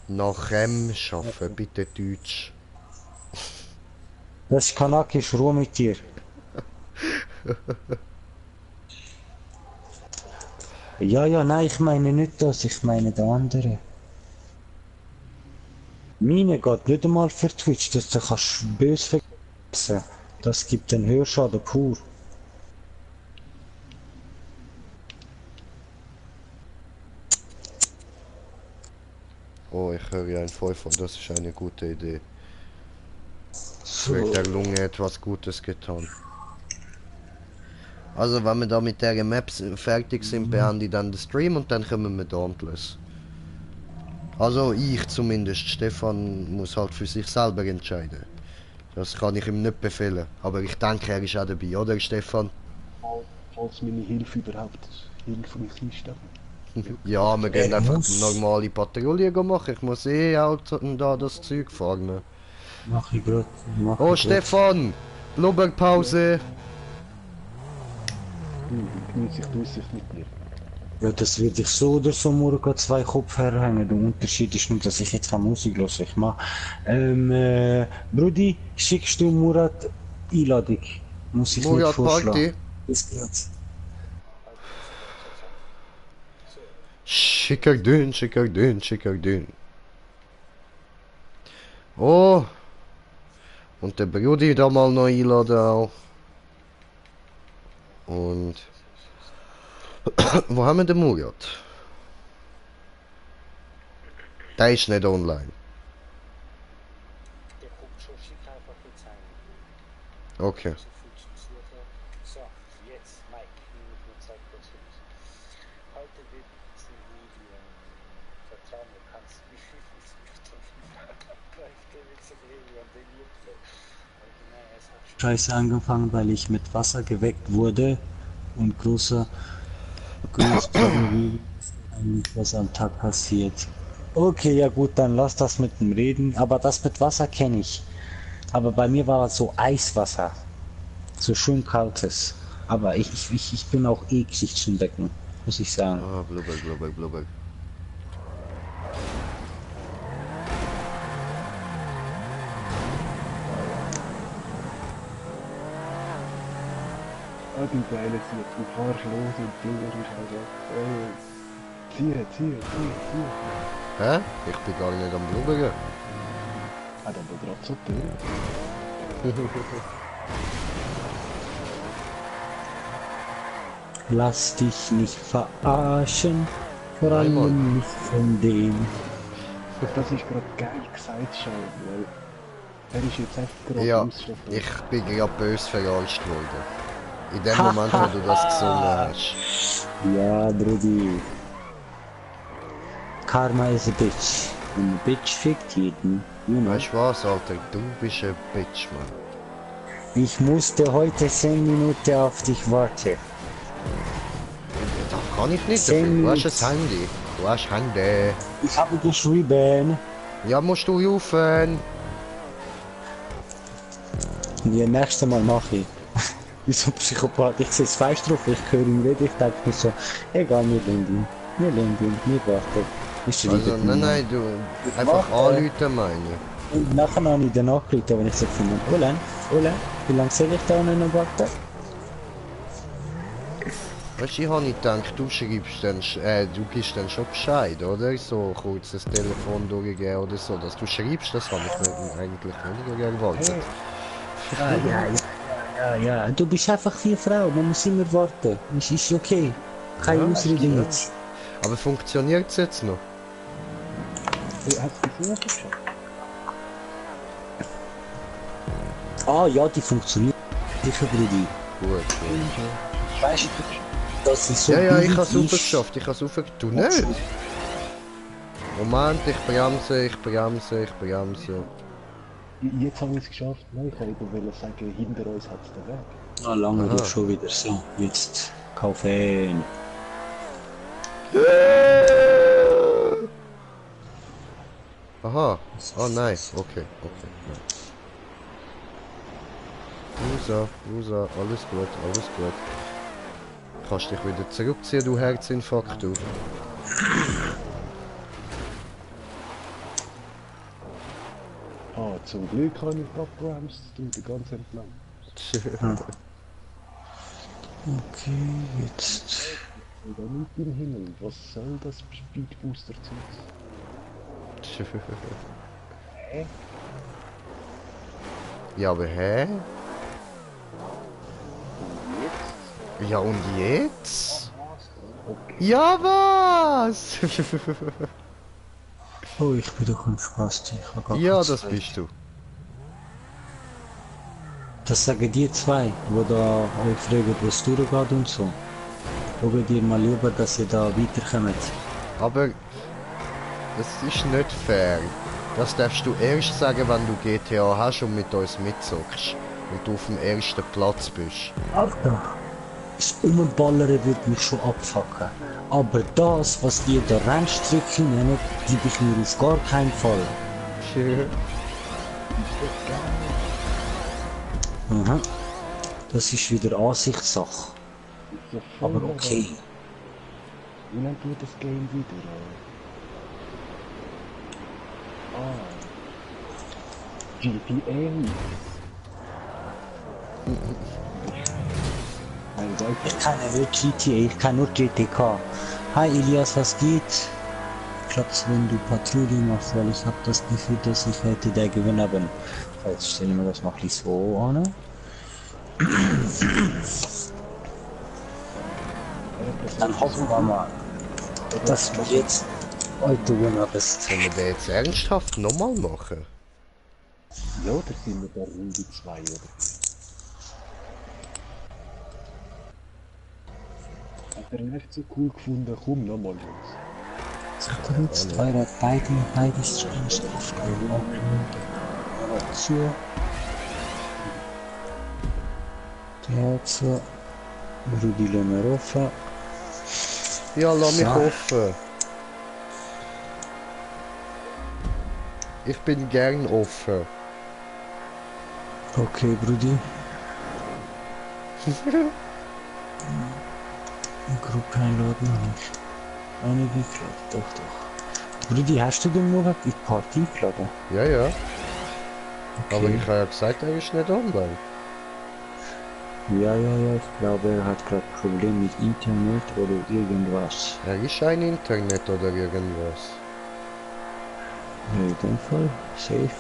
[SPEAKER 1] Nach schaffen, bitte Deutsch.
[SPEAKER 7] Das ist kanakisch, Ruhe mit dir. Ja, nein, ich meine nicht das, ich meine der andere. Meine geht nicht einmal für Twitch, das du kannst böse vergessen. Das gibt den Hörschaden pur.
[SPEAKER 1] Oh, ich höre ja ein Pfeifer, das ist eine gute Idee.
[SPEAKER 7] So.
[SPEAKER 1] Wird der Lunge etwas Gutes getan. Also, wenn wir da mit der Maps fertig sind, beende ich dann den Stream und dann kommen wir Dauntless. Also, ich zumindest. Stefan muss halt für sich selber entscheiden. Das kann ich ihm nicht befehlen. Aber ich denke, er ist auch dabei, oder Stefan?
[SPEAKER 3] Falls meine Hilfe überhaupt hilfreich ist, dann.
[SPEAKER 1] Ja, wir gehen einfach normale Patrouille machen. Ich muss eh halt da das Zeug fahren.
[SPEAKER 7] Mach ich grad.
[SPEAKER 1] Oh, Stefan! Blubberpause!
[SPEAKER 3] Genieße ich die Aussicht mit dir.
[SPEAKER 7] Ja, das werde ich so oder so morgen 2 Kopfhörer hängen. Der Unterschied ist nur, dass ich jetzt keine Musik höre. Ich mach. Brudi, schickst du Murat Einladung? Muss ich nicht
[SPEAKER 1] Murat
[SPEAKER 7] vorschlagen.
[SPEAKER 1] Party!
[SPEAKER 7] Bis gleich.
[SPEAKER 1] Schicker dünn, schicker dünn, schicker dünn. Oh! Und den Brudi da mal noch einladen auch. Und... Wo haben wir den Murat? Der ist nicht online.
[SPEAKER 7] Der guckt schon schick einfach jetzt ein.
[SPEAKER 1] Okay.
[SPEAKER 7] So viel zum Suchen. So, jetzt, Mike, nimm mich nur Zeit kurz für dich. Heute wird es ein Video. Vertrau mir, kannst du mich ich gebe jetzt ein Video an den YouTube. Original, es hat Scheiße angefangen, weil ich mit Wasser geweckt wurde und großer was am Tag passiert. Okay, ja gut, dann lass das mit dem Reden. Aber das mit Wasser kenne ich. Aber bei mir war das so Eiswasser. So schön kaltes. Aber ich bin auch eklig zum Becken, muss ich sagen.
[SPEAKER 1] Ah, blubber, blubber, blubber.
[SPEAKER 3] Ah, du geile Sieg, du fahrst los und du bist also... Zieh.
[SPEAKER 1] Hä? Ich bin gar nicht am blubbern.
[SPEAKER 3] Hat aber gerade so teuer.
[SPEAKER 7] Lass dich nicht verarschen, vor
[SPEAKER 1] Nein,
[SPEAKER 7] allem
[SPEAKER 1] Mann.
[SPEAKER 7] nicht von dem.
[SPEAKER 3] Das ist gerade geil gesagt schon, weil... Er ist jetzt echt gerade
[SPEAKER 1] Ja,
[SPEAKER 3] ausschließlich.
[SPEAKER 1] ich bin gerade böse verarscht worden. In dem Moment, wo du das gesungen hast.
[SPEAKER 7] Ja, Brudi. Karma is a bitch. Und eine Bitch fickt jeden. You know.
[SPEAKER 1] Weißt du was, Alter? Du bist ein Bitch, Mann.
[SPEAKER 7] Ich musste heute 10 Minuten auf dich warten.
[SPEAKER 1] Das kann ich nicht
[SPEAKER 7] 10
[SPEAKER 1] dafür. Du hast
[SPEAKER 7] Minuten.
[SPEAKER 1] ein Handy. Du hast Handy.
[SPEAKER 7] Ich habe geschrieben.
[SPEAKER 1] Ja, musst du rufen.
[SPEAKER 7] Ja, nächstes Mal mache ich. Wie so ein Psychopath. Ich sehe es falsch drauf, ich höre ihn reden, ich denke mir so, egal, wir lernen ihn, wir warten. Ist
[SPEAKER 1] Also,
[SPEAKER 7] wieder
[SPEAKER 1] nein, du einfach anrufen, meine.
[SPEAKER 7] Und nachher habe ich dann angerufen, wenn ich so gefunden habe, Olan, wie lange soll ich da unten noch warten?
[SPEAKER 1] Weißt du, ich habe nicht gedacht, du schreibst dann, du gibst dann schon Bescheid, oder? So kurz das Telefon durchgehen oder so. Dass du schreibst, das habe ich nicht, eigentlich weniger erwartet.
[SPEAKER 7] Ja, du bist einfach wie Frau, man muss immer warten. Ist okay. Keine
[SPEAKER 1] Ja,
[SPEAKER 7] Ausrede
[SPEAKER 1] ja.
[SPEAKER 7] jetzt.
[SPEAKER 1] Aber funktioniert es jetzt noch?
[SPEAKER 3] Hat es gesehen schon?
[SPEAKER 7] Ah ja, die funktioniert. Sicher, Brudi.
[SPEAKER 1] Gut.
[SPEAKER 7] Weißt du, das ist so
[SPEAKER 1] Ja, ich
[SPEAKER 7] billig
[SPEAKER 1] habe es
[SPEAKER 7] ist.
[SPEAKER 1] aufgeschafft, ich habe es aufgeschafft. Du nicht? Moment, ich bremse.
[SPEAKER 3] Jetzt haben wir es geschafft. Nein, ich wollte sagen, hinter uns hat es den Weg.
[SPEAKER 7] Ah, lange
[SPEAKER 1] Aha.
[SPEAKER 7] doch schon wieder so. Jetzt kaufen.
[SPEAKER 1] Aha. Oh nein, okay. Rosa, alles gut. Kannst dich wieder zurückziehen, du Herzinfarkt, du.
[SPEAKER 3] Ah, zum Glück habe ich abgebremst, du, den ganzen entlang.
[SPEAKER 7] Okay, jetzt.
[SPEAKER 3] Und dann nicht im Himmel, was soll das Speedbooster-Zeug? Hä?
[SPEAKER 1] Ja, aber hä? Ja, und jetzt? Ja, was?
[SPEAKER 7] Oh, ich bin doch ein Spasti. Ich hab gar
[SPEAKER 1] Ja,
[SPEAKER 7] keine
[SPEAKER 1] das
[SPEAKER 7] Zeit.
[SPEAKER 1] bist du.
[SPEAKER 7] Das sagen die zwei, wo da euch fragen, wo es durchgeht und so. Schaut ihr mal lieber, dass ihr da weiterkommt.
[SPEAKER 1] Aber das ist nicht fair. Das darfst du erst sagen, wenn du GTA hast und mit uns mitzockst. Und du auf dem ersten Platz bist.
[SPEAKER 7] Alter, das Umballern wird mich schon abfacken. Aber das, was ihr da Rennstrecke nennt, gebe ich mir auf gar keinen Fall. Aha. Das ist wieder Ansichtssache.
[SPEAKER 3] Ja, voll,
[SPEAKER 7] Aber okay.
[SPEAKER 3] Wie nennt ihr das Game wieder? GTA.
[SPEAKER 7] Ich kann ja nicht GTA, ich kann nur GTK. Hi Elias, was geht? klappt's, wenn du Patrouille machst, weil ich habe das Gefühl, dass ich heute der Gewinner bin. Jetzt stellen wir das noch nicht so an. Dann hoffen wir mal, dass du jetzt heute Winner bist.
[SPEAKER 1] Sollen wir den jetzt ernsthaft nochmal machen?
[SPEAKER 3] Ja, da sind wir bei Runde 2, oder? Hat er ihn echt so cool gefunden? Komm, nochmal, Jungs.
[SPEAKER 7] Benutzt eure beides Streams aufgenommen. Zu. Der zur Rudi Lemerova.
[SPEAKER 1] Ja, lass mich
[SPEAKER 7] So.
[SPEAKER 1] offen. Ich bin gern offen.
[SPEAKER 7] Okay, Brudi. Gruppe einladen nicht. Eine geladen, doch. Brudi, hast du den Murat in die Party geladen?
[SPEAKER 1] Ja, ja.
[SPEAKER 7] Okay.
[SPEAKER 1] Aber ich habe ja gesagt, er ist nicht online.
[SPEAKER 7] Ja, ich glaube, er hat gerade Probleme mit Internet oder irgendwas.
[SPEAKER 1] Er ist ein Internet oder irgendwas.
[SPEAKER 7] In dem Fall, safe.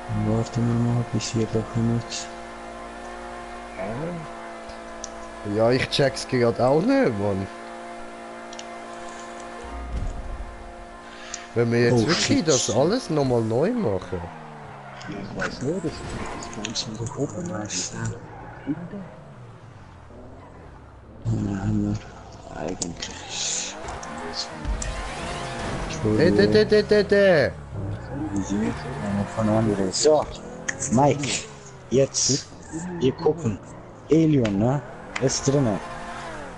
[SPEAKER 7] Dann warten wir mal, bis ihr da kommt.
[SPEAKER 1] Ja, ich check's gerade auch nicht, Mann. Wenn wir jetzt
[SPEAKER 7] Oh,
[SPEAKER 1] wirklich
[SPEAKER 7] shit.
[SPEAKER 1] das alles nochmal neu machen.
[SPEAKER 3] Ja, ich weiß nicht, das bei uns in der Gruppe
[SPEAKER 7] Nice.
[SPEAKER 3] Kinder.
[SPEAKER 7] Dann haben wir eigentlich.
[SPEAKER 1] De.
[SPEAKER 7] Von anderen. So, Mike, jetzt, wir gucken. Elion, ne? Ist drinne.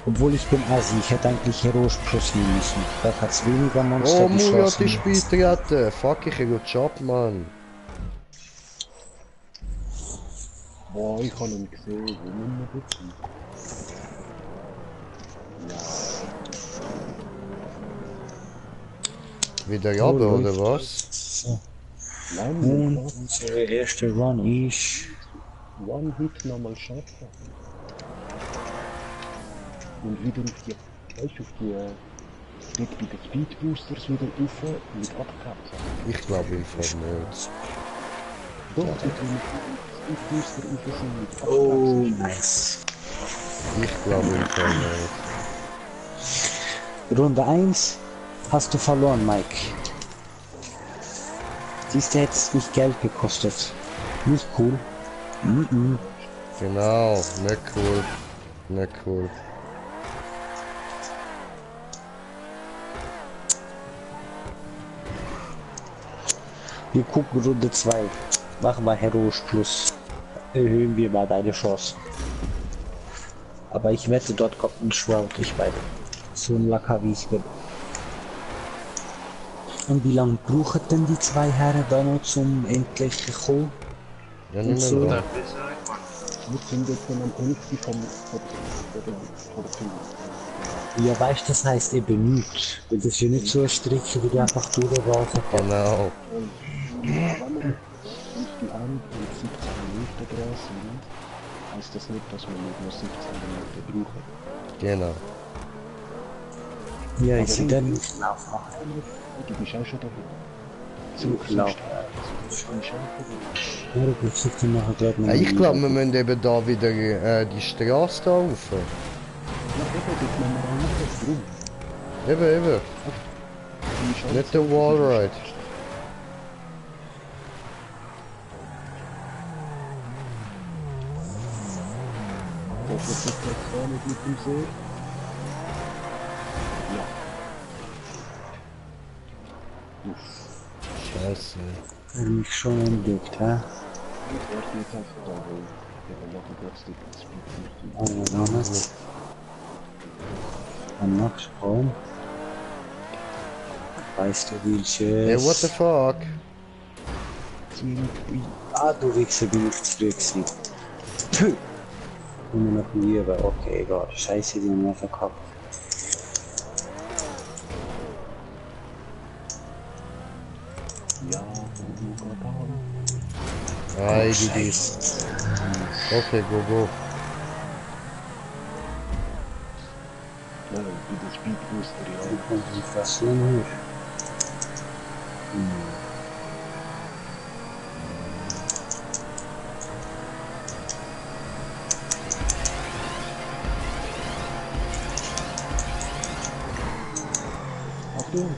[SPEAKER 7] Obwohl ich bin Asi, ich hätte eigentlich heroisch plus nehmen müssen. Da hat's weniger Monster
[SPEAKER 1] Oh, Murat
[SPEAKER 7] geschossen.
[SPEAKER 1] ist Spieltreten. Fuck, ich habe Job, Mann.
[SPEAKER 3] Boah, ich habe ihn gesehen, wo nimmer bitte.
[SPEAKER 1] Wieder
[SPEAKER 7] Oh,
[SPEAKER 1] runter, oder
[SPEAKER 7] läuft.
[SPEAKER 1] was?
[SPEAKER 7] So.
[SPEAKER 3] Nein,
[SPEAKER 7] Und
[SPEAKER 3] Mann,
[SPEAKER 7] unsere erste Run ist.
[SPEAKER 3] One Hit nochmal schaffen. Und wieder auf die, weißt du, auf die, dort bei den Speed Boosters wieder rauf mit abgehabt.
[SPEAKER 1] Ich glaube im Fall nicht.
[SPEAKER 3] Doch, dort wo mit Speed Booster rauf sind mit abgehabt.
[SPEAKER 7] Oh, nice.
[SPEAKER 1] Ich glaube im Fall nicht.
[SPEAKER 7] Runde 1 hast du verloren, Mike. Siehst du, hättest mich Geld gekostet. Nicht cool.
[SPEAKER 1] Genau, nicht cool. Nicht cool.
[SPEAKER 7] Wir gucken Runde 2. Machen wir Heroisch Plus. Erhöhen wir mal deine Chance. Aber ich wette, dort kommt ein Shroud, ich beide. So ein Lacker wie ich bin. Und wie lange brauchen denn die zwei Herren da noch zum endlich kommen?
[SPEAKER 1] Ja,
[SPEAKER 7] Und
[SPEAKER 1] nicht
[SPEAKER 7] so.
[SPEAKER 1] mehr.
[SPEAKER 3] Wir sind jetzt dann am Hälfte von der Film.
[SPEAKER 7] Ja, weißt du, das heißt eben nichts. Weil das ist ja nicht so eine Strecke, wie die einfach durchrasen kann.
[SPEAKER 1] Genau.
[SPEAKER 3] Wenn wir auf die Hand und 17 Minuten dran sind, heisst das nicht, dass wir nur 17 Minuten brauchen.
[SPEAKER 1] Genau.
[SPEAKER 7] Ja, ich sehe dann nicht aufmachen.
[SPEAKER 3] Du bist auch schon da.
[SPEAKER 7] Zurücklaufen.
[SPEAKER 3] Schon
[SPEAKER 7] Ja, du kannst dich nachher gerade noch.
[SPEAKER 1] Ja, ich glaube, wir müssen eben da wieder die Straße da rauf.
[SPEAKER 3] Ja, eben, dort müssen wir auch nicht drum.
[SPEAKER 1] Eben. Nicht der Wallride.
[SPEAKER 3] Hoffentlich ist das gar nicht mit dem See. Ja. Uff.
[SPEAKER 1] Scheiße.
[SPEAKER 7] Er mich schon entdeckt, hä?
[SPEAKER 3] Ich warte jetzt einfach da, weil wir machen trotzdem das Speed.
[SPEAKER 7] Oh, damals. Am Max Raum. Weißt du, welches?
[SPEAKER 1] Hey, what the fuck?
[SPEAKER 7] Ah, du Wichser, bin ich zurück gewesen. Puh. Immer noch lieben, okay, egal. Scheiße, die haben wir verkackt.
[SPEAKER 3] Ja, du Gott.
[SPEAKER 1] Ay, GG. Okay, go.
[SPEAKER 3] Ja, wie das Speed Material.
[SPEAKER 7] Konzentration hier.
[SPEAKER 3] Achtung!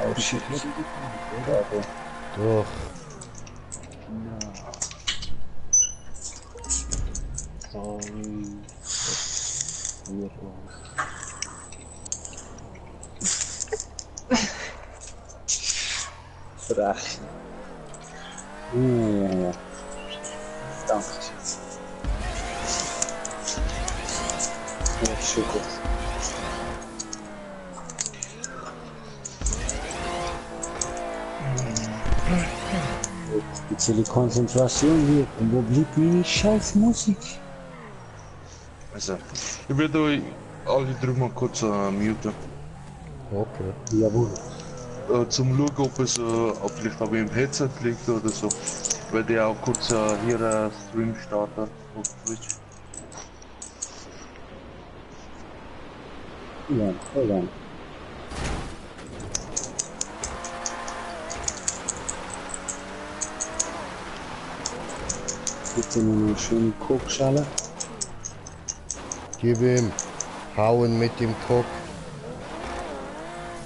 [SPEAKER 7] Oh shit.
[SPEAKER 1] Doch.
[SPEAKER 3] Sorry. Hier
[SPEAKER 7] Frech. Ja. Danke. Ja, schon gut. Spezielle Konzentration hier. Und wo blieb meine scheiß Musik?
[SPEAKER 8] Also, ich werde euch alle drei mal kurz muten.
[SPEAKER 1] Okay.
[SPEAKER 7] Jawohl.
[SPEAKER 8] Zum schauen, ob es vielleicht auch im Headset liegt oder so. Ich werde ja auch kurz hier einen Stream starten auf Twitch.
[SPEAKER 7] Ja, voll an. Bitte nur eine schöne Kokschale.
[SPEAKER 1] Gib ihm. Hauen mit dem Cock.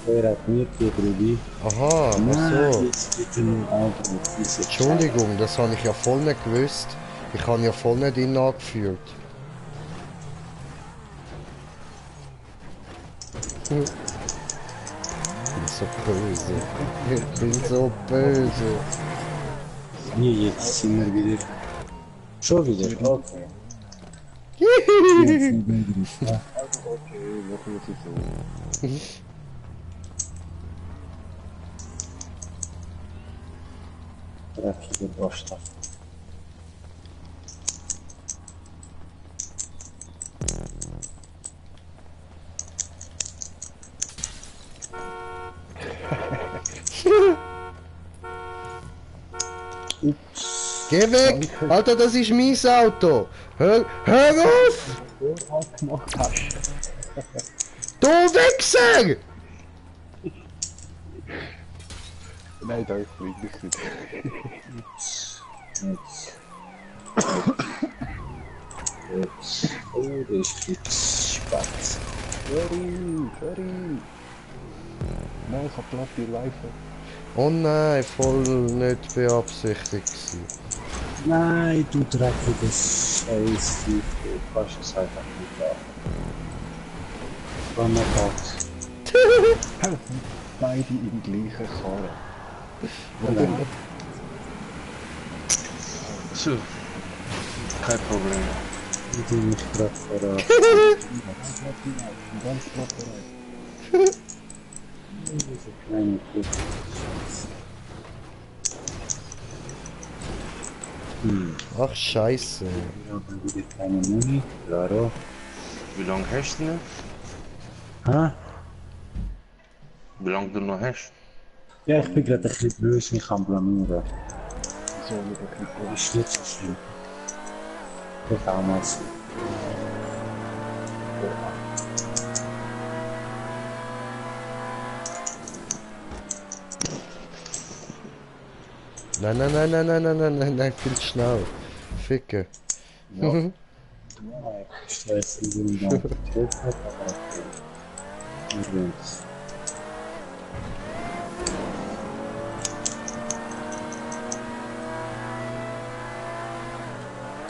[SPEAKER 7] Er hat mir gegeben.
[SPEAKER 1] Aha, ach
[SPEAKER 7] Nein,
[SPEAKER 1] so.
[SPEAKER 7] jetzt bitte nur Augen. Diese
[SPEAKER 1] Entschuldigung, das habe ich ja voll nicht gewusst. Ich habe ja voll nicht ihn angeführt. Ich bin so böse. Ich bin so böse.
[SPEAKER 7] Hier, jetzt sind wir wieder. Schon wieder, okay.
[SPEAKER 3] Okay, machen wir es so.
[SPEAKER 7] Dreckige Bastard.
[SPEAKER 1] Geh weg! Alter, das ist mein Auto! Hör auf! Du Wichser!
[SPEAKER 3] Nein, da ist wirklich nicht.
[SPEAKER 7] Jetzt. Oh, das ist jetzt spannend.
[SPEAKER 3] Sorry. Nein, ich hab glatt die Reifen.
[SPEAKER 1] Oh nein, voll nicht beabsichtigt gewesen.
[SPEAKER 7] Nein, du dreckiges Scheiß, du kannst es einfach nicht machen. Komm mal raus.
[SPEAKER 3] Beide im gleichen Karren.
[SPEAKER 8] So. Kein Problem.
[SPEAKER 7] Ich bin mich gerade voran.
[SPEAKER 3] Ganz knapp bereit.
[SPEAKER 7] Diese kleine Kuh.
[SPEAKER 1] Ach scheiße.
[SPEAKER 7] Wir haben wieder keine Muni. Claro.
[SPEAKER 8] Wie lange hast du noch?
[SPEAKER 7] Ha?
[SPEAKER 8] Wie lange du noch hast?
[SPEAKER 7] Ja, ich bin gerade ein bisschen böse, mich am blamieren.
[SPEAKER 3] So mit der Klippe.
[SPEAKER 7] Das ist nicht so schlimm. Ich auch mal so.
[SPEAKER 1] Nein, viel schnell. Ficke.
[SPEAKER 7] Ja, ich weiß nicht, wie man das getötet hat, aber okay. Übrigens.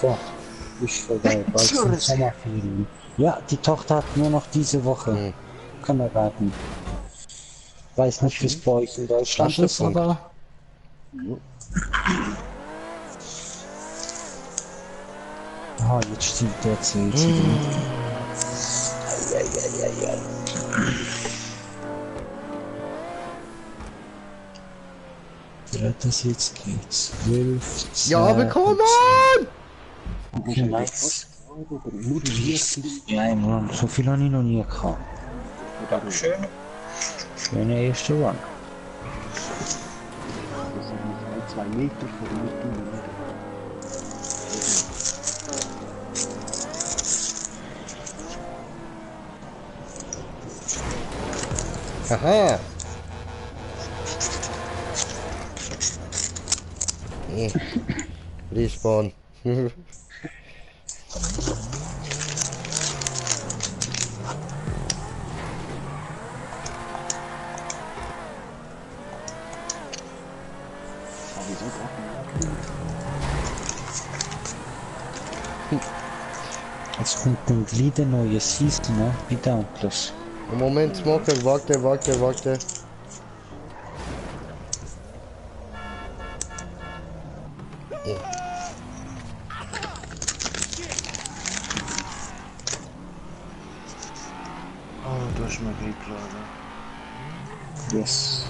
[SPEAKER 7] So, ich vorbei, bald sind Sommerferien. Ja, die Tochter hat nur noch diese Woche. Kann man raten. Weiß nicht, wie es bei euch in Deutschland ist, aber... Ah, jetzt stimmt der erzählt. Das jetzt geht 12.
[SPEAKER 1] Ja, aber come on!
[SPEAKER 7] Okay, nice. Ja, Mann, so viel habe ich noch nie gehabt. Dankeschön. Schöne erste Run.
[SPEAKER 3] Das sind 2 Meter von der Mitte.
[SPEAKER 1] Haha! Respawn.
[SPEAKER 7] Jetzt kommt ein Glieder neue Season, ne? Bei Dauntless.
[SPEAKER 1] Moment, Smoker, warte.
[SPEAKER 8] Oh, du hast mir wehgetan.
[SPEAKER 7] Yes.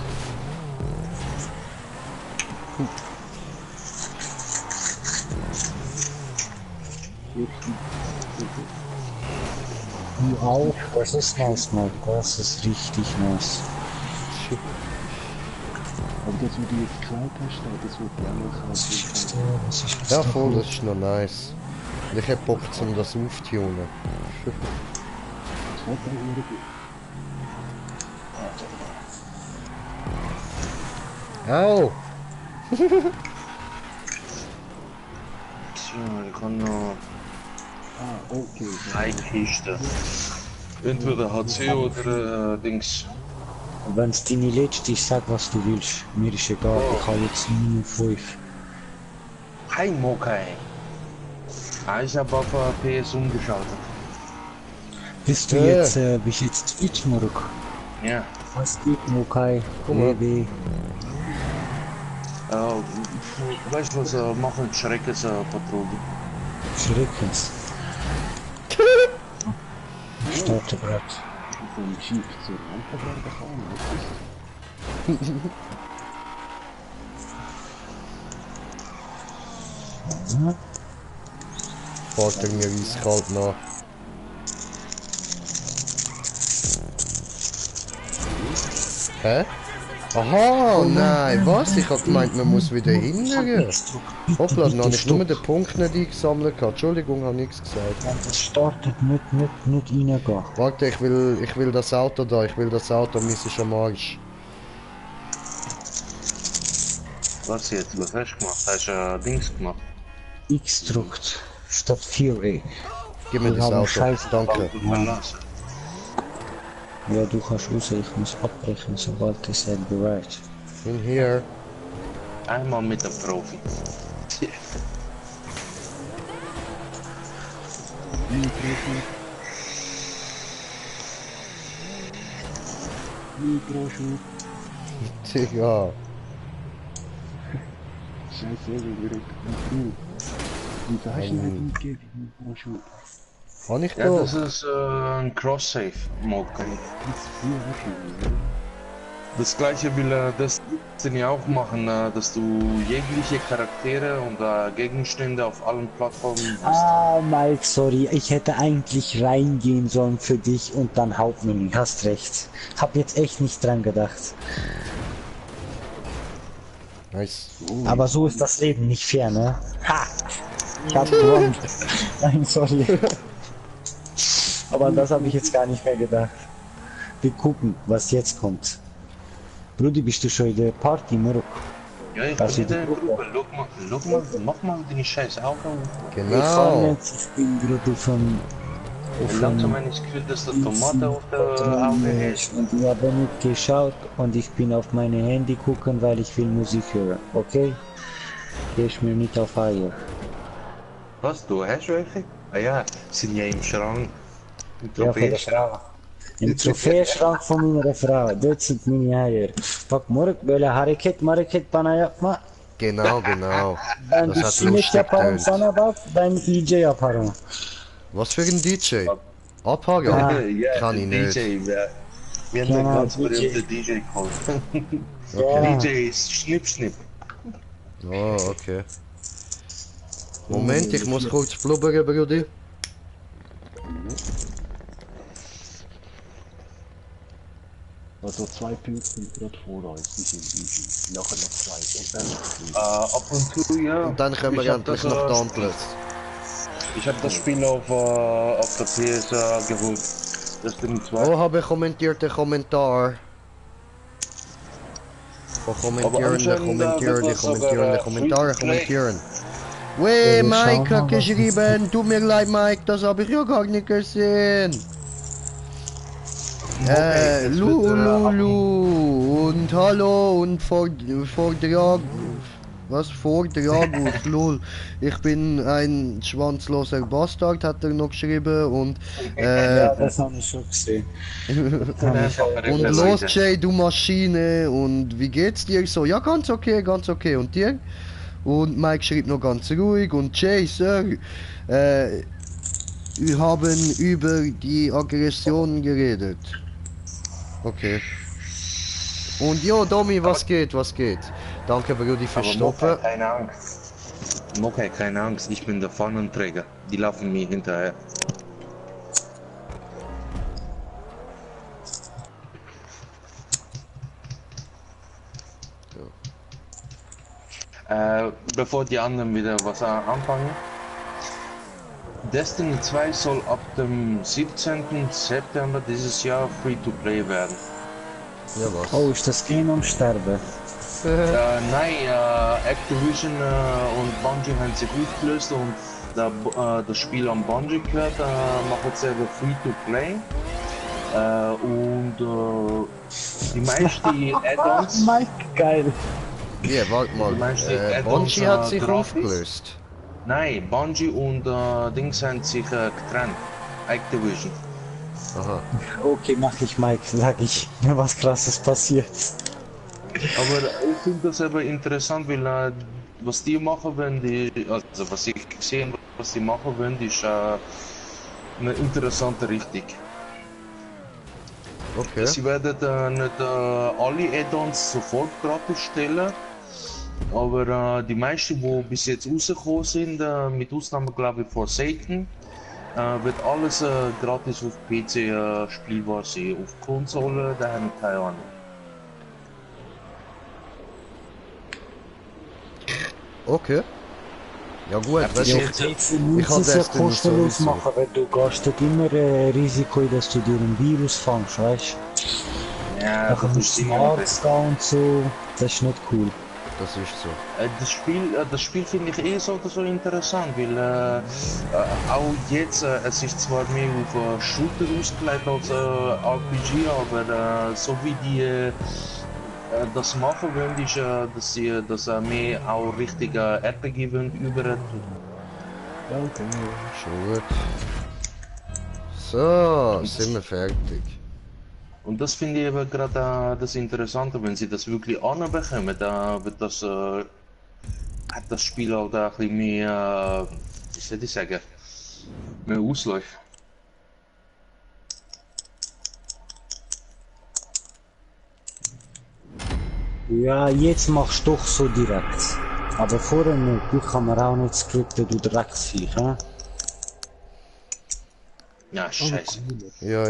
[SPEAKER 7] Du auch? Das ist nice, Mann. Das ist richtig nice.
[SPEAKER 3] Aber das, was du jetzt geklaut hast, das wird ja noch
[SPEAKER 7] Was ist das? Was ist das?
[SPEAKER 1] Ja, voll, das ist noch nice. Und ich hab Bock, um das aufzutunen.
[SPEAKER 3] Das wird dann irgendwie.
[SPEAKER 1] Au!
[SPEAKER 8] So, ich kann noch
[SPEAKER 3] Ah, okay.
[SPEAKER 8] 3 Kisten. Entweder HC oder Dings.
[SPEAKER 7] Wenn es deine letzte ist, sag was du willst. Mir ist egal, ich habe jetzt nur 5.
[SPEAKER 8] Kein Mokai. Ah, ich habe auf PS umgeschaltet.
[SPEAKER 7] Bist du bist jetzt Twitch, Moruk?
[SPEAKER 8] Ja.
[SPEAKER 7] Was geht, Mokai?
[SPEAKER 1] Guck mal.
[SPEAKER 7] WW.
[SPEAKER 8] Weißt du was, machen Schreckens-Patrouille.
[SPEAKER 7] Schreckens. Starte grad.
[SPEAKER 3] Vom Jeep zur Rampe werden kann,
[SPEAKER 1] Fragt er mir eiskalt nach. Hä? Aha, nein, was? Ich hab gemeint, man muss wieder hingehen. Hoppla, dann habe ich nur den Punkt nicht eingesammelt. Entschuldigung, habe nichts gesagt.
[SPEAKER 7] Wenn das startet, nicht reingehen.
[SPEAKER 1] Warte, ich will das Auto da, mein ist am Arsch.
[SPEAKER 8] Was jetzt? Was hast du gemacht? Hast du Dings gemacht?
[SPEAKER 7] X drückt statt 4E.
[SPEAKER 1] Gib mir
[SPEAKER 7] Wir
[SPEAKER 1] das
[SPEAKER 7] haben
[SPEAKER 1] Auto,
[SPEAKER 7] Scheiße
[SPEAKER 1] danke.
[SPEAKER 8] Verlassen.
[SPEAKER 7] Ja, du kannst raus, ich muss abbrechen, sobald ich seid bereit.
[SPEAKER 1] In hier.
[SPEAKER 8] Einmal mit dem Profi.
[SPEAKER 3] Mikroschub.
[SPEAKER 1] Digga.
[SPEAKER 3] Scheiße, wie direkt mit du. hast du nicht gegeben, Mikroschub.
[SPEAKER 1] Hab ich
[SPEAKER 8] Ja,
[SPEAKER 1] da?
[SPEAKER 8] das ist ein Cross-Save-Mokai.
[SPEAKER 3] Jetzt früher hast du.
[SPEAKER 8] Das gleiche will das den ja auch machen, dass du jegliche Charaktere und Gegenstände auf allen Plattformen hast.
[SPEAKER 7] Ah, Mike, sorry, ich hätte eigentlich reingehen sollen für dich und dann Hauptmenü, hast recht. Hab jetzt echt nicht dran gedacht.
[SPEAKER 1] Nice.
[SPEAKER 7] Aber so ist das Leben nicht fair, ne? Ha! Ich hab gewonnen. Nein, sorry. Aber das habe ich jetzt gar nicht mehr gedacht. Wir gucken, was jetzt kommt. Brudi, bist du schon in der Party, Moruk?
[SPEAKER 8] Ja, ich
[SPEAKER 7] Das
[SPEAKER 8] bin
[SPEAKER 7] ist
[SPEAKER 8] in der
[SPEAKER 7] die
[SPEAKER 8] Gruppe. Guck mal, mach mal deine scheiß Augen.
[SPEAKER 7] Ich kann
[SPEAKER 1] Genau.
[SPEAKER 7] nicht, ich bin gerade auf dem...
[SPEAKER 8] Langsam habe ich das Gefühl, dass der Tomate auf der Auge ist.
[SPEAKER 7] Und ich habe nicht geschaut und ich bin auf meine Handy gucken, weil ich will Musik hören, okay? Gehst mir nicht auf Eier.
[SPEAKER 8] Was, du hast welche? Ah ja, sind ja im Schrank. Im
[SPEAKER 7] Ja, von der
[SPEAKER 8] Trophäe.
[SPEAKER 7] Frau. Im Trophäeschrank von meiner Frau, dort sind meine Eier. Fuck, Moruk, böyle hareket bana yapma.
[SPEAKER 1] Genau.
[SPEAKER 7] Ben
[SPEAKER 1] Das hat
[SPEAKER 7] sünnet
[SPEAKER 1] lustig
[SPEAKER 7] yaparım
[SPEAKER 1] getönt.
[SPEAKER 7] sana bak, ben iyice yaparım.
[SPEAKER 1] Was für ein DJ? Abhagen?
[SPEAKER 7] Ja.
[SPEAKER 8] Ja,
[SPEAKER 1] Kann ich
[SPEAKER 8] der
[SPEAKER 1] nicht.
[SPEAKER 8] DJ, ja. Wir haben
[SPEAKER 7] Genau,
[SPEAKER 8] einen ganz
[SPEAKER 7] DJ.
[SPEAKER 8] berühmten DJ geholt.
[SPEAKER 7] Ja.
[SPEAKER 8] DJ ist Schnipp.
[SPEAKER 1] Oh, okay. Moment, ich muss kurz blubbern, Brudi.
[SPEAKER 3] Also 2 Punkte gerade vor uns, die sind easy. Nachher noch 2. Und dann
[SPEAKER 8] Ab und zu, ja.
[SPEAKER 1] Und dann können
[SPEAKER 8] Ich
[SPEAKER 1] wir
[SPEAKER 8] hab
[SPEAKER 1] endlich
[SPEAKER 8] das,
[SPEAKER 1] nach Dauntless.
[SPEAKER 8] Ich habe das Spiel auf der PS geholt. Das sind 2.
[SPEAKER 1] Oh, habe ich kommentiert den Kommentar. Kommentieren. Weh, Mike hat geschrieben, tut mir leid, Mike, das habe ich ja gar nicht gesehen. Lulu und hallo und Vordrag. Was? Vordragus, lol. Ich bin ein schwanzloser Bastard, hat er noch geschrieben und
[SPEAKER 7] Ja, das habe ich schon gesehen.
[SPEAKER 1] und los Jay, du Maschine und wie geht's dir? So, ja ganz okay und dir? Und Mike schrieb noch ganz ruhig und Jay, Sir, wir haben über die Aggressionen geredet. Okay. Und jo, Domi, was geht? Danke, Brudi, für Stoppen.
[SPEAKER 8] Keine Angst. Okay, keine Angst, ich bin der Fahnenträger. Die laufen mir hinterher. Bevor die anderen wieder was anfangen. Destiny 2 soll ab dem 17. September dieses Jahr Free-to-Play werden.
[SPEAKER 1] Ja, was?
[SPEAKER 7] Oh, ist das Game am Sterben?
[SPEAKER 8] Nein, Activision und Bungie haben sich aufgelöst und das Spiel an Bungie gehört, machen es selber Free-to-Play. Und die meisten Add-ons...
[SPEAKER 7] Mike, geil.
[SPEAKER 1] Ja, warte mal. Bungie hat sich aufgelöst.
[SPEAKER 8] Nein, Bungie und Dings haben sich getrennt. Activision.
[SPEAKER 1] Aha.
[SPEAKER 7] Okay, mach ich, Mike, sag ich. Mir was Krasses passiert.
[SPEAKER 8] Aber ich finde das aber interessant, weil was die machen, wenn die, also was ich gesehen, was die machen, wenn ist eine interessante Richtung.
[SPEAKER 1] Okay.
[SPEAKER 8] Sie werden nicht alle Add-ons sofort gratis stellen, aber die meisten, die bis jetzt rausgekommen sind, mit Ausnahme glaube ich von Satan, wird alles gratis auf PC spielbar sein. Auf Konsole, da haben wir keine Ahnung.
[SPEAKER 1] Okay. Ja gut, weißt du,
[SPEAKER 7] Jetzt
[SPEAKER 1] ich habe
[SPEAKER 7] es ja
[SPEAKER 1] das dann
[SPEAKER 7] kostenlos
[SPEAKER 1] sowieso.
[SPEAKER 7] machen, weil du gehst dort immer Risiko, dass du dir ein Virus fängst, weißt du?
[SPEAKER 8] Ja,
[SPEAKER 7] Nachher
[SPEAKER 8] das
[SPEAKER 7] musst
[SPEAKER 8] ist
[SPEAKER 7] du zum
[SPEAKER 8] immer noch
[SPEAKER 7] Arzt gehen und so, das ist nicht cool.
[SPEAKER 1] Das ist so.
[SPEAKER 8] Das Spiel finde ich eh so interessant, weil auch jetzt, es ist zwar mehr auf Shooter ausgelegt als RPG, aber so wie die das machen wollen, ist, dass sie das mehr auch richtig RPG wollen über.
[SPEAKER 1] Schon gut. So, sind wir fertig.
[SPEAKER 8] Und das finde ich aber gerade das Interessante, wenn sie das wirklich anbekommen, dann wird das, hat das Spiel auch da ein bisschen mehr, wie soll ich sagen, mehr Ausläufe.
[SPEAKER 7] Ja, jetzt machst du doch so direkt. Aber vorher nicht, du kann man auch nicht scripten, du Drecksviech, hä?
[SPEAKER 8] Ja, scheiße.
[SPEAKER 1] Ja,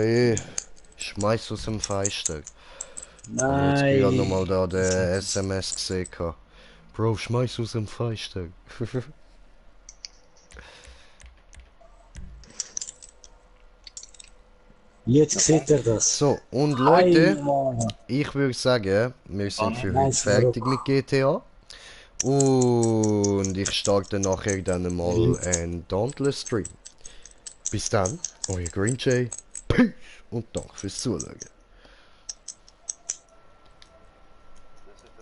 [SPEAKER 1] schmeiß aus dem Fenster. Ich hab
[SPEAKER 7] Nein.
[SPEAKER 1] gerade nochmal da den SMS gesehen. Bro, schmeiß aus dem Fenster.
[SPEAKER 7] Jetzt seht ihr das.
[SPEAKER 1] So, und Leute,
[SPEAKER 7] Mann.
[SPEAKER 1] ich würde sagen, wir sind für heute
[SPEAKER 7] Nice,
[SPEAKER 1] fertig mit GTA. Und ich starte nachher dann mal einen Dauntless Stream. Bis dann, euer Green Jay. Peace und danke fürs Zuschauen.